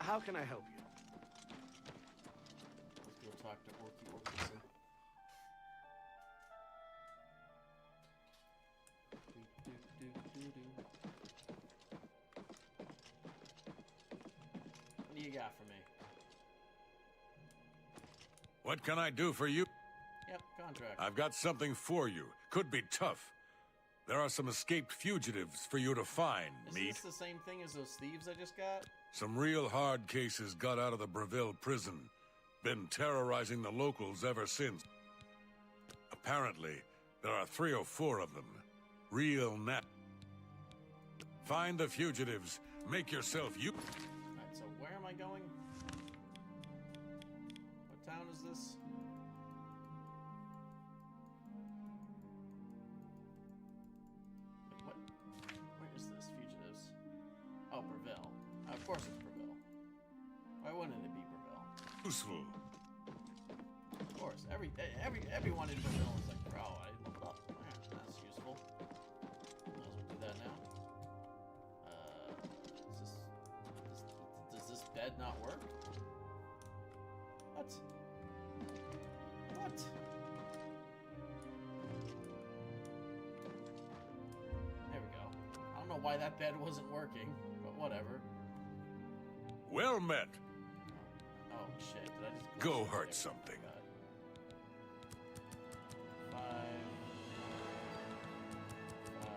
How can I help you? Let's go talk to Orky Orkison. What do you got for me? What can I do for you? Yep, contract. I've got something for you. Could be tough. There are some escaped fugitives for you to find, Is this the same thing as those thieves I just got? Some real hard cases got out of the Breville prison. Been terrorizing the locals ever since. Apparently, there are 3 or 4 of them. Real net. Find the fugitives. Make yourself Alright, so where am I going? What town is this? Wait, what? Where is this? Fugitives. Oh, Breville. Of course it's Breville. Why wouldn't it be Breville? Useful. Of course. Everyone in Breville is like, bro, I leveled up. Alright, that's useful. Might as well do that now. Does this bed not work? What? What? There we go. I don't know why that bed wasn't working, but whatever. Well met. Oh shit! Did I just Go hurt something. 5, 5.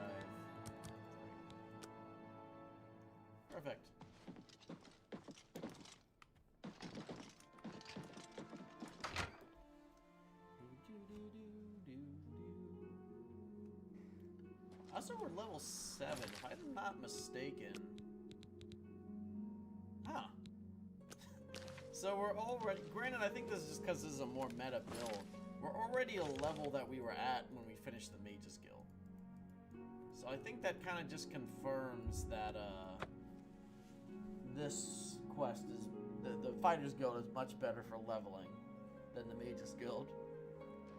Perfect. Also, we're level 7, if I'm not mistaken. Huh. So we're already, granted I think this is just because this is a more meta build. We're already a level that we were at when we finished the Mage's Guild. So I think that kind of just confirms that this quest is, the Fighter's Guild is much better for leveling than the Mage's Guild.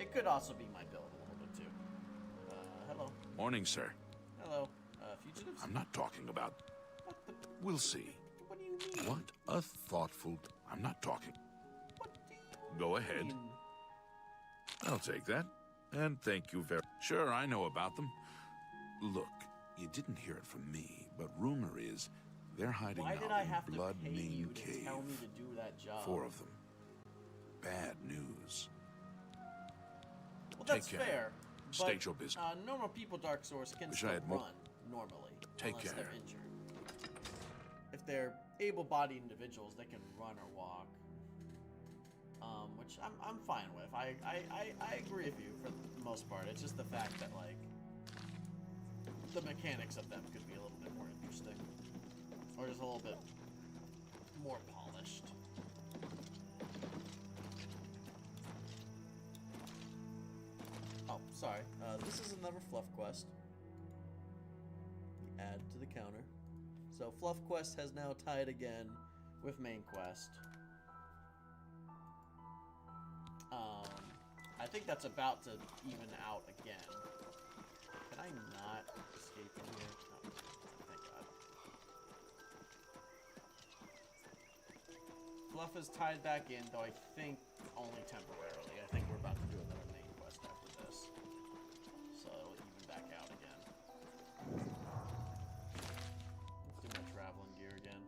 It could also be my build a little bit too. Hello. Morning, sir. Hello. Fugitives? I'm not talking about... We'll see. What do you mean? What a thoughtful... I'm not talking. Go ahead. I'll take that. And thank you very... Sure, I know about them. Look, you didn't hear it from me, but rumor is they're hiding Why did out I in have to Blood pay Main you Cave. to tell me to do that job? 4 of them. Bad news. Well, that's Take care. fair. State your business. Normal people, Dark Source, can Wish still I had more- run normally, Take unless care. they're injured. If they're able-bodied individuals, they can run or walk, which I'm fine with. I agree with you for the most part. It's just the fact that like the mechanics of them could be a little bit more interesting, or just a little bit more polished. Oh, sorry. This is another fluff quest. Add to the counter. So fluff quest has now tied again with main quest. I think that's about to even out again. Can I not escape from here? Oh, thank God. Fluff is tied back in, though I think only temporarily. I think we're about to do another main quest after this. So it'll even back out again. Let's do my traveling gear again.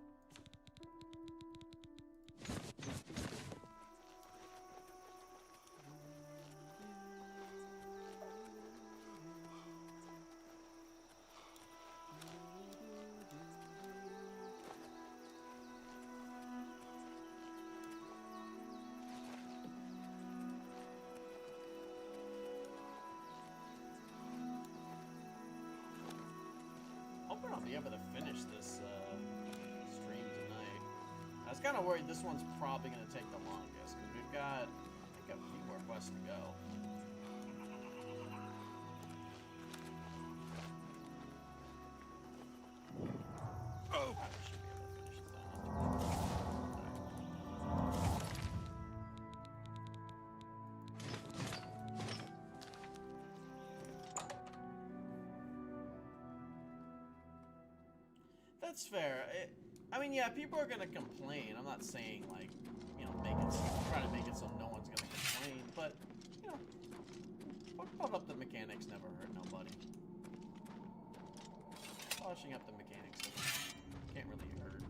know if I'll be able to finish this stream tonight. I was kind of worried this one's probably going to take the longest, because we've got, I think, a few more quests to go. Oh! I should be able to finish this out. That's fair. I mean, yeah, people are gonna complain. I'm not saying, like, you know, try to make it so no one's gonna complain, but, you know, put up the mechanics never hurt nobody. Polishing up the mechanics can't really hurt.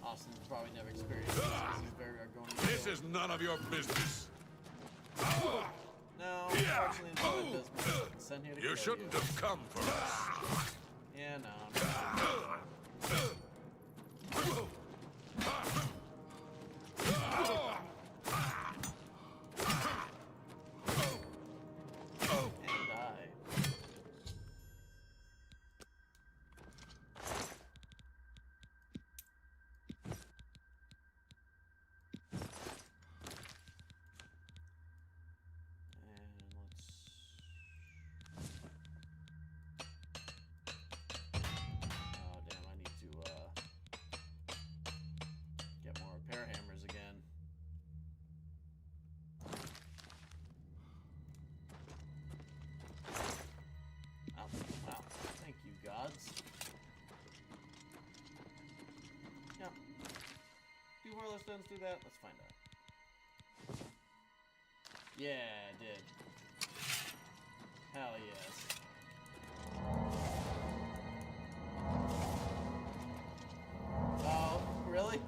Austin's probably never experienced this. He's very Argonian. This is none of your business. No, unfortunately, it's not my business. I'm sent here to You kill shouldn't you. have come for us. Yeah, no. I'm not. And die. Oh, damn, I need to, get more repair hammers again. Oh, wow. Thank you, gods. Yeah. Do Warless Stones do that? Let's find out. Yeah, it did. Hell yes. Oh, really?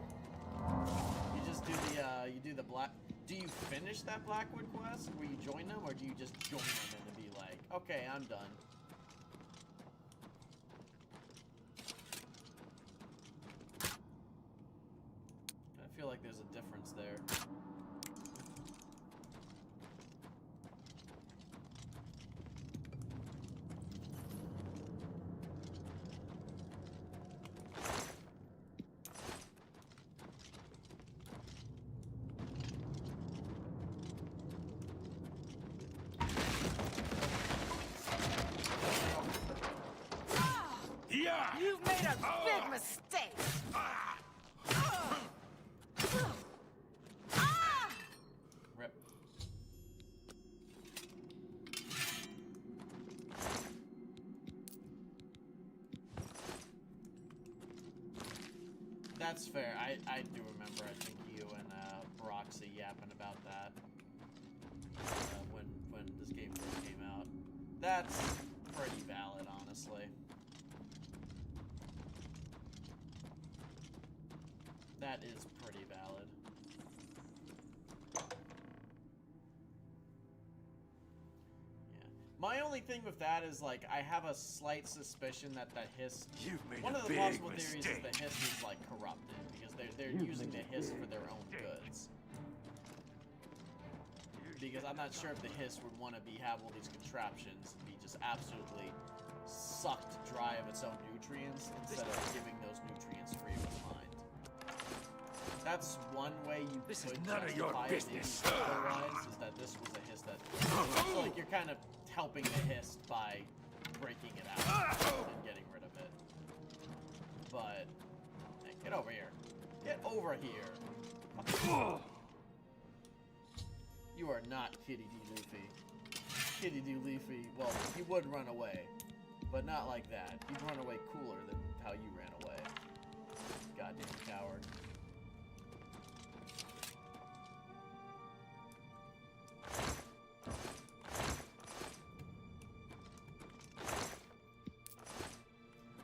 You just do the, you do the black... Do you finish that Blackwood quest where you join them, or do you just join them and be like, okay, I'm done? I feel like there's a difference there. You've made a big mistake. Rip. That's fair. I do remember, I think you and Broxy yapping about that when this game first came out. That's pretty valid, honestly. That is pretty valid. Yeah. My only thing with that is, like, I have a slight suspicion that the hiss... One of the possible theories is the hiss is, like, corrupted, because they're using the hiss for their own goods. Because I'm not sure if the hiss would want to have all these contraptions and be just absolutely sucked dry of its own nutrients instead of giving those nutrients free with mind. That's one way you could justify it otherwise, is that this was a hiss that... So, like, you're kind of helping the hiss by breaking it out and getting rid of it. But... Hey, get over here. Get over here. You are not Kitty D. Luffy. Kitty D. Luffy, well, he would run away. But not like that. He'd run away cooler than how you ran away. Goddamn coward.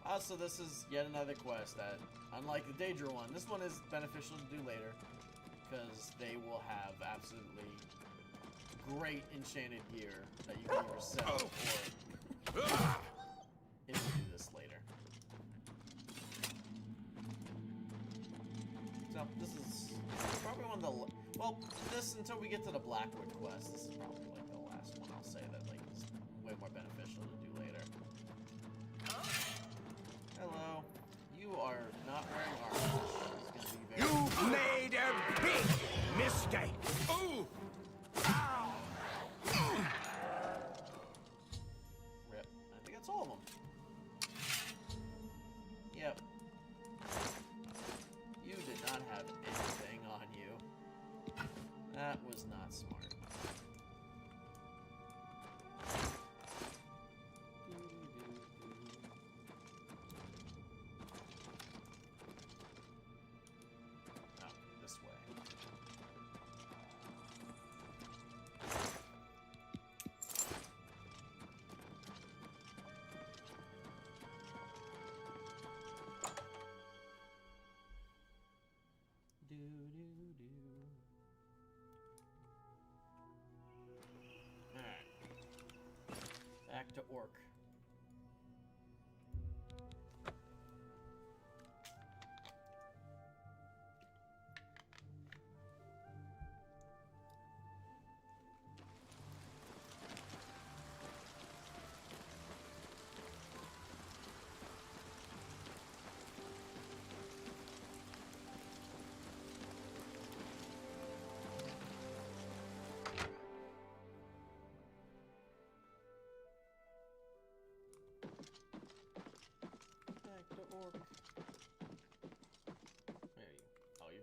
Also, this is yet another quest that, unlike the Daedra one, this one is beneficial to do later, because they will have absolutely great enchanted gear that you can either sell or if you do this later. So this is probably one of the well, this until we get to the Blackwood quest. This is probably like the last one. I'll say that like is way more beneficial to do later. Hello. You are not wearing armor. You made a big mistake. Ooh! Rip. I think that's all of them. Yep. You did not have anything on you. That was not smart. Oh, this way. Alright. Back to Orc.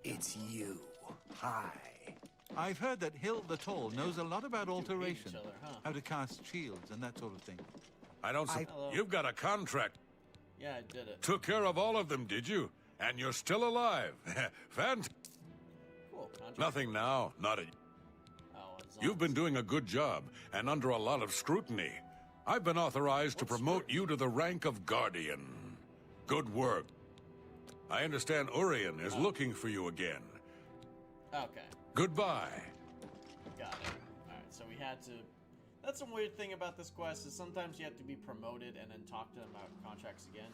It's you. Hi. I've heard that Hill the Tall knows a lot about alteration, each other, huh? how to cast shields and that sort of thing. I don't. Hello. You've got a contract. Yeah, I did it. Took care of all of them, did you? And you're still alive. Fantastic. Cool. Contract. Nothing now. Not a. Oh, it's You've been doing a good job, and under a lot of scrutiny. I've been authorized to promote you to the rank of Guardian. Good work. I understand Urien is looking for you again. Okay. Goodbye. Got it. Alright, so we had to... That's some weird thing about this quest, is sometimes you have to be promoted and then talk to them about contracts again.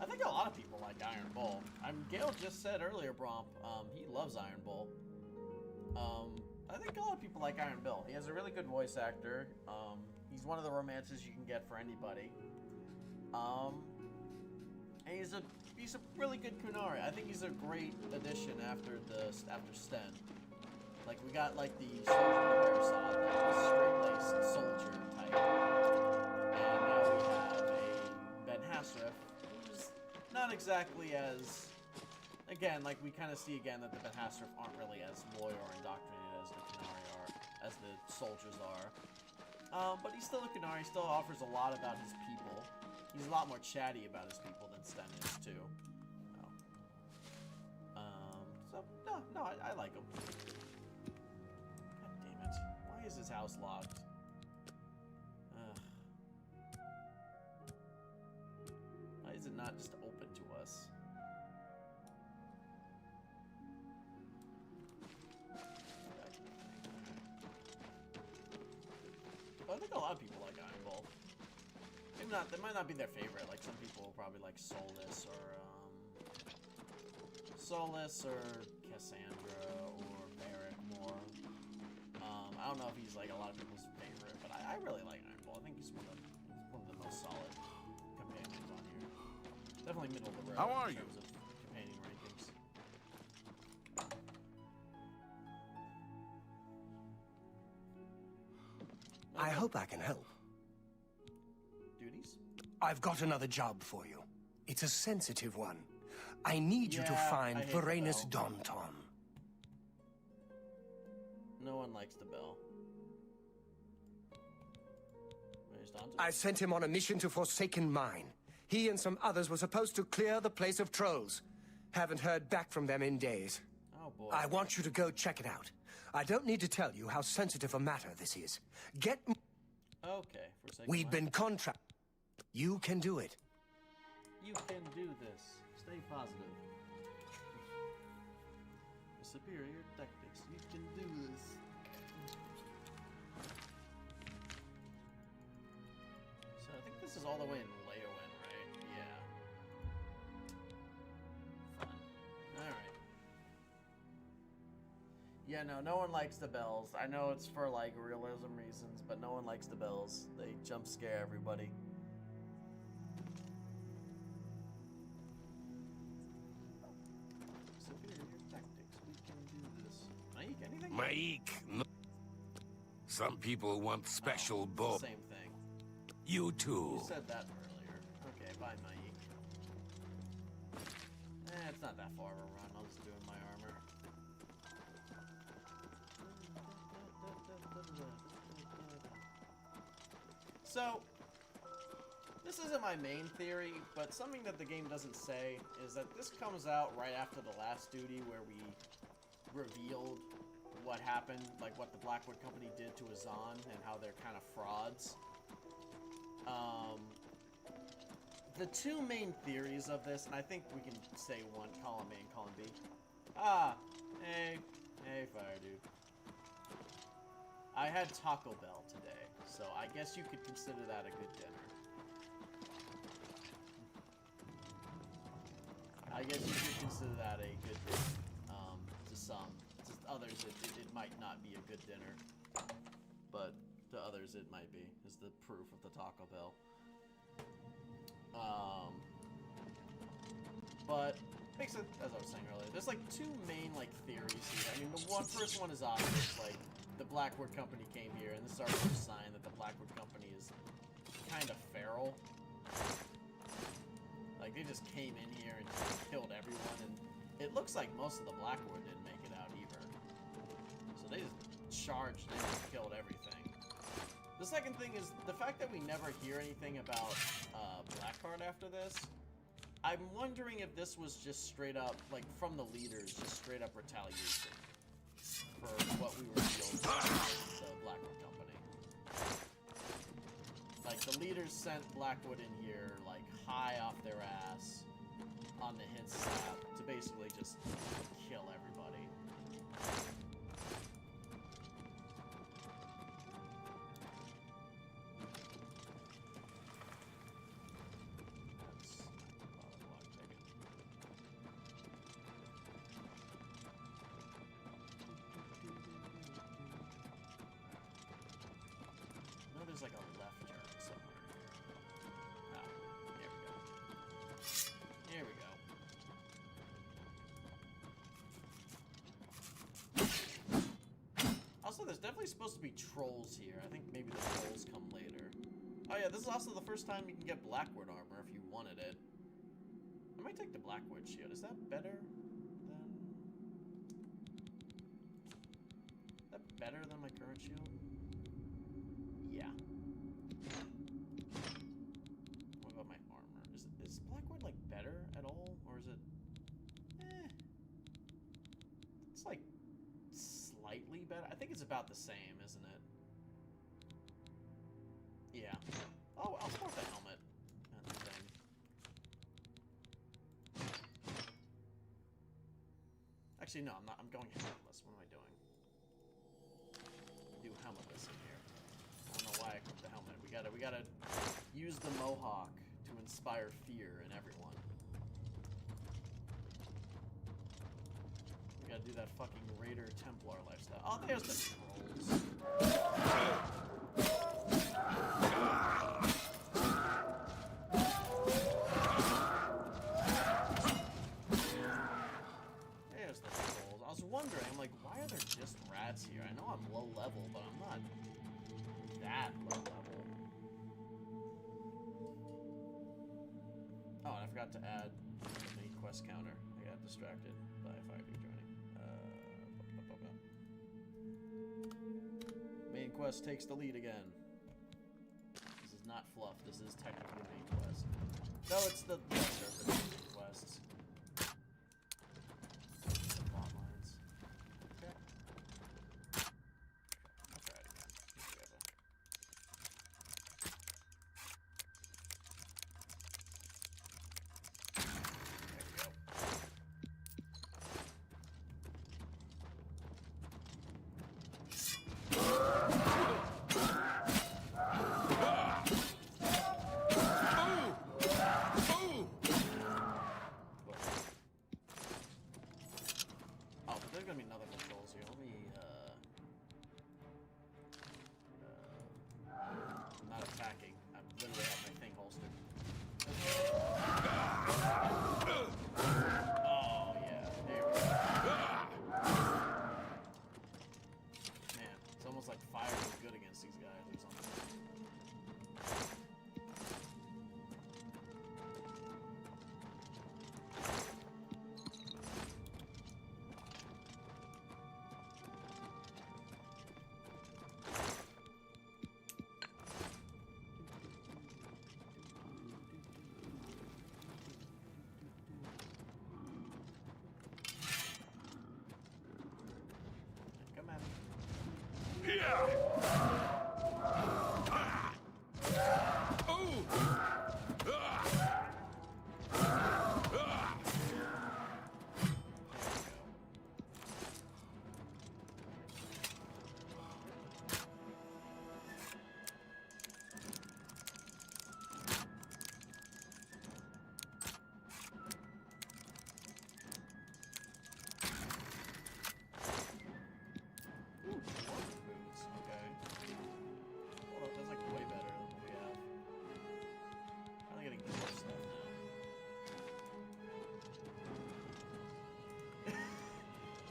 I think a lot of people like Iron Bull. Gale just said earlier, Bromp, he loves Iron Bull. I think a lot of people like Iron Bill. He has a really good voice actor. He's one of the romances you can get for anybody. And he's a really good Kunari. I think he's a great addition after Sten. Like we got like the soldier Parasad, like the straight-laced soldier type, and now we have a Ben Hasrif, who's not exactly as, again, like we kind of see again that the Ben Hasrif aren't really as loyal or indoctrinated as the Kunari are, as the soldiers are. But he's still a Kunari. He still offers a lot about his people. He's a lot more chatty about his people than Sten is too. So no, I like him. God damn it! Why is his house locked? Ugh. Why is it not just open to us? Well, I think a lot of people like Iron Bull. Maybe not. That might not be their favorite. Like some people will probably like Solus or Cassandra or Merrick more. I don't know if he's like a lot of people's favorite, but I really like Iron Bull. I think he's one of the most solid companions on here. Definitely middle of the road. How are in you? terms of companion rankings. I hope I can help. Duties? I've got another job for you. It's a sensitive one. I need you to find I hate the Varanus bell. Daunton. No one likes the bell. Where's Daunton? I sent him on a mission to Forsaken Mine. He and some others were supposed to clear the place of trolls. Haven't heard back from them in days. Oh boy. I want you to go check it out. I don't need to tell you how sensitive a matter this is. Get... Okay, Forsaken We've Mine. been contract. You can do it. You can do this. Stay positive. Superior tactics. You can do this. So I think this is all the way in Leyawiin, right? Yeah. Fun. Yeah, no one likes the bells. I know it's for, like, realism reasons, but no one likes the bells. They jump scare everybody. Superior tactics. We can do this. Maik, anything? Maik. Some people want special bow. Same thing. You too. You said that earlier. Okay, bye, Maik. It's not that far of a run. I'll just do my armor. So, this isn't my main theory, but something that the game doesn't say is that this comes out right after the last duty where we revealed what happened, like what the Blackwood Company did to Azan and how they're kind of frauds. The two main theories of this, and I think we can say one, column A and column B. Hey, fire dude. I had Taco Bell today, so I guess you could consider that a good dinner. I guess you could consider that a good dinner, to some. To others, it might not be a good dinner, but to others it might be, is the proof of the Taco Bell. But makes it, as I was saying earlier, there's like two main like theories here. I mean, the first one is obvious, like the Blackwood Company came here, and this is our first sign that the Blackwood Company is kind of feral. Like they just came in here and just killed everyone, and it looks like most of the Blackwood didn't make it out either. So they just charged in and killed everything. The second thing is the fact that we never hear anything about Blackheart after this. I'm wondering if this was just straight up, like from the leaders, just straight up retaliation for what we were dealing with the Blackwood Company. Like the leaders sent Blackwood in here, like high off their ass on the hit slap to basically just kill everybody. There's like a left turn somewhere. Here we go. Here we go. Also, there's definitely supposed to be trolls here. I think maybe the trolls come later. Oh yeah, this is also the first time you can get Blackwood armor if you wanted it. I might take the Blackwood shield. Is that better than... Is that better than my current shield? Yeah. What about my armor? Is Blackwood like better at all, or is it? It's like slightly better. I think it's about the same, isn't it? Yeah. Oh, I'll sport the helmet and the thing. Actually, no, I'm not. I'm going helmetless. What am I doing? Do helmetless in here. I don't know why I equipped the helmet. We gotta use the mohawk to inspire fear in everyone. We gotta do that fucking Raider Templar lifestyle. Oh, there's the trolls. There's the trolls. I was wondering, I'm like, why are there just rats here? I know I'm low level, but I'm not that low level. Oh, and I forgot to add the main quest counter. I got distracted by Fire Dude joining. Main quest takes the lead again. This is not fluff. This is technically the main quest. No, it's the surface main quests. Plot lines. Okay. I'll try it again. There's gonna be nothing controls here. Let me, I'm not attacking. I literally have my thing holstered. Oh, yeah. There we go. Man, it's almost like fire is good against these guys or something. Come at me.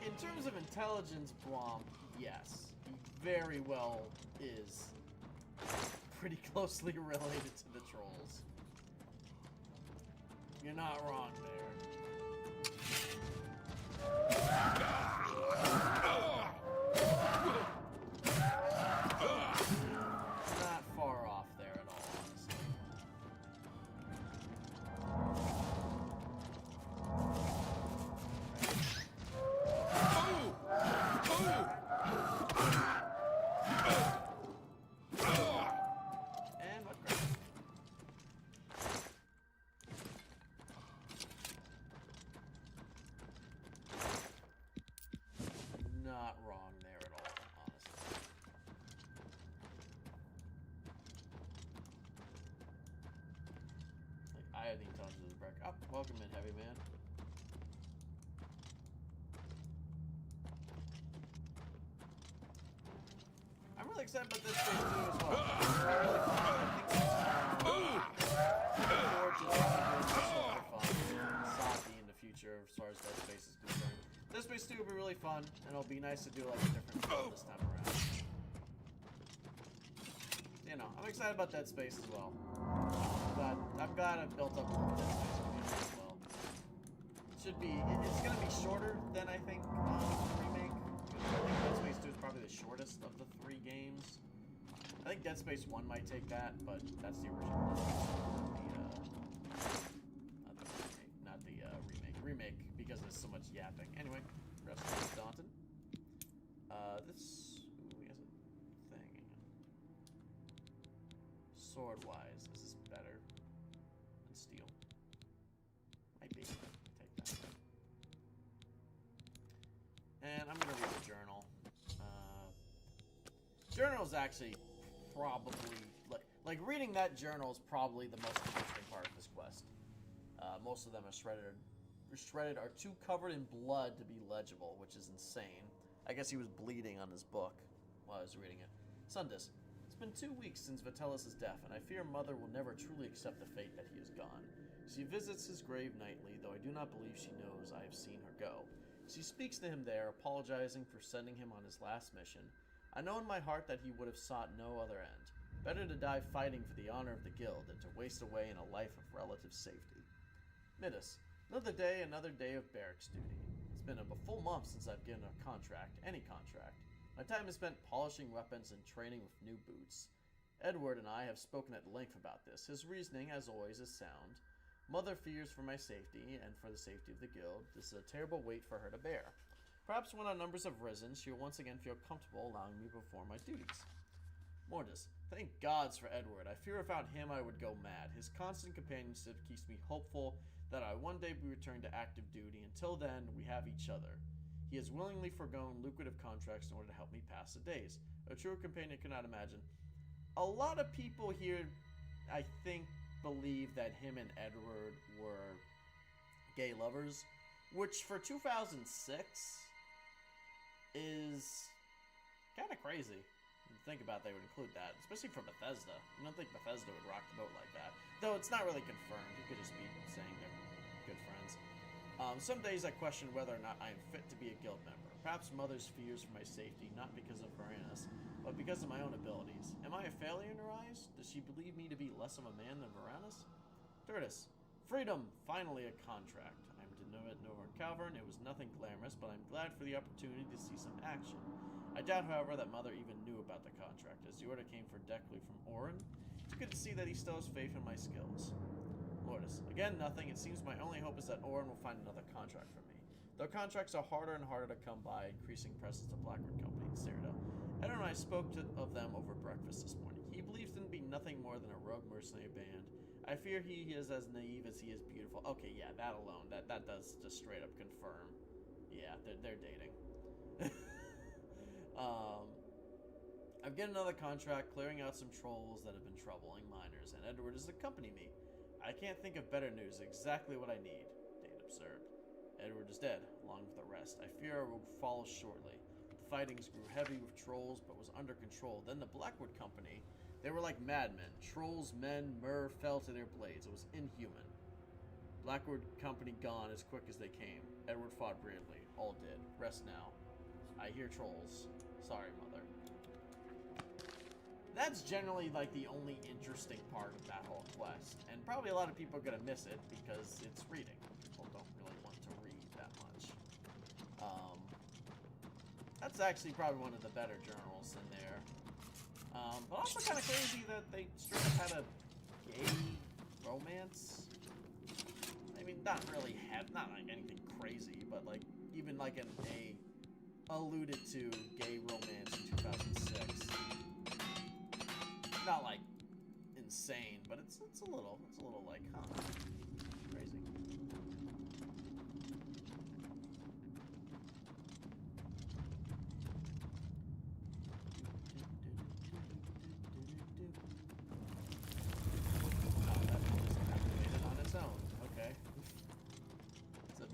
In terms of intelligence, Blom, yes, he very well is pretty closely related to the trolls. You're not wrong there. Not far off there at all, honestly. And what crap? Not wrong there at all, honestly. Like, I had the intelligence of the break. Oh, welcome in, heavy man. I'm really excited about this space too as well. It's really fun. I think it's super fun. Saki in the future as far as Dead Space is concerned. Dead Space 2 will be really fun, and it'll be nice to do like a different build this time around. You know, I'm excited about Dead Space as well. I'm glad I've built up a little Dead Space community as well. It should be. It's gonna be shorter than I think the remake. I think Dead Space 2 is probably the shortest of the 3 games. I think Dead Space 1 might take that, but that's the original Dead Space, not the remake. Remake, because there's so much yapping. Anyway, rest of Daunton. This... Ooh, he has a thing. Sword-wise, this is better than steel. Might be. Take that. And I'm gonna read the journal. Journal is actually probably like reading that journal is probably the most interesting part of this quest. Most of them are shredded are too covered in blood to be legible, which is insane. I guess he was bleeding on his book while I was reading it. Sundus, it's been 2 weeks since Vitellis' death, and I fear Mother will never truly accept the fate that he is gone. She visits his grave nightly, though I do not believe she knows I have seen her go. She speaks to him there, apologizing for sending him on his last mission. I know in my heart that he would have sought no other end. Better to die fighting for the honor of the guild than to waste away in a life of relative safety. Midas, another day of barracks duty. It's been a full month since I've given a contract, any contract. My time is spent polishing weapons and training with new boots. Edward and I have spoken at length about this. His reasoning, as always, is sound. Mother fears for my safety and for the safety of the guild. This is a terrible weight for her to bear. Perhaps when our numbers have risen, she will once again feel comfortable allowing me to perform my duties. Mortis, thank gods for Edward. I fear without him I would go mad. His constant companionship keeps me hopeful that I one day be returned to active duty. Until then, we have each other. He has willingly forgone lucrative contracts in order to help me pass the days. A true companion cannot imagine. A lot of people here, I think, believe that him and Edward were gay lovers, which for 2006 is kind of crazy. You'd think about they would include that, especially for Bethesda. You don't think Bethesda would rock the boat like that. Though it's not really confirmed. You could just be saying they're good friends. Some days I question whether or not I am fit to be a guild member. Perhaps Mother's fears for my safety, not because of Varanus, but because of my own abilities. Am I a failure in her eyes? Does she believe me to be less of a man than Varanus? Tertus. Freedom! Finally a contract. I'm to know it Northern Cavern. It was nothing glamorous, but I'm glad for the opportunity to see some action. I doubt, however, that Mother even knew about the contract, as the order came for Deckley from Orin. It's good to see that he still has faith in my skills. Lourdes. Again, nothing. It seems my only hope is that Orin will find another contract for me. Though contracts are harder and harder to come by, increasing presence of Blackwood Company in Cyrodiil. Ed and I spoke of them over breakfast this morning. He believes them to be nothing more than a rogue mercenary band. I fear he is as naive as he is beautiful. Okay, yeah, that alone, that does just straight up confirm. Yeah, they're dating. I've got another contract clearing out some trolls that have been troubling miners, and Edward is accompanying me. I can't think of better news, exactly what I need, Dane observed. Edward is dead, along with the rest. I fear I will follow shortly. The fightings grew heavy with trolls, but was under control. Then the Blackwood Company, they were like madmen. Trolls, men, myrrh fell to their blades. It was inhuman. Blackwood Company gone as quick as they came. Edward fought bravely. All dead. Rest now. I hear trolls. Sorry, Mother. That's generally like the only interesting part of that whole quest, and probably a lot of people are gonna miss it because it's reading. People don't really want to read that much. That's actually probably one of the better journals in there. But also kind of crazy that they straight up had a gay romance. I mean, not really not like anything crazy, but like even like a alluded to gay romance in 2006. Not like insane, but it's a little like, huh, crazy.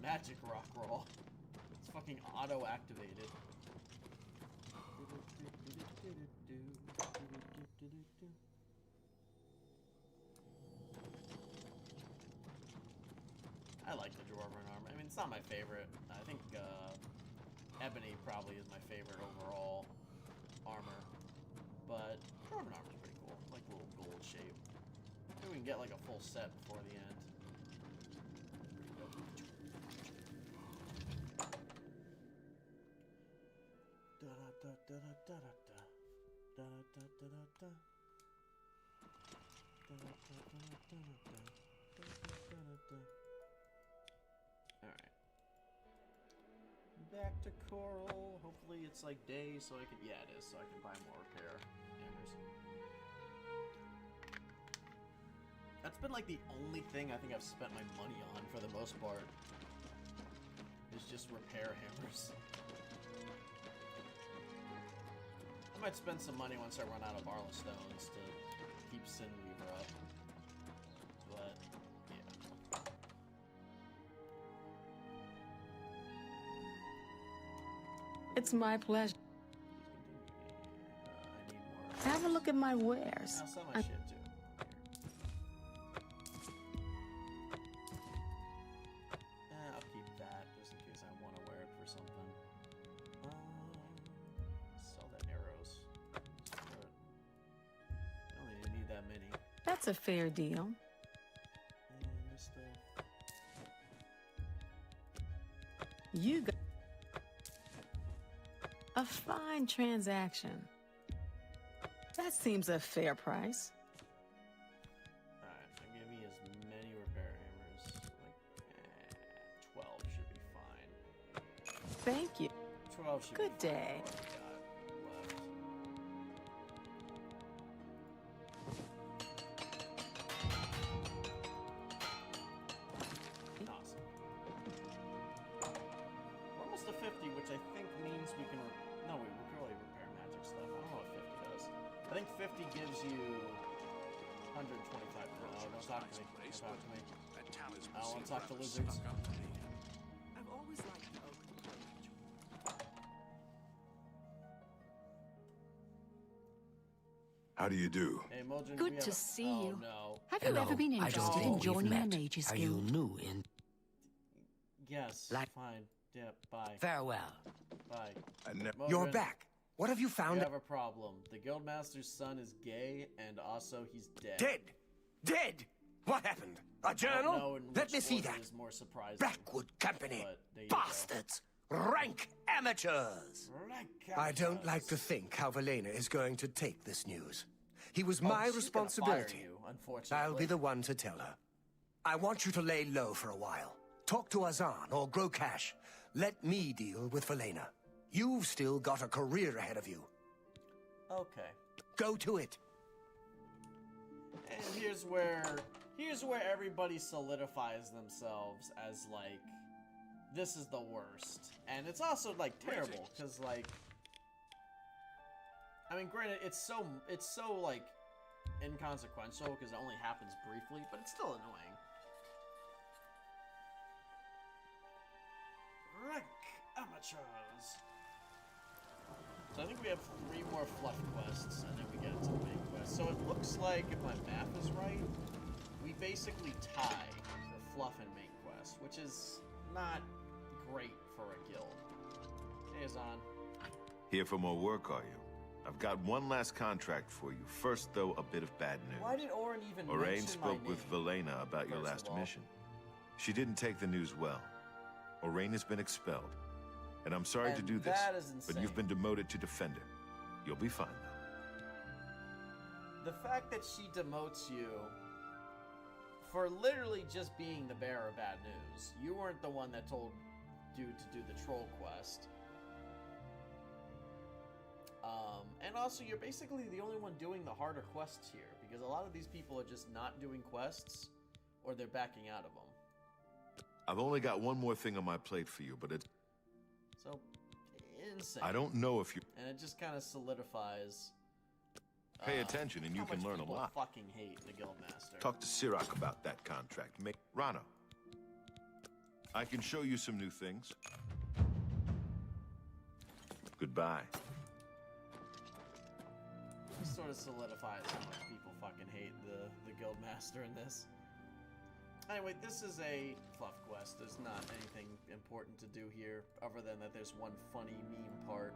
Magic rock roll. It's fucking auto-activated. I like the Dwarven armor. I mean, it's not my favorite. I think Ebony probably is my favorite overall armor. But Dwarven armor is pretty cool. I like the little gold shape. Maybe we can get like a full set before the end. Alright. Back to Coral. Hopefully it's like day so I can, yeah it is, so I can buy more repair hammers. That's been like the only thing I think I've spent my money on for the most part. Is just repair hammers. I might spend some money once I run out of Arla Stones to keep Sinweaver up. But, yeah. It's my pleasure. I need more. Have a look at my wares. I'll sell my shit too. I'll keep that just in case I want to wear it for something. Sell the arrows. I don't even need that many. That's a fair deal. And this stuff. You got a fine transaction. That seems a fair price. Alright, so give me as many repair hammers. Like, 12 should be fine. Thank you. 12 should Good be fine. day. What I got left. Awesome. We're almost to 50, which I think means we can... No, we can really repair magic stuff. I don't know what 50 does. I think 50 gives you 125. Oh, don't talk to me. Don't talk to me. I don't want to talk to lizards. I've always liked the open. How do you do? Hey, Moldrin, Good to see you. No. Have you ever been interested in joining the Mages Are Guild? you new in? Yes. Fine. Yeah. Bye. Farewell. Bye. You're Moldrin, back. What have you found? We have a problem. The Guildmaster's son is gay, and also he's dead. Dead? Dead? What happened? A journal? Let me see that. Is more surprising. Blackwood Company. There you Bastards! Rank amateurs! I don't like to think how Velena is going to take this news. He was my she's responsibility. gonna fire you, unfortunately. I'll be the one to tell her. I want you to lay low for a while. Talk to Azan or grow cash. Let me deal with Velena. You've still got a career ahead of you. Okay. Go to it. And here's where everybody solidifies themselves as like, this is the worst. And it's also like terrible because like, I mean, granted, it's so like inconsequential because it only happens briefly, but it's still annoying. Rank amateurs. So I think we have 3 more fluff quests, and then we get into the main quest. So it looks like, if my math is right, we basically tie for fluff and main quest, which is not great for a guild. Hey, Azan. Here for more work, are you? I've got one last contract for you. First, though, a bit of bad news. Why did Oren even Orain mention spoke my with name? Velena about your last mission. She didn't take the news well. Orain has been expelled. And I'm sorry to do this, that is but you've been demoted to Defender. You'll be fine, though. The fact that she demotes you for literally just being the bearer of bad news. You weren't the one that told dude to do the troll quest. And also, you're basically the only one doing the harder quests here, because a lot of these people are just not doing quests, or they're backing out of them. I've only got one more thing on my plate for you, but it's... So, insane. I don't know if you... And it just kind of solidifies... Pay attention and you can learn a lot. People fucking hate the Guildmaster. Talk to Sirach about that contract. Rano, I can show you some new things. Goodbye. This sort of solidifies how much people fucking hate the Guildmaster in this. Anyway, this is a fluff quest. There's not anything important to do here, other than that there's one funny meme part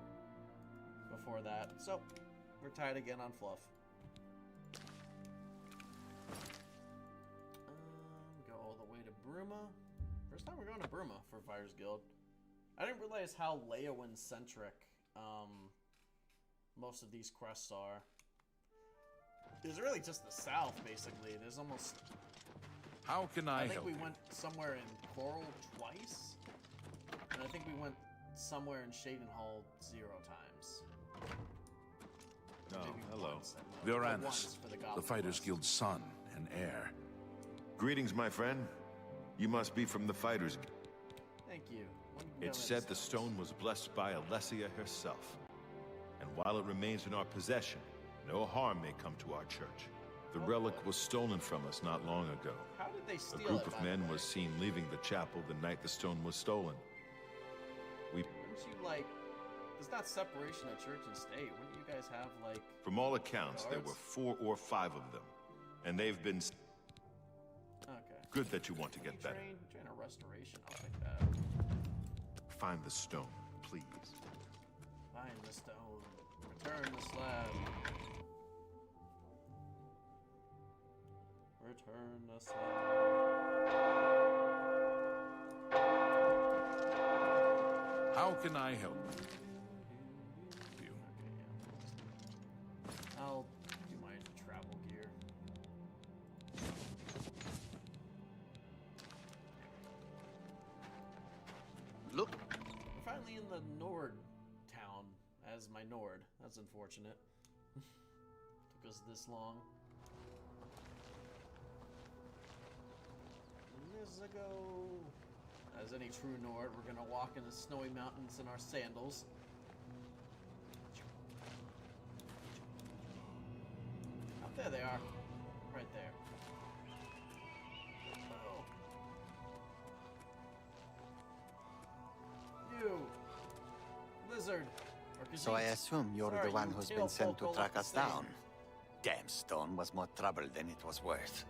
before that. So, we're tied again on fluff. Go all the way to Bruma. First time we're going to Bruma for Fires Guild. I didn't realize how Leyawiin centric most of these quests are. It's really just the south, basically. There's almost... How can I help think we you? went somewhere in Coral twice, and I think we went somewhere in Cheydinhal 0 times. No, Maybe hello. once, Vioranus, for the the Goblin Fighters quest. Guild's son and heir. Greetings, my friend. You must be from the Fighters. Thank you. When can we It's go said in? the stone was blessed by Alessia herself. And while it remains in our possession, no harm may come to our church. The relic was stolen from us not long ago. How did they steal A group it, of by the men way? was seen leaving the chapel the night the stone was stolen. Wouldn't you, like... There's not separation of church and state. Wouldn't you guys have, like... From all accounts, there guards? were 4 or 5 of them. And they've been... Okay. Good that you want to get You better. train a restoration. I'll take that. Find the stone, please. Find the stone. Return the slab. Return the slab. How can I help you? I'll do my travel gear. Look. We're finally in the Nord town as my Nord. That's unfortunate. Took us this long. Years ago. As any true Nord, we're gonna walk in the snowy mountains in our sandals. Up there they are. Right there. Oh. You! Lizard! Or So I Khajiit. assume you're Sorry, the one you who's been tail sent to folk all track look us the same. down. damn stone was more trouble than it was worth.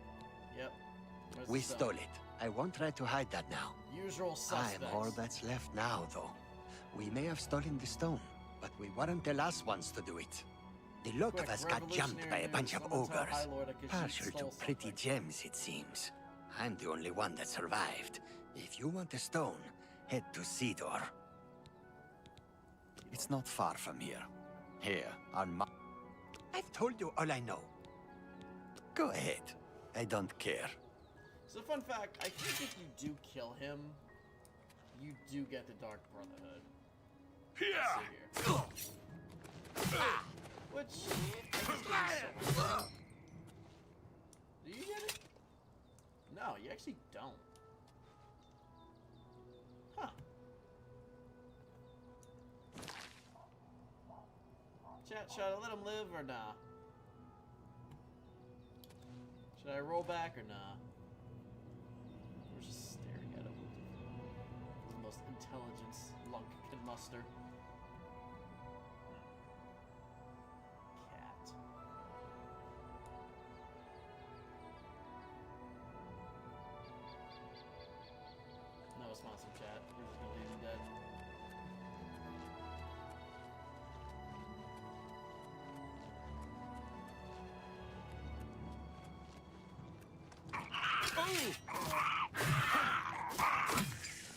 Yep. Where's We the stone? stole it. I won't try to hide that now. Usual suspects. I'm all that's left now, though. We may have stolen the stone, but we weren't the last ones to do it. The lot of us got jumped by a bunch of ogres. Partial to pretty gems, it seems. I'm the only one that survived. If you want a stone, head to Cedar. It's not far from here. Here, on my... I've told you all I know. Go ahead. I don't care. So fun fact, I think if you do kill him, you do get the Dark Brotherhood. Which, I guess do you get it? No, you actually don't. Huh. Chat, should I let him live or nah? Should I roll back or nah? We're just staring at him. The most intelligence Lunk can muster. Cat. No response from chat. We're just gonna leave him dead.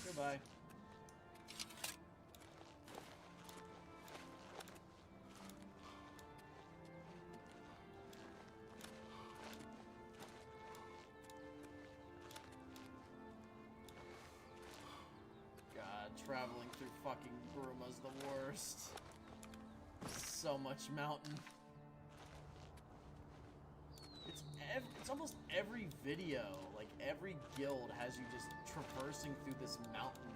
Goodbye. God, traveling through fucking Bruma's the worst. So much mountain. It's almost every video, like every guild has you just traversing through this mountain,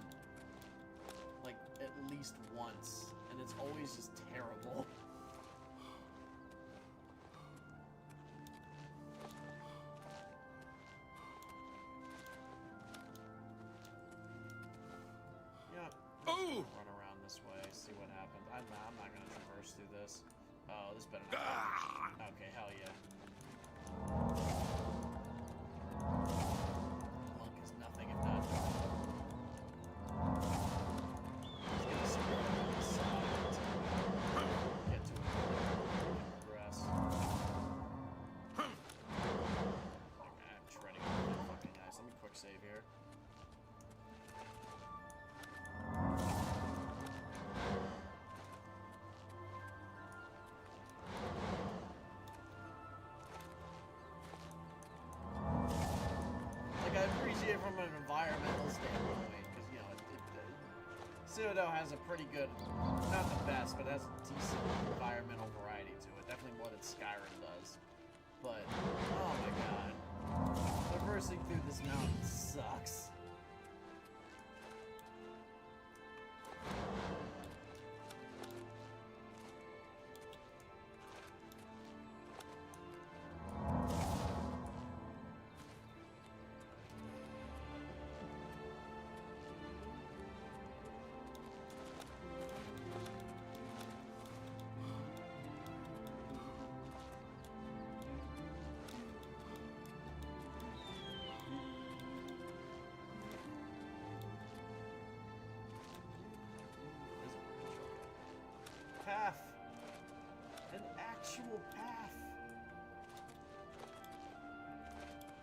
like at least once, and it's always just terrible. Yeah. Run around this way, see what happens. I'm not gonna traverse through this. Oh, this better not. Okay, hell yeah. Monk is nothing if not. He's gonna screw up on this side. Get to it. Progress. Okay, I'm treading over fucking nice. Let me quick save here. From an environmental standpoint, because you know, Citadel has a pretty good, not the best, but has a decent environmental variety to it. Definitely more than Skyrim does. But oh my god, traversing through this mountain sucks. Path. An actual path.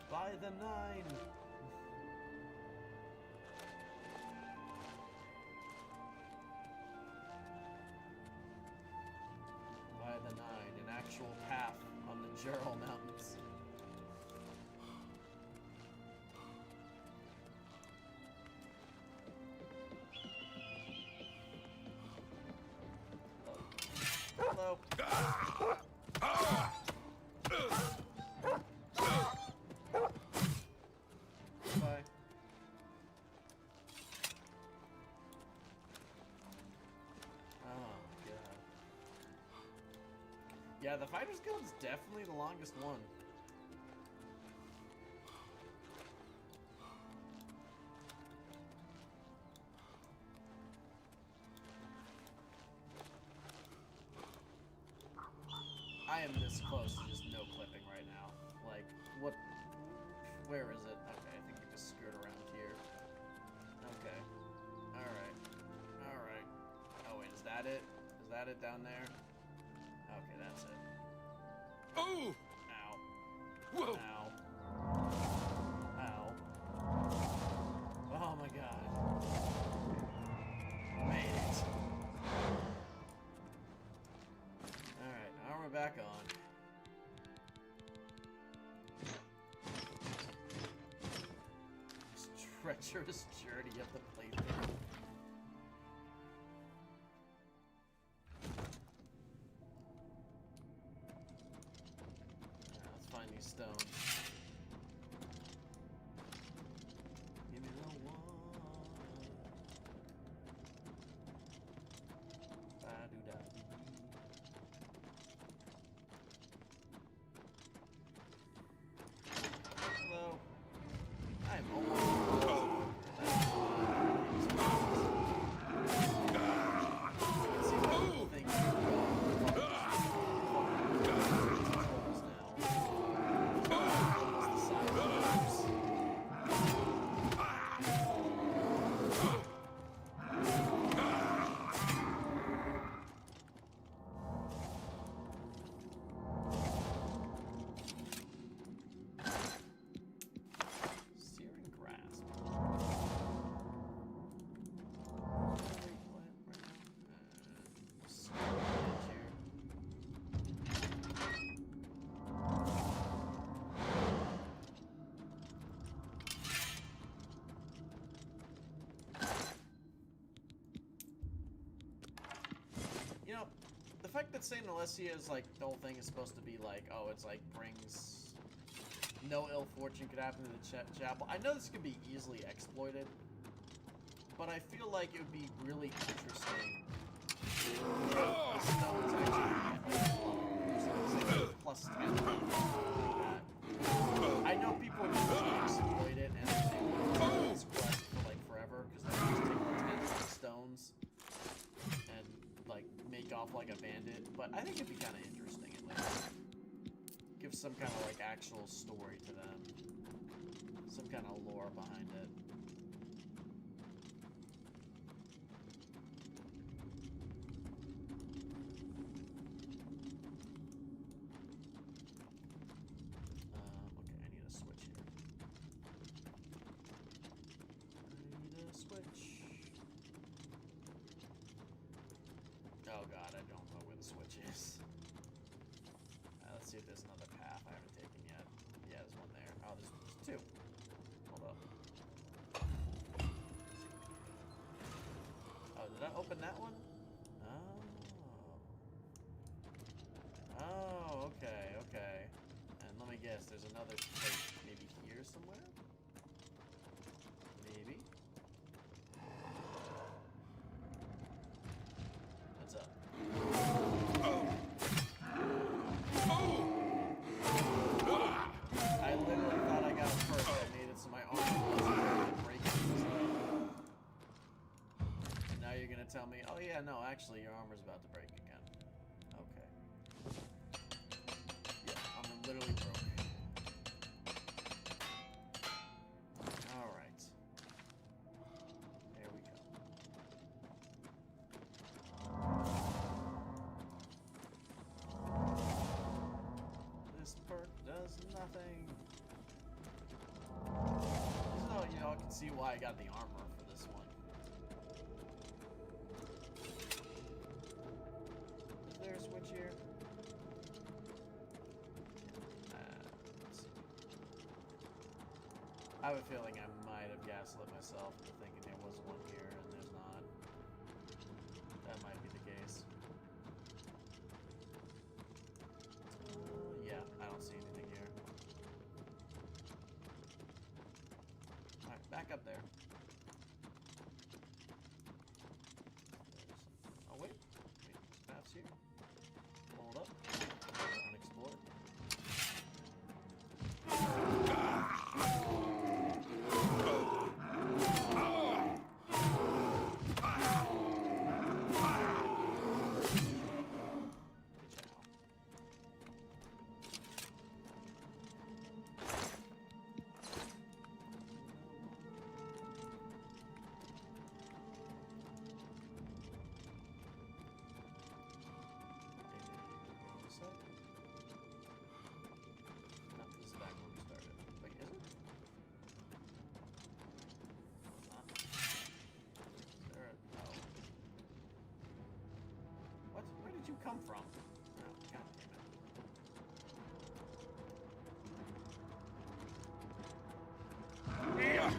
By the 9. By the 9. An actual path on the Cheydinhal Mountains. Hello. Bye. Oh, God. Yeah, the Fighters Guild is definitely the longest one. I am this close to just no Where is it? Okay, I think we just skirt around here. Okay. Alright. Alright. Oh, wait, is that it? Is that it down there? Okay, that's it. Oh! Ow. Whoa! Ow. Ow. Oh my god. Made it. Alright, armor back on. This treacherous journey of the playthrough. Let's find these stones. Give me the one. Ba-do-da-dee. Hello. I'm almost. You know, the fact that St. Alessia is like, the whole thing is supposed to be like, oh, it's like brings no ill fortune could happen to the chapel. I know this could be easily exploited, but I feel like it would be really interesting if the stones actually plus 10. I know people would usually exploit it and they would do this quest for like forever because they would just take 10 stones and like make off like a bandit, but I think it'd be kind of interesting at least. Give some kind of like actual story to them, some kind of lore behind it. Okay, I need a switch here. I need a switch. Oh god, I don't know where the switch is. Let's see if there's another path I haven't taken yet. Yeah, there's one there. Oh, there's two. Hold up. Oh, did I open that one? Oh. Oh, okay, okay. And let me guess, there's another place maybe here somewhere? Maybe. What's up? I literally thought I got it first. I made it so my arm wasn't breaking. And now you're gonna tell me, oh yeah, no, actually your armor's about to break again. Okay. Yeah, I'm literally broke. Alright. There we go. This perk does nothing. So, you know, I can see why I got the armor for this one. Is there a switch here? Let's see. I have a feeling I might have gaslit myself into thinking there was one here and there's not. That might be the case. Yeah, I don't see anything here. Alright, back up there. Oh, wait. Wait, there's paths here. Hold up. Unexplored. you come from? Oh, God damn it. Yeah.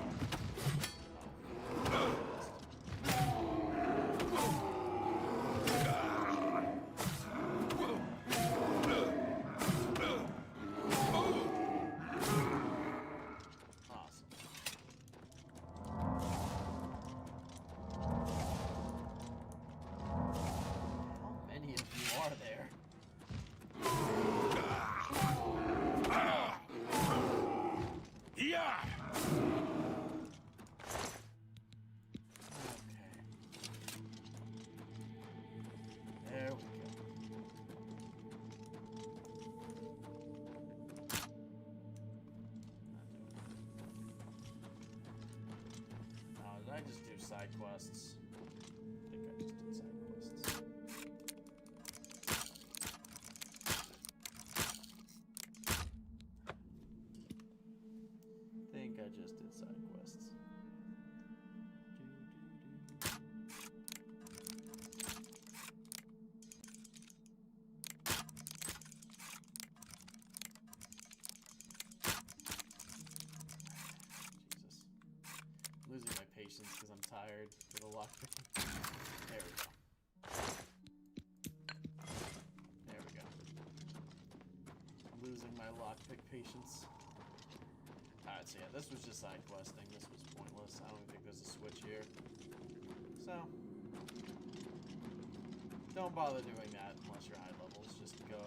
Did I just do side quests? I think I just did side quests. I think I just did side quests. Losing my patience because I'm tired for the lockpick. There we go. There we go. Losing my lockpick patience. Alright, so yeah, this was just side questing. This was pointless. I don't think there's a switch here. So, don't bother doing that unless you're high levels. Just go, I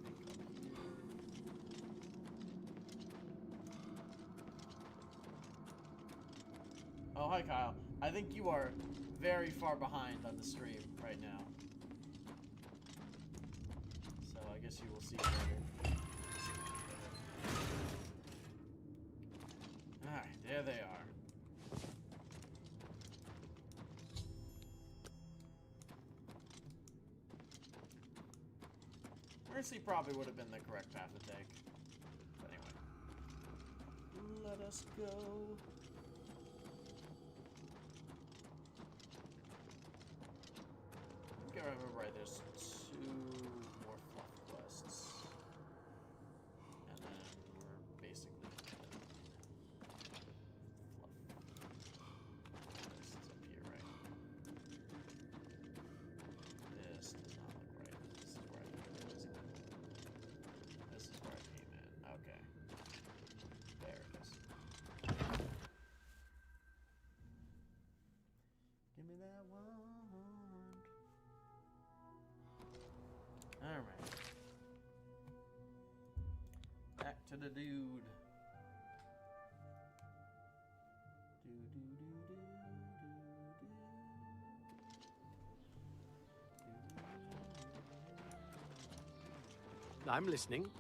think, up here. Oh, hi, Kyle. I think you are very far behind on the stream right now. So I guess you will see later. Alright, there they are. Mercy probably would have been the correct path to take. But anyway. Let us go. I remember right, there's 2 more fluff quests. And then we're basically fluff. This is up here, right? This does not look right. This is where I think it is. This is where I came in. Okay. There it is. Give me that one. Alright. Back to the dude. I'm listening.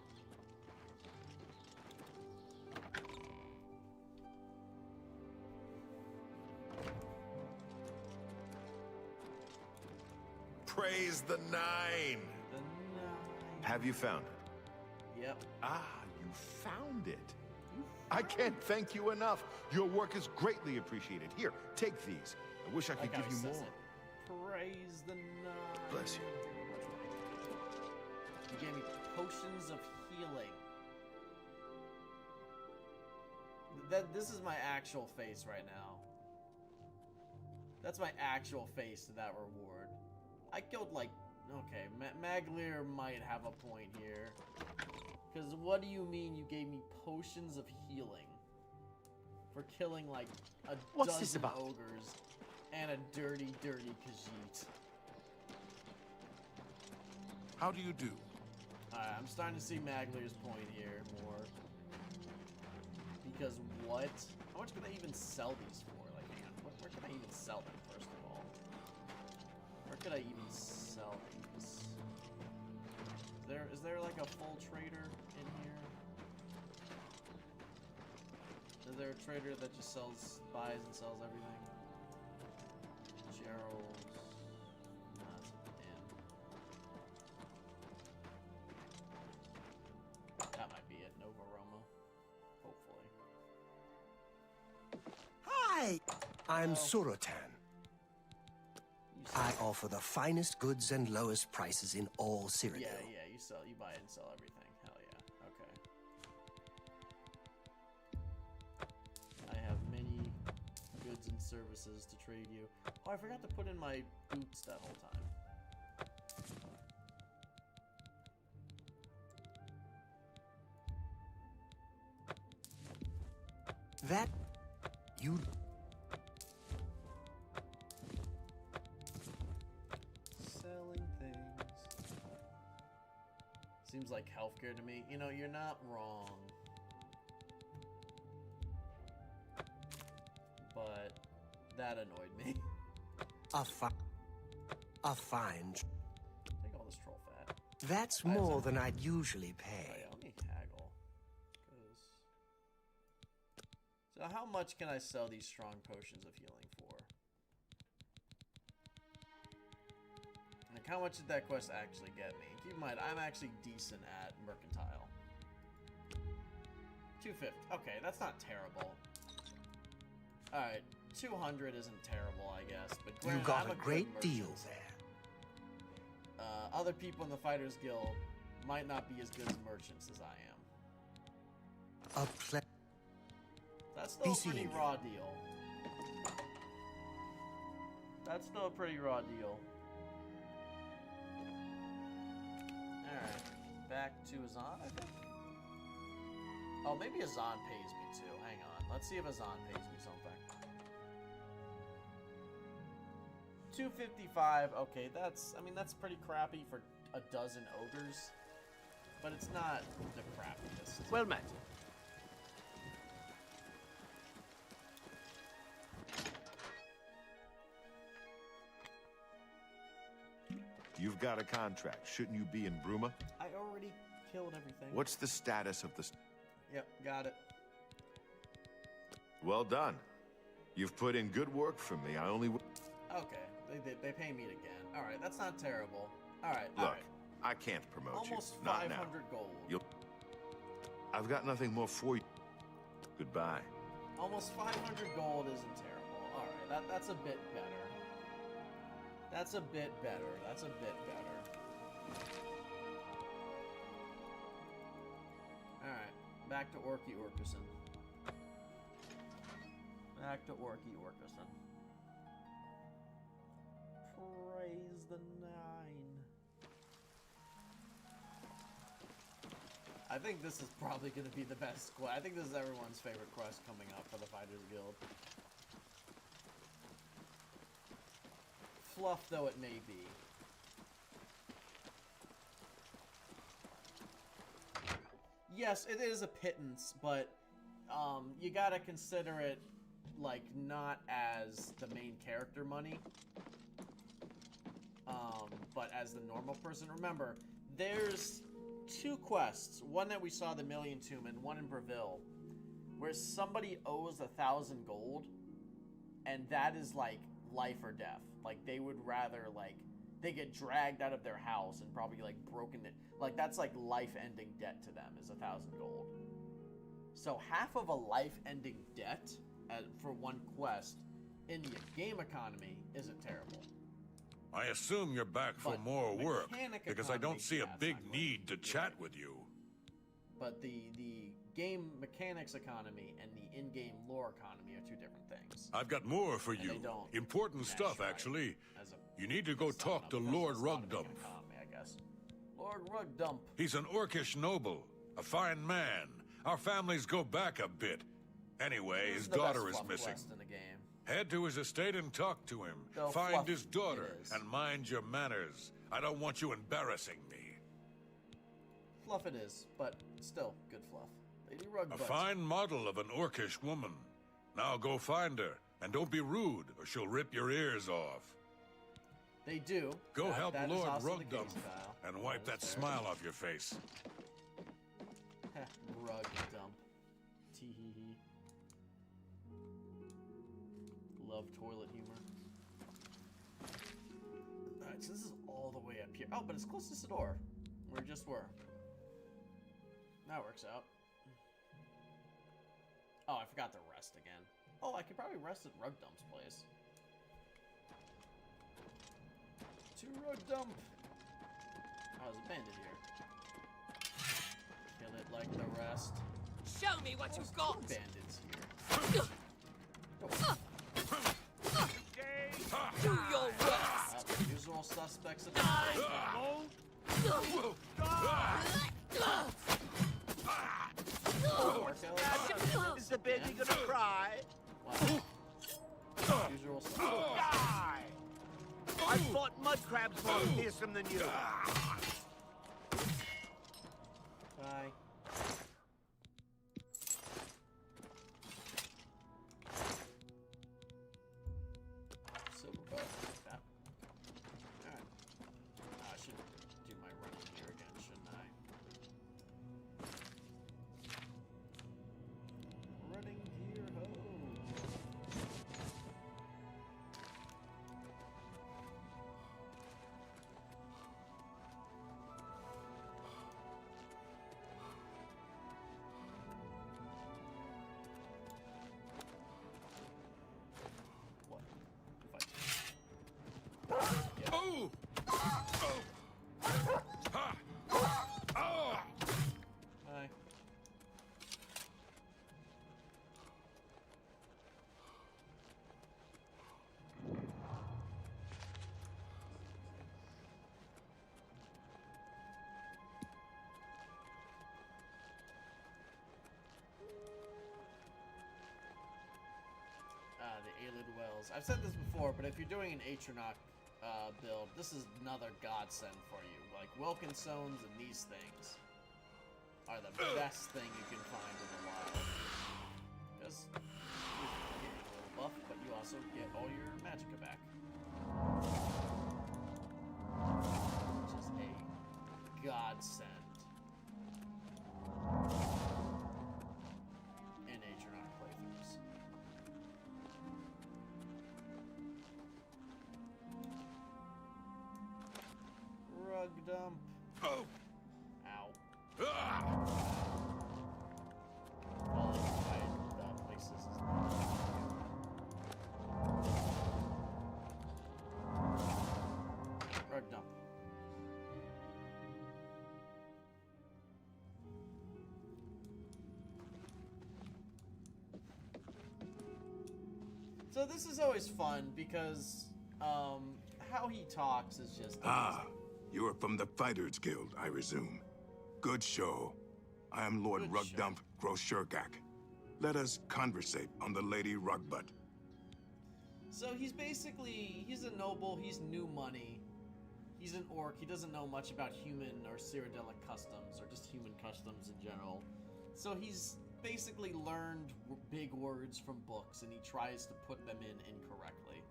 Praise the Nine! Have you found it? Yep. Ah, you found it. I can't thank you enough. Your work is greatly appreciated. Here, take these. I wish I could give you more. Praise the Nine. Bless you. You gave me potions of healing. This is my actual face right now. That's my actual face to that reward. I killed like... Okay, Maglir might have a point here. Because what do you mean you gave me potions of healing? For killing like a dozen ogres and a dirty, dirty Khajiit. How do you do? I'm starting to see Maglir's point here more. Because what? How much could I even sell these for? Like, hang on, where could I even sell them, first of all? Where could I even sell these? Is there like a full trader in here? Is there a trader that just buys and sells everything? Gerald's. No, that's an inn. That might be it. Nova Roma. Hopefully. Hi! I'm Surotan. I offer the finest goods and lowest prices in all Cyrodiil. Yeah, you buy and sell everything. Hell yeah. Okay. I have many goods and services to trade you. Oh, I forgot to put in my boots that whole time. That you selling things. Seems like healthcare to me. You know, you're not wrong. But that annoyed me. a fine. Take all this troll fat. That's more than I'd usually pay. Oh, yeah, let me haggle. So how much can I sell these strong potions of healing for? Like, how much did that quest actually get me? Keep in mind, I'm actually decent at mercantile. 250. Okay, that's not terrible. Alright, 200 isn't terrible, I guess. But granted, You got I'm a great deal merchant. there. Other people in the Fighters Guild might not be as good as merchants as I am. That's still a pretty raw deal. That's still a pretty raw deal. Alright, back to Azan, I think. Oh, maybe Azan pays me too. Hang on. Let's see if Azan pays me something. 255. Okay, that's pretty crappy for a dozen ogres. But it's not the crappiest. Well met. You've got a contract. Shouldn't you be in Bruma? I already killed everything. What's the status of the... Yep, got it. Well done. You've put in good work for me. I only... Okay, they pay me again. Alright, that's not terrible. Alright, Look, alright. I can't promote Almost you. Not 500 now. gold. I've got nothing more for you. Goodbye. Almost 500 gold isn't terrible. Alright, that's a bit better. That's a bit better. That's a bit better. Alright, back to Orky Orkerson. Back to Orky Orkerson. Praise the 9. I think this is probably going to be the best quest. I think this is everyone's favorite quest coming up for the Fighters Guild. Fluff though it may be. Yes, it is a pittance, but you gotta consider it like not as the main character money, but as the normal person. Remember, there's 2 quests, one that we saw the Million Tomb and one in Breville, where somebody owes 1,000 gold, and that is like life or death. Like, they would rather, like, they get dragged out of their house and probably, like, broken it. Like, that's, like, life-ending debt to them is 1,000 gold. So half of a life-ending debt for one quest in the game economy isn't terrible. I assume you're back for more work, because I don't see a big need to chat with you. But the game mechanics economy and the in-game lore economy are 2 different things. I've got more for you. Important stuff, actually. You need to go talk to Lord Rugdump. I guess. Lord Rugdump. He's an orcish noble, a fine man. Our families go back a bit. Anyway, his daughter is missing. In the game. Head to his estate and talk to him. Though Find fluff his daughter it is. and mind your manners. I don't want you embarrassing me. Fluff it is, but still good fluff. Lady Rugbutt. A fine model of an orcish woman. Now go find her, and don't be rude, or she'll rip your ears off. They do. Go help that is Lord also the Rugdump case, Kyle. and wipe that smile off your face. Rugdump. Tee-hee-hee. Love toilet humor. Alright, so this is all the way up here. Oh, but it's close to Sidor. Where we just were. That works out. Oh, I forgot to rest again. Oh, I could probably rest at Rugdump's place. To rug dump. Oh, there's a bandit here. Kill it like the rest. Show me what you've got. Bandits here. Do your worst. Usual suspects of Is the baby gonna cry? Usual suspects. I fought mud crabs more fearsome than you. Bye. Silver bow. That. Alright. I should do my running here again, shouldn't I? Running gear ho. Hi. The Aelid Wells. I've said this before, but if you're doing an Atronach build, this is another godsend for you. Like, Wilkinstones and these things are the best thing you can find in the wild. Because you get a little buff, but you also get all your magicka back. Which is a godsend in Atronach playthroughs. Rug dump. Oh. Ow. Falling by places is rug dump. So this is always fun because how he talks is just Ah, you are from the Fighters Guild, I resume. Good show. I am Lord Rugdump Groshurgak. Let us conversate on the Lady Rugbutt. So he's basically, he's a noble, he's new money. He's an orc, he doesn't know much about human or Cyrodiilic customs, or just human customs in general. So he's basically learned big words from books, and he tries to put them in incorrectly.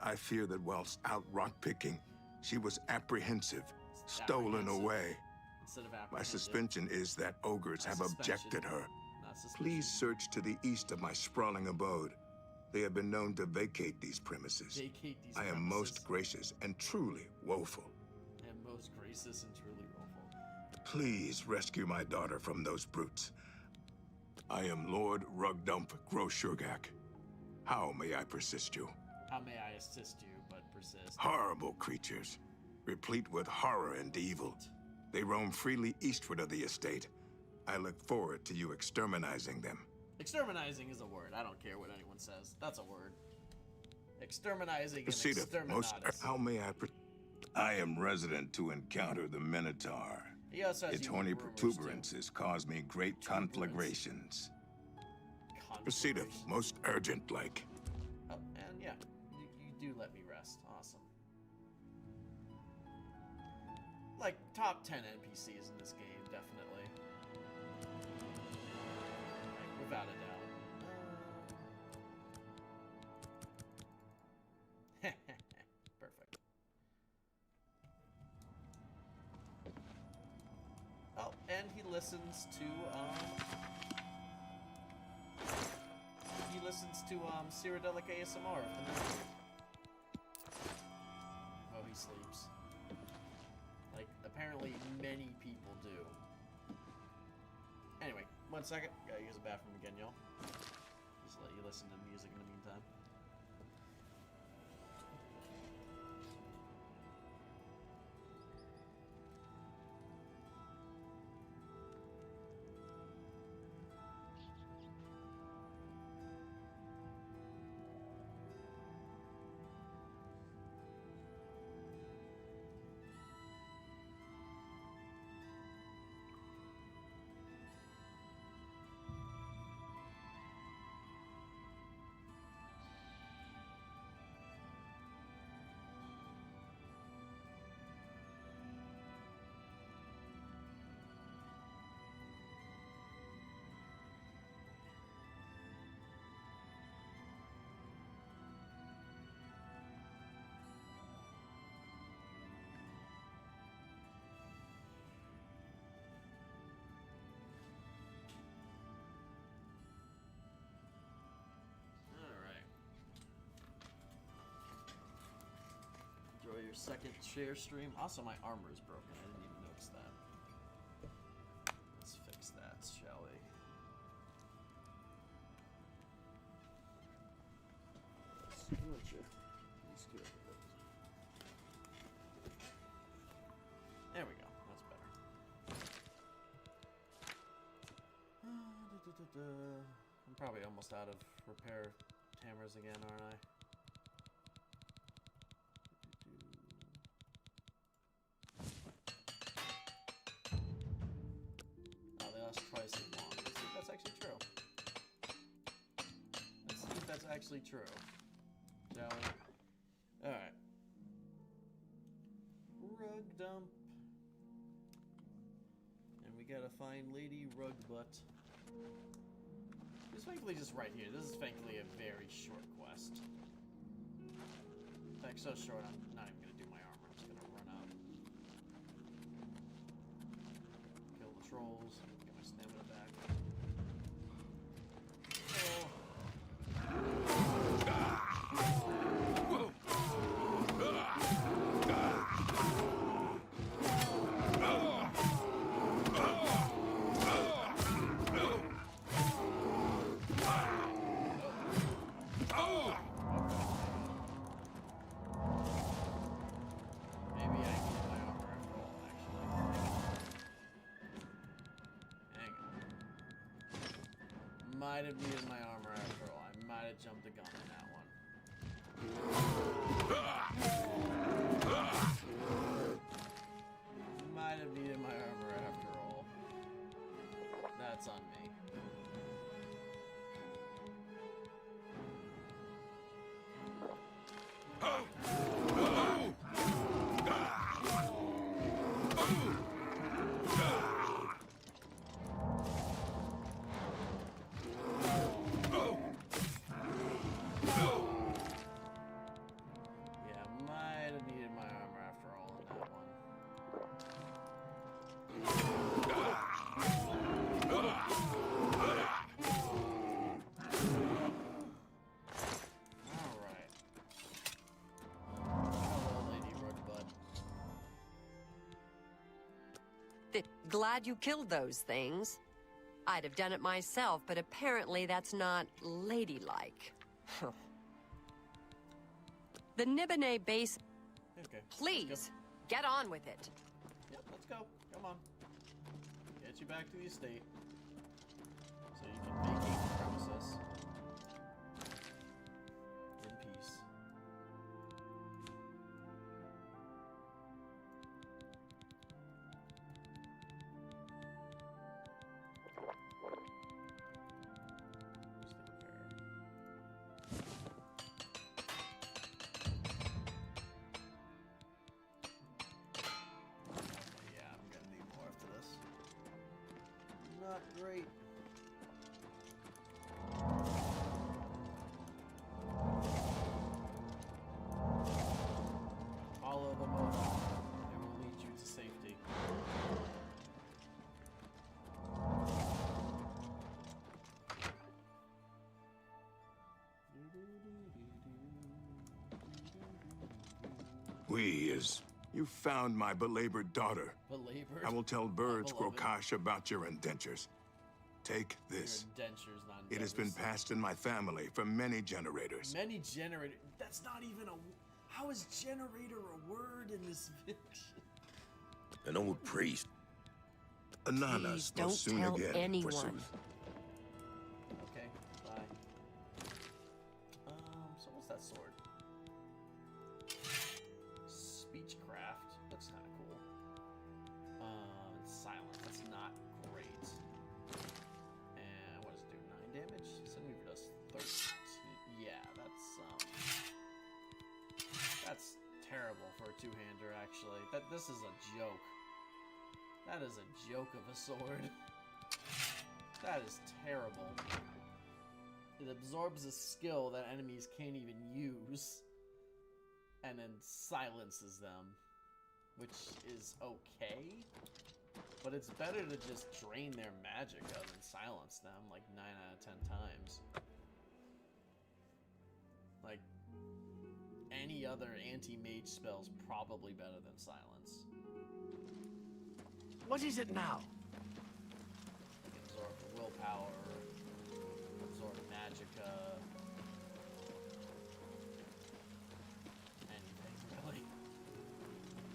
I fear that whilst out rock-picking, she was apprehensive, stolen away. Instead of My suspension is that ogres have objected her. Please search to the east of my sprawling abode. They have been known to vacate these premises. I am most gracious and truly woeful. I am most gracious and truly woeful. Please rescue my daughter from those brutes. I am Lord Rugdump Groshurgak. How may I persist you? How may I assist you, but persist? Horrible creatures, replete with horror and evil. They roam freely eastward of the estate. I look forward to you exterminizing them. Exterminizing is a word. I don't care what anyone says. That's a word. Exterminizing and Proceedeth most. exterminatus. How may I? I am resident to encounter the Minotaur. He also has Its you horny rumors, protuberances cause me great conflagrations. Proceedeth most urgent like. Oh, and yeah, you do let me rest. Awesome. Like, top 10 NPCs in this game, definitely. Like, without a doubt. Perfect. Oh, and he listens to, Cyrodiilic ASMR of the night. Oh, he sleeps. Like, apparently many people do. Anyway, 1 second. Gotta use the bathroom again, y'all. Just let you listen to music in the meantime. your second share stream. Also, my armor is broken. I didn't even notice that. Let's fix that, shall we? There we go. That's better. I'm probably almost out of repair hammers again, aren't I? Oh, they last twice as long. Let's see if that's actually true. Let's see if that's actually true. Shall we? Alright. Rug dump. And we gotta find Lady Rug Butt. It's thankfully just right here. This is thankfully a very short quest. In fact, so short I'm not even gonna do my armor. I'm just gonna run up. Kill the trolls. Get my stamina back. Oh. Might have needed my armor after all. I might have jumped the gun on that one. Might have needed my armor after all. That's on me. Glad you killed those things. I'd have done it myself, but apparently that's not ladylike. The Nibene base... Okay, please, get on with it. Yep, let's go. Come on. Get you back to the estate. So you can vacate the premises. In peace. Not great. Follow the moat. It will lead you to safety. You found my belabored daughter. Belabored? I will tell Birds Grokash about your indentures. Take this. Your indentures, not It has been passed in my family for many generators. Many generators? That's not even a... How is generator a word in this fiction? An old priest. Ananas will soon tell again, anyone. forsooth. Okay, bye. So what's that sword? Speechcraft. Looks kind of cool. Silence. That's not great. And what does it do? 9 damage? Centimeter does 13. Yeah, that's terrible for a two-hander. Actually, this is a joke. That is a joke of a sword. That is terrible. It absorbs a skill that enemies can't even use, and then silences them, which is okay, but it's better to just drain their magic rather than silence them like 9 out of 10 times. Like, any other anti-mage spell's probably better than silence. What is it now? Absorb willpower, absorb magicka, anything really.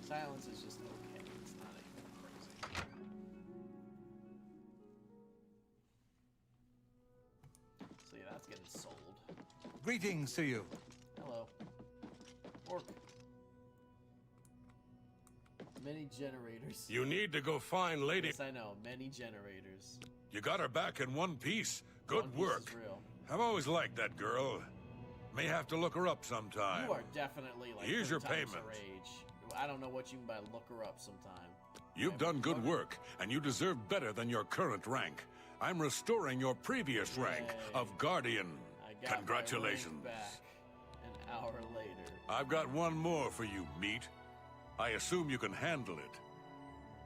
Silence is just okay. It's not anything crazy. So yeah, that's getting sold. Greetings to you. Hello. Orc. Many generators. You need to go find Lady. Yes, I know. Many generators. You got her back in one piece. Good One Piece work. is real. I've always liked that girl. May have to look her up sometime. You are definitely like Here's 3 your times payment. her age. I don't know what you mean by look her up sometime. You've done good work, and you deserve better than your current rank. I'm restoring your previous rank of Guardian. I got Congratulations. my rank back an hour later. I've got one more for you, Meat. I assume you can handle it.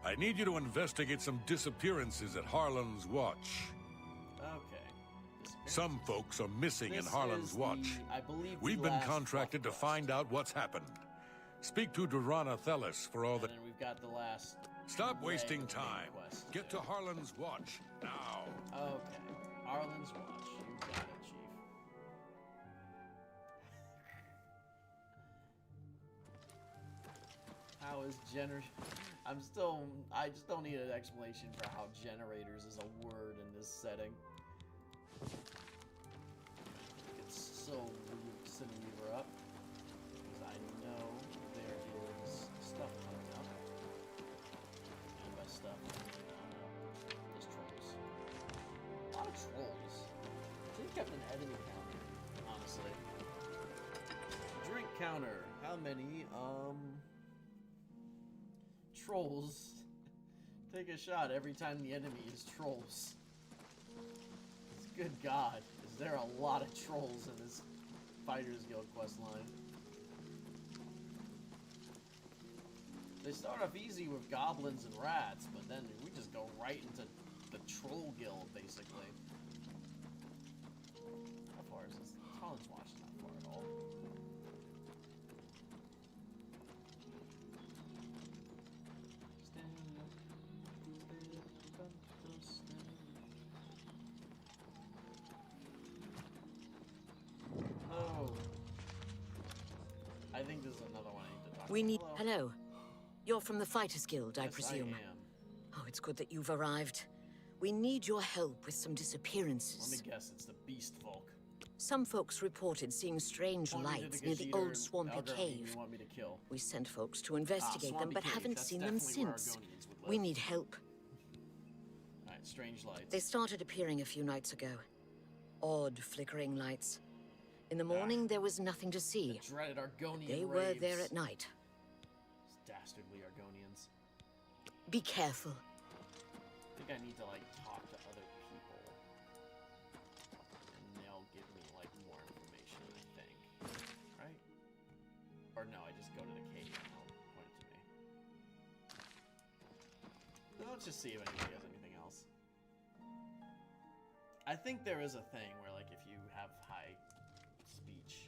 I need you to investigate some disappearances at Harlan's Watch. Okay. Some folks are missing in This Harlan's is Watch. I believe We've the been last contracted to find out what's happened. Speak to Durana Thelles for all And the... then we've got the last. Stop wasting leg of the time. quest Get to Harlan's Watch, now. Okay. Harlan's Watch. You got it, Chief. How is I just don't need an explanation for how generators is a word in this setting. It's so weird sending Weaver up. Because I know there is stuff coming up. And by stuff, there's trolls. A lot of trolls. I should have kept an enemy counter, honestly. Drink counter. How many, trolls take a shot every time the enemy is trolls? Good God, is there a lot of trolls in this Fighters Guild quest line? They start off easy with goblins and rats, but then we just go right into the troll guild, basically. How far is this? Harlan's Watch is not far at all. Oh. I think this is another one I need to talk We about. need. Hello. Hello. You're from the Fighters Guild, I Yes, presume. I am. Oh, it's good that you've arrived. We need your help with some Let disappearances. me guess, it's the Beast Folk. Some folks reported seeing strange Point me to lights the near the Gajiter old and swampy Elgarvine cave. you want me to kill. We sent folks to investigate them, Swampy but Cave, haven't that's seen them definitely where since. Argonians would We live. need help. Alright, strange lights. They started appearing a few nights ago. Odd, flickering lights. In the morning, there was nothing to see. The dreaded Argonian They were there raves. at night. These dastardly Argonians. Be careful. I think I need to, like, talk to other people. And they'll give me, like, more information, I think. Right? Or no, I just go to the cave and they'll point it to me. Let's just see if anybody has anything else. I think there is a thing where, like, if you have high speech.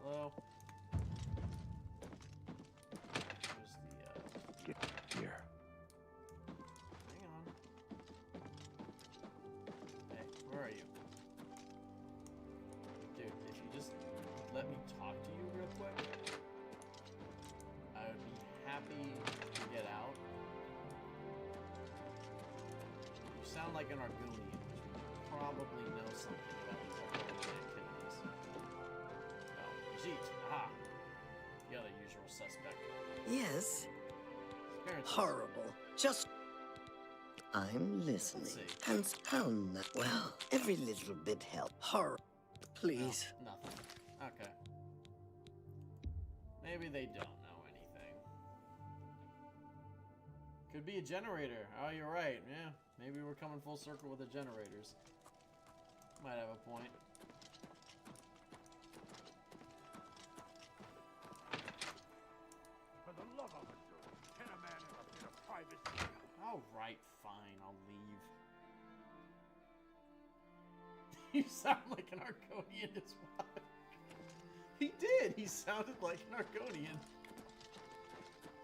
Hello? Where's the, Get here. Hang on. Hey, where are you? Dude, if you just let me talk to you real quick, I would be happy to get out. You sound like an Argonian, which would probably know something about these Argonian activities. Oh, Jeet, aha! The other usual suspect. Yes. Appearances. Horrible. Just. I'm listening. And how not? Well, every little bit helps. Horror. Please. No, nothing. Okay. Maybe they don't know anything. Could be a generator. Oh, you're right. Yeah, maybe we're coming full circle with the generators. Might have a point. For the love of it, can a man have a bit of privacy? All right, fine. I'll leave. You sound like an Argonian as well. He did! He sounded like an Argonian.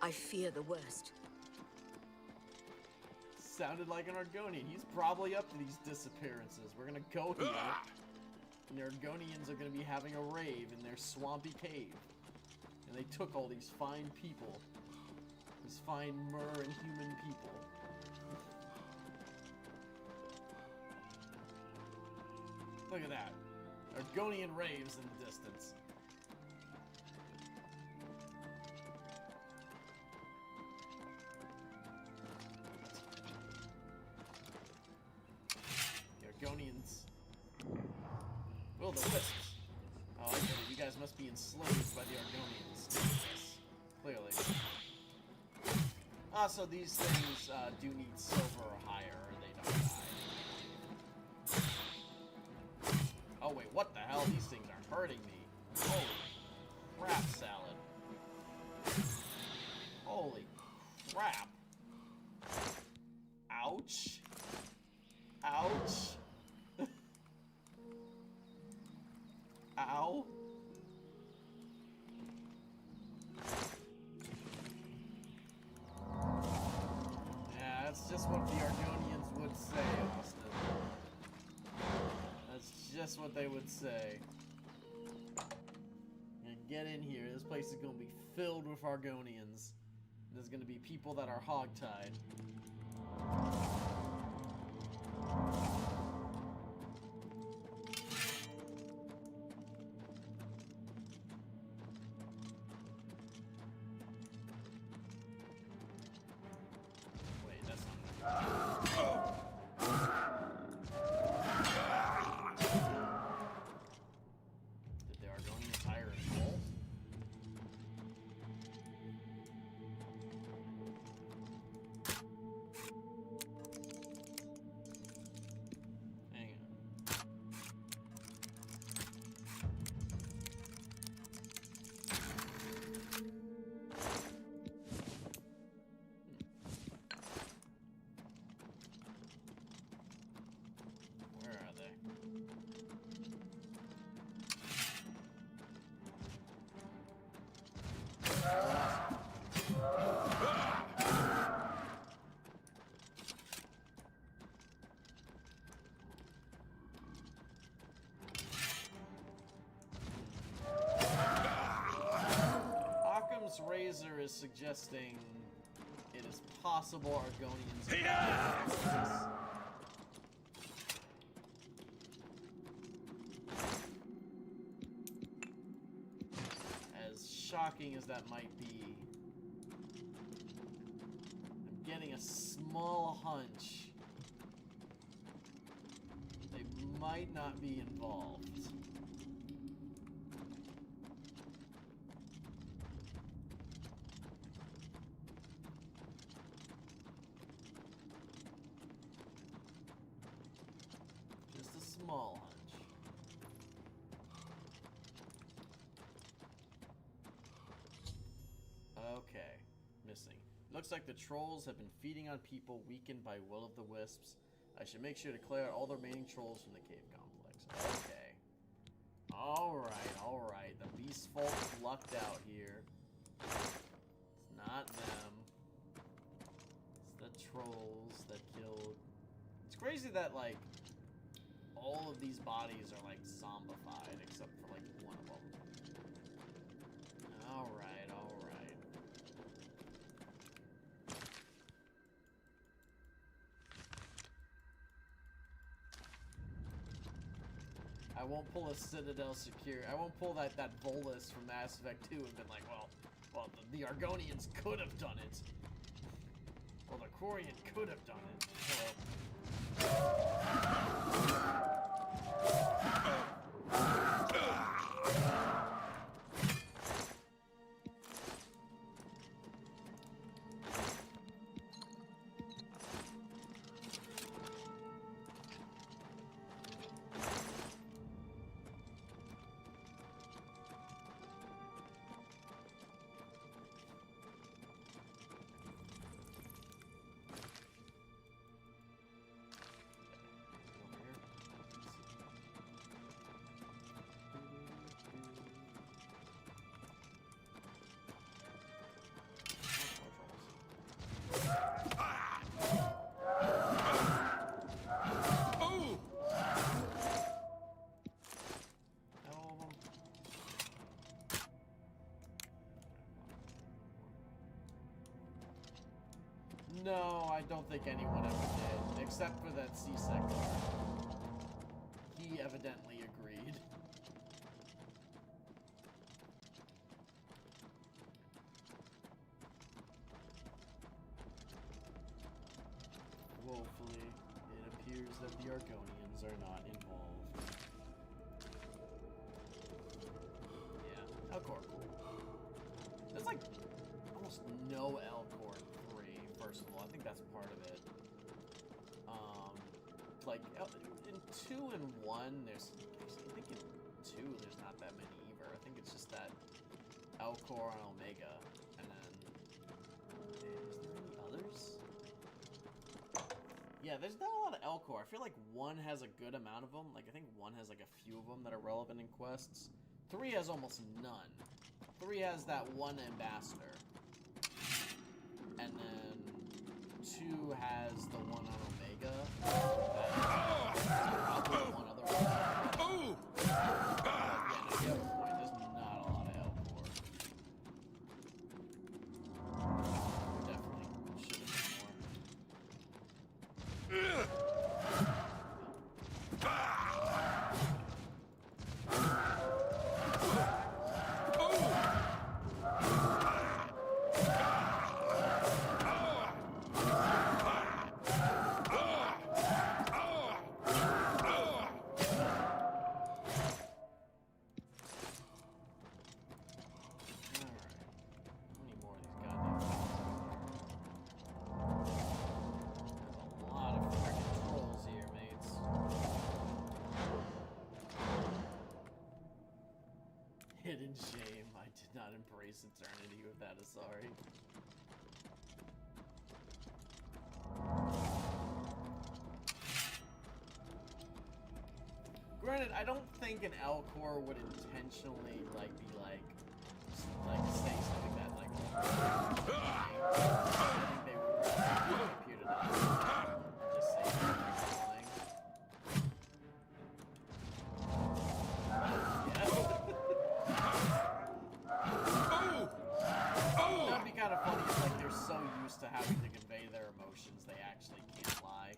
I fear the worst. Sounded like an Argonian. He's probably up to these disappearances. We're gonna go here, and the Argonians are gonna be having a rave in their swampy cave. And they took all these fine people. These fine mer and human people. Look at that. Argonian raves in the distance. The Argonians. Well, the wisps. Oh, I get it. You guys must be enslaved by the Argonians. Yes, clearly. Also, these things do need silver or higher, or they don't die. Oh, wait, what the hell? These things are hurting me. Holy crap, salad. Holy crap. Ouch. Ouch. Ow. Yeah, that's just what the Argonians would say, Austin. That's just what they would say. And get in here. This place is going to be filled with Argonians. There's going to be people that are hogtied. Wait, that's not... Did the Argonians hire a cult? Hang on. Where are they? Occam's razor is suggesting it is possible Argonians. As shocking as that might be, I'm getting a small hunch they might not be involved. Just a small hunch. Okay, missing. Looks like the trolls have been feeding on people weakened by will of the wisps. I should make sure to clear out all the remaining trolls from the cave complex. Okay. Alright. The beast folk lucked out here. It's not them. It's the trolls that killed. It's crazy that, like, all of these bodies are, like, zombified except for, like, one of them. Alright. I won't pull a Citadel secure. I won't pull that Volus from Mass Effect 2 and been like, well, the Argonians could have done it. Well, the Quarian could have done it. No, I don't think anyone ever did, except for that C-Sec guard. He evidently agreed. Woefully, it appears that the Argonians are not involved. Yeah, Elcor, cool. There's like almost no Elcor in 3, first of all. I think that's part of it. Like, in 2 and 1, there's... Actually, I think in 2, there's not that many either. I think it's just that Elcor and Omega, and then... Is there any others? Yeah, there's not a lot of Elcor. I feel like 1 has a good amount of them. Like, I think 1 has like a few of them that are relevant in quests. 3 has almost none. 3 has that one ambassador. And then 2 has the one on Omega. Probably one other one. Yeah, no, you have a point. There's not a lot of Elcor. Definitely should have been more. Hidden shame. I did not embrace eternity without a sorry. Granted, I don't think an Elcor would intentionally like be like say something that like. I think they would appear to not just say something. That'd be kind of funny if like they're so used to having to convey their emotions they actually can't lie.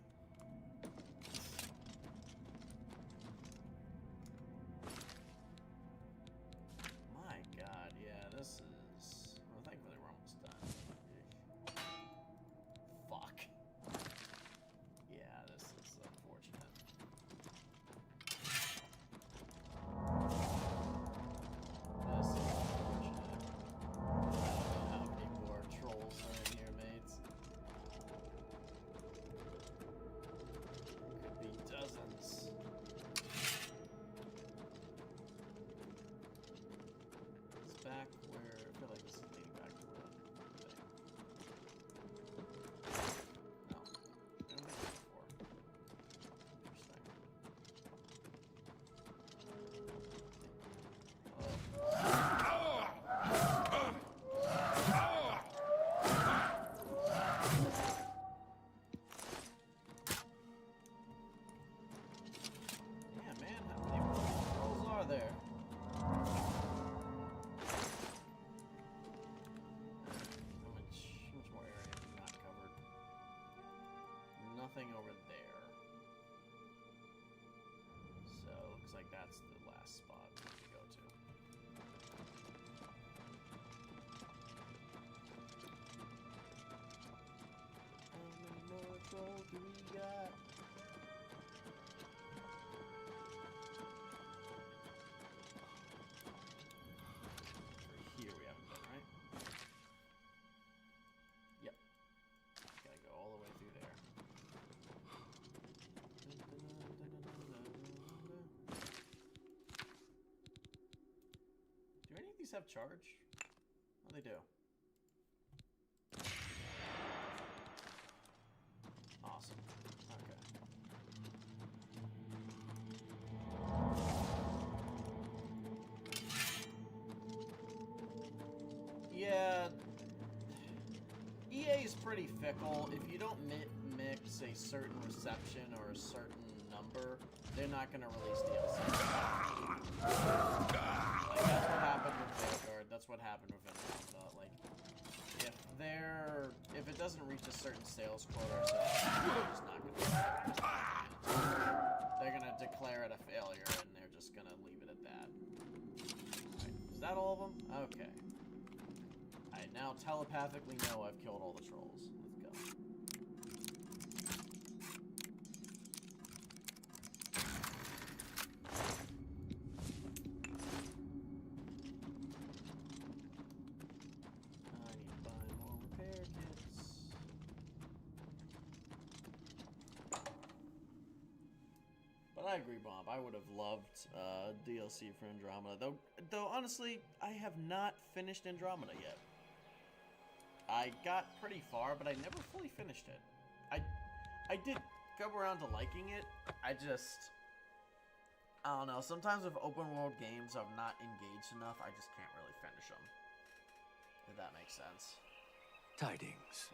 My god, yeah, this is... Well, thankfully we're almost done. Fuck. Yeah, this is unfortunate. This is unfortunate. I don't know how many more trolls are in here, mates. Could be dozens. It's back where... I feel like this is leading back to where I think. No. I don't think it's before. Interesting. Yeah, man, how many more of these trolls are there? How much more area have we not covered? Nothing over there. So, looks like that's the last spot we need to go to. How many more trolls do we got? For here we haven't done, right? Yep. Gotta go all the way through there. Do any of these have charge? Oh, they do. Awesome. Okay. Yeah. EA is pretty fickle. If you don't mix a certain reception or a certain number, they're not going to release DLC. Like, that's what happened with Vanguard. That's what happened with Andromeda. Like, if if it doesn't reach a certain sales quota, or something, they're just not gonna. They're gonna declare it a failure, and they're just gonna leave it at that. Right, is that all of them? Okay. I now telepathically know I've killed all the trolls. Let's go. I need to buy more repair kits. But I agree, Bob. I would have loved DLC for Andromeda. Though honestly, I have not finished Andromeda yet. I got pretty far, but I never fully finished it. I did come around to liking it. I don't know. Sometimes with open world games, I'm not engaged enough. I just can't really finish them. If that makes sense. Tidings.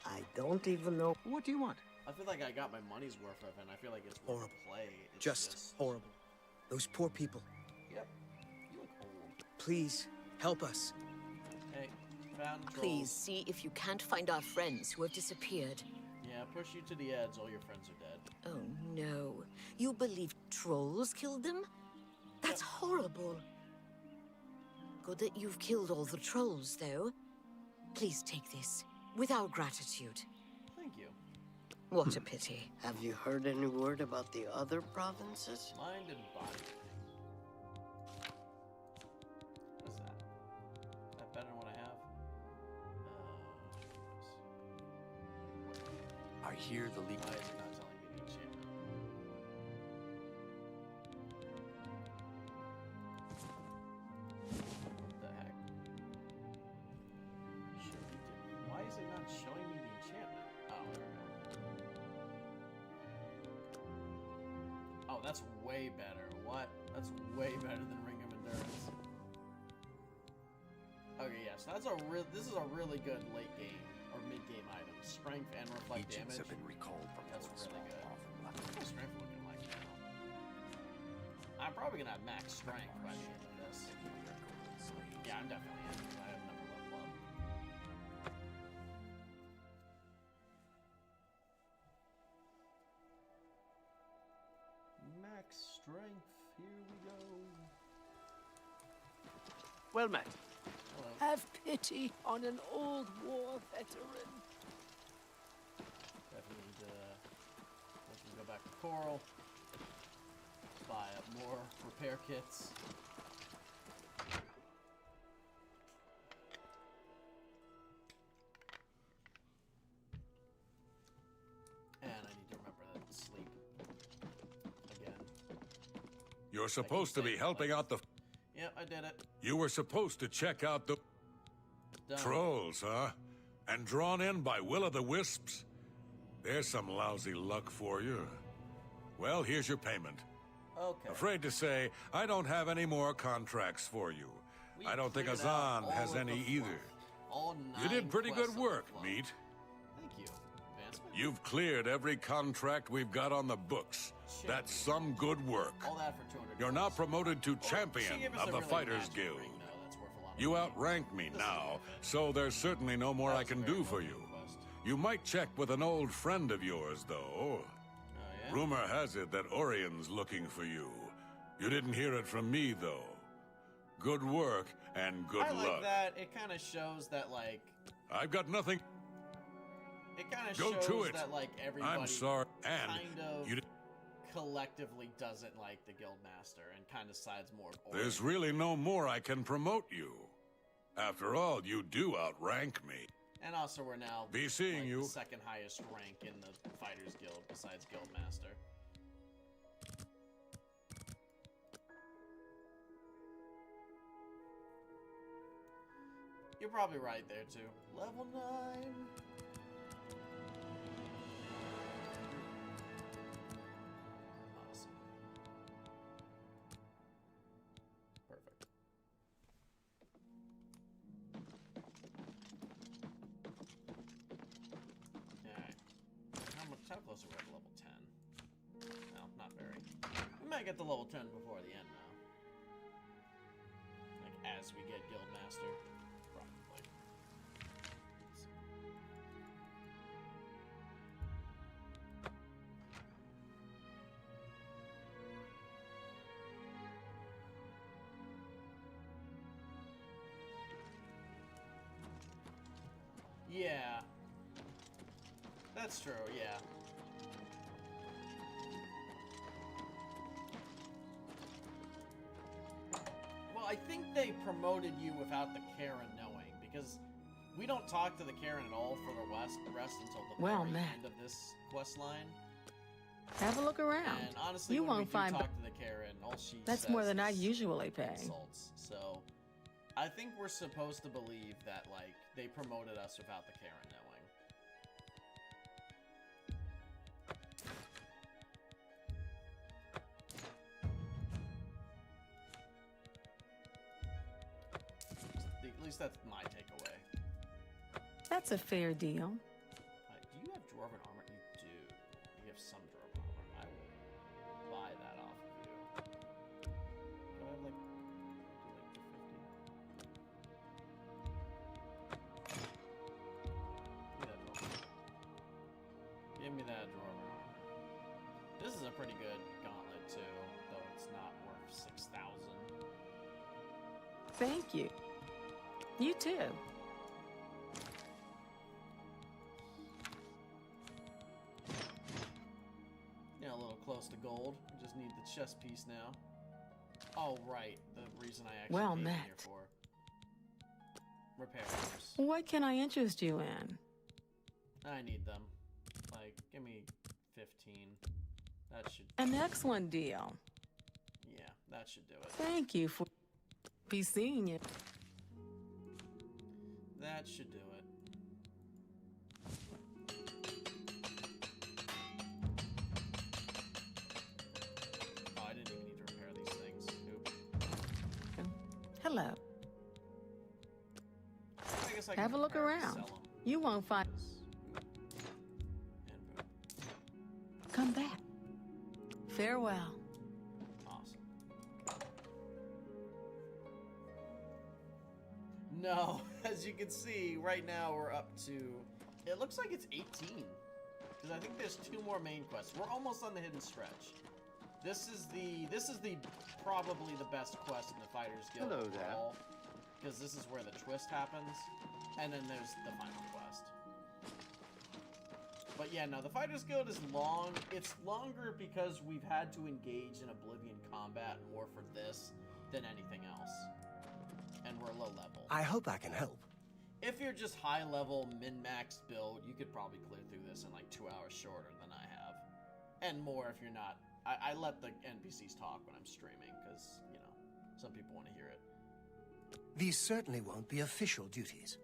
I don't even know. What do you want? I feel like I got my money's worth of it, and I feel like it's worth Horrible. a play. It's Just horrible. Those poor people. Yep. You look old. Please, help us. Hey, found the Please trolls. see if you can't find our friends who have disappeared. Yeah, push you to the edge. All your friends are dead. Oh no. You believe trolls killed them? That's horrible. Good that you've killed all the trolls, though. Please take this, with our gratitude. Thank you. What a pity. Have you heard any word about the other provinces? Mind and body. What's that? Is that better than what I have? I hear the leak. Why is it not telling me the enchantment? What the heck? Why is it not showing me the enchantment? Oh, there we go. Oh, that's way better. What? That's way better than Ring of Endurance. Okay, yeah, so this is a really good late game or mid game item. Strength and reflect Agents damage. have been recalled from That's Fort really good. Small. What's my strength looking like now? I'm probably gonna have max strength by the end of this. Yeah, I'm definitely in. I have never leveled up. Max strength. Here we go. Well met. Hello. Have pity on an old war veteran. Definitely need to go back to Coral. Buy up more repair kits. And I need to remember that sleep again. You're supposed to be helping out the... Yep, I did it. You were supposed to check out the... Done. Trolls, huh? And drawn in by Will-o'-the-Wisps? There's some lousy luck for you. Well, here's your payment. Okay. Afraid to say, I don't have any more contracts for you. We I don't think cleared out Azan all has of any the either. fluff. All You 9 did pretty quests good on work, the fluff. Meat. Thank you. Advancement? You've cleared every contract we've got on the books. That's some good work. All that for 200. You're now promoted to She champion gave us of a the really Fighters magic Guild. ring, though. That's worth a lot of You money. outrank me This is now, worth it. so there's certainly no more That I was a can very do for noble you. request. You might check with an old friend of yours, though. Oh, yeah? Rumor has it that Orion's looking for you. You didn't hear it from me, though. Good work and good I like luck. that. It kind of shows that, like... I've got nothing. It kind of Go shows to it. that, like, everybody I'm sorry. And kind of you collectively doesn't like the Guildmaster and kind of sides more with Orion. there's really no more I can promote you. After all, you do outrank me. And also, we're now Be seeing like, you. the second highest rank in the Fighters Guild besides Guildmaster. You're probably right there, too. Level 9. Awesome. Perfect. Alright. How close are we to level 10? No, not very. We might get to level 10 before the end now. Like, as we get Guildmaster. Probably. Let's see. That's true, yeah. Well, I think they promoted you without the Karen knowing, because we don't talk to the Karen at all for the rest until the very end of this quest line. Have a look around. And honestly, you when won't we find do talk to the Karen, all she That's says more than I is usually pay. insults. So, I think we're supposed to believe that, like, they promoted us without the Karen knowing. At least that's my takeaway. That's a fair deal. Do you have dwarven armor? You do. You have some dwarven armor. I will buy that off of you. Do I have like... Give me that dwarven armor. This is a pretty good gauntlet too, though it's not worth 6,000. Thank you. You too. Yeah, a little close to gold. We just need the chest piece now. Oh, right. The reason I actually came here for. Repairs. What can I interest you in? I need them. Like, give me 15. That should... An excellent deal. Yeah, that should do it. Thank you for... Be seeing you. That should do it. Oh, I didn't even need to repair these things. Nope. Hello. I guess I can Have a look repair and around. sell 'em. You won't find... Come back. Farewell. Awesome. No, as you can see, right now we're up to... It looks like it's 18. Because I think there's 2 more main quests. We're almost on the hidden stretch. This is the probably the best quest in the Fighters Guild overall. Because this is where the twist happens. And then there's the final quest. But yeah, no, the Fighters Guild is long. It's longer because we've had to engage in Oblivion combat more for this than anything else. And we're low level. I hope I can help. If you're just high level, min-max build, you could probably clear through this in like 2 hours shorter than I have. And more if you're not. I let the NPCs talk when I'm streaming because, you know, some people want to hear it. These certainly won't be official duties.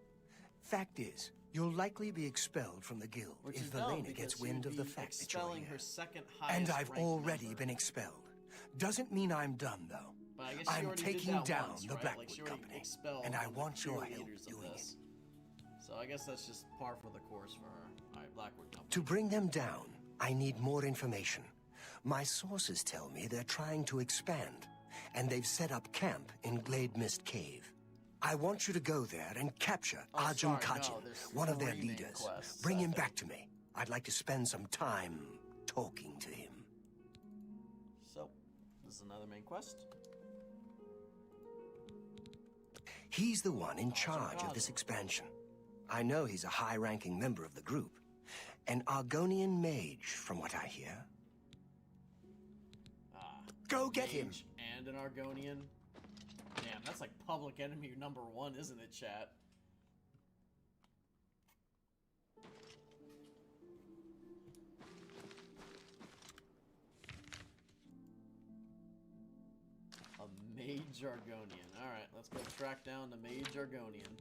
Fact is, you'll likely be expelled from the guild if Velena gets wind of the fact that you're here. Her second And I've already been expelled. Doesn't mean I'm done, though. But I guess I'm taking down once, the right? Blackwood like Company, and I want your help leaders of doing this. So I guess that's just par for the course for her. All right, Blackwood Company. To bring them down, I need more information. My sources tell me they're trying to expand, and they've set up camp in Glade Mist Cave. I want you to go there and capture Arjun Kajin, one of their leaders. Bring him back to me. I'd like to spend some time talking to him. So, this is another main quest. He's the one in charge of this expansion. I know he's a high-ranking member of the group. An Argonian mage, from what I hear. Go get him! And an Argonian. Damn, that's like public enemy number 1, isn't it, chat? A mage Argonian. Alright, let's go track down the mage Argonian.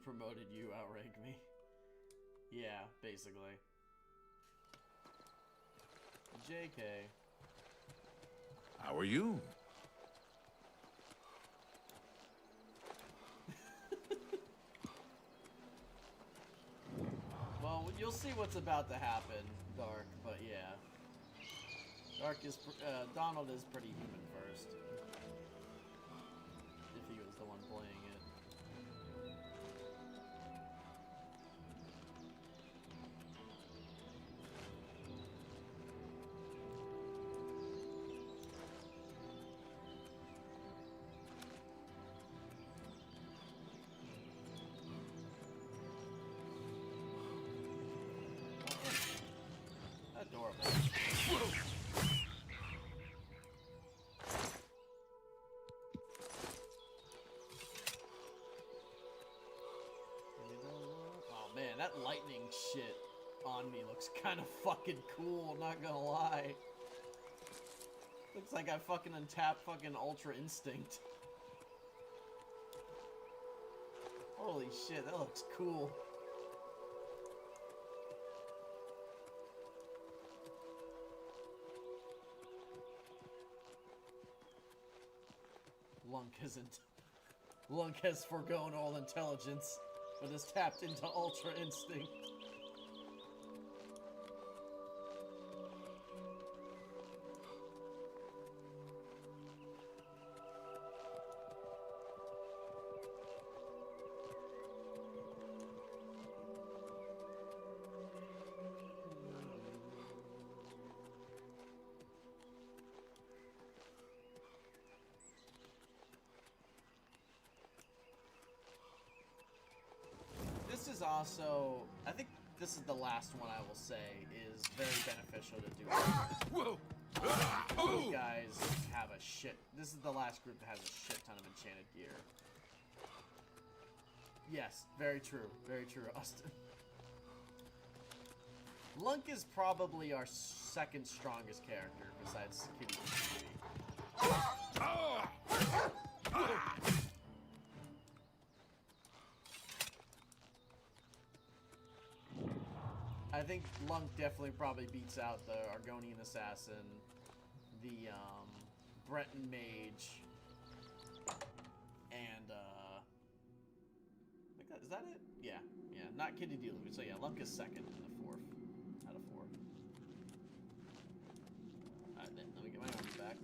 Promoted you, outranked me. Yeah, basically. JK. How are you? Well, you'll see what's about to happen, Dark, but yeah. Donald is pretty human first. If he was the one playing it. That lightning shit on me looks kind of fucking cool, not gonna lie. Looks like I fucking untapped fucking Ultra Instinct. Holy shit, that looks cool. Lunk has forgone all intelligence, but has tapped into Ultra Instinct. This is also, I think this is the last one I will say is very beneficial to do. These guys have a shit. This is the last group that has a shit ton of enchanted gear. Yes, very true, Austin. Lunk is probably our second strongest character besides Kitty. I think Lunk definitely probably beats out the Argonian Assassin, the Breton Mage, and I think is that it? Yeah, not Kitty Dealer. So yeah, Lunk is second in the fourth out of 4. Alright, then let me get my arms back.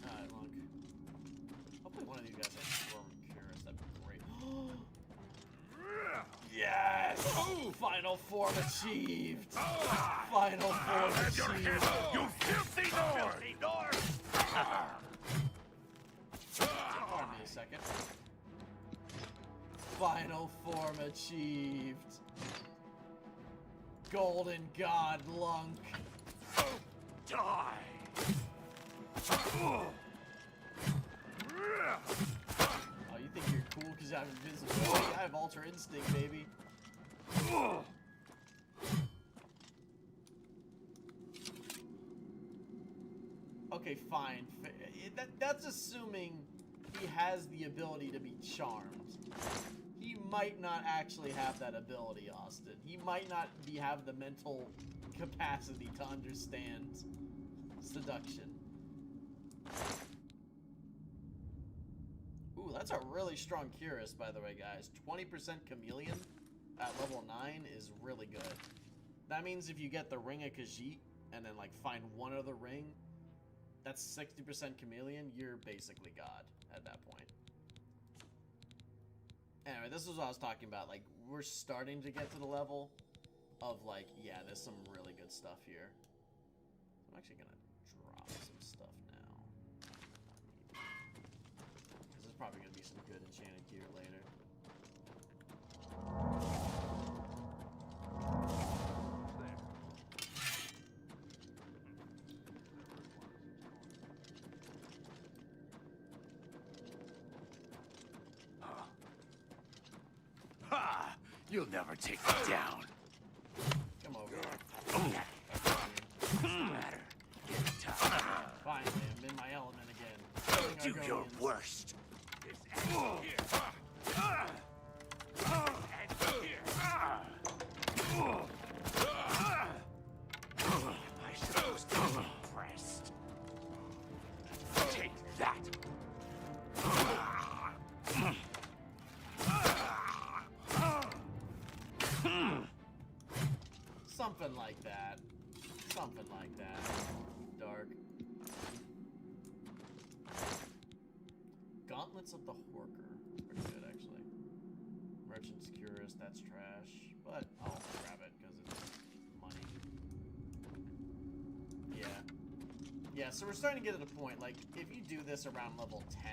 Alright, Lunk. Hopefully one of these guys has Storm Curus. That'd be great. Yes! Final form achieved! Final form achieved! You filthy Nord! Pardon me a second. Final form achieved. Golden God Lunk. Die! Oh, you think you're cool because I'm invisible? I have Ultra Instinct, baby. Okay, fine. That's assuming he has the ability to be charmed. He might not actually have that ability, Austin. He might not have the mental capacity to understand seduction. Ooh, that's a really strong Curus, by the way, guys. 20% Chameleon at level 9 is really good. That means if you get the Ring of Khajiit and then, like, find one other ring, that's 60% Chameleon, you're basically God at that point. Anyway, this is what I was talking about. Like, we're starting to get to the level of, like, yeah, there's some really good stuff here. I'm actually gonna drop some stuff now. Because there's probably gonna be some good enchanted gear later. Ha! You'll never take me down. Come over. What's the matter? Get tough. Finally, I'm in my element again. Do your worst. This ends here. And here. Am I supposed to be impressed? Take that. Something like that. Something like that. Dark. Gauntlets of the Horker. Pretty good, actually. Merchant's Curus, that's trash. But I'll grab it because it's money. Yeah. Yeah, so we're starting to get to the point. Like, if you do this around level 10,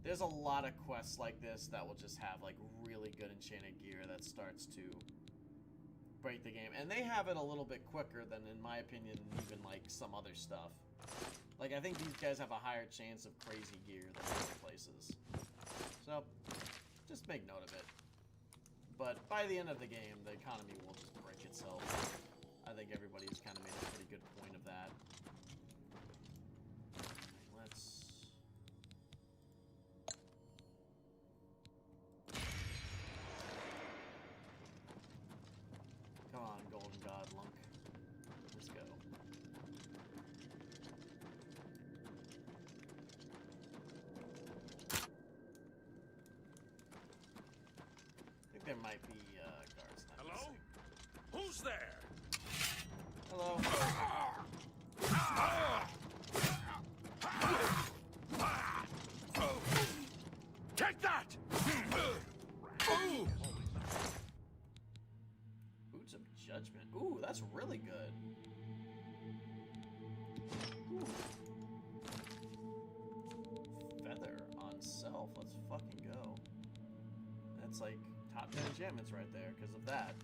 there's a lot of quests like this that will just have, like, really good enchanted gear that starts to break the game. And they have it a little bit quicker than, in my opinion, even, like, some other stuff. Like, I think these guys have a higher chance of crazy gear than other places. So, just make note of it. But by the end of the game, the economy will just break itself. I think everybody's kind of made a pretty good point of that. Let's... Come on, Golden God Lunk. Let's go. I think there might be guards now. Hello? Who's there? Hello. Take that! Boots of Judgment. Ooh, that's really good. Ooh. Feather on self. Let's fucking go. That's like top 10 enchantments right there because of that.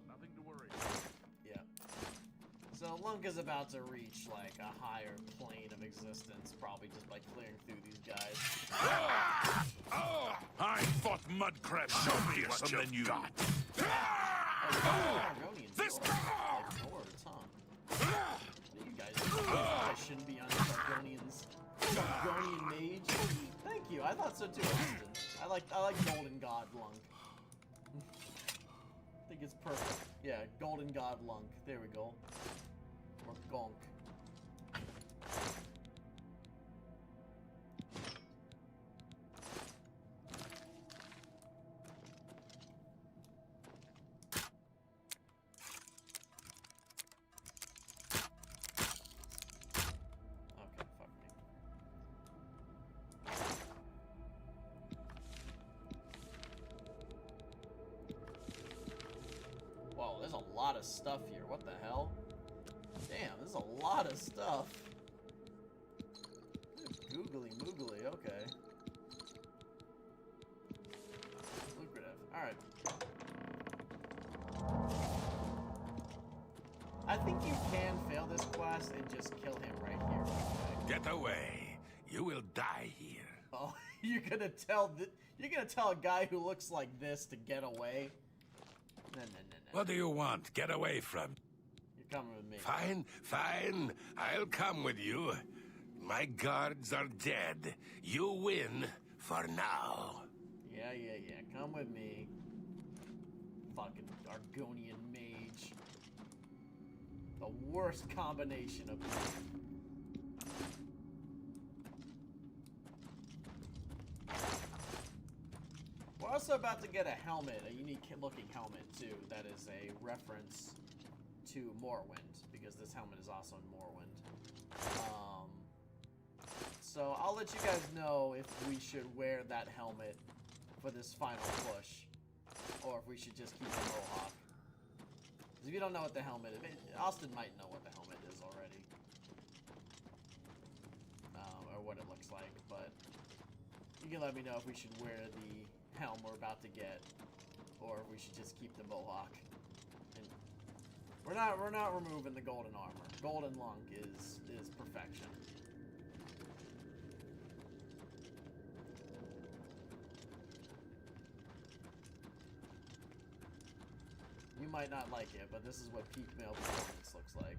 Nothing to worry. Yeah. So Lunk is about to reach like a higher plane of existence, probably just by clearing through these guys. I fought mud crabs so fearsome than you. This like Nords, huh? You guys I shouldn't be on Sargonians. Sargonian mage. Thank you. I thought so too, Austin. I like Golden God Lunk. I think it's perfect. Yeah, Golden God Lunk. There we go. Or Gonk. Okay, fuck me. Whoa, there's a lot of stuff here. What the hell? Damn, there's a lot of stuff. Googly moogly, okay. Lucrative. Alright. I think you can fail this quest and just kill him right here. Okay? Get away. You will die here. Oh, you're gonna tell a guy who looks like this to get away? No. What do you want? Get away from. You're coming with me. Fine, fine. I'll come with you. My guards are dead. You win for now. Yeah. Come with me. Fucking Argonian mage. The worst combination of We're also about to get a helmet, a unique looking helmet too, that is a reference to Morrowind, because this helmet is also in Morrowind. So I'll let you guys know if we should wear that helmet for this final push, or if we should just keep the mohawk. Because if you don't know what the helmet is, Austin might know what the helmet is already. Or what it looks like, but you can let me know if we should wear the helm we're about to get, or if we should just keep the mohawk. And we're not removing the golden armor. Golden Lunk is perfection. You might not like it, but this is what peak male performance looks like.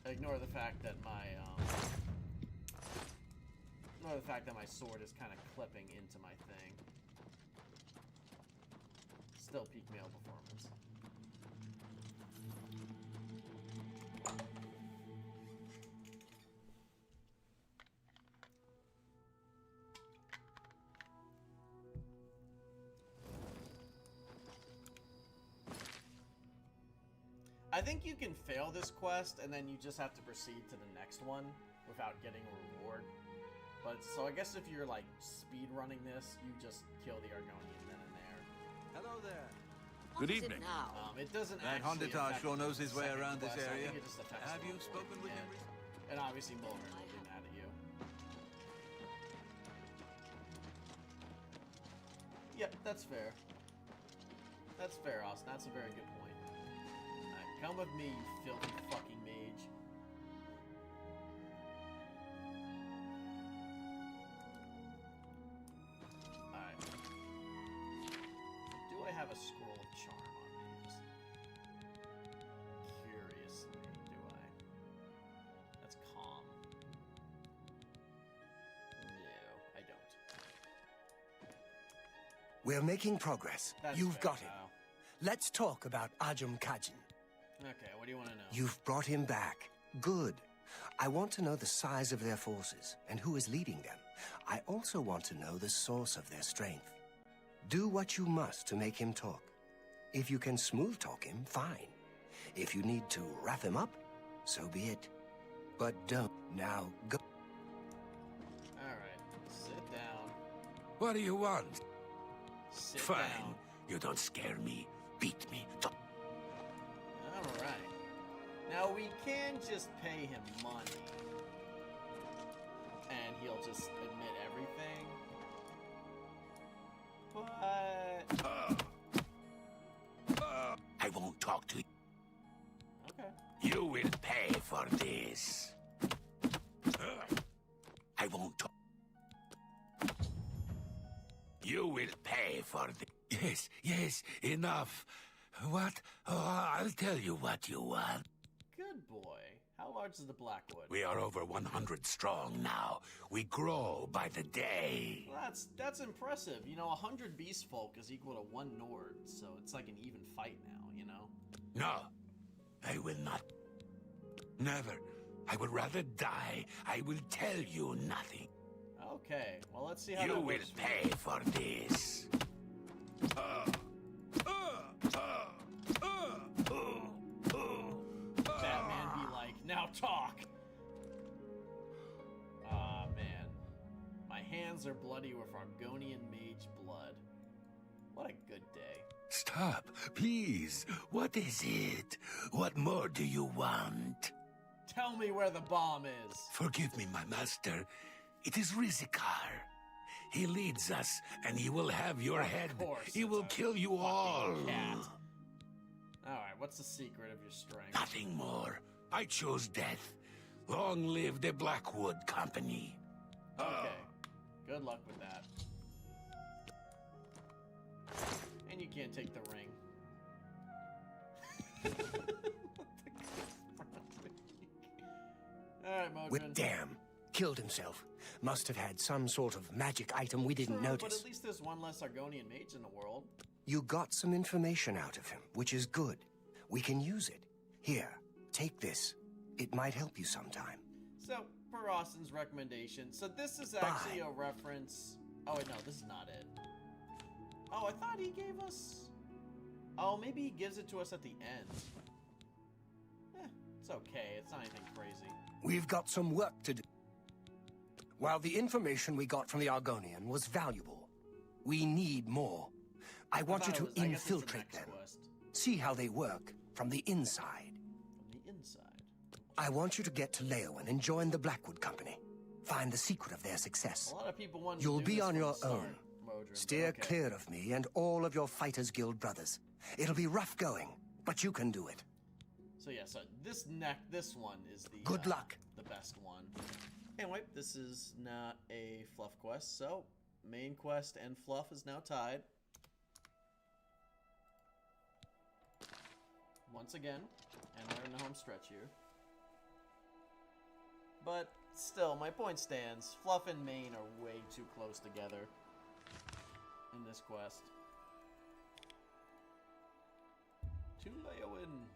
Ignore the fact that my sword is kind of clipping into my thing. Still peak male performance. I think you can fail this quest, and then you just have to proceed to the next one without getting a reward. But, so I guess if you're, like, speed running this, you just kill the Argonian then and there. Hello there. What is it now? It doesn't That actually Honditar affect sure knows his way the second around this quest. I area. think it just affects Have the you reward spoken with him and- recently? And obviously Mulgrim will be mad at you. that's fair. That's fair, Austin. That's a very good point. Alright, come with me, you filthy fucking mage. Alright. Do I have a scroll of charm on these? Curiously, do I? That's calm. No, I don't. We're making progress. That's You've fair, got him. Kyle. Let's talk about Ajum Kajin. Okay, what do you want to know? You've brought him back. Good. I want to know the size of their forces and who is leading them. I also want to know the source of their strength. Do what you must to make him talk. If you can smooth talk him, fine. If you need to wrap him up, so be it. But don't. Now go. Alright, sit down. What do you want? Sit Fine. down. You don't scare me. Beat me. Alright. Now we can just pay him money. And he'll just admit everything. But... I won't talk to you. Okay. You will pay for this. I won't talk. You will pay for this. Yes, yes, enough. What? Oh, I'll tell you what you want. Good boy. How large is the Blackwood? We are over 100 strong now. We grow by the day. Well, that's impressive. You know, 100 beast folk is equal to 1 Nord, so it's like an even fight now, you know? No, I will not. Never. I would rather die. I will tell you nothing. Okay, well, let's see how you that will works for pay for this. Batman be like, now talk! Ah, man. My hands are bloody with Argonian mage blood. What a good day. Stop, please. What is it? What more do you want? Tell me where the bomb is. Forgive me, my master. It is Rizikar. He leads us, and he will have your head. He will kill you all. Cat. Alright, what's the secret of your strength? Nothing more. I chose death. Long live the Blackwood Company. Okay. Good luck with that. And you can't take the ring. Alright, Modron. Damn. Killed himself. Must have had some sort of magic item we didn't notice. But at least there's one less Argonian mage in the world. You got some information out of him, which is good. We can use it. Here, take this. It might help you sometime. So, per Austin's recommendation, so this is actually a reference... Oh, wait, no, this is not it. Oh, I thought he gave us... Oh, maybe he gives it to us at the end. It's okay. It's not anything crazy. We've got some work to do. While the information we got from the Argonian was valuable, we need more. I want you to infiltrate them. See how they work from the inside. From the inside? I want you to get to Leyawiin and join the Blackwood Company. Find the secret of their success. A lot of people want to You'll do be this on from your the start, own. Modron, Steer okay. clear of me and all of your Fighters Guild brothers. It'll be rough going, but you can do it. So yeah, so this one is the Good luck. The best one. Anyway, this is not a fluff quest, so main quest and fluff is now tied. Once again, and we're in the home stretch here. But still, my point stands. Fluff and main are way too close together in this quest. To Leyawiin.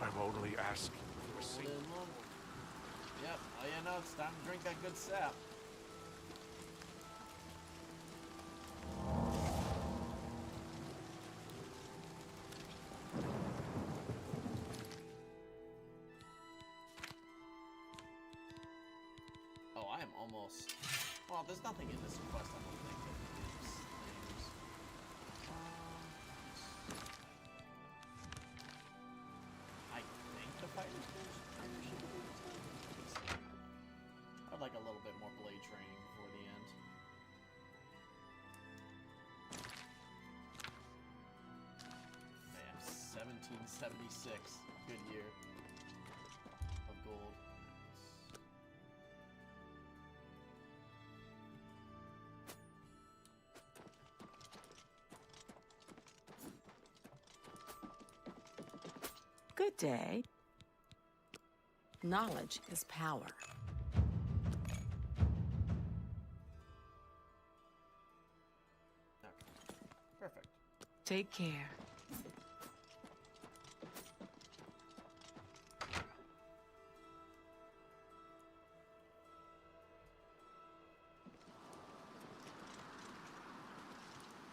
I've only asked for a seat. Yep. Oh yeah, no, it's time to drink that good sap. Oh, I am almost... Well, there's nothing in this quest, I don't think, that gives things. I 76. Good year of gold. Good day. Knowledge is power. Okay. Perfect. Take care.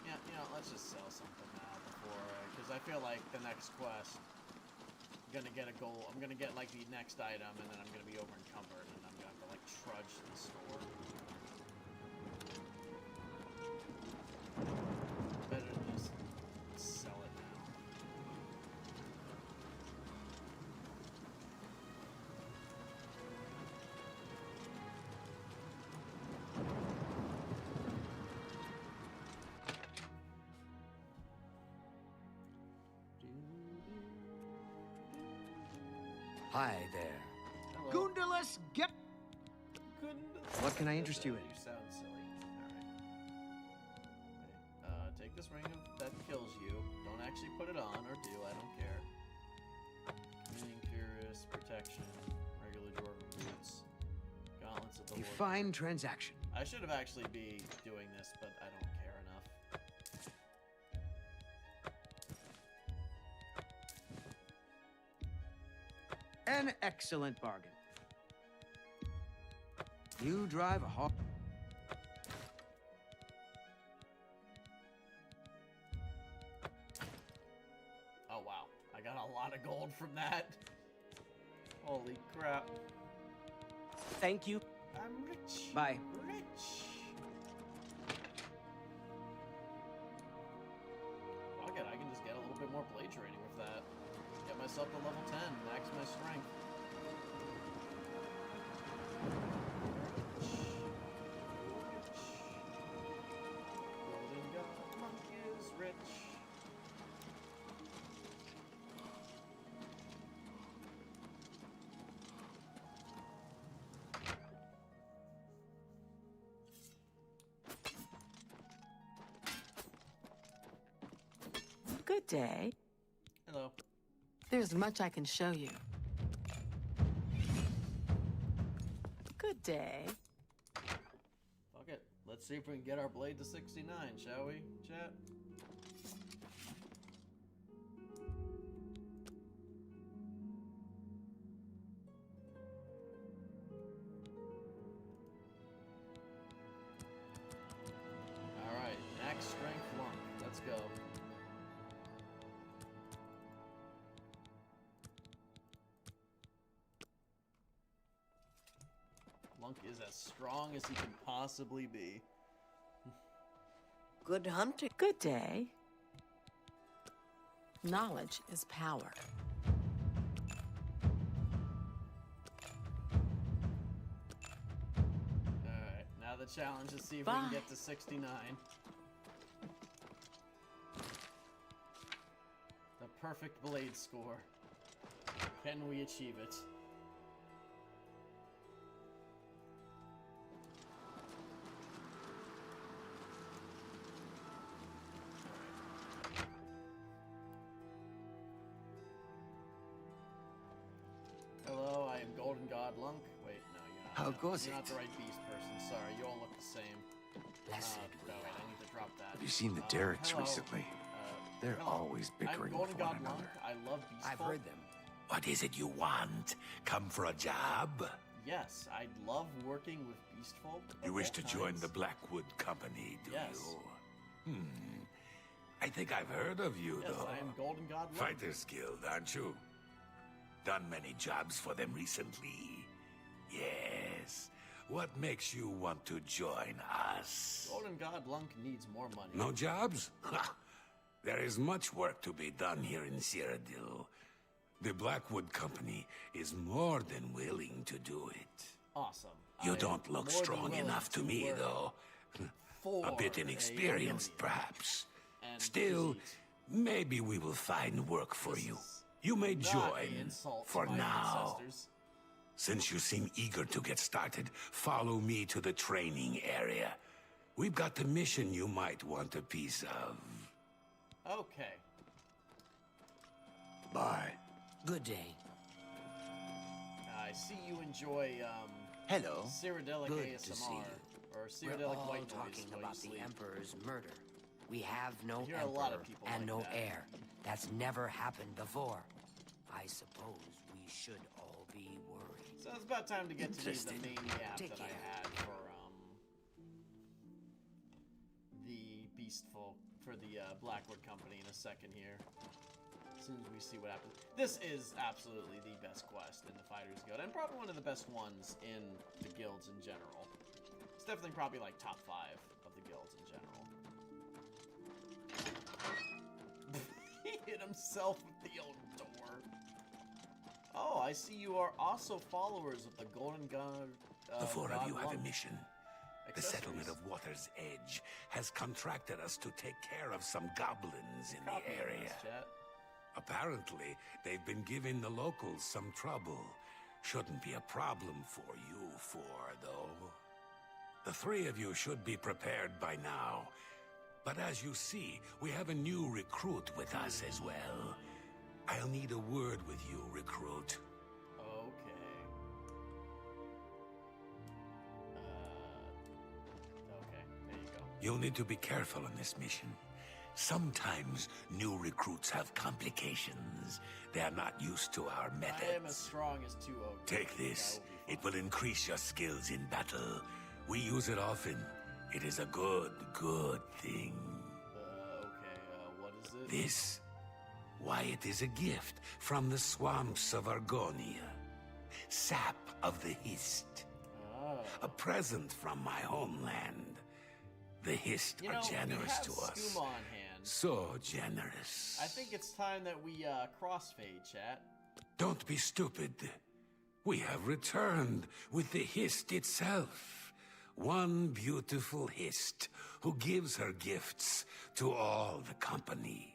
Yeah, let's just sell something now before, because I feel like the next quest, I'm gonna get a goal. I'm gonna get like the next item, and then I'm gonna be over encumbered, and I'm gonna have to like trudge to the store. Better to just sell it now. Hi there. Hello. Goondalus, get... What can I interest you in? You sound silly. Alright. Take this ring that kills you. Don't actually put it on, or do, I don't care. Meaning Curious, Protection, regular Dwarven Boots, Gauntlets of the Lord. Fine transaction. I should have actually be doing this, but I don't care enough. An excellent bargain. You drive a hard... Oh wow, I got a lot of gold from that. Holy crap. Thank you. I'm rich. Bye. Rich. Fuck it, I can just get a little bit more blade training with that. Get myself to level 10, max my strength. Golden God Monk is rich. Good day. Hello. There's much I can show you. Good day. Fuck it. Let's see if we can get our blade to 69, shall we, chat? Alright, max strength monk. Let's go. Monk is as strong as he can possibly be. Good hunting. Good day. Knowledge is power. Alright, now the challenge is see if we can get to 69. The perfect blade score. Can we achieve it? Hello, I am Golden God Lunk. Wait, no, you're not. How goes You're it? not the right beast person. Sorry, you all look the same. Blessed no, wait, I need to drop that. Have you seen the Derricks hello. recently? They're Hello. always bickering I'm Golden with one God Lunk. another. I love beast I've folk. heard them. What is it you want? Come for a job? Yes, I love working with beast folk. You of wish all to join kinds. the Blackwood Company, do Yes. you? I think I've heard of you, Yes, though. I am Golden God Lunk. Fighters Guild, aren't you? Done many jobs for them recently. Yes. What makes you want to join us? Golden God Lunk needs more money. No jobs? Ha! There is much work to be done here in Cyrodiil. The Blackwood Company is more than willing to do it. Awesome. You I don't am look more than strong willing enough to me, work though. for A bit a inexperienced, million. perhaps. And Still, disease. maybe we will find work for This you. is You may Not join an insult to for my now. ancestors. Since you seem eager to get started, follow me to the training area. We've got a mission you might want a piece of. Okay. Bye. Good day. I see you enjoy, Hello. Cyrodiilic Good ASMR. to see you. Or We're Cyrodiilic all white noise talking while about you the sleep. Emperor's murder. We have no I hear a emperor lot of people and like no that. heir. That's never happened before. I suppose we should all be worried. So it's about time to get to the Interesting. main gap Take that care. I had for, the Blackwood Company in a second here. As soon as we see what happens. This is absolutely the best quest in the Fighters Guild, and probably one of the best ones in the guilds in general. It's definitely probably like top 5 of the guilds in general. He hit himself with the old door. Oh, I see you are also followers of the Golden God. The four of you have a Lung. mission. The settlement of Water's Edge has contracted us to take care of some goblins in the area. Apparently, they've been giving the locals some trouble. Shouldn't be a problem for you four, though. The 3 of you should be prepared by now. But as you see, we have a new recruit with us as well. I'll need a word with you, recruit. Okay. Okay, there you go. You'll need to be careful on this mission. Sometimes new recruits have complications. They are not used to our methods. I am as strong as 2 ogres. Take this. It will increase your skills in battle. We use it often. It is a good thing. What is it? This? Why, it is a gift from the swamps of Argonia. Sap of the Hist. Oh. A present from my homeland. The Hist are generous to us. Skooma on hand. So generous. I think it's time that we crossfade, chat. Don't be stupid. We have returned with the Hist itself. One beautiful Hist who gives her gifts to all the company.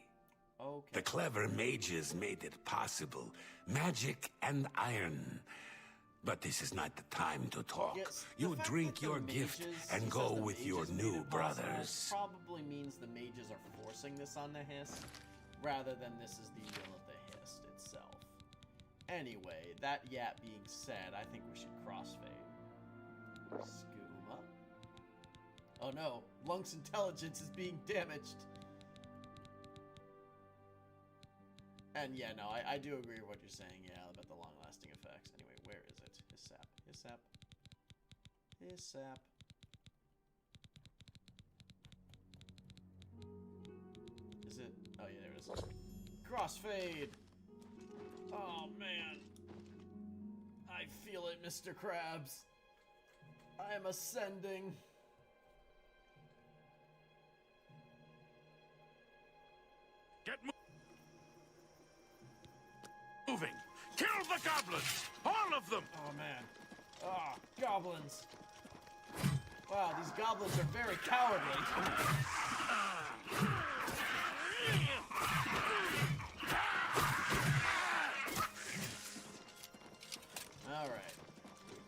Okay. The clever mages made it possible. Magic and iron. But this is not the time to talk. Yes, You drink your gift and go with your new brothers. Probably means the mages are forcing this on the Hist, rather than this is the will of the Hist itself. Anyway, that yet being said, I think we should crossfade. Skooma. Oh no, Lunk's intelligence is being damaged. And yeah, no, I do agree with what you're saying, yeah, about the long-lasting effects. Anyway, where is it? His sap. His sap. His sap. Is it? Oh yeah, there it is. Crossfade! Oh man. I feel it, Mr. Krabs. I am ascending. Get moving! Kill the goblins! All of them! Oh man. Ah, goblins. Wow, these goblins are very cowardly. Alright.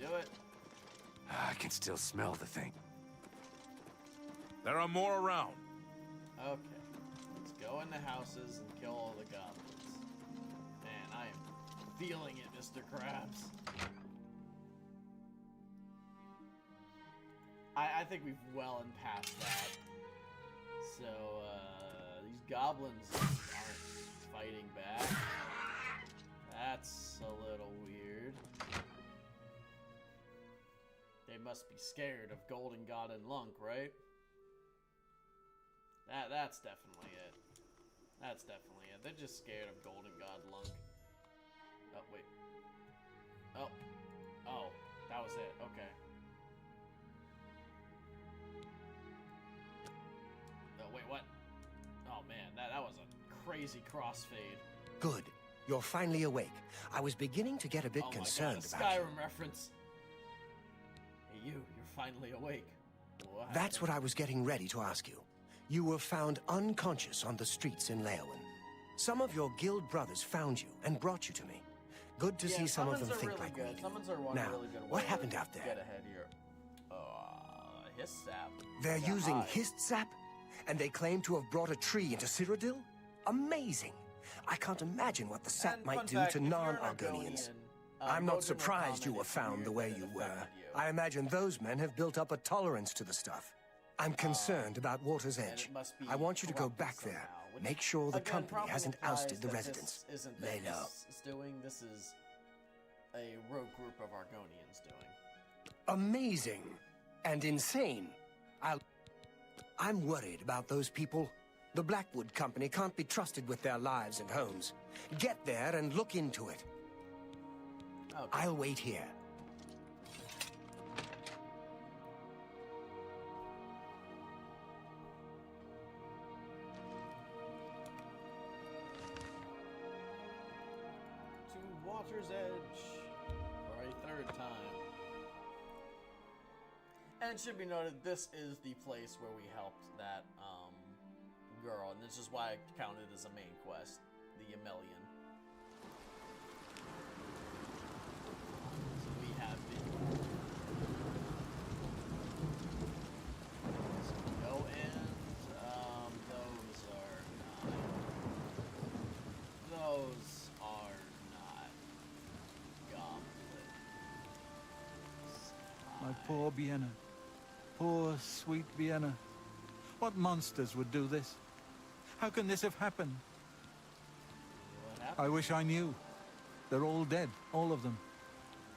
We do it. I can still smell the thing. There are more around. Okay. Let's go in the houses and kill all the goblins. Man, I am feeling it, Mr. Krabs. I think we've well and past that. So, these goblins aren't fighting back. That's a little weird. They must be scared of Golden God and Lunk, right? That's definitely it. That's definitely it. They're just scared of Golden God Lunk. Oh, wait. Oh. Oh, that was it. Okay. Oh, wait, what? Oh, man, that was a crazy crossfade. Good. You're finally awake. I was beginning to get a bit Oh concerned my God, a about you. Skyrim reference. Hey, you're finally awake. What That's happened? what I was getting ready to ask you. You were found unconscious on the streets in Leyawiin. Some of your guild brothers found you and brought you to me. Good to see some of them think like we do. Now, what happened out there? Get ahead here. Hist sap. They're using hist sap? And they claim to have brought a tree into Cyrodiil? Amazing! I can't imagine what the sap might do to non-Argonians. I'm not surprised you were found the way you were. I imagine those men have built up a tolerance to the stuff. I'm concerned about Water's Edge. I want you to go back there. Make sure the company hasn't ousted the residents. Lay low. This is a rogue group of Argonians doing. Amazing and insane. I'm worried about those people. The Blackwood Company can't be trusted with their lives and homes. Get there and look into it. Okay. I'll wait here. To Water's Edge for a third time. And it should be noted, this is the place where we helped that girl, and this is why I counted as a main quest, the Yamelian. So we have been. So we go in. Those are not goblins. My poor Vienna. Poor, sweet Vienna. What monsters would do this? How can this have happened? I wish I knew. They're all dead, all of them.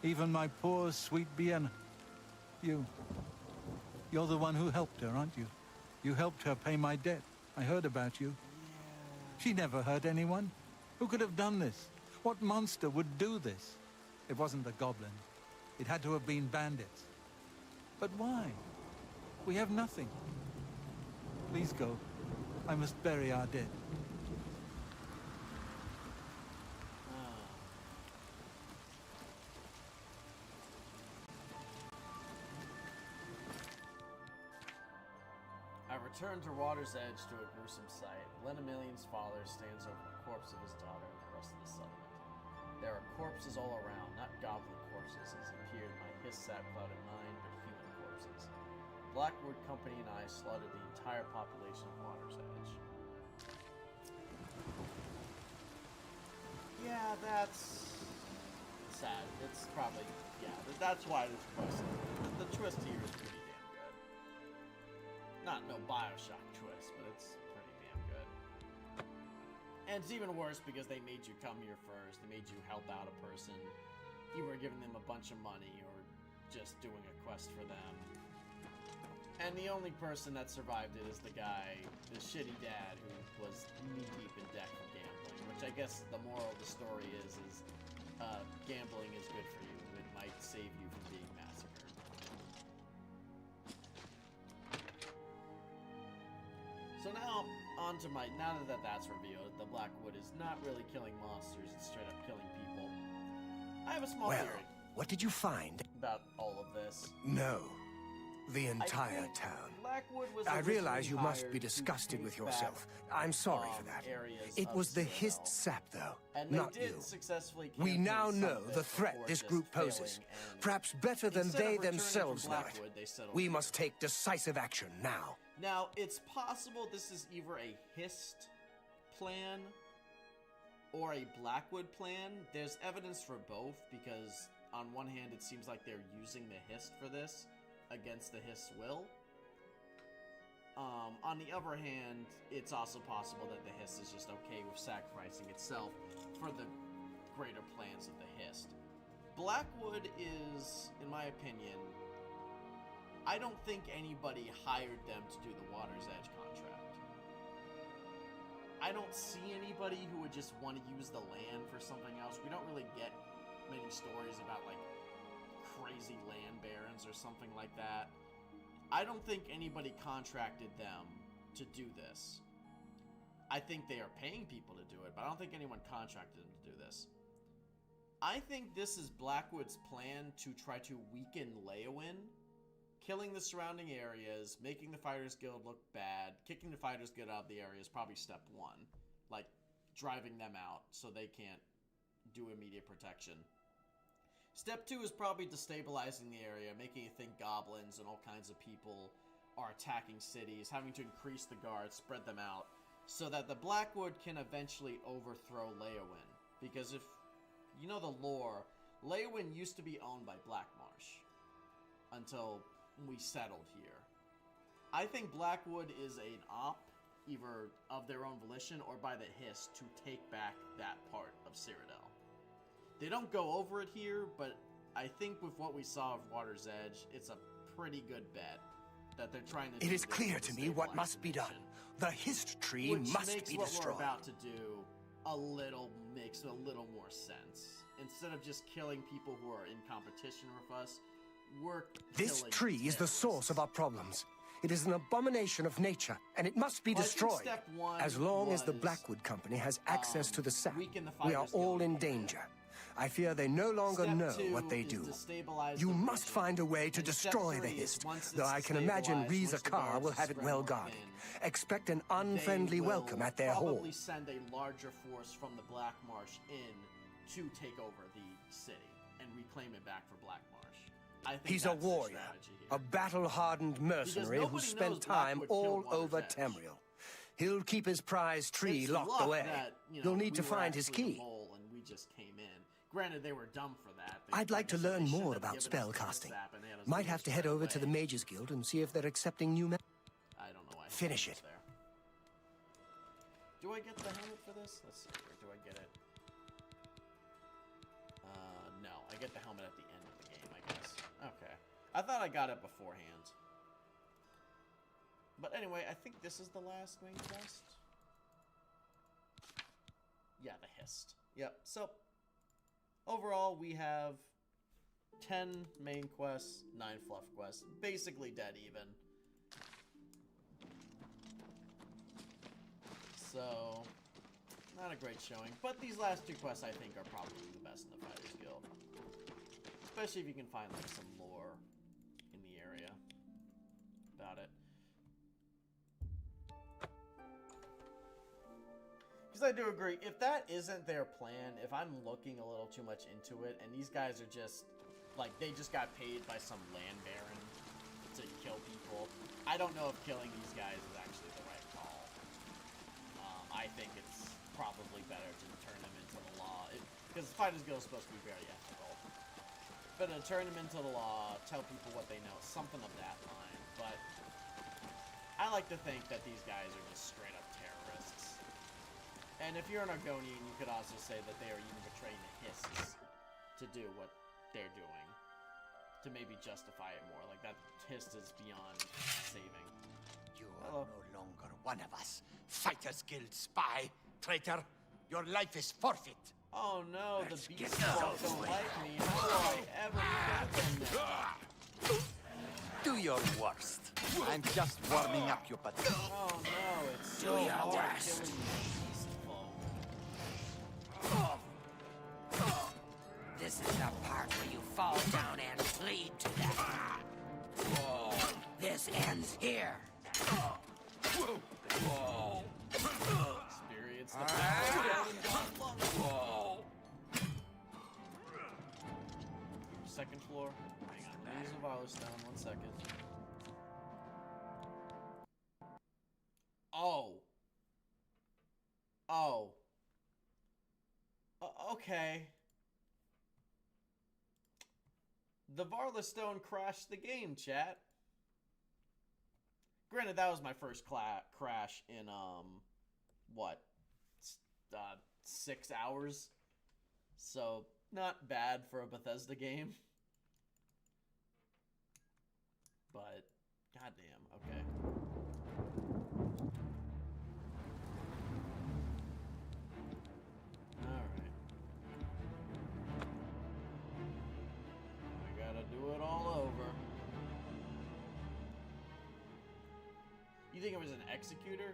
Even my poor, sweet Vienna. You're the one who helped her, aren't you? You helped her pay my debt. I heard about you. She never hurt anyone. Who could have done this? What monster would do this? It wasn't a goblin. It had to have been bandits. But why? We have nothing. Please go. I must bury our dead. I return to Water's Edge to a gruesome sight. Lenimilian's father stands over the corpse of his daughter and the rest of the settlement. There are corpses all around, not goblin corpses as appeared in my his-sap-clouded mind, but human corpses. Blackwood Company and I slaughtered the entire population of Water's Edge. Yeah, that's sad. It's probably, yeah, that's why this quest, the twist here is pretty damn good. Not no Bioshock twist, but it's pretty damn good. And it's even worse because they made you come here first. They made you help out a person. You were giving them a bunch of money or just doing a quest for them. And the only person that survived it is the guy, the shitty dad, who was knee-deep in debt for gambling. Which I guess the moral of the story is gambling is good for you. It might save you from being massacred. So now, now that that's revealed, the Blackwood is not really killing monsters, it's straight up killing people. I have a small theory. What did you find? About all of this. No. The entire town. I realize you must be disgusted with yourself. I'm sorry for that. It was the hist sap, though, not you. We now know the threat this group poses. Perhaps better than they themselves know it. We must take decisive action now. Now, it's possible this is either a hist plan or a Blackwood plan. There's evidence for both, because on one hand, it seems like they're using the hist for this against the hist's will. On the other hand, it's also possible that the hist is just okay with sacrificing itself for the greater plans of the hist. Blackwood is, in my opinion, I don't think anybody hired them to do the Water's Edge contract. I don't see anybody who would just want to use the land for something else. We don't really get many stories about, like, crazy land barons or something like that. I don't think anybody contracted them to do this. I think they are paying people to do it, but I don't think anyone contracted them to do this. I think this is Blackwood's plan to try to weaken Leyawiin, killing the surrounding areas, making the Fighters Guild look bad. Kicking the Fighters Guild out of the area is probably step one. Like, driving them out so they can't do immediate protection. Step 2 is probably destabilizing the area, making it think goblins and all kinds of people are attacking cities, having to increase the guards, spread them out, so that the Blackwood can eventually overthrow Leyawiin. Because if you know the lore, Leyawiin used to be owned by Blackmarsh until we settled here. I think Blackwood is an op, either of their own volition or by the Hist, to take back that part of Cyrodiil. They don't go over it here, but I think with what we saw of Water's Edge, it's a pretty good bet that they're trying to do. It is clear to me what must be done. The Hist tree must be destroyed. What we're about to do makes a little more sense. Instead of just killing people who are in competition with us, we're This tree is the source of our problems. It is an abomination of nature, and it must be destroyed. As long as the Blackwood Company has access to the sap, we are all in danger. I fear they no longer know what they do. You must find a way to destroy the Hist, though I can imagine Riza Kar will have it well guarded. Expect an unfriendly welcome at their hall. Probably send a larger force from the Blackmarsh in to take over the city and reclaim it back for Blackmarsh. I think He's a warrior, a battle-hardened mercenary who spent time all over Tamriel. He'll keep his prized tree locked away. He'll need to find his key. And we just came in. Granted, they were dumb for that. I'd like to learn more about spellcasting. Might have to head over to the Mages Guild and see if they're accepting new men. I don't know why. Finish it. There. Do I get the helmet for this? Let's see here. Do I get it? No. I get the helmet at the end of the game, I guess. Okay. I thought I got it beforehand. But anyway, I think this is the last main quest. Yeah, the Hist. Yep. So, overall, we have 10 main quests, 9 fluff quests. Basically dead even. So, not a great showing. But these last 2 quests, I think, are probably the best in the Fighters Guild. Especially if you can find, like, some lore in the area about it. Because I do agree, if that isn't their plan, if I'm looking a little too much into it, and these guys are just, like, they just got paid by some land baron to kill people, I don't know if killing these guys is actually the right call. I think it's probably better to turn them into the law, because the Fighters Guild is supposed to be very ethical. But to turn them into the law, tell people what they know, something of that line. But I like to think that these guys are just straight up terrorists. And if you're an Argonian, you could also say that they are even betraying the Hists to do what they're doing. To maybe justify it more. Like, that Hist is beyond saving. You are no longer one of us. Fighters Guild spy. Traitor, your life is forfeit. Oh no, the beast don't like me. How will I ever get them now? Do your worst. I'm just warming up your patrol. Oh no, it's so hard killing beast foe. This is the part where you fall down and bleed to death. This ends here. Experience the second floor. Hang on. Use the Valor Stone. 1 second. Oh. Oh. Okay. The Varla Stone crashed the game, chat. Granted, that was my first crash in, what? 6 hours? So, not bad for a Bethesda game. But, goddamn, okay. Alright. I gotta do it all over. You think it was an executor?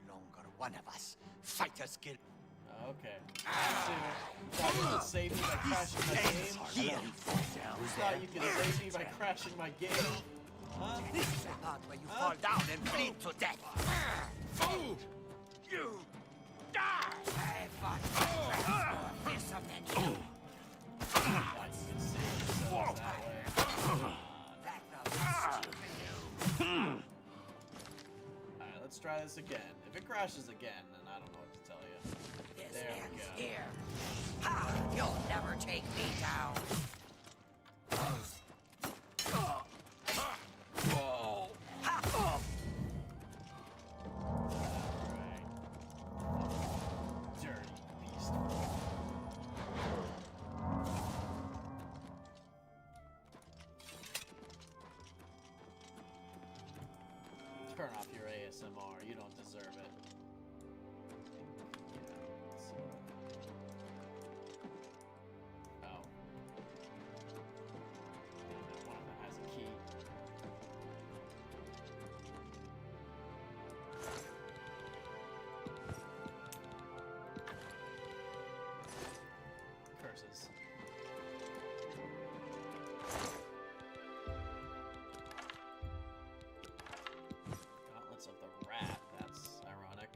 No longer one of us. Fighters Guild. Okay. Thought you could save me by crashing my game? Thought you could save me by crashing my game? Huh? This is the part where you fall down and bleed to death. try this again. If it crashes again, then I don't know what to tell you. This There we ends go. here. Ha! You'll never take me down. Dirty beast. Turn off your ASMR. You don't deserve it. Oh. One of them has a key. Curses. Gauntlets of the Rat. That's ironic.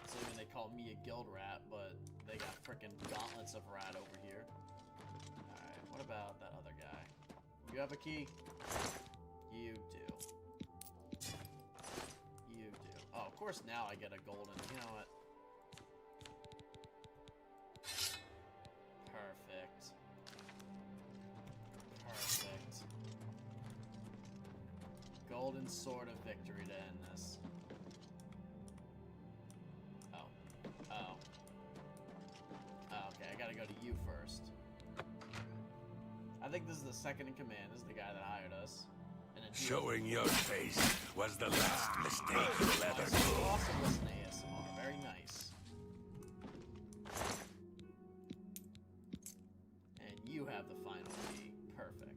Assuming they call me a guild rat, but they got frickin' gauntlets of rat over here. Alright, what about that other guy? You have a key? You do. You do. Oh, of course now I get a golden. You know what? Perfect. Perfect. Golden sword of victory to end this. Oh. Oh. Oh, okay, I gotta go to you first. I think this is the second in command. This is the guy that hired us. And then Showing your face was the last mistake you'll ever do. Awesome listen to ASMR. Very nice. And you have the final key. Perfect.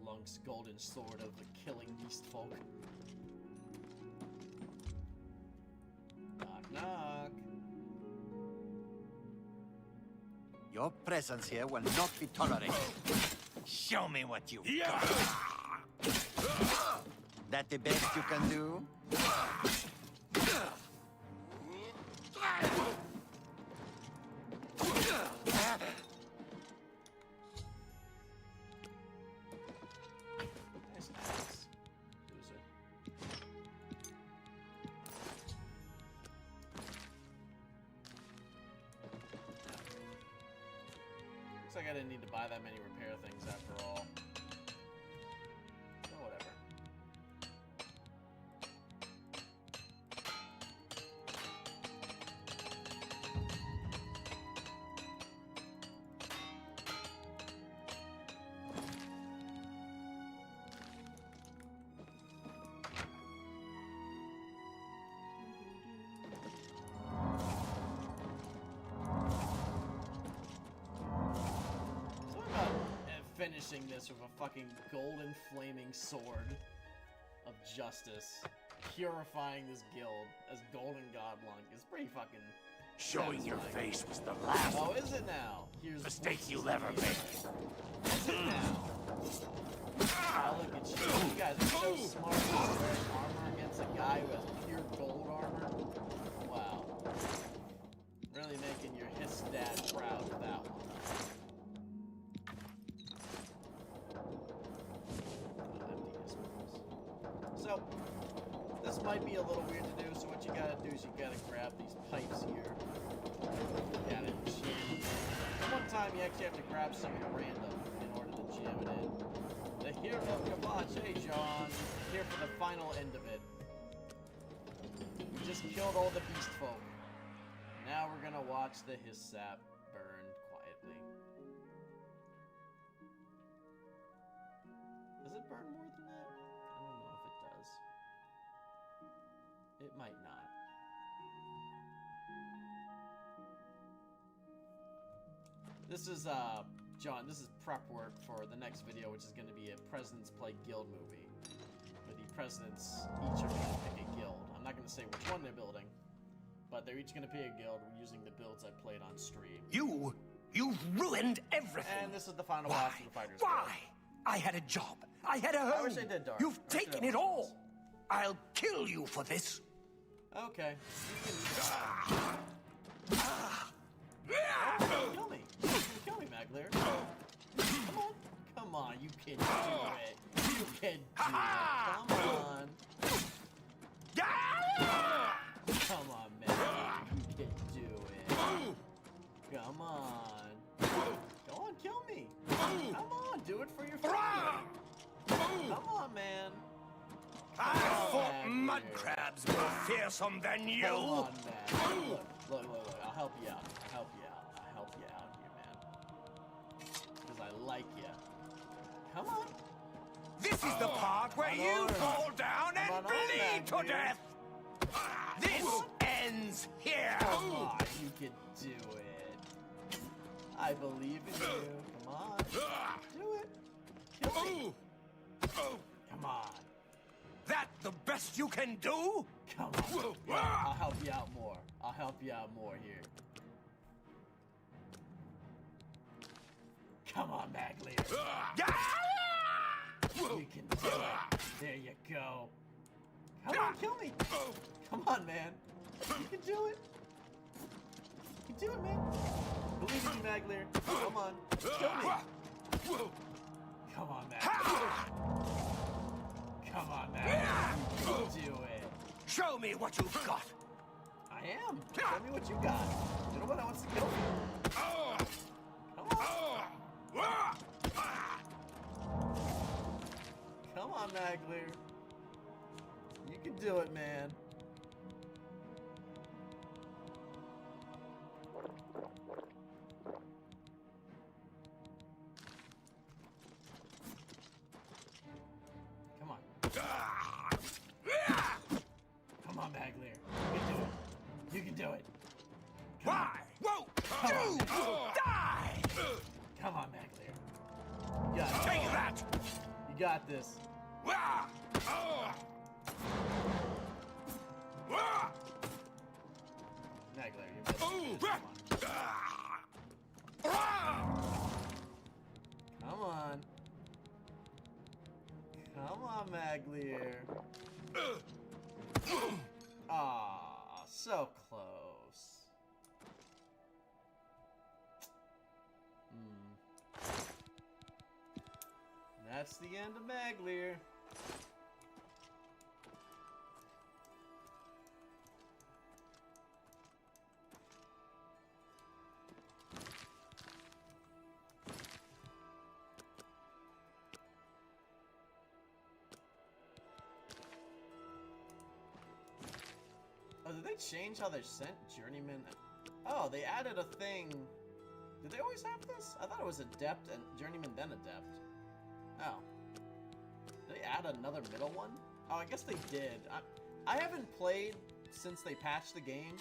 Lunk's golden sword of the killing beast folk. Knock, knock. Your presence here will not be tolerated. Show me what you got. That the best you can do? Nice axe. Loser. Looks like I didn't need to buy that many repair things after all. Oh, whatever. Finishing this with a fucking golden flaming sword of justice, purifying this guild as Golden Godlunk is pretty fucking. Showing your satisfying. face was the last Oh, is it now? Here's mistake you'll ever make. Is it now? Oh, look at you! You guys are so smart. Wearing armor against a guy who has pure gold armor. Wow. Really making your his dad proud with that one. So, this might be a little weird to do, so what you gotta do is you gotta grab these pipes here. You gotta jam. And one time you actually have to grab something random in order to jam it in. The hero of Kabach, hey John, here for the final end of it. We just killed all the beast folk. Now we're gonna watch the his sap burn quietly. Does it burn more than that? I don't know if it does. It might not. This is, John, this is prep work for the next video, which is going to be a Presidents Play Guild movie. Where the presidents each are going to pick a guild. I'm not going to say which one they're building, but they're each going to pick a guild using the builds I played on stream. You've ruined everything. And this is the final boss of the Fighters Why? Guild. I had a job. I had a home. I wish I did, Dark. You've I wish I taken did it all. I'll kill you for this. Okay. You can... Kill me. kill me, Maglir. Come on. Come on, you can do it. You can do it. Come on. Come on, Maglir. You can do it. Come on. Go on, kill me. Come on, do it for your family. Come on, man. I thought mud crabs more fearsome than you. Come on, man. Look. I'll help you out. I'll help you out here, man. Because I like you. Come on. This is the part where you fall down and bleed to death. This ends here. Come on, you can do it. I believe in you. Come on. Do it. Kill me. Come on. That the best you can do? Come on. Yeah, I'll help you out more. I'll help you out more here. Come on, Maglir. You can do it. There you go. Come on, kill me. Come on, man. You can do it. You can do it, man. Believe in you, Maglir. Come on. Kill me. Come on, Maglir. Come on, Maglir. You can do it. Show me what you've got. I am. Show me what you got. You know what? I want to kill me. Come on. Come on, Maglir. You can do it, man. Come on. Come on, Maglir. You can do it. Why? Won't you die? Come on, Maglir. You got it. Take that. You got this. Maglir, you're missing. Come on. Come on, Maglir. Ah, so close. That's the end of Maglir. Oh, did they change how they're sent journeymen? Oh, they added a thing. Did they always have this? I thought it was adept and journeyman then adept. Oh. Did they add another middle one? Oh, I guess they did. I haven't played since they patched the game.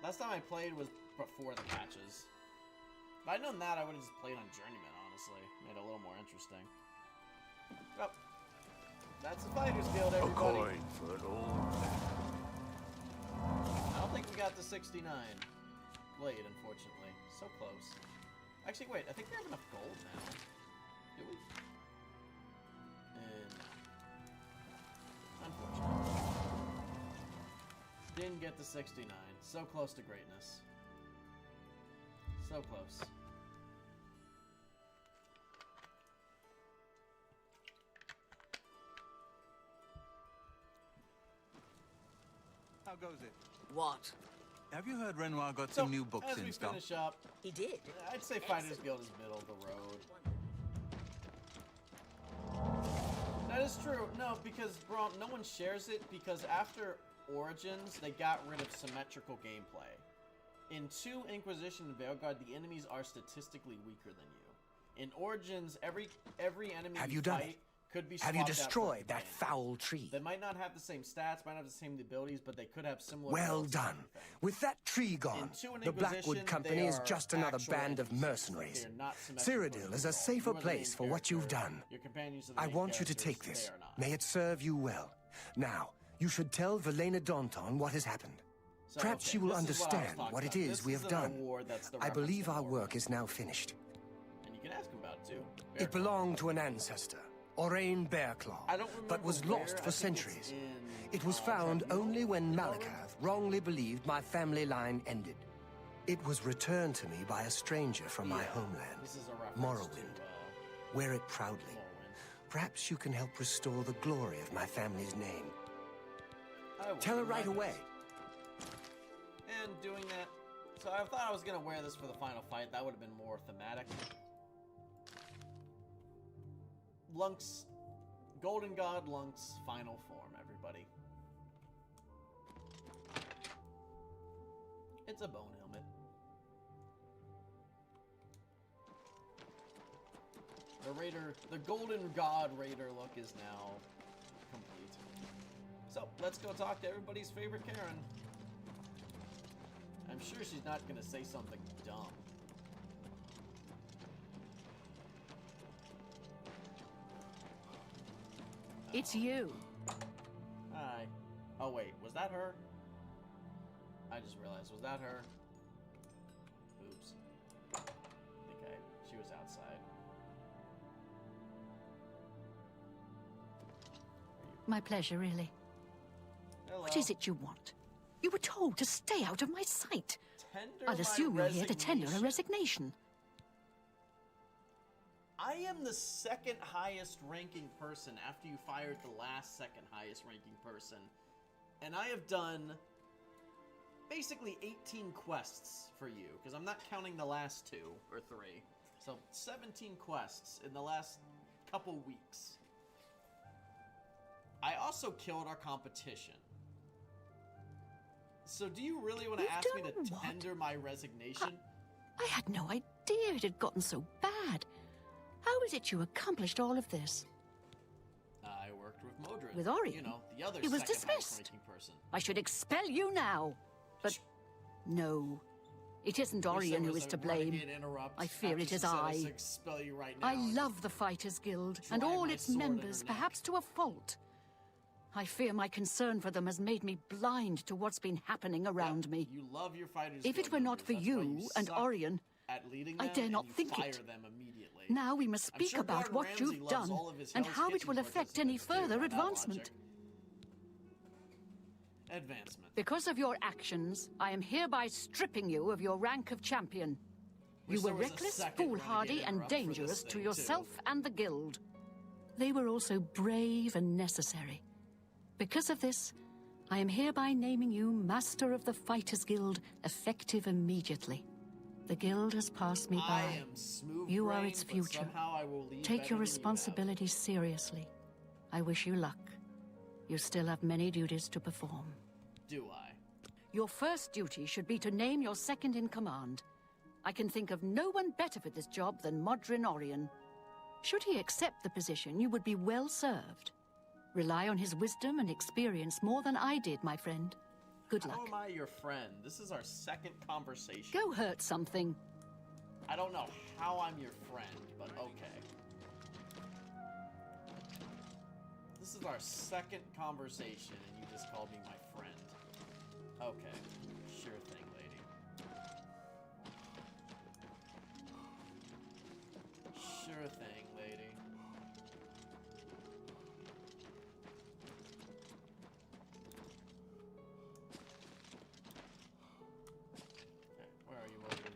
Last time I played was before the patches. If I'd known that, I would have just played on journeyman, honestly. Made it a little more interesting. Oh. That's the Fighters Guild, everybody. A coin for an old man. I don't think we got to 69 Glade, unfortunately. So close. Actually, wait. I think we have enough gold now. Do we? No. Unfortunately. Didn't get to 69. So close to greatness. So close. How goes it? What? Have you heard Renoir got some new books in stock? As we finish up, He did. I'd say Fighters Guild is middle of the road. That is true. No, because Braun, no one shares it because after Origins, they got rid of symmetrical gameplay. In 2 Inquisition and Veilguard, the enemies are statistically weaker than you. In Origins, every enemy Have you you done fight it? could be Have you swapped out for destroyed the that game. foul tree? They might not have the same stats, might not have the same abilities, but they could have similar. Well builds and done. everything. With that tree gone, the Blackwood Company is just another band of mercenaries. Cyrodiil is a safer place for what you've done. Your companions are the I main want you to characters, take this. they are not. May it serve you well. Now, you should tell Velena Daunton what has happened. So, Perhaps okay, she will this is understand what I was what it talking about. is we This have is an done. award that's the I reference believe our award. work is now finished. And you can ask him about it too. It belonged to an ancestor, Orain Bearclaw, I don't remember but was where. lost I for think it's centuries. in, It was found Tribunal, only when in Malakath wrongly believed my family line ended. It was returned to me by a stranger from my homeland, This is a reference Morrowind. Wear it proudly. Perhaps you can help restore the glory of my family's name. Tell her right away. And doing that, so I thought I was gonna wear this for the final fight. That would have been more thematic. Lunk's, Golden God Lunk's final form, everybody. It's a bone helmet. The Raider, the Golden God Raider look is now complete. So, let's go talk to everybody's favorite Karen. I'm sure she's not gonna say something dumb. It's you. Hi. Oh wait, was that her? I just realized, was that her? Oops. Okay, she was outside. My pleasure, really. Hello. What is it you want? You were told to stay out of my sight. Tender I'll my assume you're here to tender a resignation. I am the second highest ranking person after you fired the last second highest ranking person. And I have done basically 18 quests for you, because I'm not counting the last 2 or 3. So 17 quests in the last couple weeks. I also killed our competition. So do you really want to ask me to tender my resignation? I had no idea it had gotten so bad. How is it you accomplished all of this? I worked with Modred. With Orion? You know, the other He was second highest dismissed. ranking person. I should expel you now. But no, it isn't Orion who is to blame. I fear it is I. Expel you right now. I love the Fighters Guild and all its members, perhaps to a fault. I fear my concern for them has made me blind to what's been happening around me. You love your Fighters If Guild it were not members, for that's why you and suck Orion, at leading I them, dare and not you think fire it. them immediately. Now we must I'm speak sure about Gordon what Ramsay you've loves done all of his and Hell's how it Kitchen will affect any participants, too, further by that advancement. logic. Advancement. Because of your actions, I am hereby stripping you of your rank of champion. You Wish were there was a reckless, second foolhardy, renegade and runner-up for this dangerous to thing, yourself and the guild. They were also brave and necessary. Because of this, I am hereby naming you Master of the Fighters Guild, effective immediately. The guild has passed me by. I am smooth You are brained, its but future. somehow I will leave Take better your than you responsibility seriously. I wish you luck. You still have many duties to perform. have. Do I? Your first duty should be to name your second in command. I can think of no one better for this job than Modrin Orion. Should he accept the position, you would be well served. Rely on his wisdom and experience more than I did, my friend. Good luck. How am I your friend? This is our second conversation. Go hurt something. I don't know how I'm your friend, but okay. This is our second conversation, and you just called me my friend. Okay, sure thing, lady. Sure thing, lady. Okay, where are you, Logan?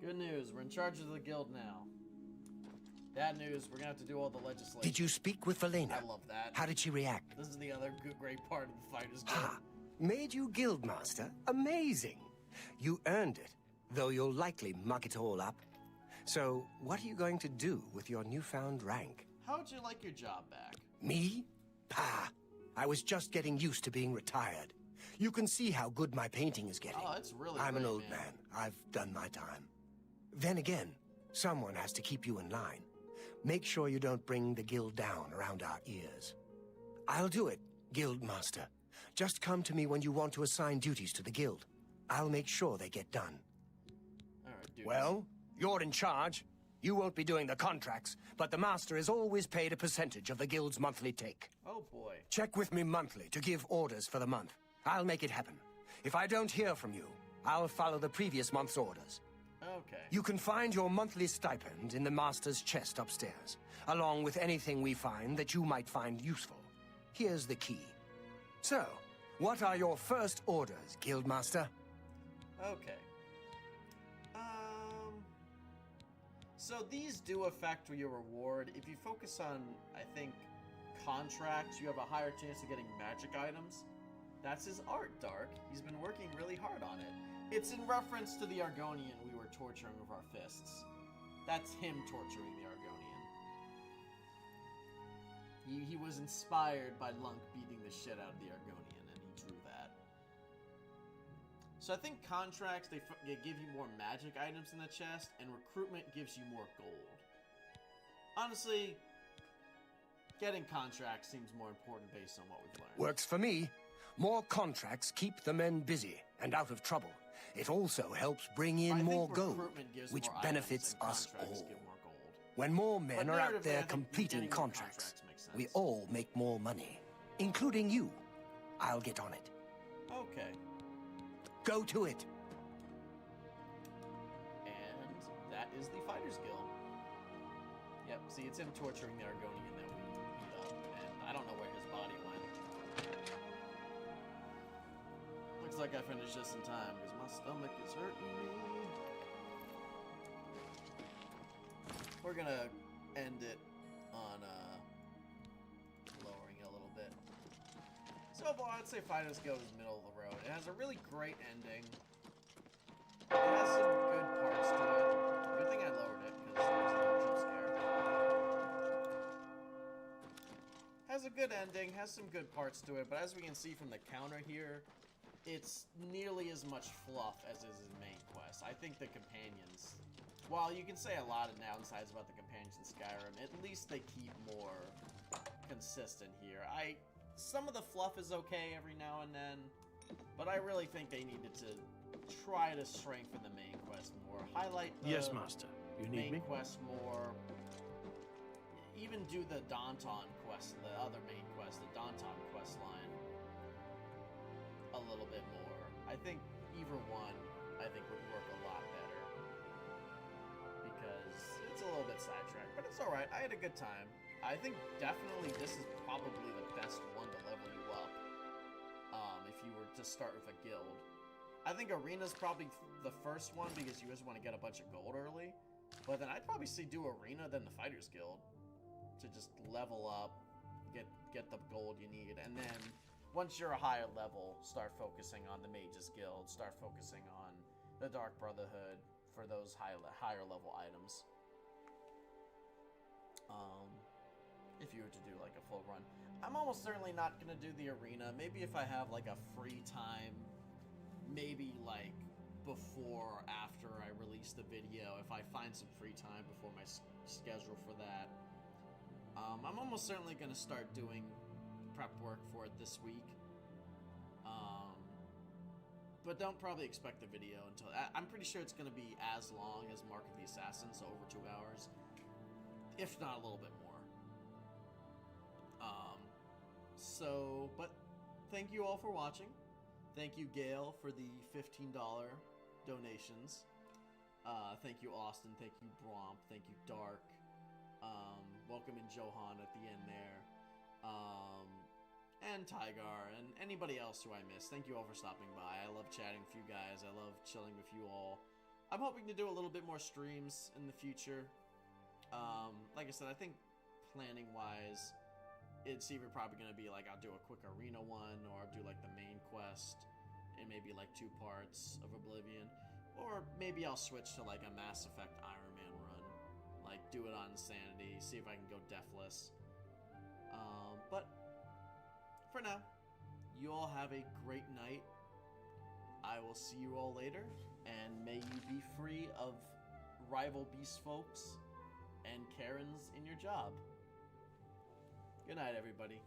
Good news, we're in charge of the guild now. Bad news, we're gonna have to do all the legislation. Did you speak with Valena? I love that. How did she react? This is the other good, great part of the Fighters Guild. Ha! Made you guildmaster? Amazing. You earned it, though you'll likely muck it all up. So, what are you going to do with your newfound rank? How would you like your job back? Me? Pah! I was just getting used to being retired. You can see how good my painting is getting. Oh, it's really I'm an great, old man. I've done my time. Then again, someone has to keep you in line. Make sure you don't bring the guild down around our ears. I'll do it, Guildmaster. Just come to me when you want to assign duties to the guild. I'll make sure they get done. All right, dude. Well, you're in charge. You won't be doing the contracts, but the master is always paid a percentage of the guild's monthly take. Oh, boy. Check with me monthly to give orders for the month. I'll make it happen. If I don't hear from you, I'll follow the previous month's orders. Okay. You can find your monthly stipend in the master's chest upstairs, along with anything we find that you might find useful. Here's the key. So, what are your first orders, Guildmaster? Okay. So these do affect your reward. If you focus on, I think, contracts, you have a higher chance of getting magic items. That's his art, Dark. He's been working really hard on it. It's in reference to the Argonian we were torturing with our fists. That's him torturing the Argonian. He was inspired by Lunk beating the shit out of the Argonian, and he drew that. So I think contracts, they give you more magic items in the chest, and recruitment gives you more gold. Honestly, getting contracts seems more important based on what we've learned. Works for me. More contracts keep the men busy and out of trouble. It also helps bring in more gold, which benefits us all. When more men are out there completing contracts, we all make more money, including you. I'll get on it. Okay. Go to it. And that is the Fighters Guild. Yep, see, it's him torturing the Argonian that we beat up, and I don't know where his body went. Looks like I finished just in time, because my stomach is hurting me. We're gonna end it on, lowering it a little bit. So far, I'd say Fighters Guild is middle of the road. It has a really great ending. It has some good parts to it. Good thing I lowered it, because there's no jump scare. Has a good ending, has some good parts to it, but as we can see from the counter here, it's nearly as much fluff as is his main quest. I think the companions, while you can say a lot of downsides about the companions in Skyrim, at least they keep more consistent here. Some of the fluff is okay every now and then, but I really think they needed to try to strengthen the main quest more. Highlight the yes, Master. You need main me? quest more. Even do the Daunton quest, the other main quest, the Daunton quest line, a little bit more. I think either one, would work a lot better. Because it's a little bit sidetracked, but it's alright. I had a good time. I think definitely this is probably the best one to level you up. If you were to start with a guild. I think Arena's probably the first one because you just want to get a bunch of gold early. But then I'd probably say do Arena then the Fighters Guild. To just level up, get the gold you need, and then once you're a higher level, start focusing on the Mages Guild, start focusing on the Dark Brotherhood for those higher level items. If you were to do like a full run. I'm almost certainly not going to do the Arena. Maybe if I have like a free time, maybe like before or after I release the video, if I find some free time before my schedule for that. I'm almost certainly going to start doing prep work for it this week. But don't probably expect the video until... I'm pretty sure it's going to be as long as Mark of the Assassin, so over 2 hours. If not a little bit more. But thank you all for watching. Thank you, Gail, for the $15 donations. Thank you, Austin. Thank you, Bromp. Thank you, Dark. Welcome in Johan at the end there. And Tygar, and anybody else who I missed. Thank you all for stopping by. I love chatting with you guys. I love chilling with you all. I'm hoping to do a little bit more streams in the future. Like I said, I think planning-wise, it's either probably going to be like I'll do a quick Arena one, or I'll do like the main quest, and maybe like 2 parts of Oblivion. Or maybe I'll switch to like a Mass Effect Iron Man run. Like, do it on Insanity, see if I can go deathless. But, for now, you all have a great night. I will see you all later, and may you be free of rival beast folks and Karens in your job. Good night, everybody.